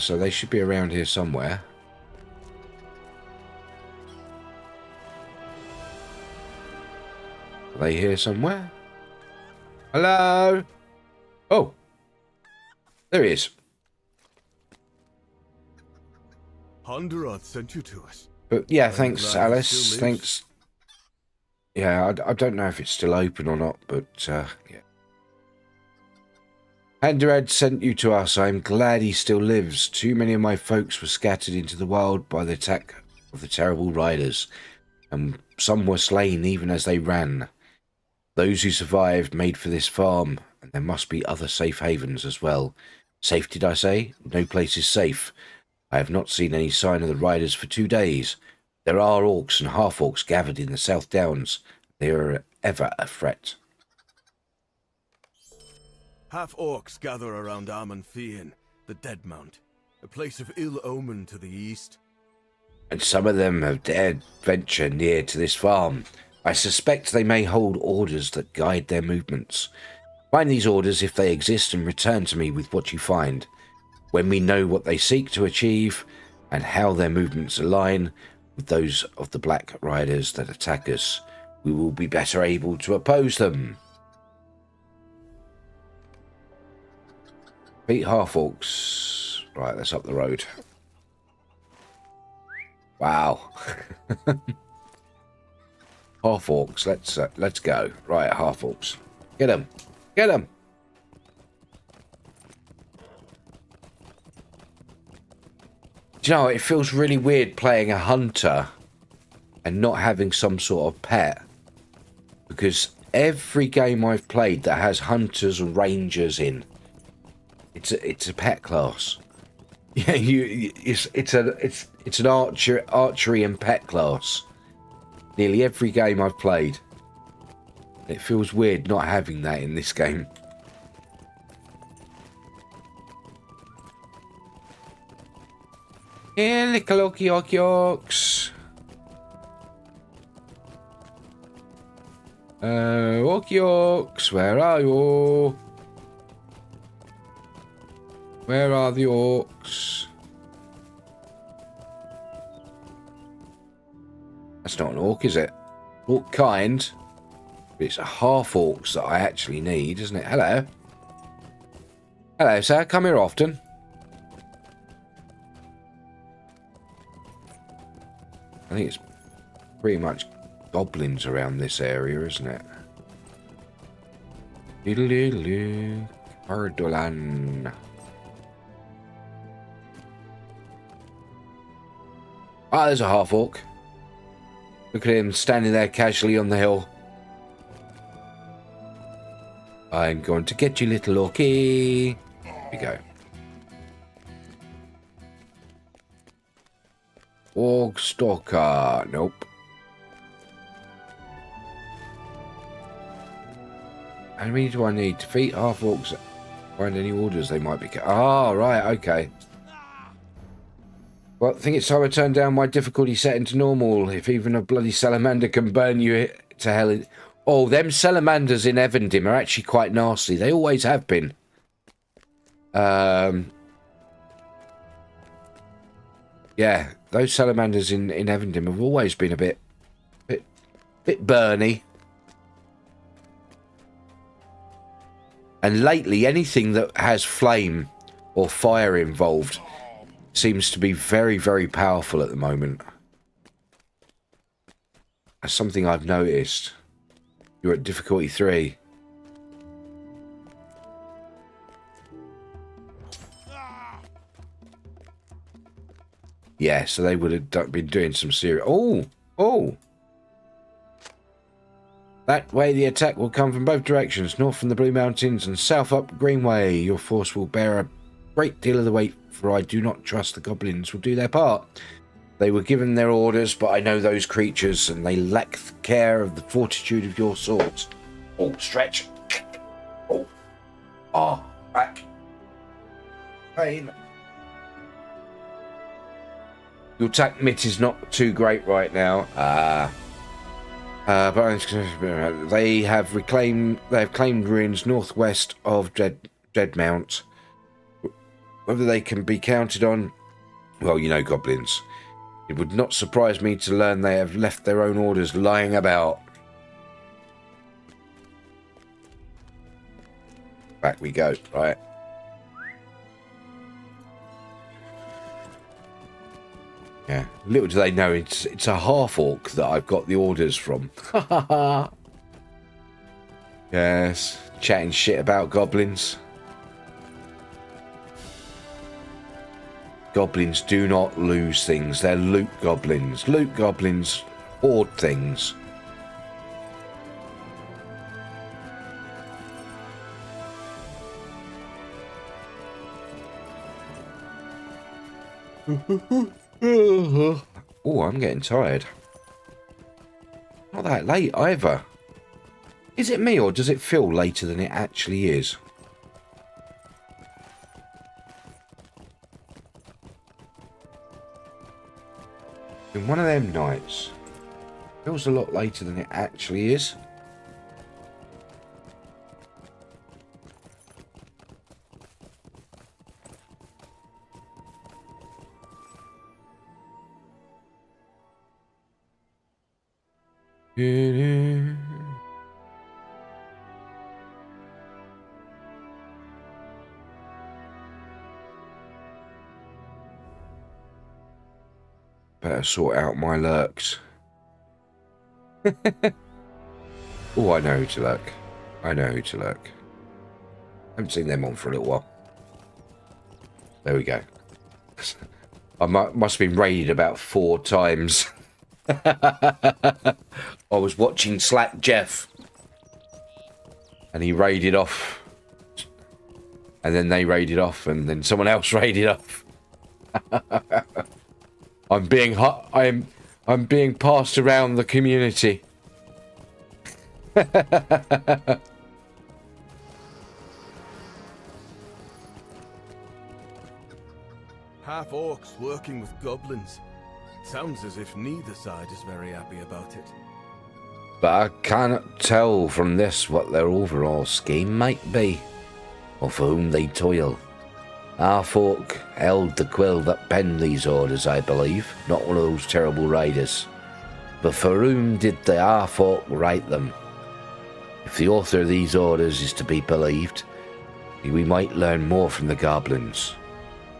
So they should be around here somewhere. Are they here somewhere? Hello? Oh. There he is. Honderod sent you to us. But yeah, thanks, Alice. Thanks. Yeah, I don't know if it's still open or not, but yeah. Handerad sent you to us. I'm glad he still lives. Too many of my folks were scattered into the wild by the attack of the terrible riders, and some were slain even as they ran. Those who survived made for this farm, and there must be other safe havens as well. Safe, did I say? No place is safe. I have not seen any sign of the riders for 2 days. There are orcs and half-orcs gathered in the South Downs. They are ever a threat. Half-orcs gather around Armenfian, the Dead Mount, a place of ill omen to the east. And some of them have dared venture near to this farm. I suspect they may hold orders that guide their movements. Find these orders if they exist and return to me with what you find. When we know what they seek to achieve and how their movements align with those of the Black Riders that attack us, we will be better able to oppose them. Beat half-orcs. Right, that's up the road. Wow. Half-orcs, let's go. Right, half-orcs. Get them. Get them. Do you know, it feels really weird playing a hunter and not having some sort of pet. Because every game I've played that has hunters and rangers in, it's a pet class. Yeah, it's an archery and pet class. Nearly every game I've played. It feels weird not having that in this game. Yeah, little orcs. Orcs, where are you? Where are the orcs? That's not an orc, is it? Orc kind. But it's a half orcs that I actually need, isn't it? Hello. Hello, sir. Come here often. I think it's pretty much goblins around this area, isn't it? Diddle-diddle-doo. Cardolan. Ah, there's a half-orc. Look at him standing there casually on the hill. I'm going to get you, little orky. Here we go. Orc stalker. Nope. How many do I need? Defeat half orcs. Find any orders they might be. Ah, right. Okay. Well, I think it's time I turn down my difficulty setting to normal. If even a bloody salamander can burn you to hell. Oh, them salamanders in Evendim are actually quite nasty. They always have been. Yeah, those salamanders in Evendim have always been a bit burny. And lately, anything that has flame or fire involved seems to be very, very powerful at the moment. That's something I've noticed. You're at difficulty 3. Yeah, so they would have been doing some serious... Oh! That way the attack will come from both directions, north from the Blue Mountains and south up Greenway. Your force will bear a great deal of the weight, for I do not trust the goblins will do their part. They were given their orders, but I know those creatures, and they lack the care of the fortitude of your swords. Oh, stretch. Oh. Ah, back. Pain. Your attack mitt is not too great right now. But they have claimed ruins northwest of Dreadmount. Whether they can be counted on, well, you know, goblins. It would not surprise me to learn they have left their own orders lying about. Back we go, right. Yeah, little do they know it's a half-orc that I've got the orders from. Yes, chatting shit about goblins. Goblins do not lose things. They're loot goblins. Loot goblins hoard things. Oh, I'm getting tired. Not that late either. Is it me, or does it feel later than it actually is? In one of them nights, feels a lot later than it actually is. Better sort out my lurks. Oh, I know who to lurk. I know who to lurk. Haven't seen them on for a little while. There we go. I must have been raided about 4 times. I was watching Slack Jeff. And he raided off. And then they raided off. And then someone else raided off. I'm being passed around the community. Half orcs working with goblins. Sounds as if neither side is very happy about it. But I cannot tell from this what their overall scheme might be, or for whom they toil. Our folk held the quill that penned these orders, I believe, not one of those terrible raiders. But for whom did the our folk write them? If the author of these orders is to be believed, we might learn more from the goblins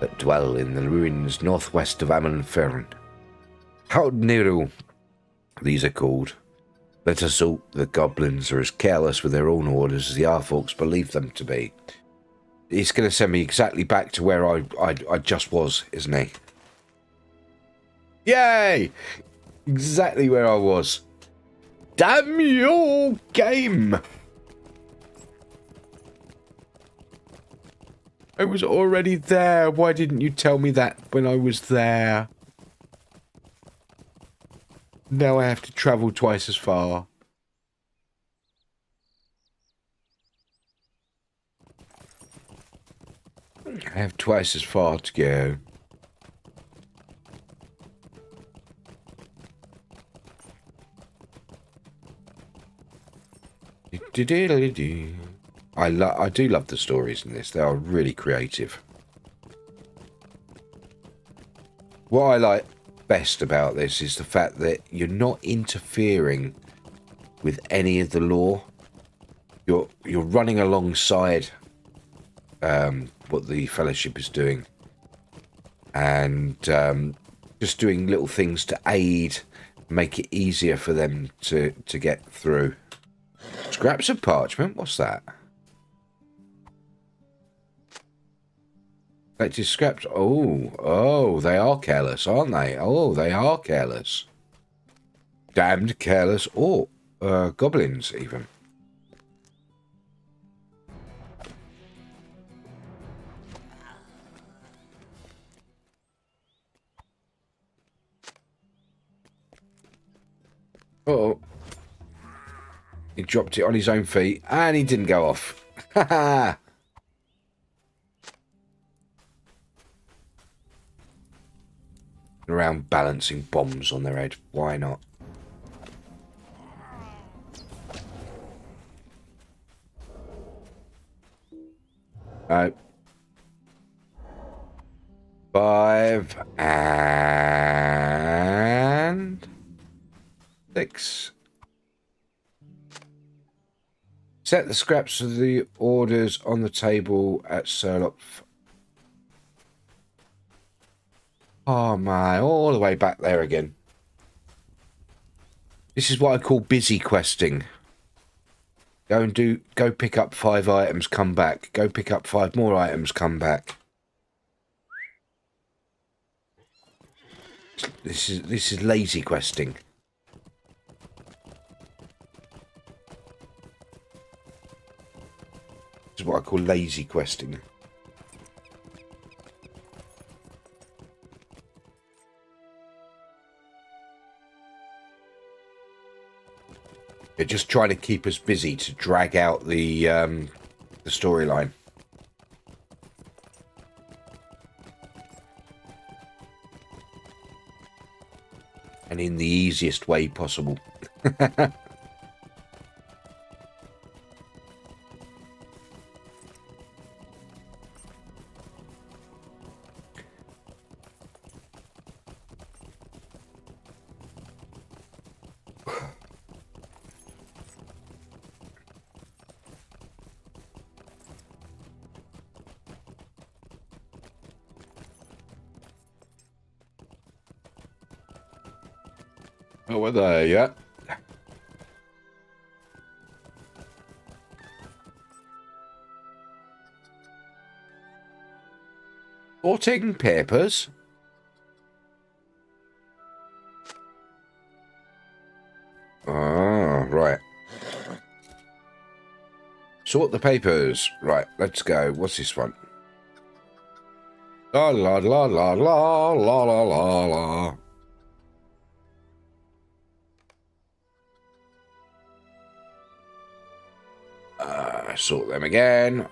that dwell in the ruins northwest of Ammonfern. How Nero, these are called. Let us hope the goblins are as careless with their own orders as the our folks believe them to be. He's going to send me exactly back to where I just was, isn't he? Yay! Exactly where I was. Damn your game! I was already there. Why didn't you tell me that when I was there? Now I have to travel twice as far. I have twice as far to go. I do love the stories in this. They are really creative. What I like best about this is the fact that you're not interfering with any of the lore. You're running alongside what the Fellowship is doing, and just doing little things to aid, make it easier for them to get through. Scraps of parchment. What's that? Collected scraps. Oh, they are careless, aren't they? Oh, they are careless. Damned careless. Oh, goblins even. Oh, he dropped it on his own feet and he didn't go off. Ha ha. Around balancing bombs on their head. Why not? No. 5 and 6. Set the scraps of the orders on the table at Surlock. Oh my, all the way back there again. This is what I call busy questing. Go pick up 5 items, come back. Go pick up 5 more items, come back. This is lazy questing. This is what I call lazy questing. They're just trying to keep us busy to drag out the storyline. And in the easiest way possible. Oh, we're there yet. Sorting papers. Ah, right. Sort the papers. Right, let's go. What's this one? La la la la la la la la la. Sort them again.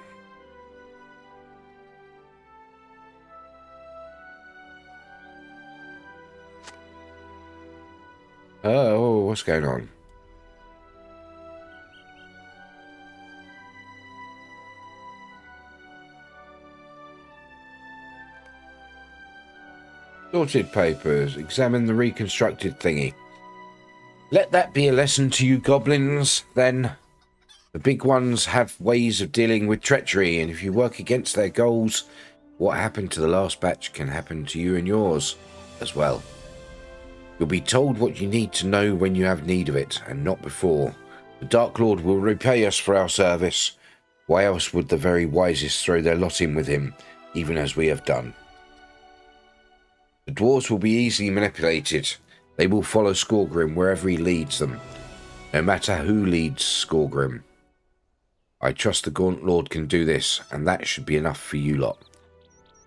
Oh, what's going on? Sorted papers. Examine the reconstructed thingy. Let that be a lesson to you goblins, then. The big ones have ways of dealing with treachery, and if you work against their goals, what happened to the last batch can happen to you and yours as well. You'll be told what you need to know when you have need of it, and not before. The Dark Lord will repay us for our service. Why else would the very wisest throw their lot in with him, even as we have done? The dwarves will be easily manipulated. They will follow Skorgrim wherever he leads them, no matter who leads Skorgrim. I trust the Gaunt Lord can do this, and that should be enough for you lot.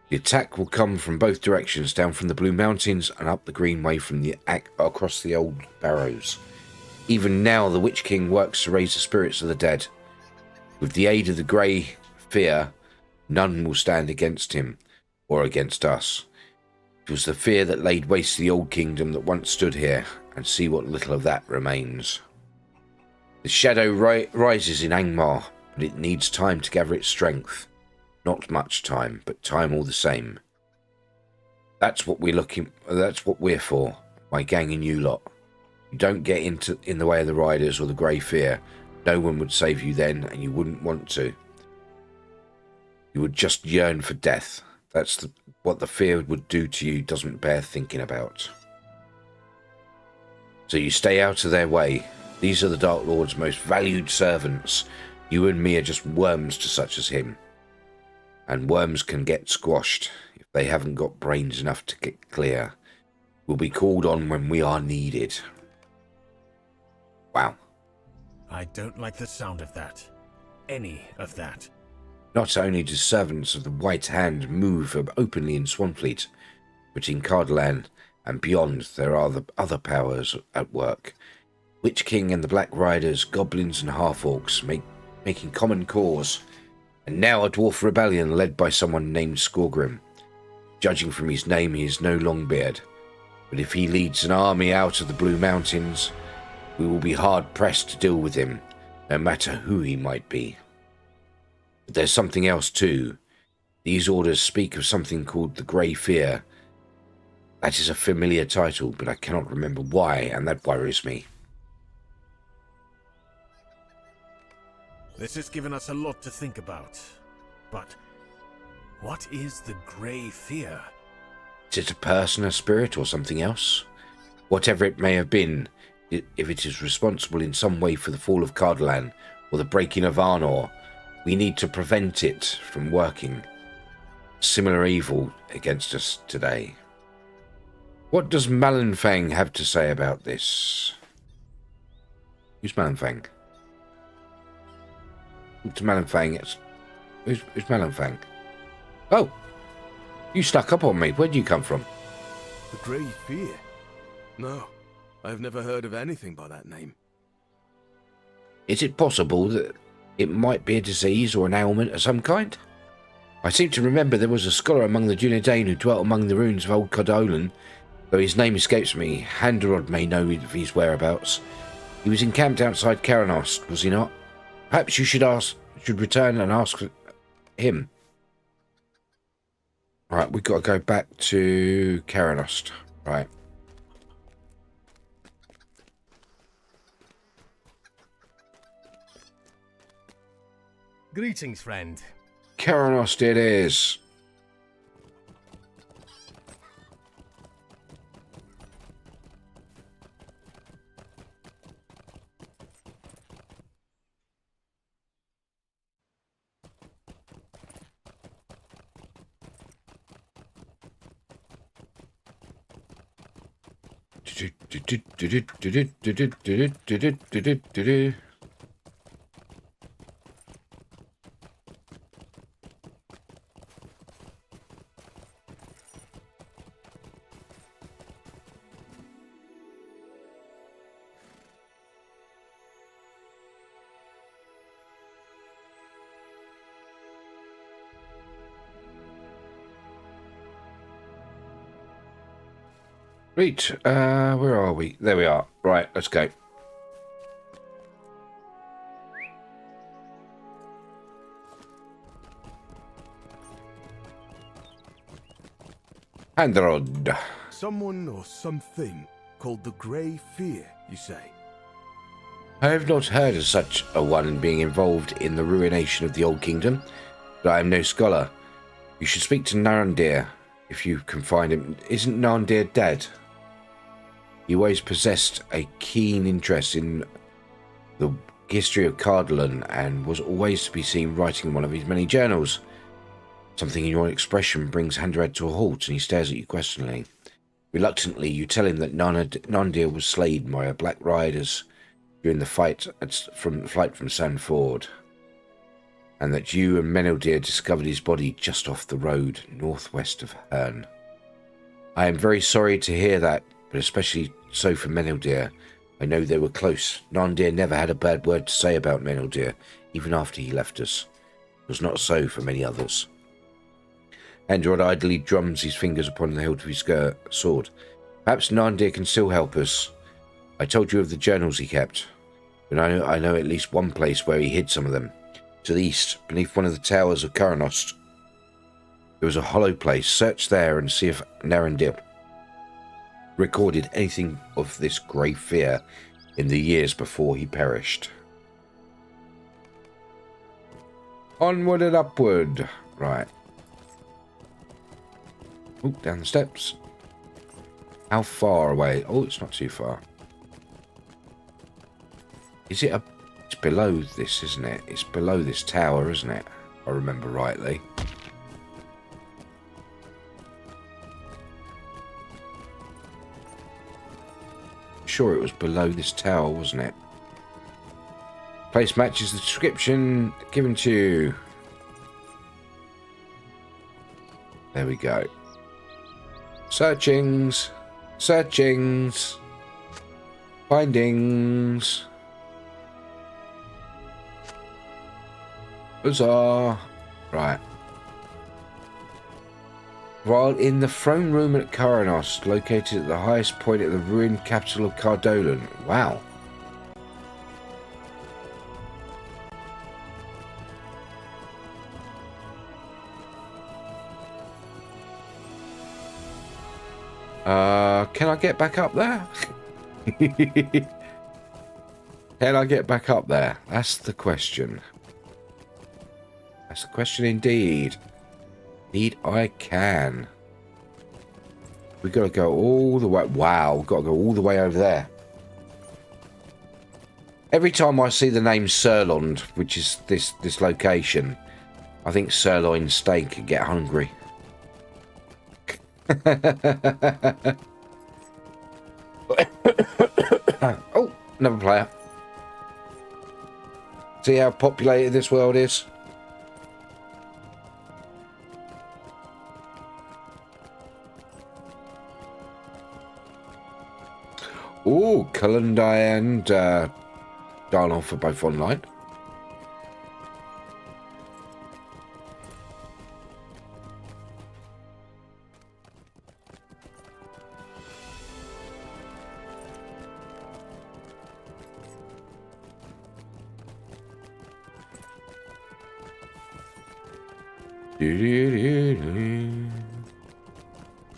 The attack will come from both directions, down from the Blue Mountains and up the Greenway from the across the Old Barrows. Even now the Witch King works to raise the spirits of the dead. With the aid of the Grey Fear, none will stand against him, or against us. It was the fear that laid waste to the old kingdom that once stood here, and see what little of that remains. The shadow rises in Angmar, but it needs time to gather its strength. Not much time, but time all the same. That's what we're for, my gang and you lot. You don't get in the way of the riders or the Grey Fear. No one would save you then, and you wouldn't want to. You would just yearn for death. That's what the fear would do to you doesn't bear thinking about. So you stay out of their way. These are the Dark Lord's most valued servants. You and me are just worms to such as him. And worms can get squashed if they haven't got brains enough to get clear. We'll be called on when we are needed. Wow. I don't like the sound of that. Any of that. Not only do servants of the White Hand move openly in Swanfleet, but in Cardolan and beyond there are the other powers at work. Witch King and the Black Riders, goblins and half-orcs making common cause, and now a dwarf rebellion led by someone named Skorgrim. Judging from his name, he is no Longbeard, but if he leads an army out of the Blue Mountains, we will be hard-pressed to deal with him, no matter who he might be. But there's something else too. These orders speak of something called the Grey Fear. That is a familiar title, but I cannot remember why, and that worries me. This has given us a lot to think about. But what is the Grey Fear? Is it a person, a spirit, or something else? Whatever it may have been, if it is responsible in some way for the fall of Cardolan or the breaking of Arnor, we need to prevent it from working similar evil against us today. What does Malenfang have to say about this? Who's Malenfang? Look to Malenfang. Who's Malenfang? Oh! You stuck up on me. Where do you come from? The Grey Fear? No, I've never heard of anything by that name. Is it possible that it might be a disease or an ailment of some kind? I seem to remember there was a scholar among the Dunedain who dwelt among the ruins of Old Cardolan, though his name escapes me. Handerod may know of his whereabouts. He was encamped outside Karanost, was he not? Perhaps you should return and ask him. Right, we've got to go back to Karanost. Right. Greetings, friend. Karanost it is. Right, where are we? There we are. Right, let's go. And the road. Someone or something called the Grey Fear, you say? I have not heard of such a one being involved in the ruination of the Old Kingdom, but I am no scholar. You should speak to Narandir if you can find him. Isn't Narandir dead? He always possessed a keen interest in the history of Cardolan and was always to be seen writing in one of his many journals. Something in your expression brings Handrad to a halt, and he stares at you questioningly. Reluctantly, you tell him that Narandir was slain by Black Riders during the flight from Sandford, and that you and Meneldir discovered his body just off the road northwest of Herne. I am very sorry to hear that, but especially so for Meneldir. I know they were close. Narandir never had a bad word to say about Meneldir, even after he left us. It was not so for many others. Handrad idly drums his fingers upon the hilt of his sword. Perhaps Narandir can still help us. I told you of the journals he kept, but I know at least one place where he hid some of them. To the east, beneath one of the towers of Karanost, there was a hollow place. Search there and see if Narandir recorded anything of this grey fear in the years before he perished. Onward and upward. Right. Oh, down the steps. How far away? Oh, it's not too far. Is it it's below this, isn't it? It's below this tower, isn't it? If I remember rightly. Sure, it was below this tower, wasn't it? Place matches the description given to you. There we go. Searchings. Searchings. Findings. Huzzah. Right. While in the throne room at Karanost, located at the highest point of the ruined capital of Cardolan. Wow. Can I get back up there? Can I get back up there? That's the question. That's the question indeed. Indeed I can. We've got to go all the way. Wow, we've got to go all the way over there. Every time I see the name Sirlond, which is this location, I think sirloin steak and get hungry. Oh, another player. See how populated this world is? Oh, Kalundai and Darnoff are both online.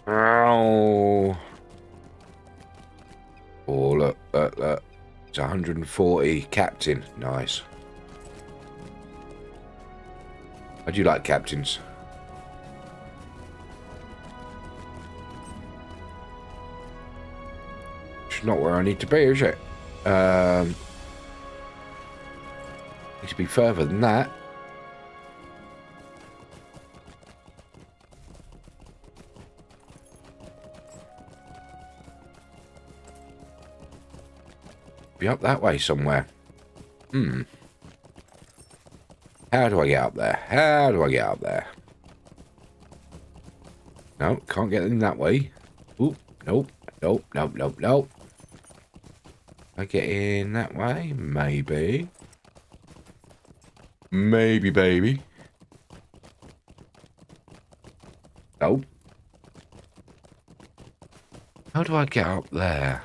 Ow. Oh, look. It's 140. Captain. Nice. I do like captains. It's not where I need to be, is it? Need to be further than that. be up that way somewhere. How do I get up there? How do I get up there? No, can't get in that way. Oop, nope, nope, nope, nope, nope. I get in that way? Maybe. Maybe, baby. Nope. How do I get up there?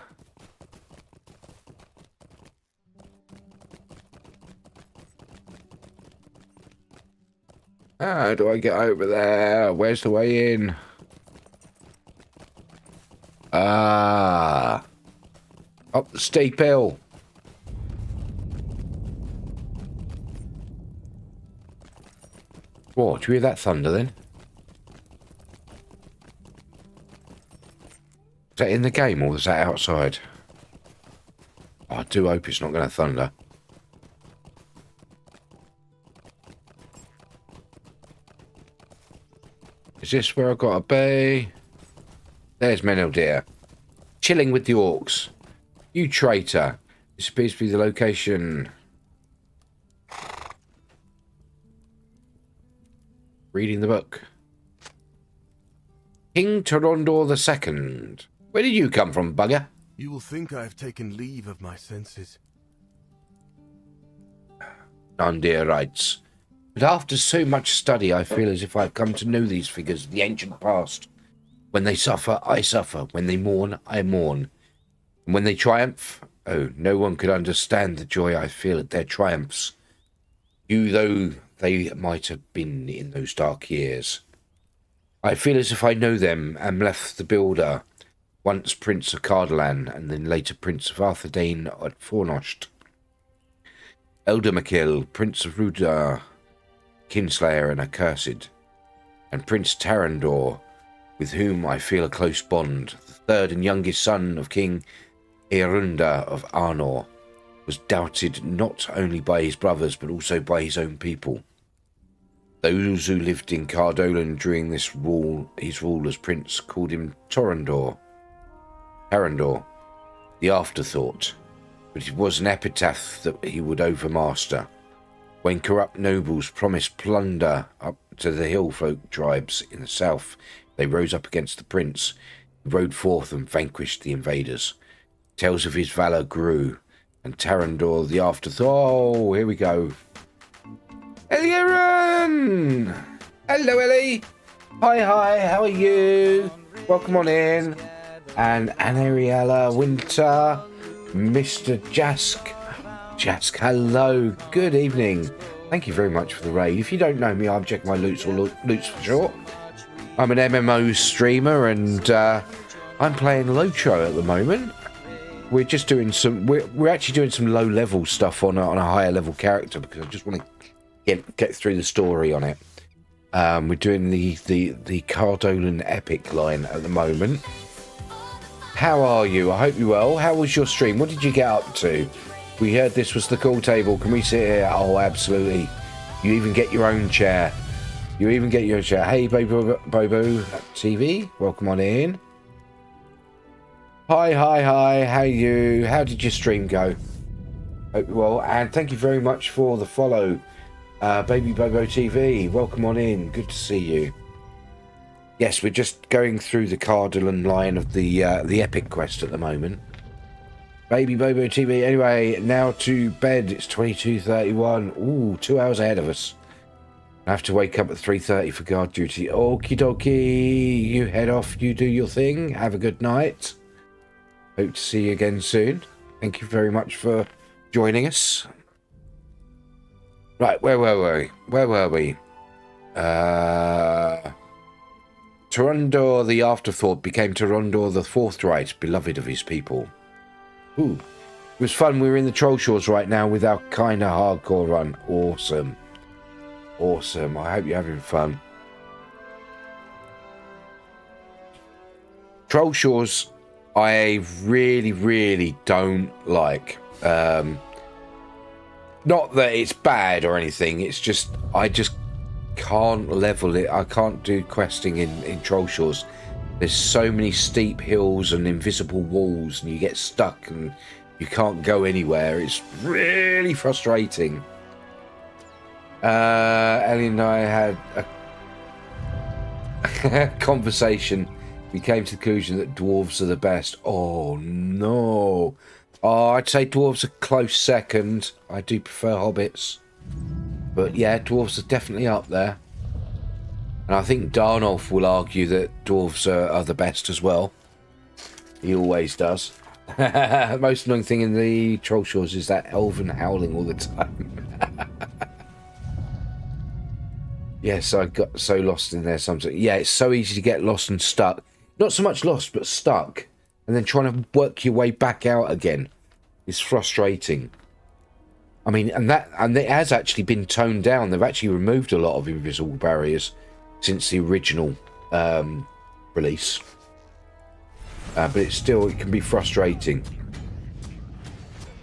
How do I get over there? Where's the way in? Ah. Up the steep hill. What? Do you hear that thunder then? Is that in the game or is that outside? Oh, I do hope it's not going to thunder. Is this where I've got to be? There's Menel dear. Chilling with the orcs. You traitor. This appears to be the location. Reading the book. King Torondor II. Where did you come from, bugger? You will think I have taken leave of my senses. None dear writes. But after so much study, I feel as if I've come to know these figures of the ancient past. When they suffer, I suffer. When they mourn, I mourn. And when they triumph, oh, no one could understand the joy I feel at their triumphs. Few though they might have been in those dark years. I feel as if I know them, and Mleth the Builder, once Prince of Cardolan, and then later Prince of Arthedain at Fornost. Elder Makil, Prince of Rudar, Kinslayer and Accursed, and Prince Tarandor, with whom I feel a close bond, the third and youngest son of King Earunda of Arnor, was doubted not only by his brothers but also by his own people. Those who lived in Cardolan during his rule as prince called him Tarandor, the afterthought, but it was an epitaph that he would overmaster. When corrupt nobles promised plunder up to the hill folk tribes in the south, they rose up against the prince, who rode forth and vanquished the invaders. Tales of his valour grew, and Tarandor the afterthought. Oh, here we go. Elieran! Hello, Ellie. Hi, how are you? Welcome on in. And Anariella Winter, Mr. Jask. Jask, hello. Good evening. Thank you very much for the raid. If you don't know me, I'm Jack My Loots, or Loots for short. I'm an MMO streamer, and I'm playing LOTRO at the moment. We're just doing some. We're actually doing some low-level stuff on a higher-level character because I just want to get through the story on it. We're doing the Cardolan Epic line at the moment. How are you? I hope you're well. How was your stream? What did you get up to? We heard this was the cool table. Can we sit here? Oh, absolutely. You even get your own chair. You even get your chair. Hey, Bobo TV. Welcome on in. Hi. How are you? How did your stream go? Hope you're well. And thank you very much for the follow. Baby Bobo TV. Welcome on in. Good to see you. Yes, we're just going through the Cardolan line of the Epic Quest at the moment. Baby Bobo TV. Anyway, now to bed. It's 22:31. Ooh, 2 hours ahead of us. I have to wake up at 3:30 for guard duty. Okie dokie. You head off. You do your thing. Have a good night. Hope to see you again soon. Thank you very much for joining us. Right, where were we? Torondor the Afterthought became Torondor the Forthright, beloved of his people. Ooh, it was fun. We're in the Troll Shores right now with our kind of hardcore run. Awesome. I hope you're having fun. Troll Shores, I really don't like. Not that it's bad or anything. It's just I just can't level it. I can't do questing in Troll Shores. There's so many steep hills and invisible walls, and you get stuck, and You can't go anywhere. It's really frustrating. Ellie and I had a conversation. We came to the conclusion that dwarves are the best. Oh, no. Oh, I'd say dwarves are close second. I do prefer hobbits. But yeah, dwarves are definitely up there. And I think Darnolf will argue that dwarves are the best as well. He always does. The most annoying thing in the Troll Shores is that elven howling all the time. Yes, I got so lost in there sometimes. Yeah, it's so easy to get lost and stuck. Not so much lost, but stuck. And then trying to work your way back out again is frustrating. I mean, and it has actually been toned down. They've actually removed a lot of invisible barriers since the original release. But it can be frustrating.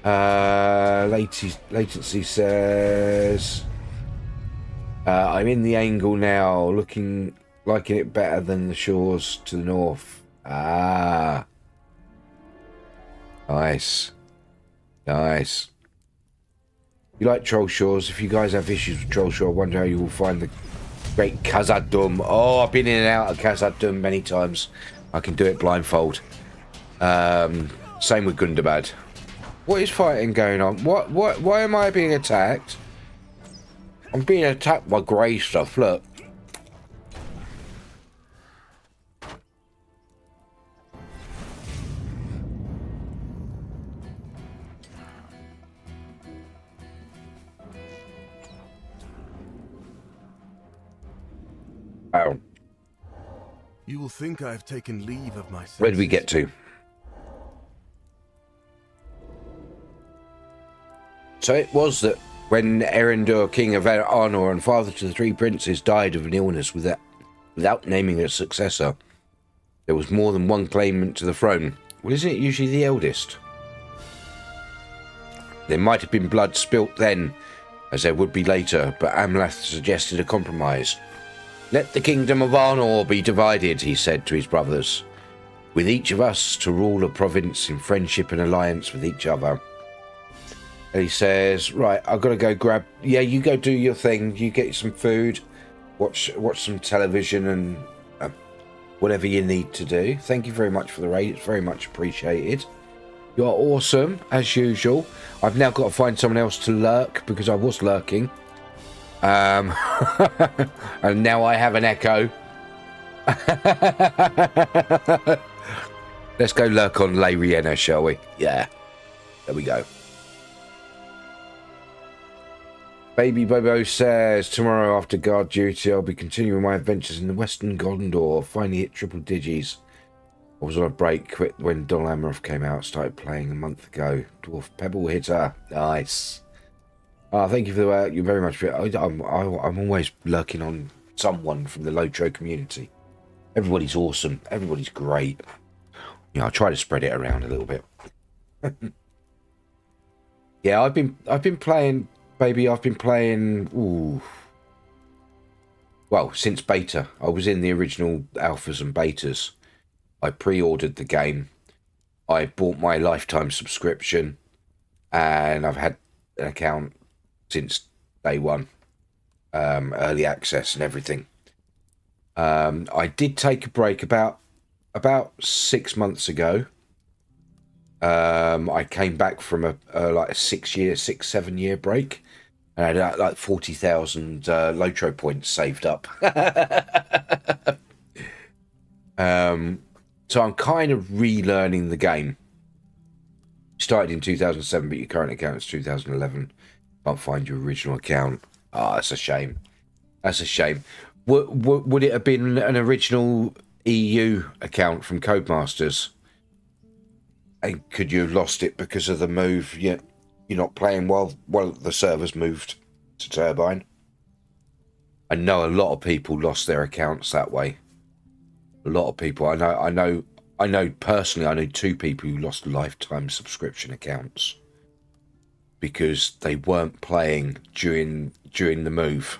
Latency says, I'm in the angle now, liking it better than the shores to the north. Ah, nice. You like Troll Shores? If you guys have issues with Troll Shore, I wonder how you will find the great Khazad-dûm. Oh, I've been in and out of Khazad-dûm many times. I can do it blindfold. Same with Gundabad. What is fighting going on? Why am I being attacked? I'm being attacked by grey stuff, look. Wow. You will think I have taken leave of my senses. Where did we get to? So it was that when Erendur, king of Arnor and father to the three princes, died of an illness without naming a successor, there was more than one claimant to the throne. Well, isn't it usually the eldest? There might have been blood spilt then, as there would be later, but Amlath suggested a compromise. Let the kingdom of Arnor be divided, he said to his brothers, with each of us to rule a province in friendship and alliance with each other. And he says, right, I've got to go grab... Yeah, you go do your thing. You get some food, watch some television and whatever you need to do. Thank you very much for the raid. It's very much appreciated. You're awesome, as usual. I've now got to find someone else to lurk because I was lurking. And now I have an echo. Let's go lurk on Le Riena, shall we? Yeah. There we go. Baby Bobo says, tomorrow after guard duty, I'll be continuing my adventures in the Western Gondor. Finally hit triple digits. I was on a break, quit when Don Amroth came out, started playing a month ago. Dwarf Pebble Hitter. Nice. Thank you for the work. You're very much. I'm always lurking on someone from the LOTRO community. Everybody's awesome. Everybody's great. I try to spread it around a little bit. Yeah, I've been playing, baby. I've been playing. Ooh. Well, since beta, I was in the original alphas and betas. I pre-ordered the game. I bought my lifetime subscription, and I've had an account since day one, early access and everything. I did take a break about 6 months ago. I came back from a 7 year break, and I had like 40,000 LOTRO points saved up. So I'm kind of relearning the game. Started in 2007, but your current account is 2011. Can't find your original account. That's a shame. That's a shame. Would it have been an original EU account from Codemasters? And could you have lost it because of the move? You're not playing while the servers moved to Turbine. I know a lot of people lost their accounts that way. A lot of people. I know personally. I know 2 people who lost lifetime subscription accounts because they weren't playing during the move,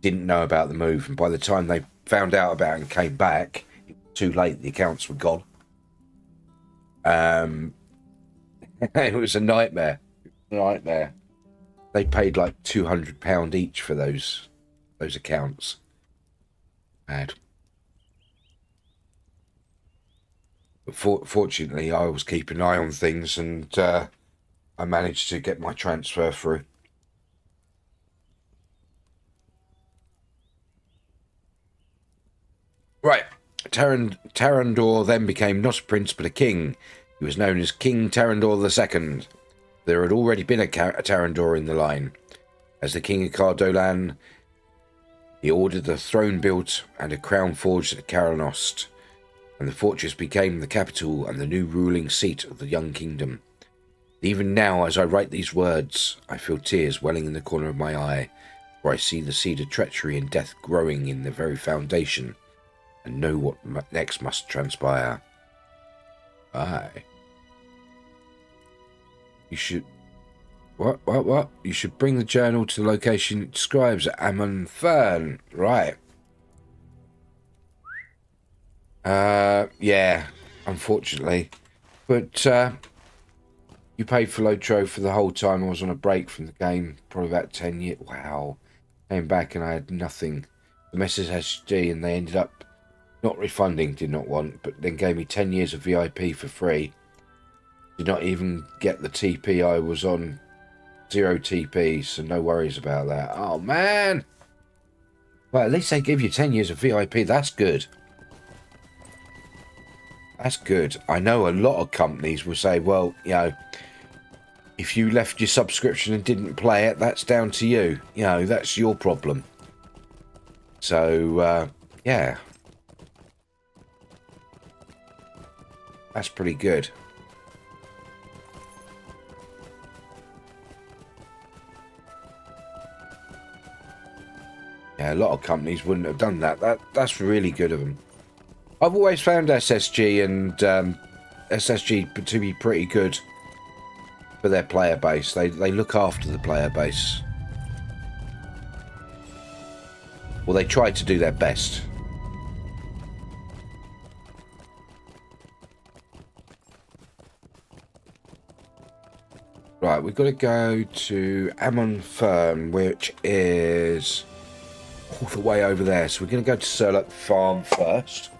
didn't know about the move, and by the time they found out about it and came back, it was too late. The accounts were gone. It was a nightmare. Nightmare. They paid like £200 each for those accounts. Bad. But fortunately, I was keeping an eye on things, and I managed to get my transfer through. Right. Tarandor then became not a prince but a king. He was known as King Tarandor II. There had already been a Tarandor in the line. As the King of Cardolan, he ordered a throne built and a crown forged at Karanost, and the fortress became the capital and the new ruling seat of the young kingdom. Even now, as I write these words, I feel tears welling in the corner of my eye, for I see the seed of treachery and death growing in the very foundation, and know what next must transpire. Aye. You should... What? You should bring the journal to the location it describes at Amon Fern. Right. Yeah, unfortunately. But, you paid for LOTRO for the whole time I was on a break from the game. Probably about 10 years. Wow. Came back and I had nothing. The message SG, and they ended up not refunding, did not want, but then gave me 10 years of VIP for free. Did not even get the TP I was on. 0 TP, so no worries about that. Oh, man. Well, at least they give you 10 years of VIP. That's good. That's good. I know a lot of companies will say, well, you know, if you left your subscription and didn't play it, that's down to you. You know, that's your problem. So, yeah. That's pretty good. Yeah, a lot of companies wouldn't have done that. That's really good of them. I've always found SSG and SSG to be pretty good for their player base. They look after the player base. Well, they try to do their best. Right, we've got to go to Amon Fern, which is all the way over there. So we're going to go to Surlock Farm first.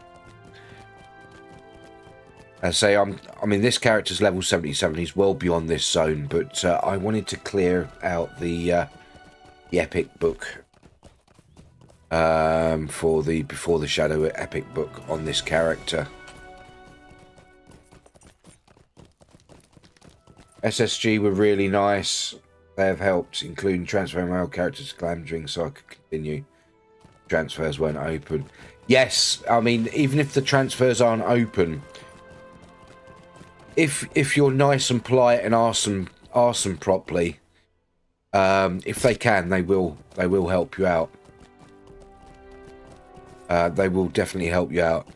As I say, I mean, this character's level 77. He's well beyond this zone, but I wanted to clear out the epic book for the Before the Shadow epic book on this character. SSG were really nice. They have helped, including transferring my old characters to Glamdring so I could continue. Transfers weren't open. Yes, I mean, even if the transfers aren't open, if you're nice and polite and ask them properly, if they can, they will help you out. They will definitely help you out.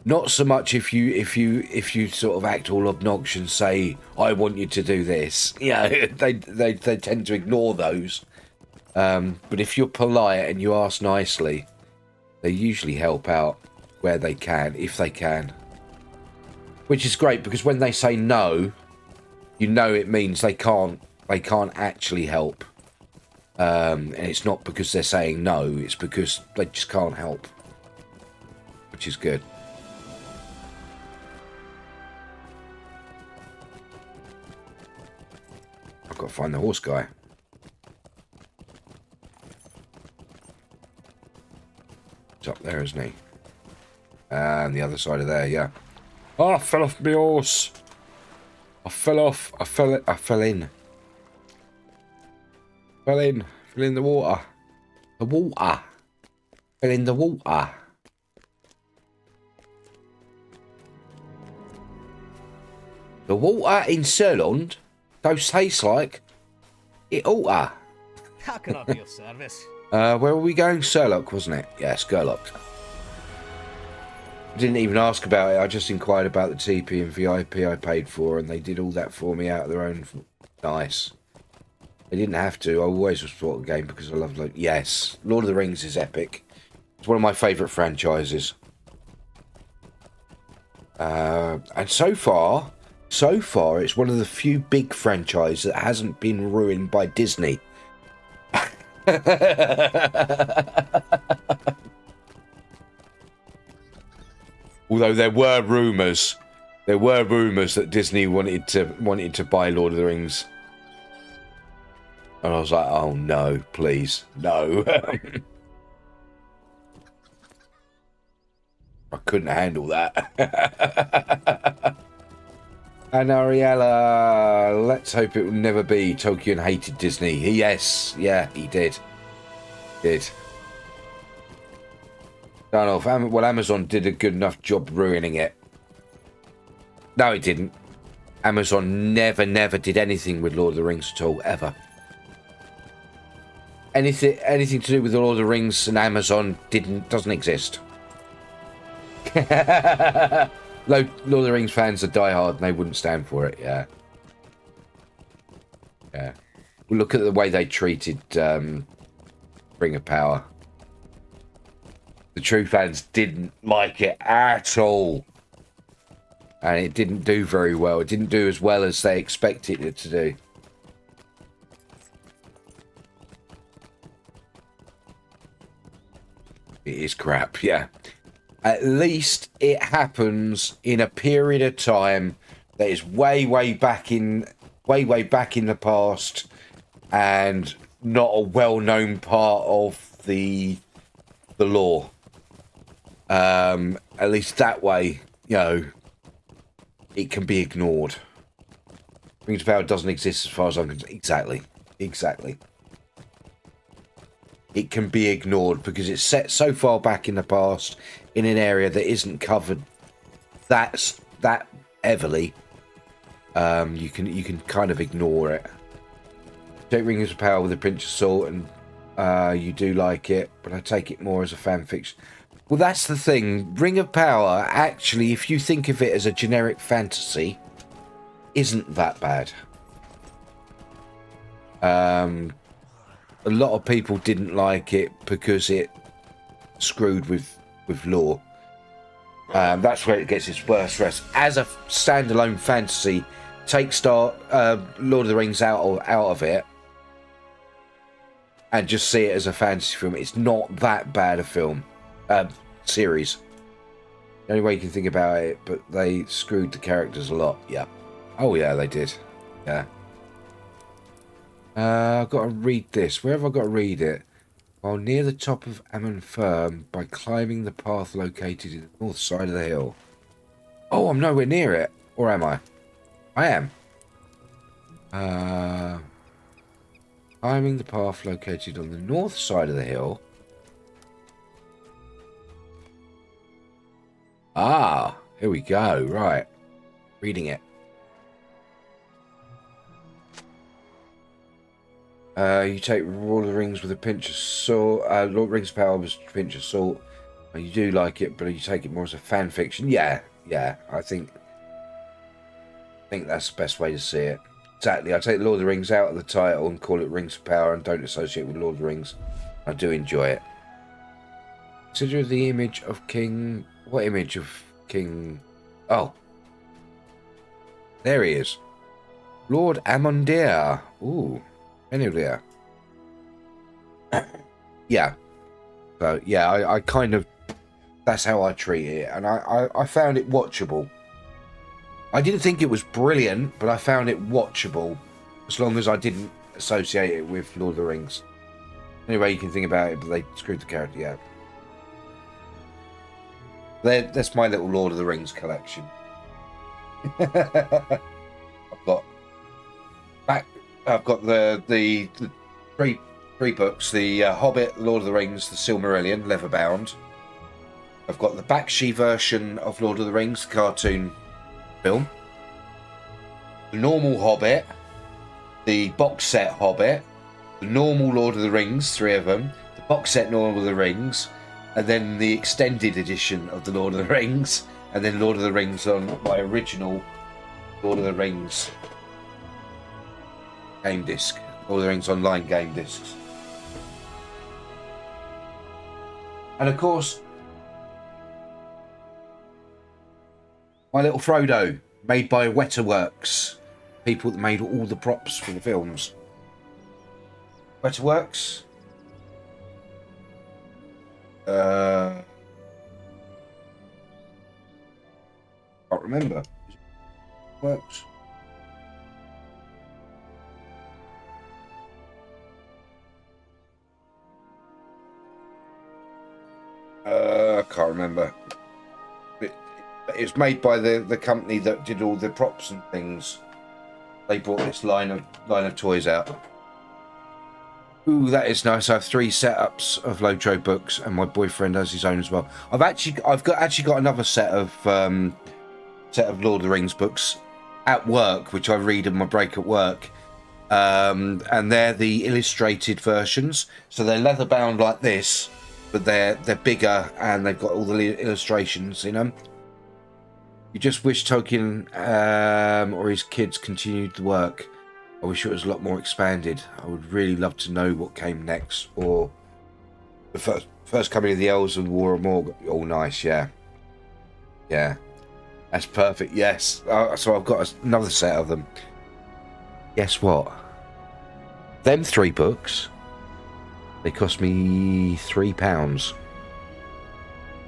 Not so much if you sort of act all obnoxious and say, I want you to do this. Yeah, they tend to ignore those. But if you're polite and you ask nicely, they usually help out where they can, if they can. Which is great, because when they say no, you know it means they can't actually help. And it's not because they're saying no, it's because they just can't help. Which is good. I've got to find the horse guy. It's up there, isn't he? And the other side of there, yeah. Oh, I fell off my horse. I fell off. I fell in. Fell in the water. The water. Fell in the water. The water in Surland don't taste like it oughta. How can I be of service? Where were we going? Surlock, wasn't it? Yeah, Skurlock. Didn't even ask about it. I just inquired about the TP and VIP I paid for, and they did all that for me out of their own. Nice. They didn't have to. I always was bought the game because I love. Yes, Lord of the Rings is epic. It's one of my favourite franchises. And so far, so far, it's one of the few big franchises that hasn't been ruined by Disney. Although there were rumours that Disney wanted to buy Lord of the Rings, and I was like, oh no, please, no. I couldn't handle that. And Ariella, let's hope it will never be. Tolkien hated Disney. Yes, yeah, he did. Done off. Well, Amazon did a good enough job ruining it. No, it didn't. Amazon never did anything with Lord of the Rings at all, ever. Anything to do with the Lord of the Rings and Amazon doesn't exist. Lord of the Rings fans are diehard and they wouldn't stand for it. Yeah. Well, look at the way they treated Ring of Power. The true fans didn't like it at all, and it didn't do very well. It didn't do as well as they expected it to do. It is crap, yeah. At least it happens in a period of time that is way back in the past, and not a well-known part of the lore. At least that way, you know, it can be ignored. Rings of Power doesn't exist as far as I'm concerned. Exactly. It can be ignored because it's set so far back in the past in an area that isn't covered that heavily. You can kind of ignore it. Take Rings of Power with a pinch of salt, and you do like it, but I take it more as a fan fiction. Well, that's the thing. Ring of Power, actually, if you think of it as a generic fantasy, isn't that bad. A lot of people didn't like it because it screwed with lore. That's where it gets its worst rest. As a standalone fantasy, take Lord of the Rings out of it, and just see it as a fantasy film. It's not that bad a film. Series. The only way you can think about it, but they screwed the characters a lot. Yeah. Oh yeah, they did. Yeah. I've got to read this. Where have I got to read it? While near the top of Ammon Firm by climbing the path located in the north side of the hill. Oh, I'm nowhere near it. Or am I? I am. Climbing the path located on the north side of the hill. Ah, here we go. Right. Reading it. You take Lord of the Rings with a pinch of salt. Lord of the Rings of Power with a pinch of salt. You do like it, but you take it more as a fan fiction. Yeah. I think that's the best way to see it. Exactly. I take Lord of the Rings out of the title and call it Rings of Power and don't associate with Lord of the Rings. I do enjoy it. Consider the image of King... What image of King... Oh. There he is. Lord Amondir. Ooh. Anyway. Yeah. So, yeah, I kind of... That's how I treat it. And I found it watchable. I didn't think it was brilliant, but I found it watchable. As long as I didn't associate it with Lord of the Rings. Anyway, you can think about it, but they screwed the character out. That's my little Lord of the Rings collection. I've got the three books: the Hobbit, Lord of the Rings, the Silmarillion, leather bound. I've got the Bakshi version of Lord of the Rings, the cartoon film. The normal Hobbit, the box set Hobbit, the normal Lord of the Rings, 3 of them, the box set Lord of the Rings, and then the extended edition of the Lord of the Rings, and then Lord of the Rings on my original Lord of the Rings game disc, Lord of the Rings online game discs. And of course, my little Frodo, made by Wetterworks, people that made all the props for the films. Wetterworks. Can't remember. Works. Can't remember. It was made by the company that did all the props and things. They brought this line of toys out. Ooh, that is nice. I have 3 setups of LOTRO books, and my boyfriend has his own as well. I've got another set of Lord of the Rings books at work, which I read in my break at work. And they're the illustrated versions, so they're leather bound like this, but they're bigger and they've got all the illustrations in them. You just wish Tolkien or his kids continued the work. I wish it was a lot more expanded. I would really love to know what came next, or the first coming of the Elves and War of Morgoth. Oh, nice, yeah, that's perfect. Yes, so I've got another set of them. Guess what? Them 3 books, they cost me £3,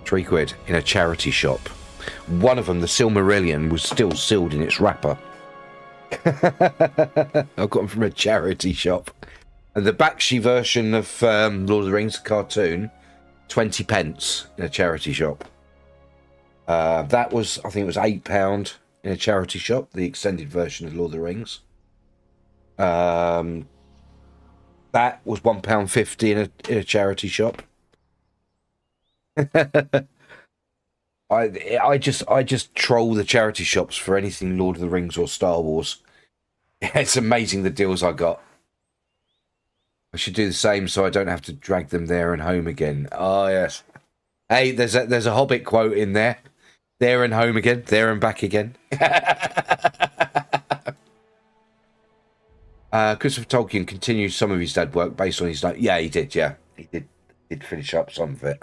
£3 in a charity shop. One of them, the Silmarillion, was still sealed in its wrapper. I got them from a charity shop. And the Bakshi version of Lord of the Rings cartoon, 20p in a charity shop. That was, I think it was £8 in a charity shop, the extended version of Lord of the Rings. That was £1.50 in a charity shop. I just troll the charity shops for anything Lord of the Rings or Star Wars. It's amazing the deals I got. I should do the same so I don't have to drag them there and home again. Oh yes. Hey, there's a Hobbit quote in there. There and home again, there and back again. Christopher Tolkien continued some of his dad work based on his... Yeah, he did, yeah. He did finish up some of it.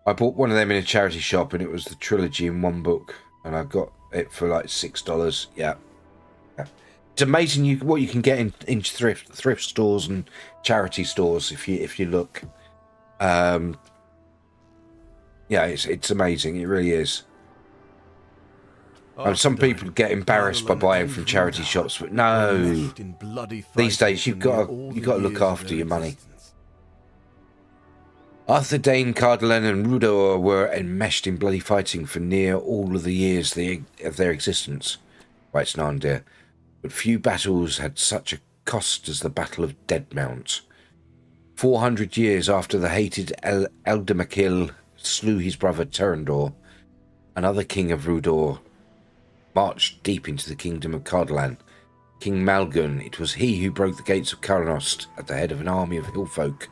I bought one of them in a charity shop, and it was the trilogy in one book, and I got it for like $6. Yeah. It's amazing what you can get in thrift stores and charity stores if you look. Yeah, it's amazing. It really is. Some people get embarrassed by buying from charity shops, but no. These days you've got to look after your money. Arthur Dane, Cardolan and Rudor were enmeshed in bloody fighting for near all of the years of their existence, writes Nandir. But few battles had such a cost as the Battle of Deadmount. 400 years after the hated Eldamakil slew his brother Terendor, another king of Rudor marched deep into the kingdom of Cardolan. King Malgun, it was he who broke the gates of Karanost at the head of an army of hillfolk.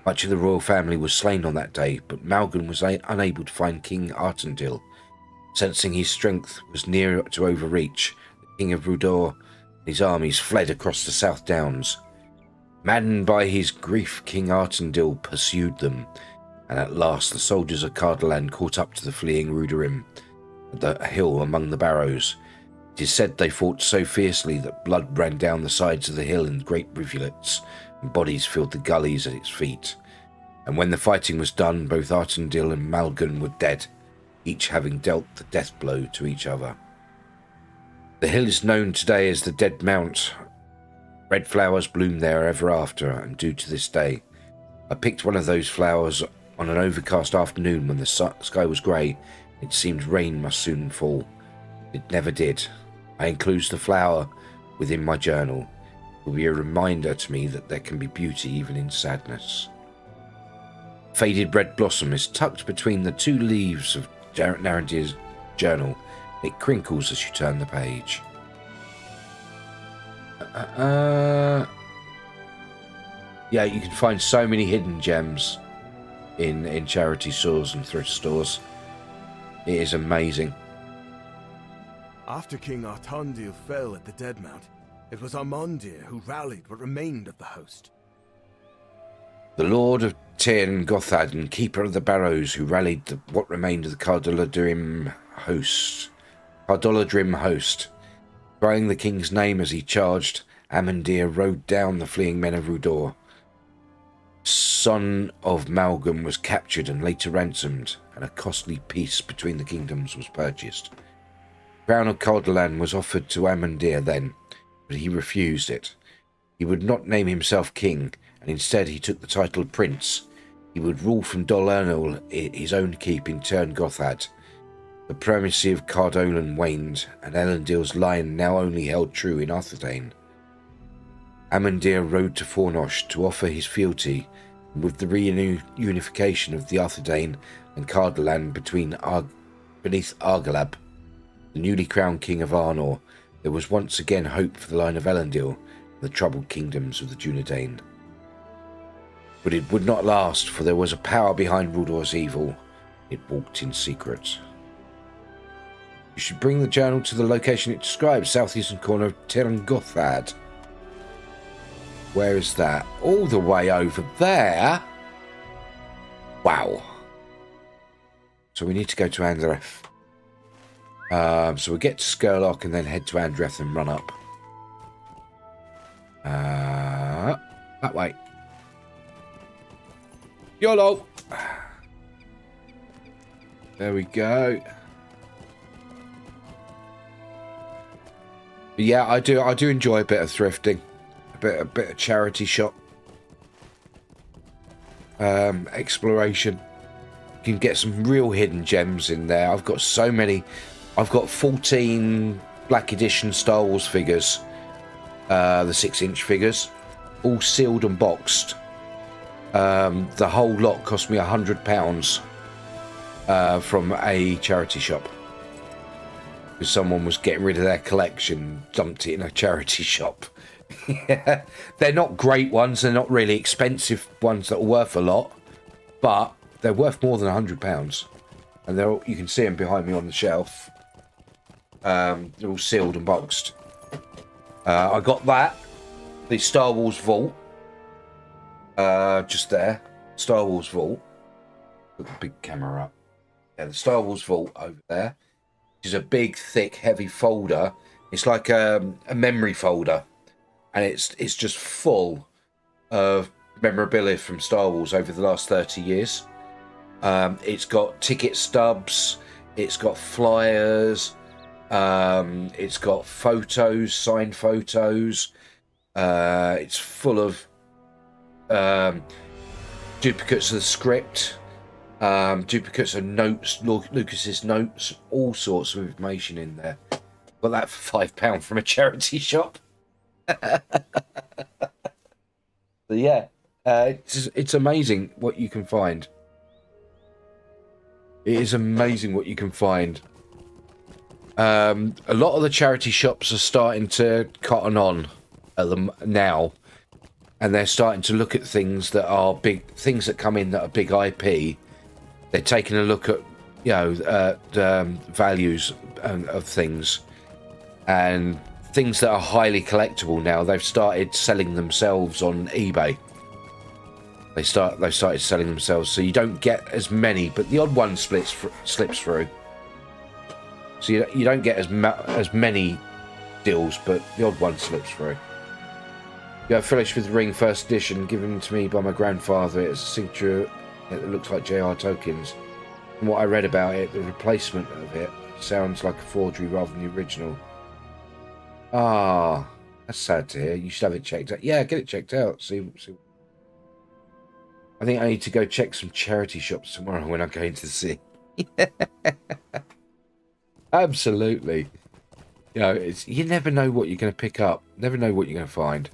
Much of the royal family was slain on that day, but Malgun was unable to find King Artendil. Sensing his strength was near to overreach, the king of Rudor and his armies fled across the South Downs. Maddened by his grief, King Artendil pursued them, and at last the soldiers of Cardolan caught up to the fleeing Rudorim at the hill among the barrows. It is said they fought so fiercely that blood ran down the sides of the hill in great rivulets, and bodies filled the gullies at its feet. And when the fighting was done, both Artendil and Malgun were dead, each having dealt the death blow to each other. The hill is known today as the Dead Mount. Red flowers bloom there ever after, and do to this day. I picked one of those flowers on an overcast afternoon when the sky was grey. It seemed rain must soon fall. It never did. I enclose the flower within my journal. It will be a reminder to me that there can be beauty even in sadness. Faded red blossom is tucked between the 2 leaves of Narendir's journal. It crinkles as you turn the page. Yeah, you can find so many hidden gems in charity stores and thrift stores. It is amazing. After King Artendil fell at the Deadmount, it was Armandir who rallied what remained of the host. The Lord of Tirn Gothad and Keeper of the Barrows who rallied what remained of the Cardaladurim host. Cardoladrim host. Crying the king's name as he charged, Amandir rode down the fleeing men of Rudor. Son of Malgam was captured and later ransomed, and a costly peace between the kingdoms was purchased. The crown of Cardolan was offered to Amandir then, but he refused it. He would not name himself king, and instead he took the title of prince. He would rule from Dol Ernal, his own keep in Tern Gothad. The primacy of Cardolan waned, and Elendil's line now only held true in Arthedain. Amandir rode to Fornosh to offer his fealty, and with the reunification of the Arthedain and Cardolan beneath Argalab, the newly crowned king of Arnor, there was once again hope for the line of Elendil and the troubled kingdoms of the Dunedain. But it would not last, for there was a power behind Rudor's evil. It walked in secret. You should bring the journal to the location it describes, southeastern corner of Tirngothad. Where is that? All the way over there? Wow. So we need to go to Andreth. So we'll get to Skurlock and then head to Andreth and run up. That way. YOLO! There we go. But yeah, I do enjoy a bit of thrifting. A bit of charity shop. Exploration. You can get some real hidden gems in there. I've got so many. I've got 14 Black Edition Star Wars figures. The 6-inch figures. All sealed and boxed. The whole lot cost me £100 from a charity shop. Because someone was getting rid of their collection, dumped it in a charity shop. Yeah. They're not great ones, they're not really expensive ones that are worth a lot, but they're worth more than £100. And they're all, you can see them behind me on the shelf. They're all sealed and boxed. I got that, the Star Wars Vault. Just there, Star Wars Vault. Put the big camera up. Yeah, the Star Wars Vault over there, which is a big, thick, heavy folder. It's like a memory folder, and it's just full of memorabilia from Star Wars over the last 30 years. It's got ticket stubs, it's got flyers, it's got photos, signed photos. It's full of duplicates of the script, duplicates of notes, Lucas's notes, all sorts of information in there. Got that for £5 from a charity shop. So yeah, it's amazing what you can find. It is amazing what you can find. A lot of the charity shops are starting to cotton on at them now, and they're starting to look at things that are big, things that come in that are big IP. They're taking a look at, you know, values of things, and things that are highly collectible now. They've started selling themselves on eBay. They've started selling themselves, so you don't get as many, but the odd one slips through. So you don't get as many deals, but the odd one slips through. Yeah, finished with Ring First Edition, given to me by my grandfather. It's a signature that looks like J.R. Tolkien's. From what I read about it, the replacement of it sounds like a forgery rather than the original. Ah, that's sad to hear. You should have it checked out. Yeah, get it checked out. See. I think I need to go check some charity shops tomorrow when I go into the sea. Absolutely. You know, you never know what you're going to pick up. Never know what you're going to find.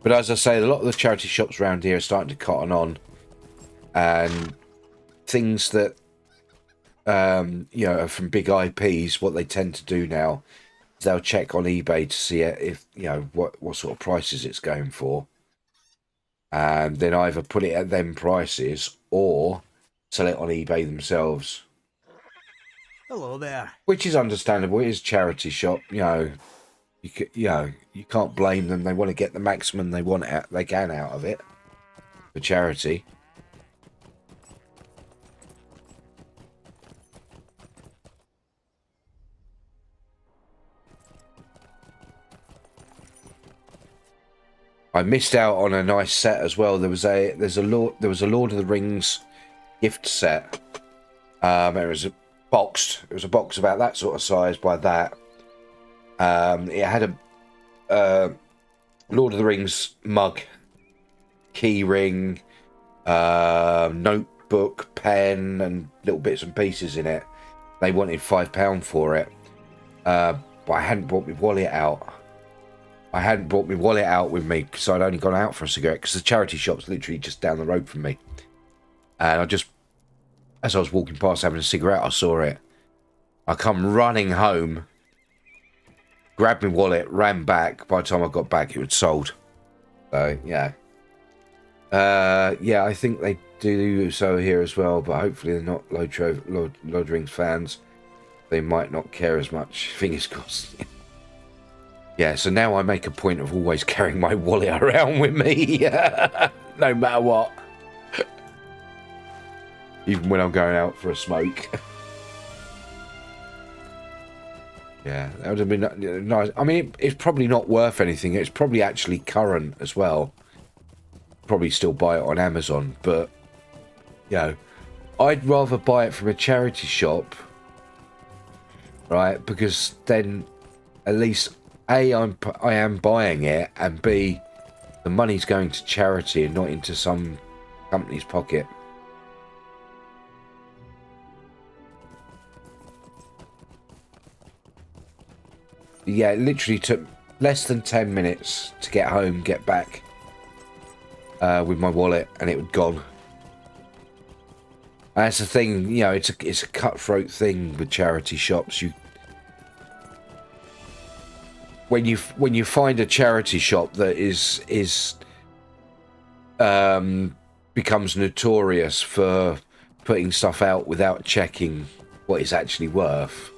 But as I say, a lot of the charity shops around here are starting to cotton on. And things that, you know, are from big IPs, what they tend to do now is they'll check on eBay to see if, you know, what sort of prices it's going for. And then either put it at them prices or sell it on eBay themselves. Hello there. Which is understandable. It is a charity shop, you know. You can't blame them. They want to get the maximum they can out of it for charity. I missed out on a nice set as well. There was a Lord of the Rings gift set. It was a boxed. It was a box about that sort of size by that. It had a Lord of the Rings mug, key ring, notebook, pen, and little bits and pieces in it. They wanted £5 for it, but I hadn't brought my wallet out. I hadn't brought my wallet out with me because I'd only gone out for a cigarette, because the charity shop's literally just down the road from me. And I just, as I was walking past having a cigarette, I saw it. I come running home, grabbed my wallet, ran back. By the time I got back, it was sold. So, yeah. Yeah, I think they do so here as well, but hopefully they're not Lord Rings fans. They might not care as much. Fingers crossed. Yeah, so now I make a point of always carrying my wallet around with me, no matter what. Even when I'm going out for a smoke. Yeah, that would have been nice. I mean, it's probably not worth anything. It's probably actually current as well. Probably still buy it on Amazon, but, you know, I'd rather buy it from a charity shop, right? Because then at least A, I am buying it, and B, the money's going to charity and not into some company's pocket. Yeah, it literally took less than 10 minutes to get home, get back with my wallet, and it was gone. And that's the thing, you know, it's a cutthroat thing with charity shops. When you find a charity shop that becomes notorious for putting stuff out without checking what it's actually worth,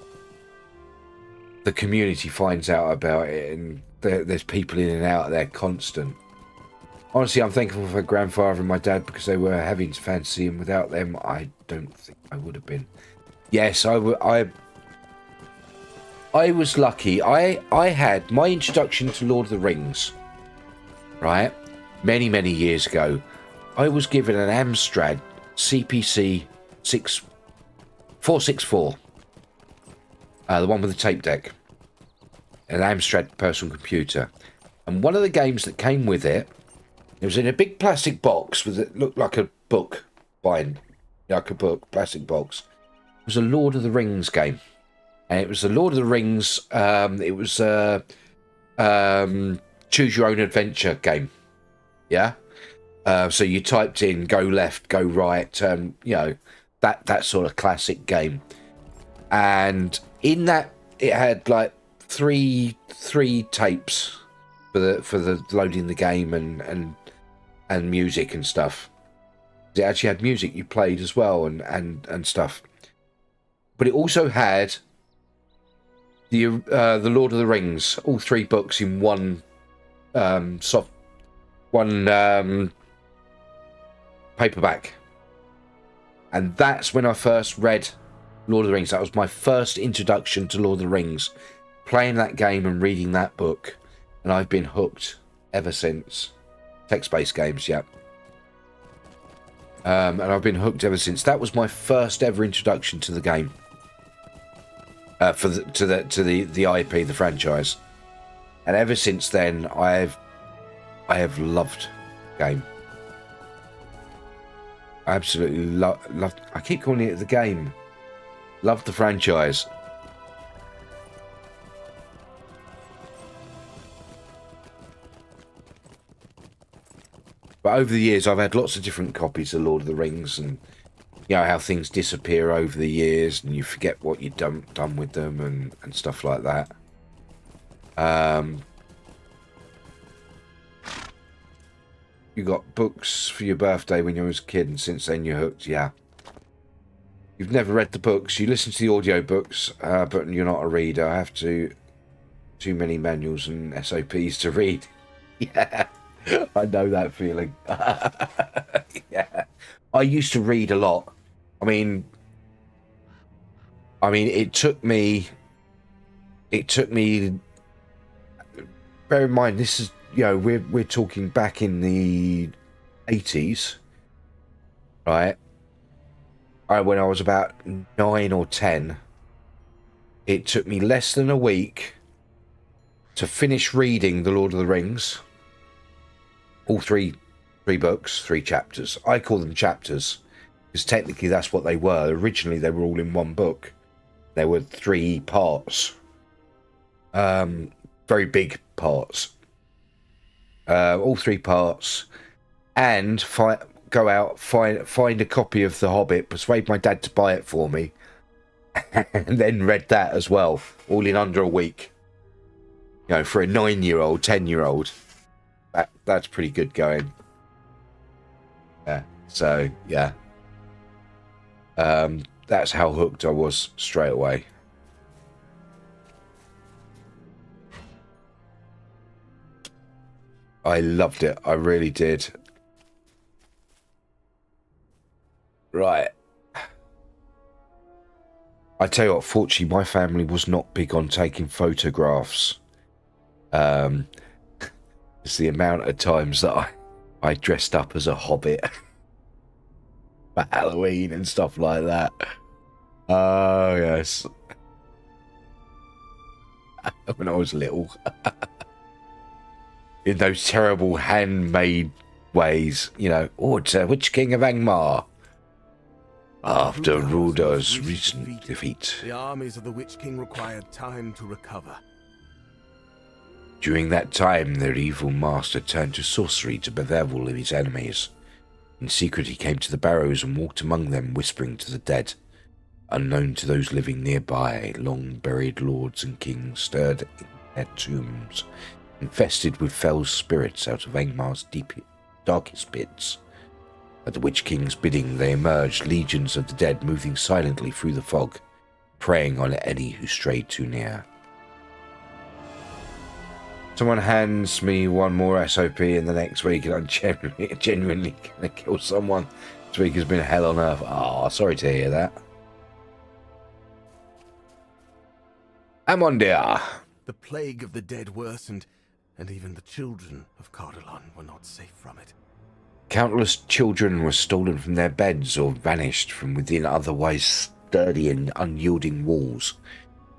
the community finds out about it, and there's people in and out there constant. Honestly, I'm thankful for my grandfather and my dad, because they were having to fancy, and without them, I don't think I would have been. Yes, I was lucky. I had my introduction to Lord of the Rings, right, many, many years ago. I was given an Amstrad CPC 464, the one with the tape deck, an Amstrad personal computer, and one of the games that came with it, it was in a big plastic box with it looked like a book, plastic box. It was a Lord of the Rings game. And it was the Lord of the Rings, it was a choose your own adventure game. Yeah? So you typed in go left, go right, you know, that sort of classic game. And in that, it had like three tapes for the loading the game and music and stuff. It actually had music you played as well and stuff. But it also had the Lord of the Rings, all 3 books in one paperback. And that's when I first read Lord of the Rings. That was my first introduction to Lord of the Rings, playing that game and reading that book, and I've been hooked ever since. Text-based games, yeah. And I've been hooked ever since. That was my first ever introduction to the game. To the IP, the franchise, and ever since then, I have loved the game. I absolutely loved. I keep calling it the game. Loved the franchise. But over the years, I've had lots of different copies of Lord of the Rings, and you know how things disappear over the years, and you forget what you've done with them, and stuff like that. You got books for your birthday when you was a kid, and since then you're hooked. Yeah. You've never read the books. You listen to the audio books, but you're not a reader. I have too many manuals and SOPs to read. Yeah, I know that feeling. Yeah, I used to read a lot. I mean, it took me. Bear in mind, this is we're talking back in the 80s, right? When I was about 9 or 10, it took me less than a week to finish reading The Lord of the Rings. All three books, 3 chapters. I call them chapters because technically that's what they were. Originally, they were all in one book. There were 3 parts, very big parts. All 3 parts, and go out, find a copy of The Hobbit, persuade my dad to buy it for me, and then read that as well, all in under a week. For a 9-year-old, 10-year-old, that's pretty good going. Yeah. So yeah, that's how hooked I was straight away. I loved it. I really did. Right. I tell you what, fortunately, my family was not big on taking photographs. It's the amount of times that I dressed up as a hobbit for Halloween and stuff like that. Oh, yes. When I was little. In those terrible handmade ways, it's which king of Angmar? After Rudor's recent defeat, the armies of the Witch King required time to recover. During that time, their evil master turned to sorcery to bedevel his enemies. In secret, he came to the barrows and walked among them, whispering to the dead. Unknown to those living nearby, long-buried lords and kings stirred in their tombs, infested with fell spirits out of Angmar's darkest pits. At the Witch King's bidding, they emerged, legions of the dead moving silently through the fog, preying on any who strayed too near. Someone hands me one more SOP in the next week and I'm genuinely going to kill someone. This week has been hell on earth. Oh, sorry to hear that. Amondia. The plague of the dead worsened, and even the children of Cardolan were not safe from it. Countless children were stolen from their beds or vanished from within otherwise sturdy and unyielding walls.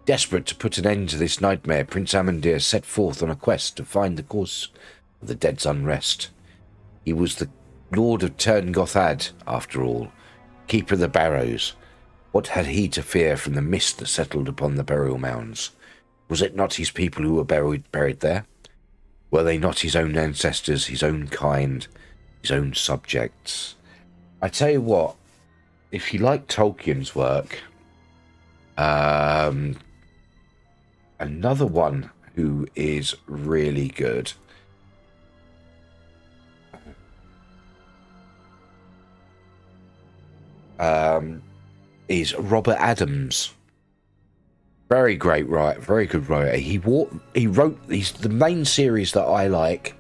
Desperate to put an end to this nightmare, Prince Amandir set forth on a quest to find the cause of the dead's unrest. He was the Lord of Turngothad, after all, keeper of the barrows. What had he to fear from the mist that settled upon the burial mounds? Was it not his people who were buried there? Were they not his own ancestors, his own kind, his own subjects? I tell you what, if you like Tolkien's work, another one who is really good is Robert Adams. Very great writer, very good writer. He wrote the main series that I like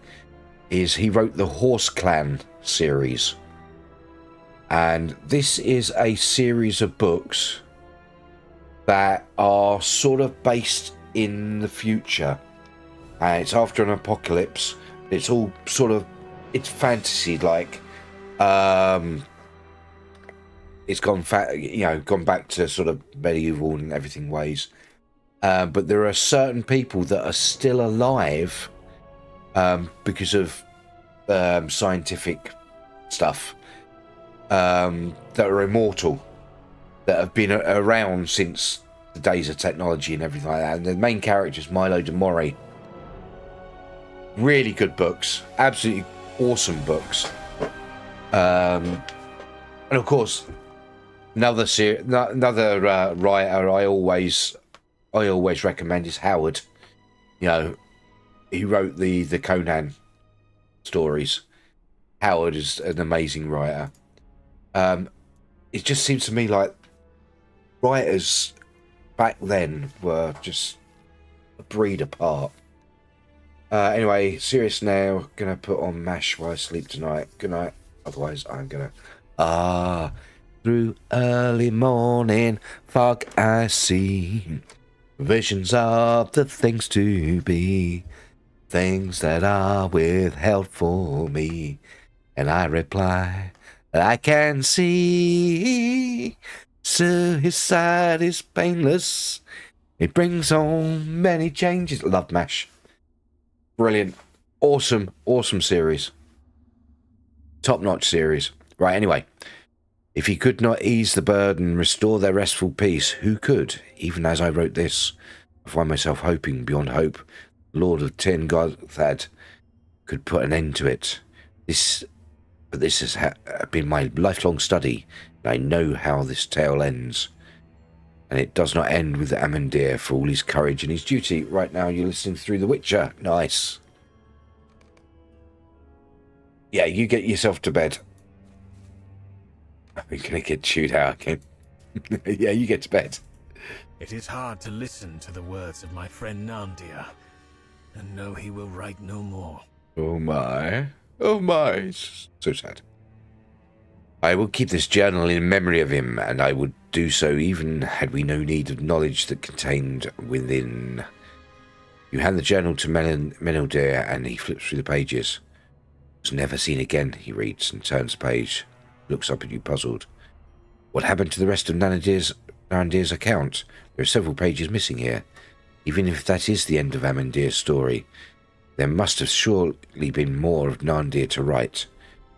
is he wrote the Horse Clan series. And this is a series of books that are sort of based in the future. And it's after an apocalypse. It's all sort of, it's fantasy like. It's gone back to sort of medieval and everything ways. But there are certain people that are still alive because of scientific stuff that are immortal, that have been around since the days of technology and everything like that. And the main character is Milo de Mori. Really good books, absolutely awesome books. And of course, another writer I always recommend is Howard. He wrote the Conan stories. Howard is an amazing writer. It just seems to me like writers back then were just a breed apart. Anyway, serious now. Gonna put on MASH while I sleep tonight. Good night. Otherwise, I'm gonna. Through early morning fog I see visions of the things to be. things that are withheld for me. And I reply, I can see. So his side is painless. It brings on many changes. Love MASH. Brilliant. Awesome, awesome series. Top-notch series. Right, anyway. If he could not ease the burden, restore their restful peace, who could? Even as I wrote this, I find myself hoping beyond hope. Lord of Tin Godthad could put an end to it. But this has been my lifelong study, and I know how this tale ends. And it does not end with Amandir for all his courage and his duty. Right now you're listening through The Witcher. Nice. Yeah, you get yourself to bed. I'm going to get chewed out again. Yeah, you get to bed. It is hard to listen to the words of my friend Nandir, and know he will write no more. Oh my. Oh my. So sad. I will keep this journal in memory of him, and I would do so even had we no need of knowledge that contained within. You hand the journal to Meneldir, and he flips through the pages. Was never seen again, he reads, and turns the page. Looks up at you puzzled. What happened to the rest of Nandir's account? There are several pages missing here. Even if that is the end of Amandir's story, there must have surely been more of Nandir to write.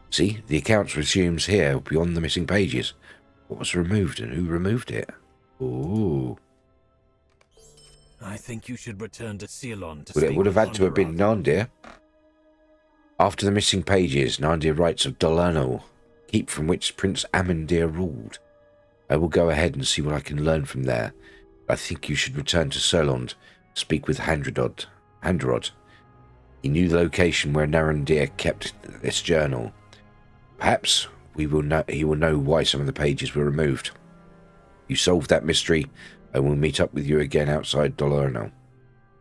See, the account resumes here beyond the missing pages. What was removed and who removed it? Ooh. I think you should return to Ceylon to Well, it speak would have with had to have been Honorat. Nandir. After the missing pages, Nandir writes of Dolano, keep from which Prince Amandir ruled. I will go ahead and see what I can learn from there. I think you should return to Ceylon, speak with Handrod. He knew the location where Narandir kept this journal. Perhaps he will know why some of the pages were removed. You solve that mystery, I will meet up with you again outside Dolorno.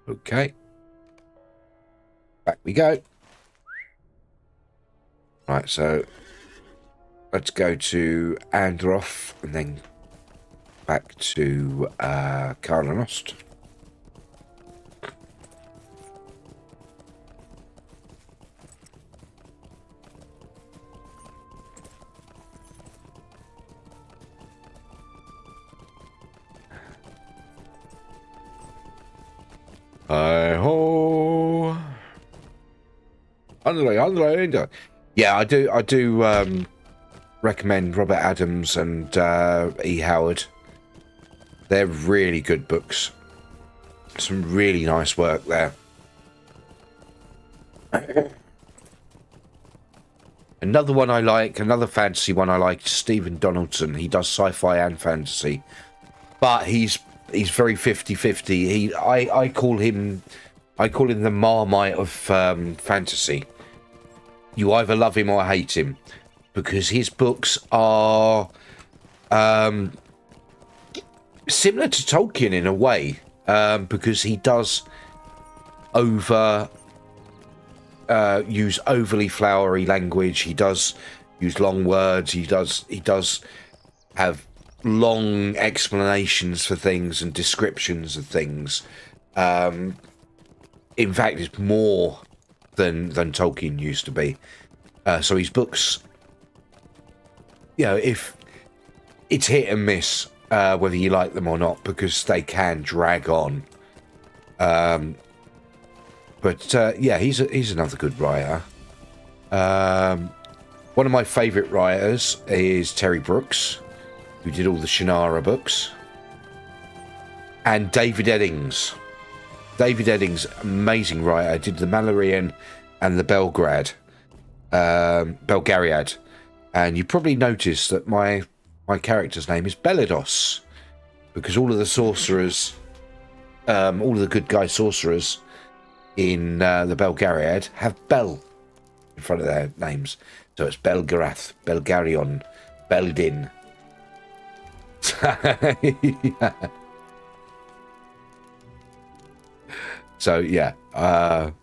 Okay. Back we go. Right, so let's go to Androth and then back to Karlanost. Hi-ho! Andre. Yeah, I do recommend Robert Adams and E. Howard. They're really good books. Some really nice work there. Another one I like, another fantasy one I like, is Stephen Donaldson. He does sci-fi and fantasy. But he's very 50-50. I call him the Marmite of fantasy. You either love him or hate him, because his books are similar to Tolkien in a way, because he does use overly flowery language. He does use long words. He does have long explanations for things and descriptions of things. In fact, it's more than Tolkien used to be. So his books, if it's hit and miss, whether you like them or not, because they can drag on. But he's another good writer. One of my favourite writers is Terry Brooks, who did all the Shannara books, and David Eddings. David Eddings, amazing writer, did the Malloreon and the Belgariad. And you probably noticed that my character's name is Belidos, because all of the sorcerers, all of the good guy sorcerers in the Belgariad have Bel in front of their names. So it's Belgarath, Belgarion, Beldin. Yeah. So yeah,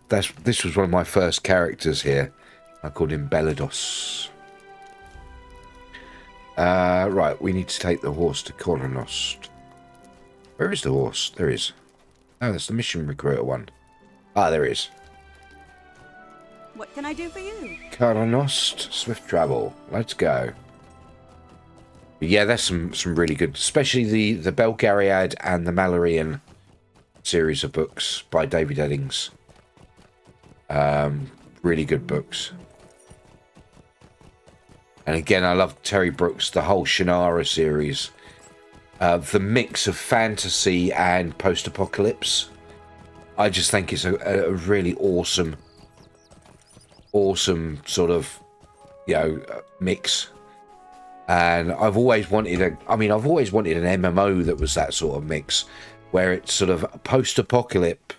this was one of my first characters here. I called him Belidos. Right, we need to take the horse to Karlanost. Where is the horse? There is. Oh, that's the mission recruiter one. Ah, there is. What can I do for you? Cardanost, Swift Travel. Let's go. Yeah, there's some really good, especially the Belgariad and the Mallorean series of books by David Eddings. Really good books. And again, I love Terry Brooks, the whole Shannara series. The mix of fantasy and post-apocalypse. I just think it's a really awesome sort of, mix. And I've always wanted an MMO that was that sort of mix, where it's sort of post-apocalypse,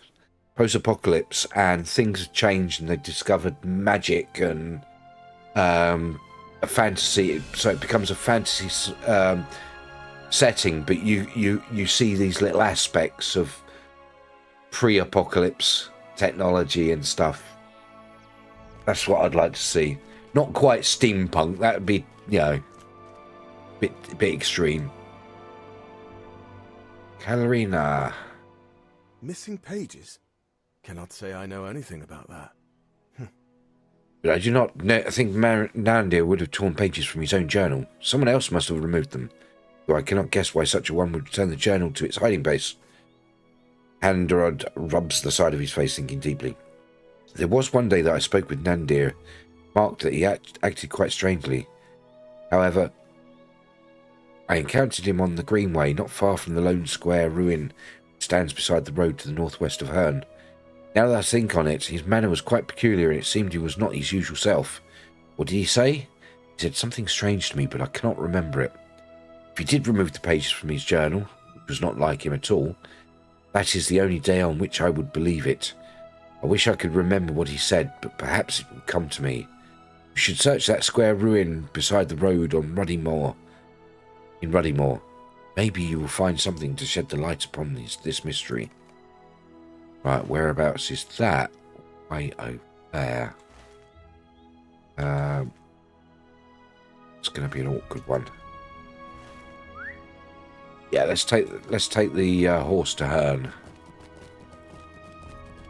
and things have changed, and they've discovered magic and a fantasy. So it becomes a fantasy setting, but you see these little aspects of pre-apocalypse technology and stuff. That's what I'd like to see. Not quite steampunk. That would be, bit extreme. Kalarina. Missing pages? Cannot say I know anything about that. But I do not know. I think Nandir would have torn pages from his own journal. Someone else must have removed them. Though I cannot guess why such a one would return the journal to its hiding place. Handrod rubs the side of his face, thinking deeply. There was one day that I spoke with Nandir, marked that he acted quite strangely. However, I encountered him on the Greenway, not far from the lone square ruin which stands beside the road to the northwest of Herne. Now that I think on it, his manner was quite peculiar, and it seemed he was not his usual self. What did he say? He said something strange to me, but I cannot remember it. If he did remove the pages from his journal, which was not like him at all, that is the only day on which I would believe it. I wish I could remember what he said, but perhaps it will come to me. You should search that square ruin beside the road on Ruddymore. In Ruddymore. Maybe you will find something to shed the light upon this mystery. Right, whereabouts is that? Way over there. It's going to be an awkward one. Yeah, let's take the horse to Herne.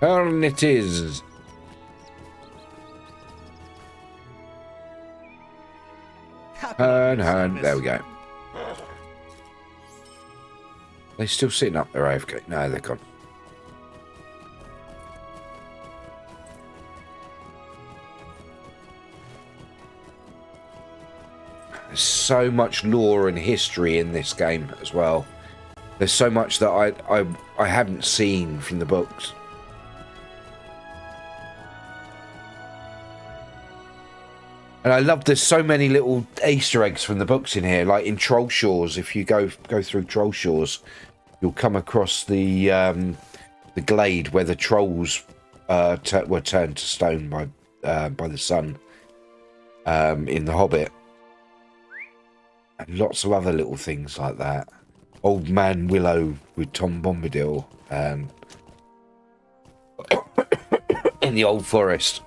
Herne it is. Herne. There we go. They still sitting up there, AFK? No, they're gone. There's so much lore and history in this game as well. There's so much that I haven't seen from the books. And I love there's so many little Easter eggs from the books in here, like in Troll Shores. If you go through Troll Shores, you'll come across the glade where the trolls were turned to stone by the sun in The Hobbit. And lots of other little things like that. Old Man Willow with Tom Bombadil in the Old Forest.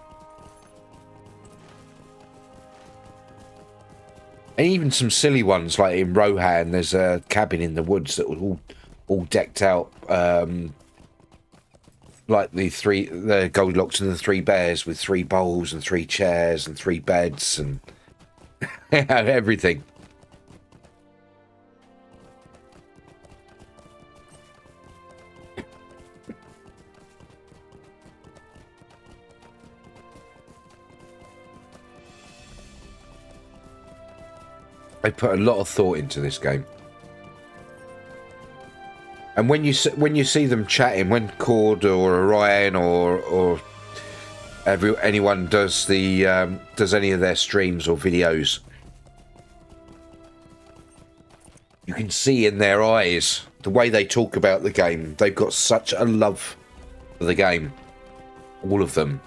And even some silly ones, like in Rohan, there's a cabin in the woods that was all decked out, like the Goldilocks and the Three Bears, with 3 bowls and 3 chairs and 3 beds and everything. They put a lot of thought into this game. And when you see them chatting, when Cord or Orion or anyone does any of their streams or videos, you can see in their eyes the way they talk about the game. They've got such a love for the game, all of them.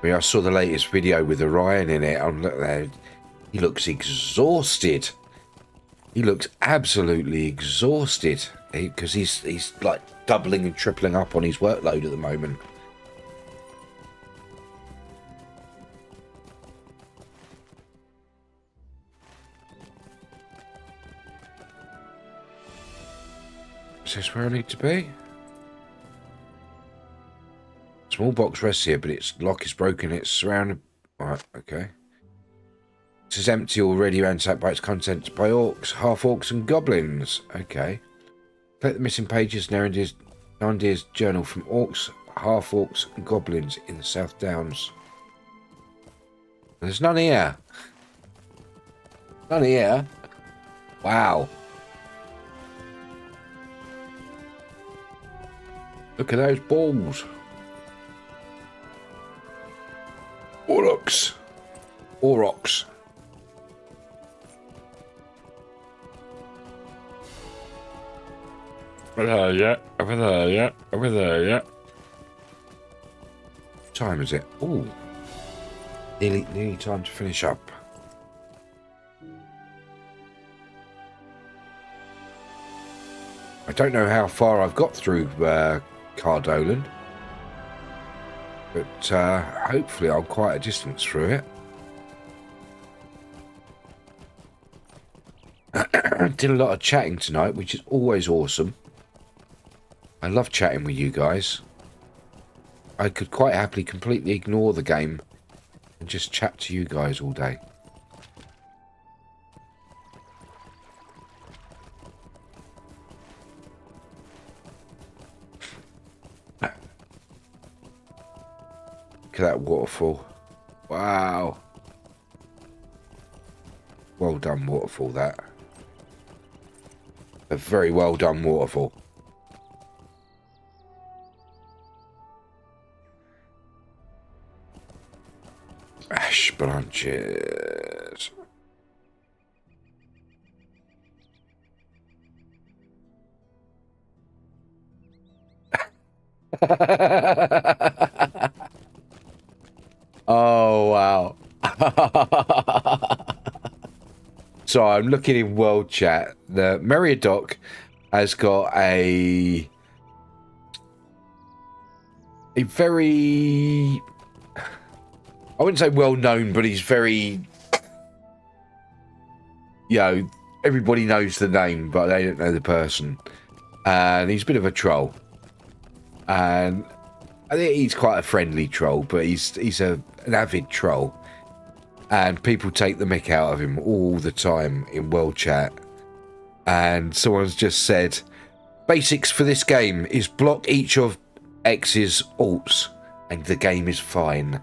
I saw the latest video with Orion in it. Look there. He looks exhausted. He looks absolutely exhausted because he's like doubling and tripling up on his workload at the moment. Is this where I need to be? Small box rests here, but its lock is broken. It's surrounded... Right, okay. This is empty, already ransacked by its contents by orcs, half-orcs and goblins. Okay. Collect the missing pages in Narendir's journal from orcs, half-orcs and goblins in the South Downs. There's none here. None here. Wow. Look at those balls. Aurochs. Aurochs. Over there, yeah. Over there, yeah. Over there, yeah. What time is it? Ooh. Nearly time to finish up. I don't know how far I've got through Cardolan, but hopefully I'm quite a distance through it. Did a lot of chatting tonight, which is always awesome. I love chatting with you guys. I could quite happily completely ignore the game and just chat to you guys all day. Look at that waterfall. Wow. Well done waterfall, that. A very well done waterfall. Ash branches. Oh, wow. So I'm looking in world chat. The Meriadoc has got a very, I wouldn't say well known, but he's very, you know, everybody knows the name, but they don't know the person. And he's a bit of a troll. And I think he's quite a friendly troll, but he's an avid troll. And people take the mick out of him all the time in world chat. And someone's just said, basics for this game is block each of X's alts, and the game is fine.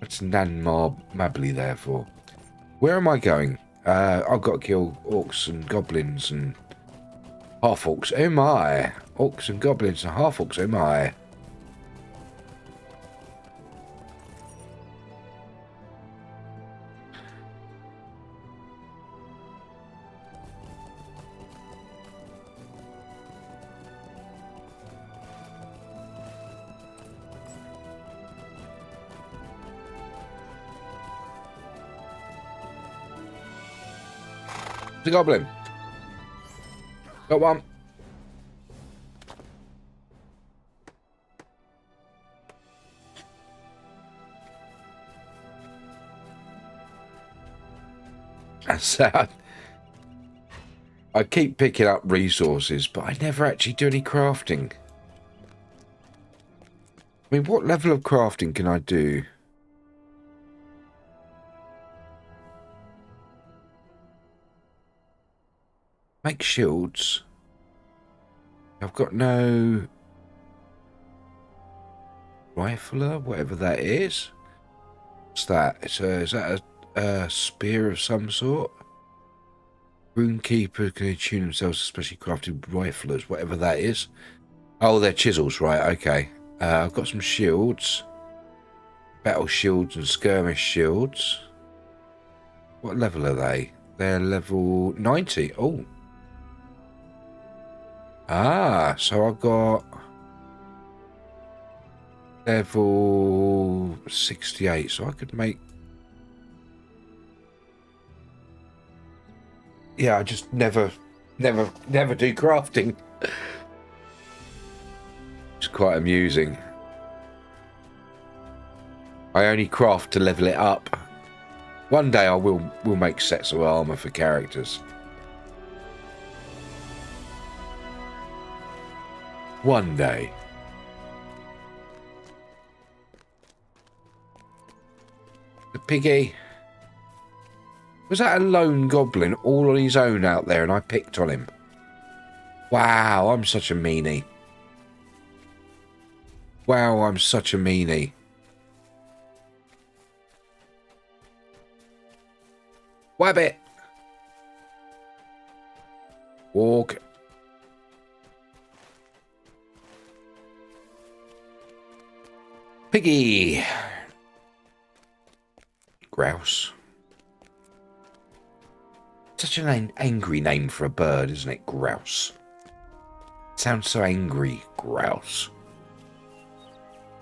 What's Nanmar Mably there for? Where am I going? I've got to kill orcs and goblins and half-orcs. Oh my! Orcs and goblins and half-orcs. Oh my! The goblin. Got one. That's sad. I keep picking up resources, but I never actually do any crafting. I mean, what level of crafting can I do? Make shields. I've got no rifler, whatever that is. What's that? Is that a spear of some sort? Runekeeper can attune themselves to specially crafted riflers, whatever that is. Oh, they're chisels, right? Okay. I've got some shields, battle shields and skirmish shields. What level are they? They're level 90. Oh. Ah, so I've got level 68, so I could make... Yeah, I just never do crafting. It's quite amusing. I only craft to level it up. One day I will make sets of armor for characters. One day. The piggy. Was that a lone goblin all on his own out there and I picked on him? Wow, I'm such a meanie. Wow, I'm such a meanie. Wabbit. Walk. Piggy. Grouse. Such an angry name for a bird, isn't it? Grouse. Sounds so angry. Grouse.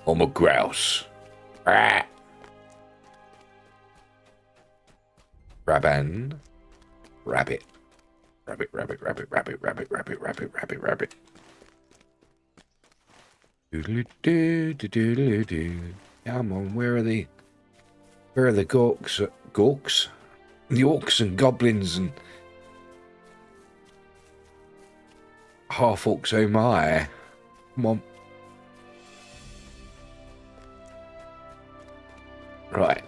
I'm a grouse. Ah. Raban. Rabbit. Rabbit, rabbit, rabbit, rabbit, rabbit, rabbit, rabbit, rabbit, rabbit. Doodle-doo-doo-doo-doo-doo. Come on, where are the gorks? Gorks? The orcs and goblins and half orcs, oh my. Come on. Right.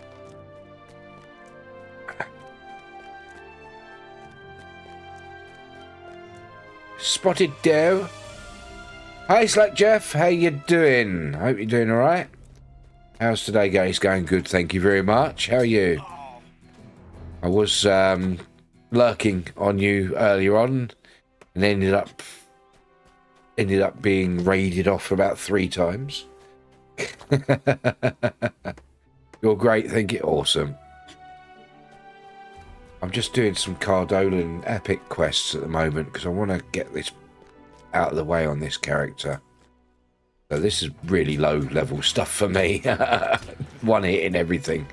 Spotted doe. Hi Slack Jeff, how you doing? Hope you're doing alright. How's today going? It's going good, thank you very much. How are you? I was lurking on you earlier on and ended up being raided off about 3 times. You're great, thank you. Awesome. I'm just doing some Cardolan epic quests at the moment because I want to get this out of the way on this character. So this is really low level stuff for me. One hit in everything.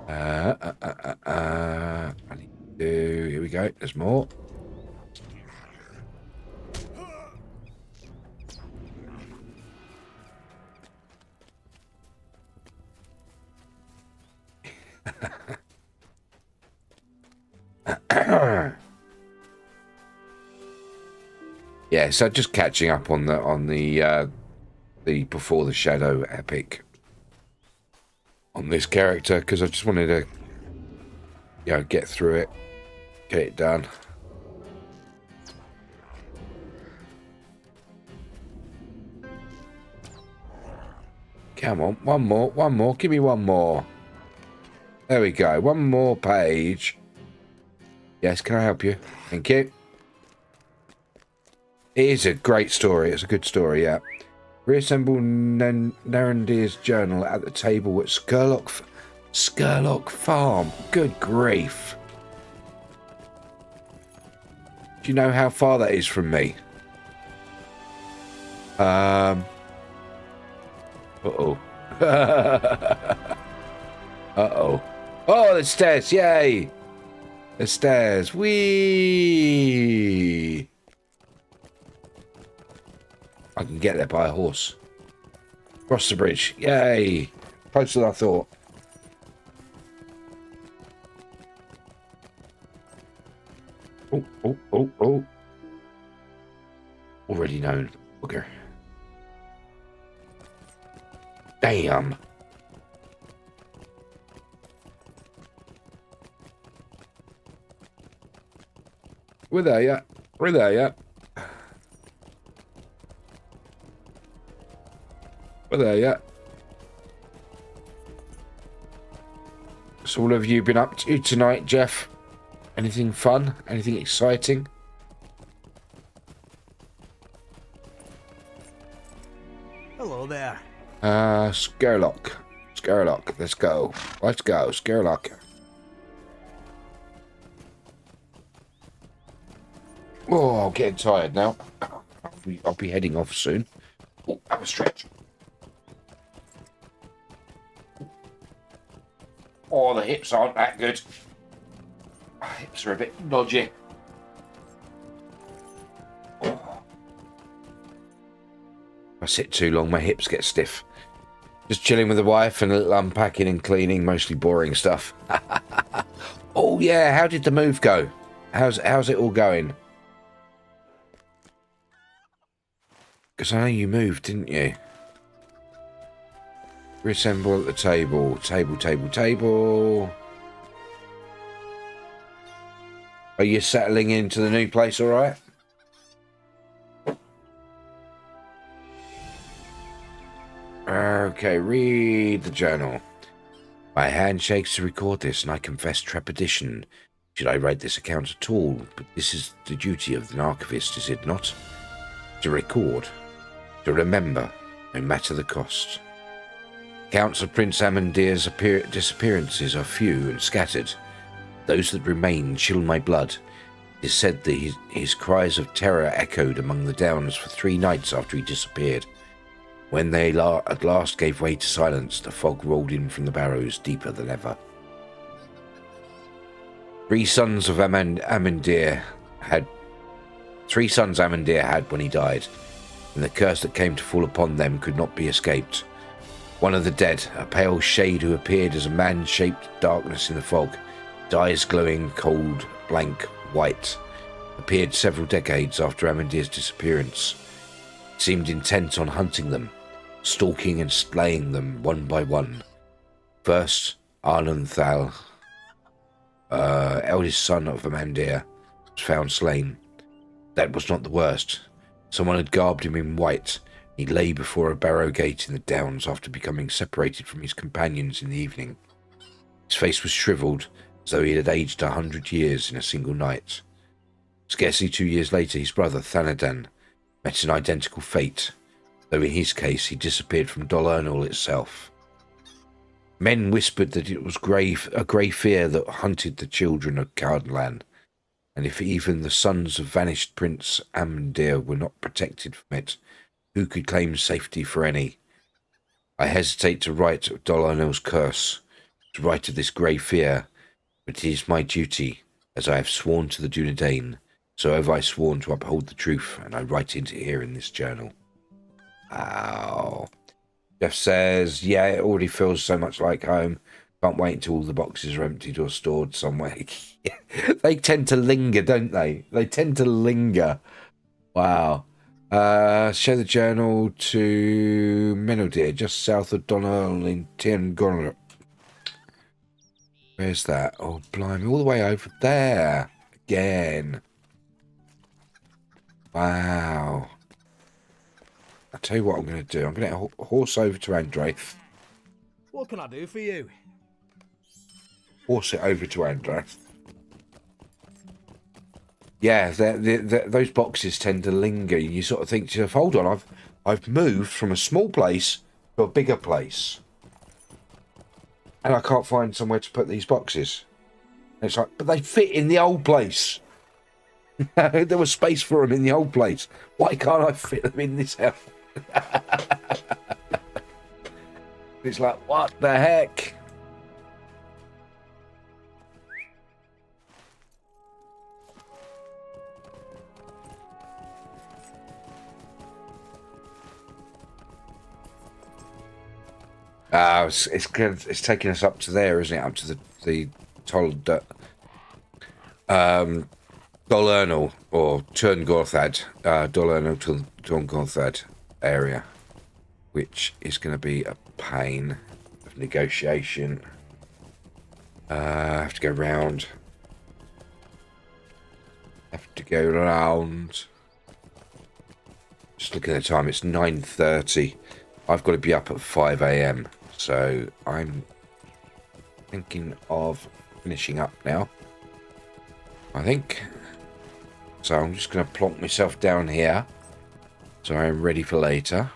I need to do, here we go, there's more. Yeah, so just catching up on the Before the Shadow epic on this character because I just wanted to, you know, get through it, get it done. Come on, one more, give me one more. There we go, one more page. Yes, can I help you? Thank you. It is a great story, it's a good story, yeah. Reassemble Narendir's journal at the table at Skurlock Farm. Good grief. Do you know how far that is from me? Uh-oh. Uh-oh. Oh, the stairs, yay! The stairs, whee! I can get there by a horse. Cross the bridge. Yay! Closer than I thought. Oh, oh, oh, oh. Already known. Booger. Damn. We're there yet. We're there yet. We're there yet. So what have you been up to tonight, Jeff? Anything fun? Anything exciting? Hello there. Skurlock. Skurlock. Let's go. Let's go, Skurlock. Oh, I'm getting tired now. I'll be heading off soon. Oh, have a stretch. Oh, the hips aren't that good. My hips are a bit dodgy. Oh. If I sit too long, my hips get stiff. Just chilling with the wife and a little unpacking and cleaning, mostly boring stuff. Oh yeah, how did the move go? How's it all going? Because I know you moved, didn't you? Reassemble at the table. Table. Are you settling into the new place all right? Okay, read the journal. My hand shakes to record this, and I confess trepidation. Should I write this account at all? But this is the duty of an archivist, is it not? To record, to remember, no matter the cost. Accounts of Prince Amandir's disappearances are few and scattered. Those that remain chill my blood. It is said that his cries of terror echoed among the downs for 3 nights after he disappeared. When they at last gave way to silence, the fog rolled in from the barrows deeper than ever. 3 sons Amandir had when he died, and the curse that came to fall upon them could not be escaped. One of the dead, a pale shade who appeared as a man-shaped darkness in the fog, his eyes glowing cold, blank white, appeared several decades after Amandir's disappearance. It seemed intent on hunting them, stalking and slaying them one by one. First, Arnanthal, eldest son of Amandir, was found slain. That was not the worst. Someone had garbed him in white. He lay before a barrow gate in the downs after becoming separated from his companions in the evening. His face was shriveled, as though he had aged 100 years in a single night. Scarcely 2 years later, his brother Thanadan met an identical fate, though in his case he disappeared from Dol Ernal itself. Men whispered that it was a grey fear that hunted the children of Cardanlan, and if even the sons of vanished Prince Amandir were not protected from it, who could claim safety for any? I hesitate to write of Dol Ernal's curse, to write of this grey fear, but it is my duty, as I have sworn to the Dunedain, so have I sworn to uphold the truth, and I write it here in this journal. Wow. Jeff says, yeah, it already feels so much like home. Can't wait until all the boxes are emptied or stored somewhere. They tend to linger, don't they? They tend to linger. Wow. Show the journal to Menodir, just south of Donnell in Tiangorn. Where's that? Oh, blimey. All the way over there. Again. Wow. I'll tell you what I'm going to do. I'm going to horse over to Andraith. What can I do for you? Horse it over to Andraith. Yeah, those boxes tend to linger. You sort of think to yourself, hold on, I've moved from a small place to a bigger place. And I can't find somewhere to put these boxes. And it's like, but they fit in the old place. There was space for them in the old place. Why can't I fit them in this house? It's like, what the heck? It's taking us up to there, isn't it? Up to the Dol Ernal or Turngorthad, Dol Ernal Turngorthad area, which is going to be a pain of negotiation. I have to go round. Just looking at the time, it's 9:30. I've got to be up at 5 AM, so I'm thinking of finishing up now, I think. So I'm just going to plonk myself down here, so I'm ready for later.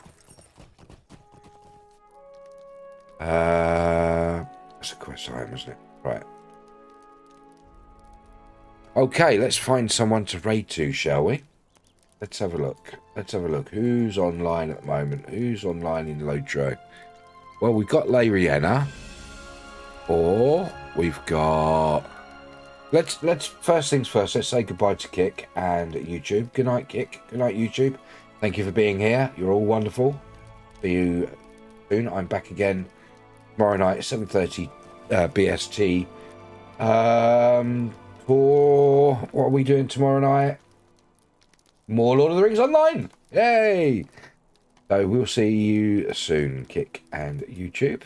That's a quest item, isn't it? Right. Okay, let's find someone to raid to, shall we? Let's have a look. Who's online at the moment? Who's online in LOTRO? Well, we've got Lariana. Or we've got... Let's first things first, let's say goodbye to Kick and YouTube. Good night, Kick. Good night, YouTube. Thank you for being here. You're all wonderful. For soon. I'm back again tomorrow night, 7:30 BST. For what are we doing tomorrow night? More Lord of the Rings Online. Yay! So we'll see you soon, Kick and YouTube.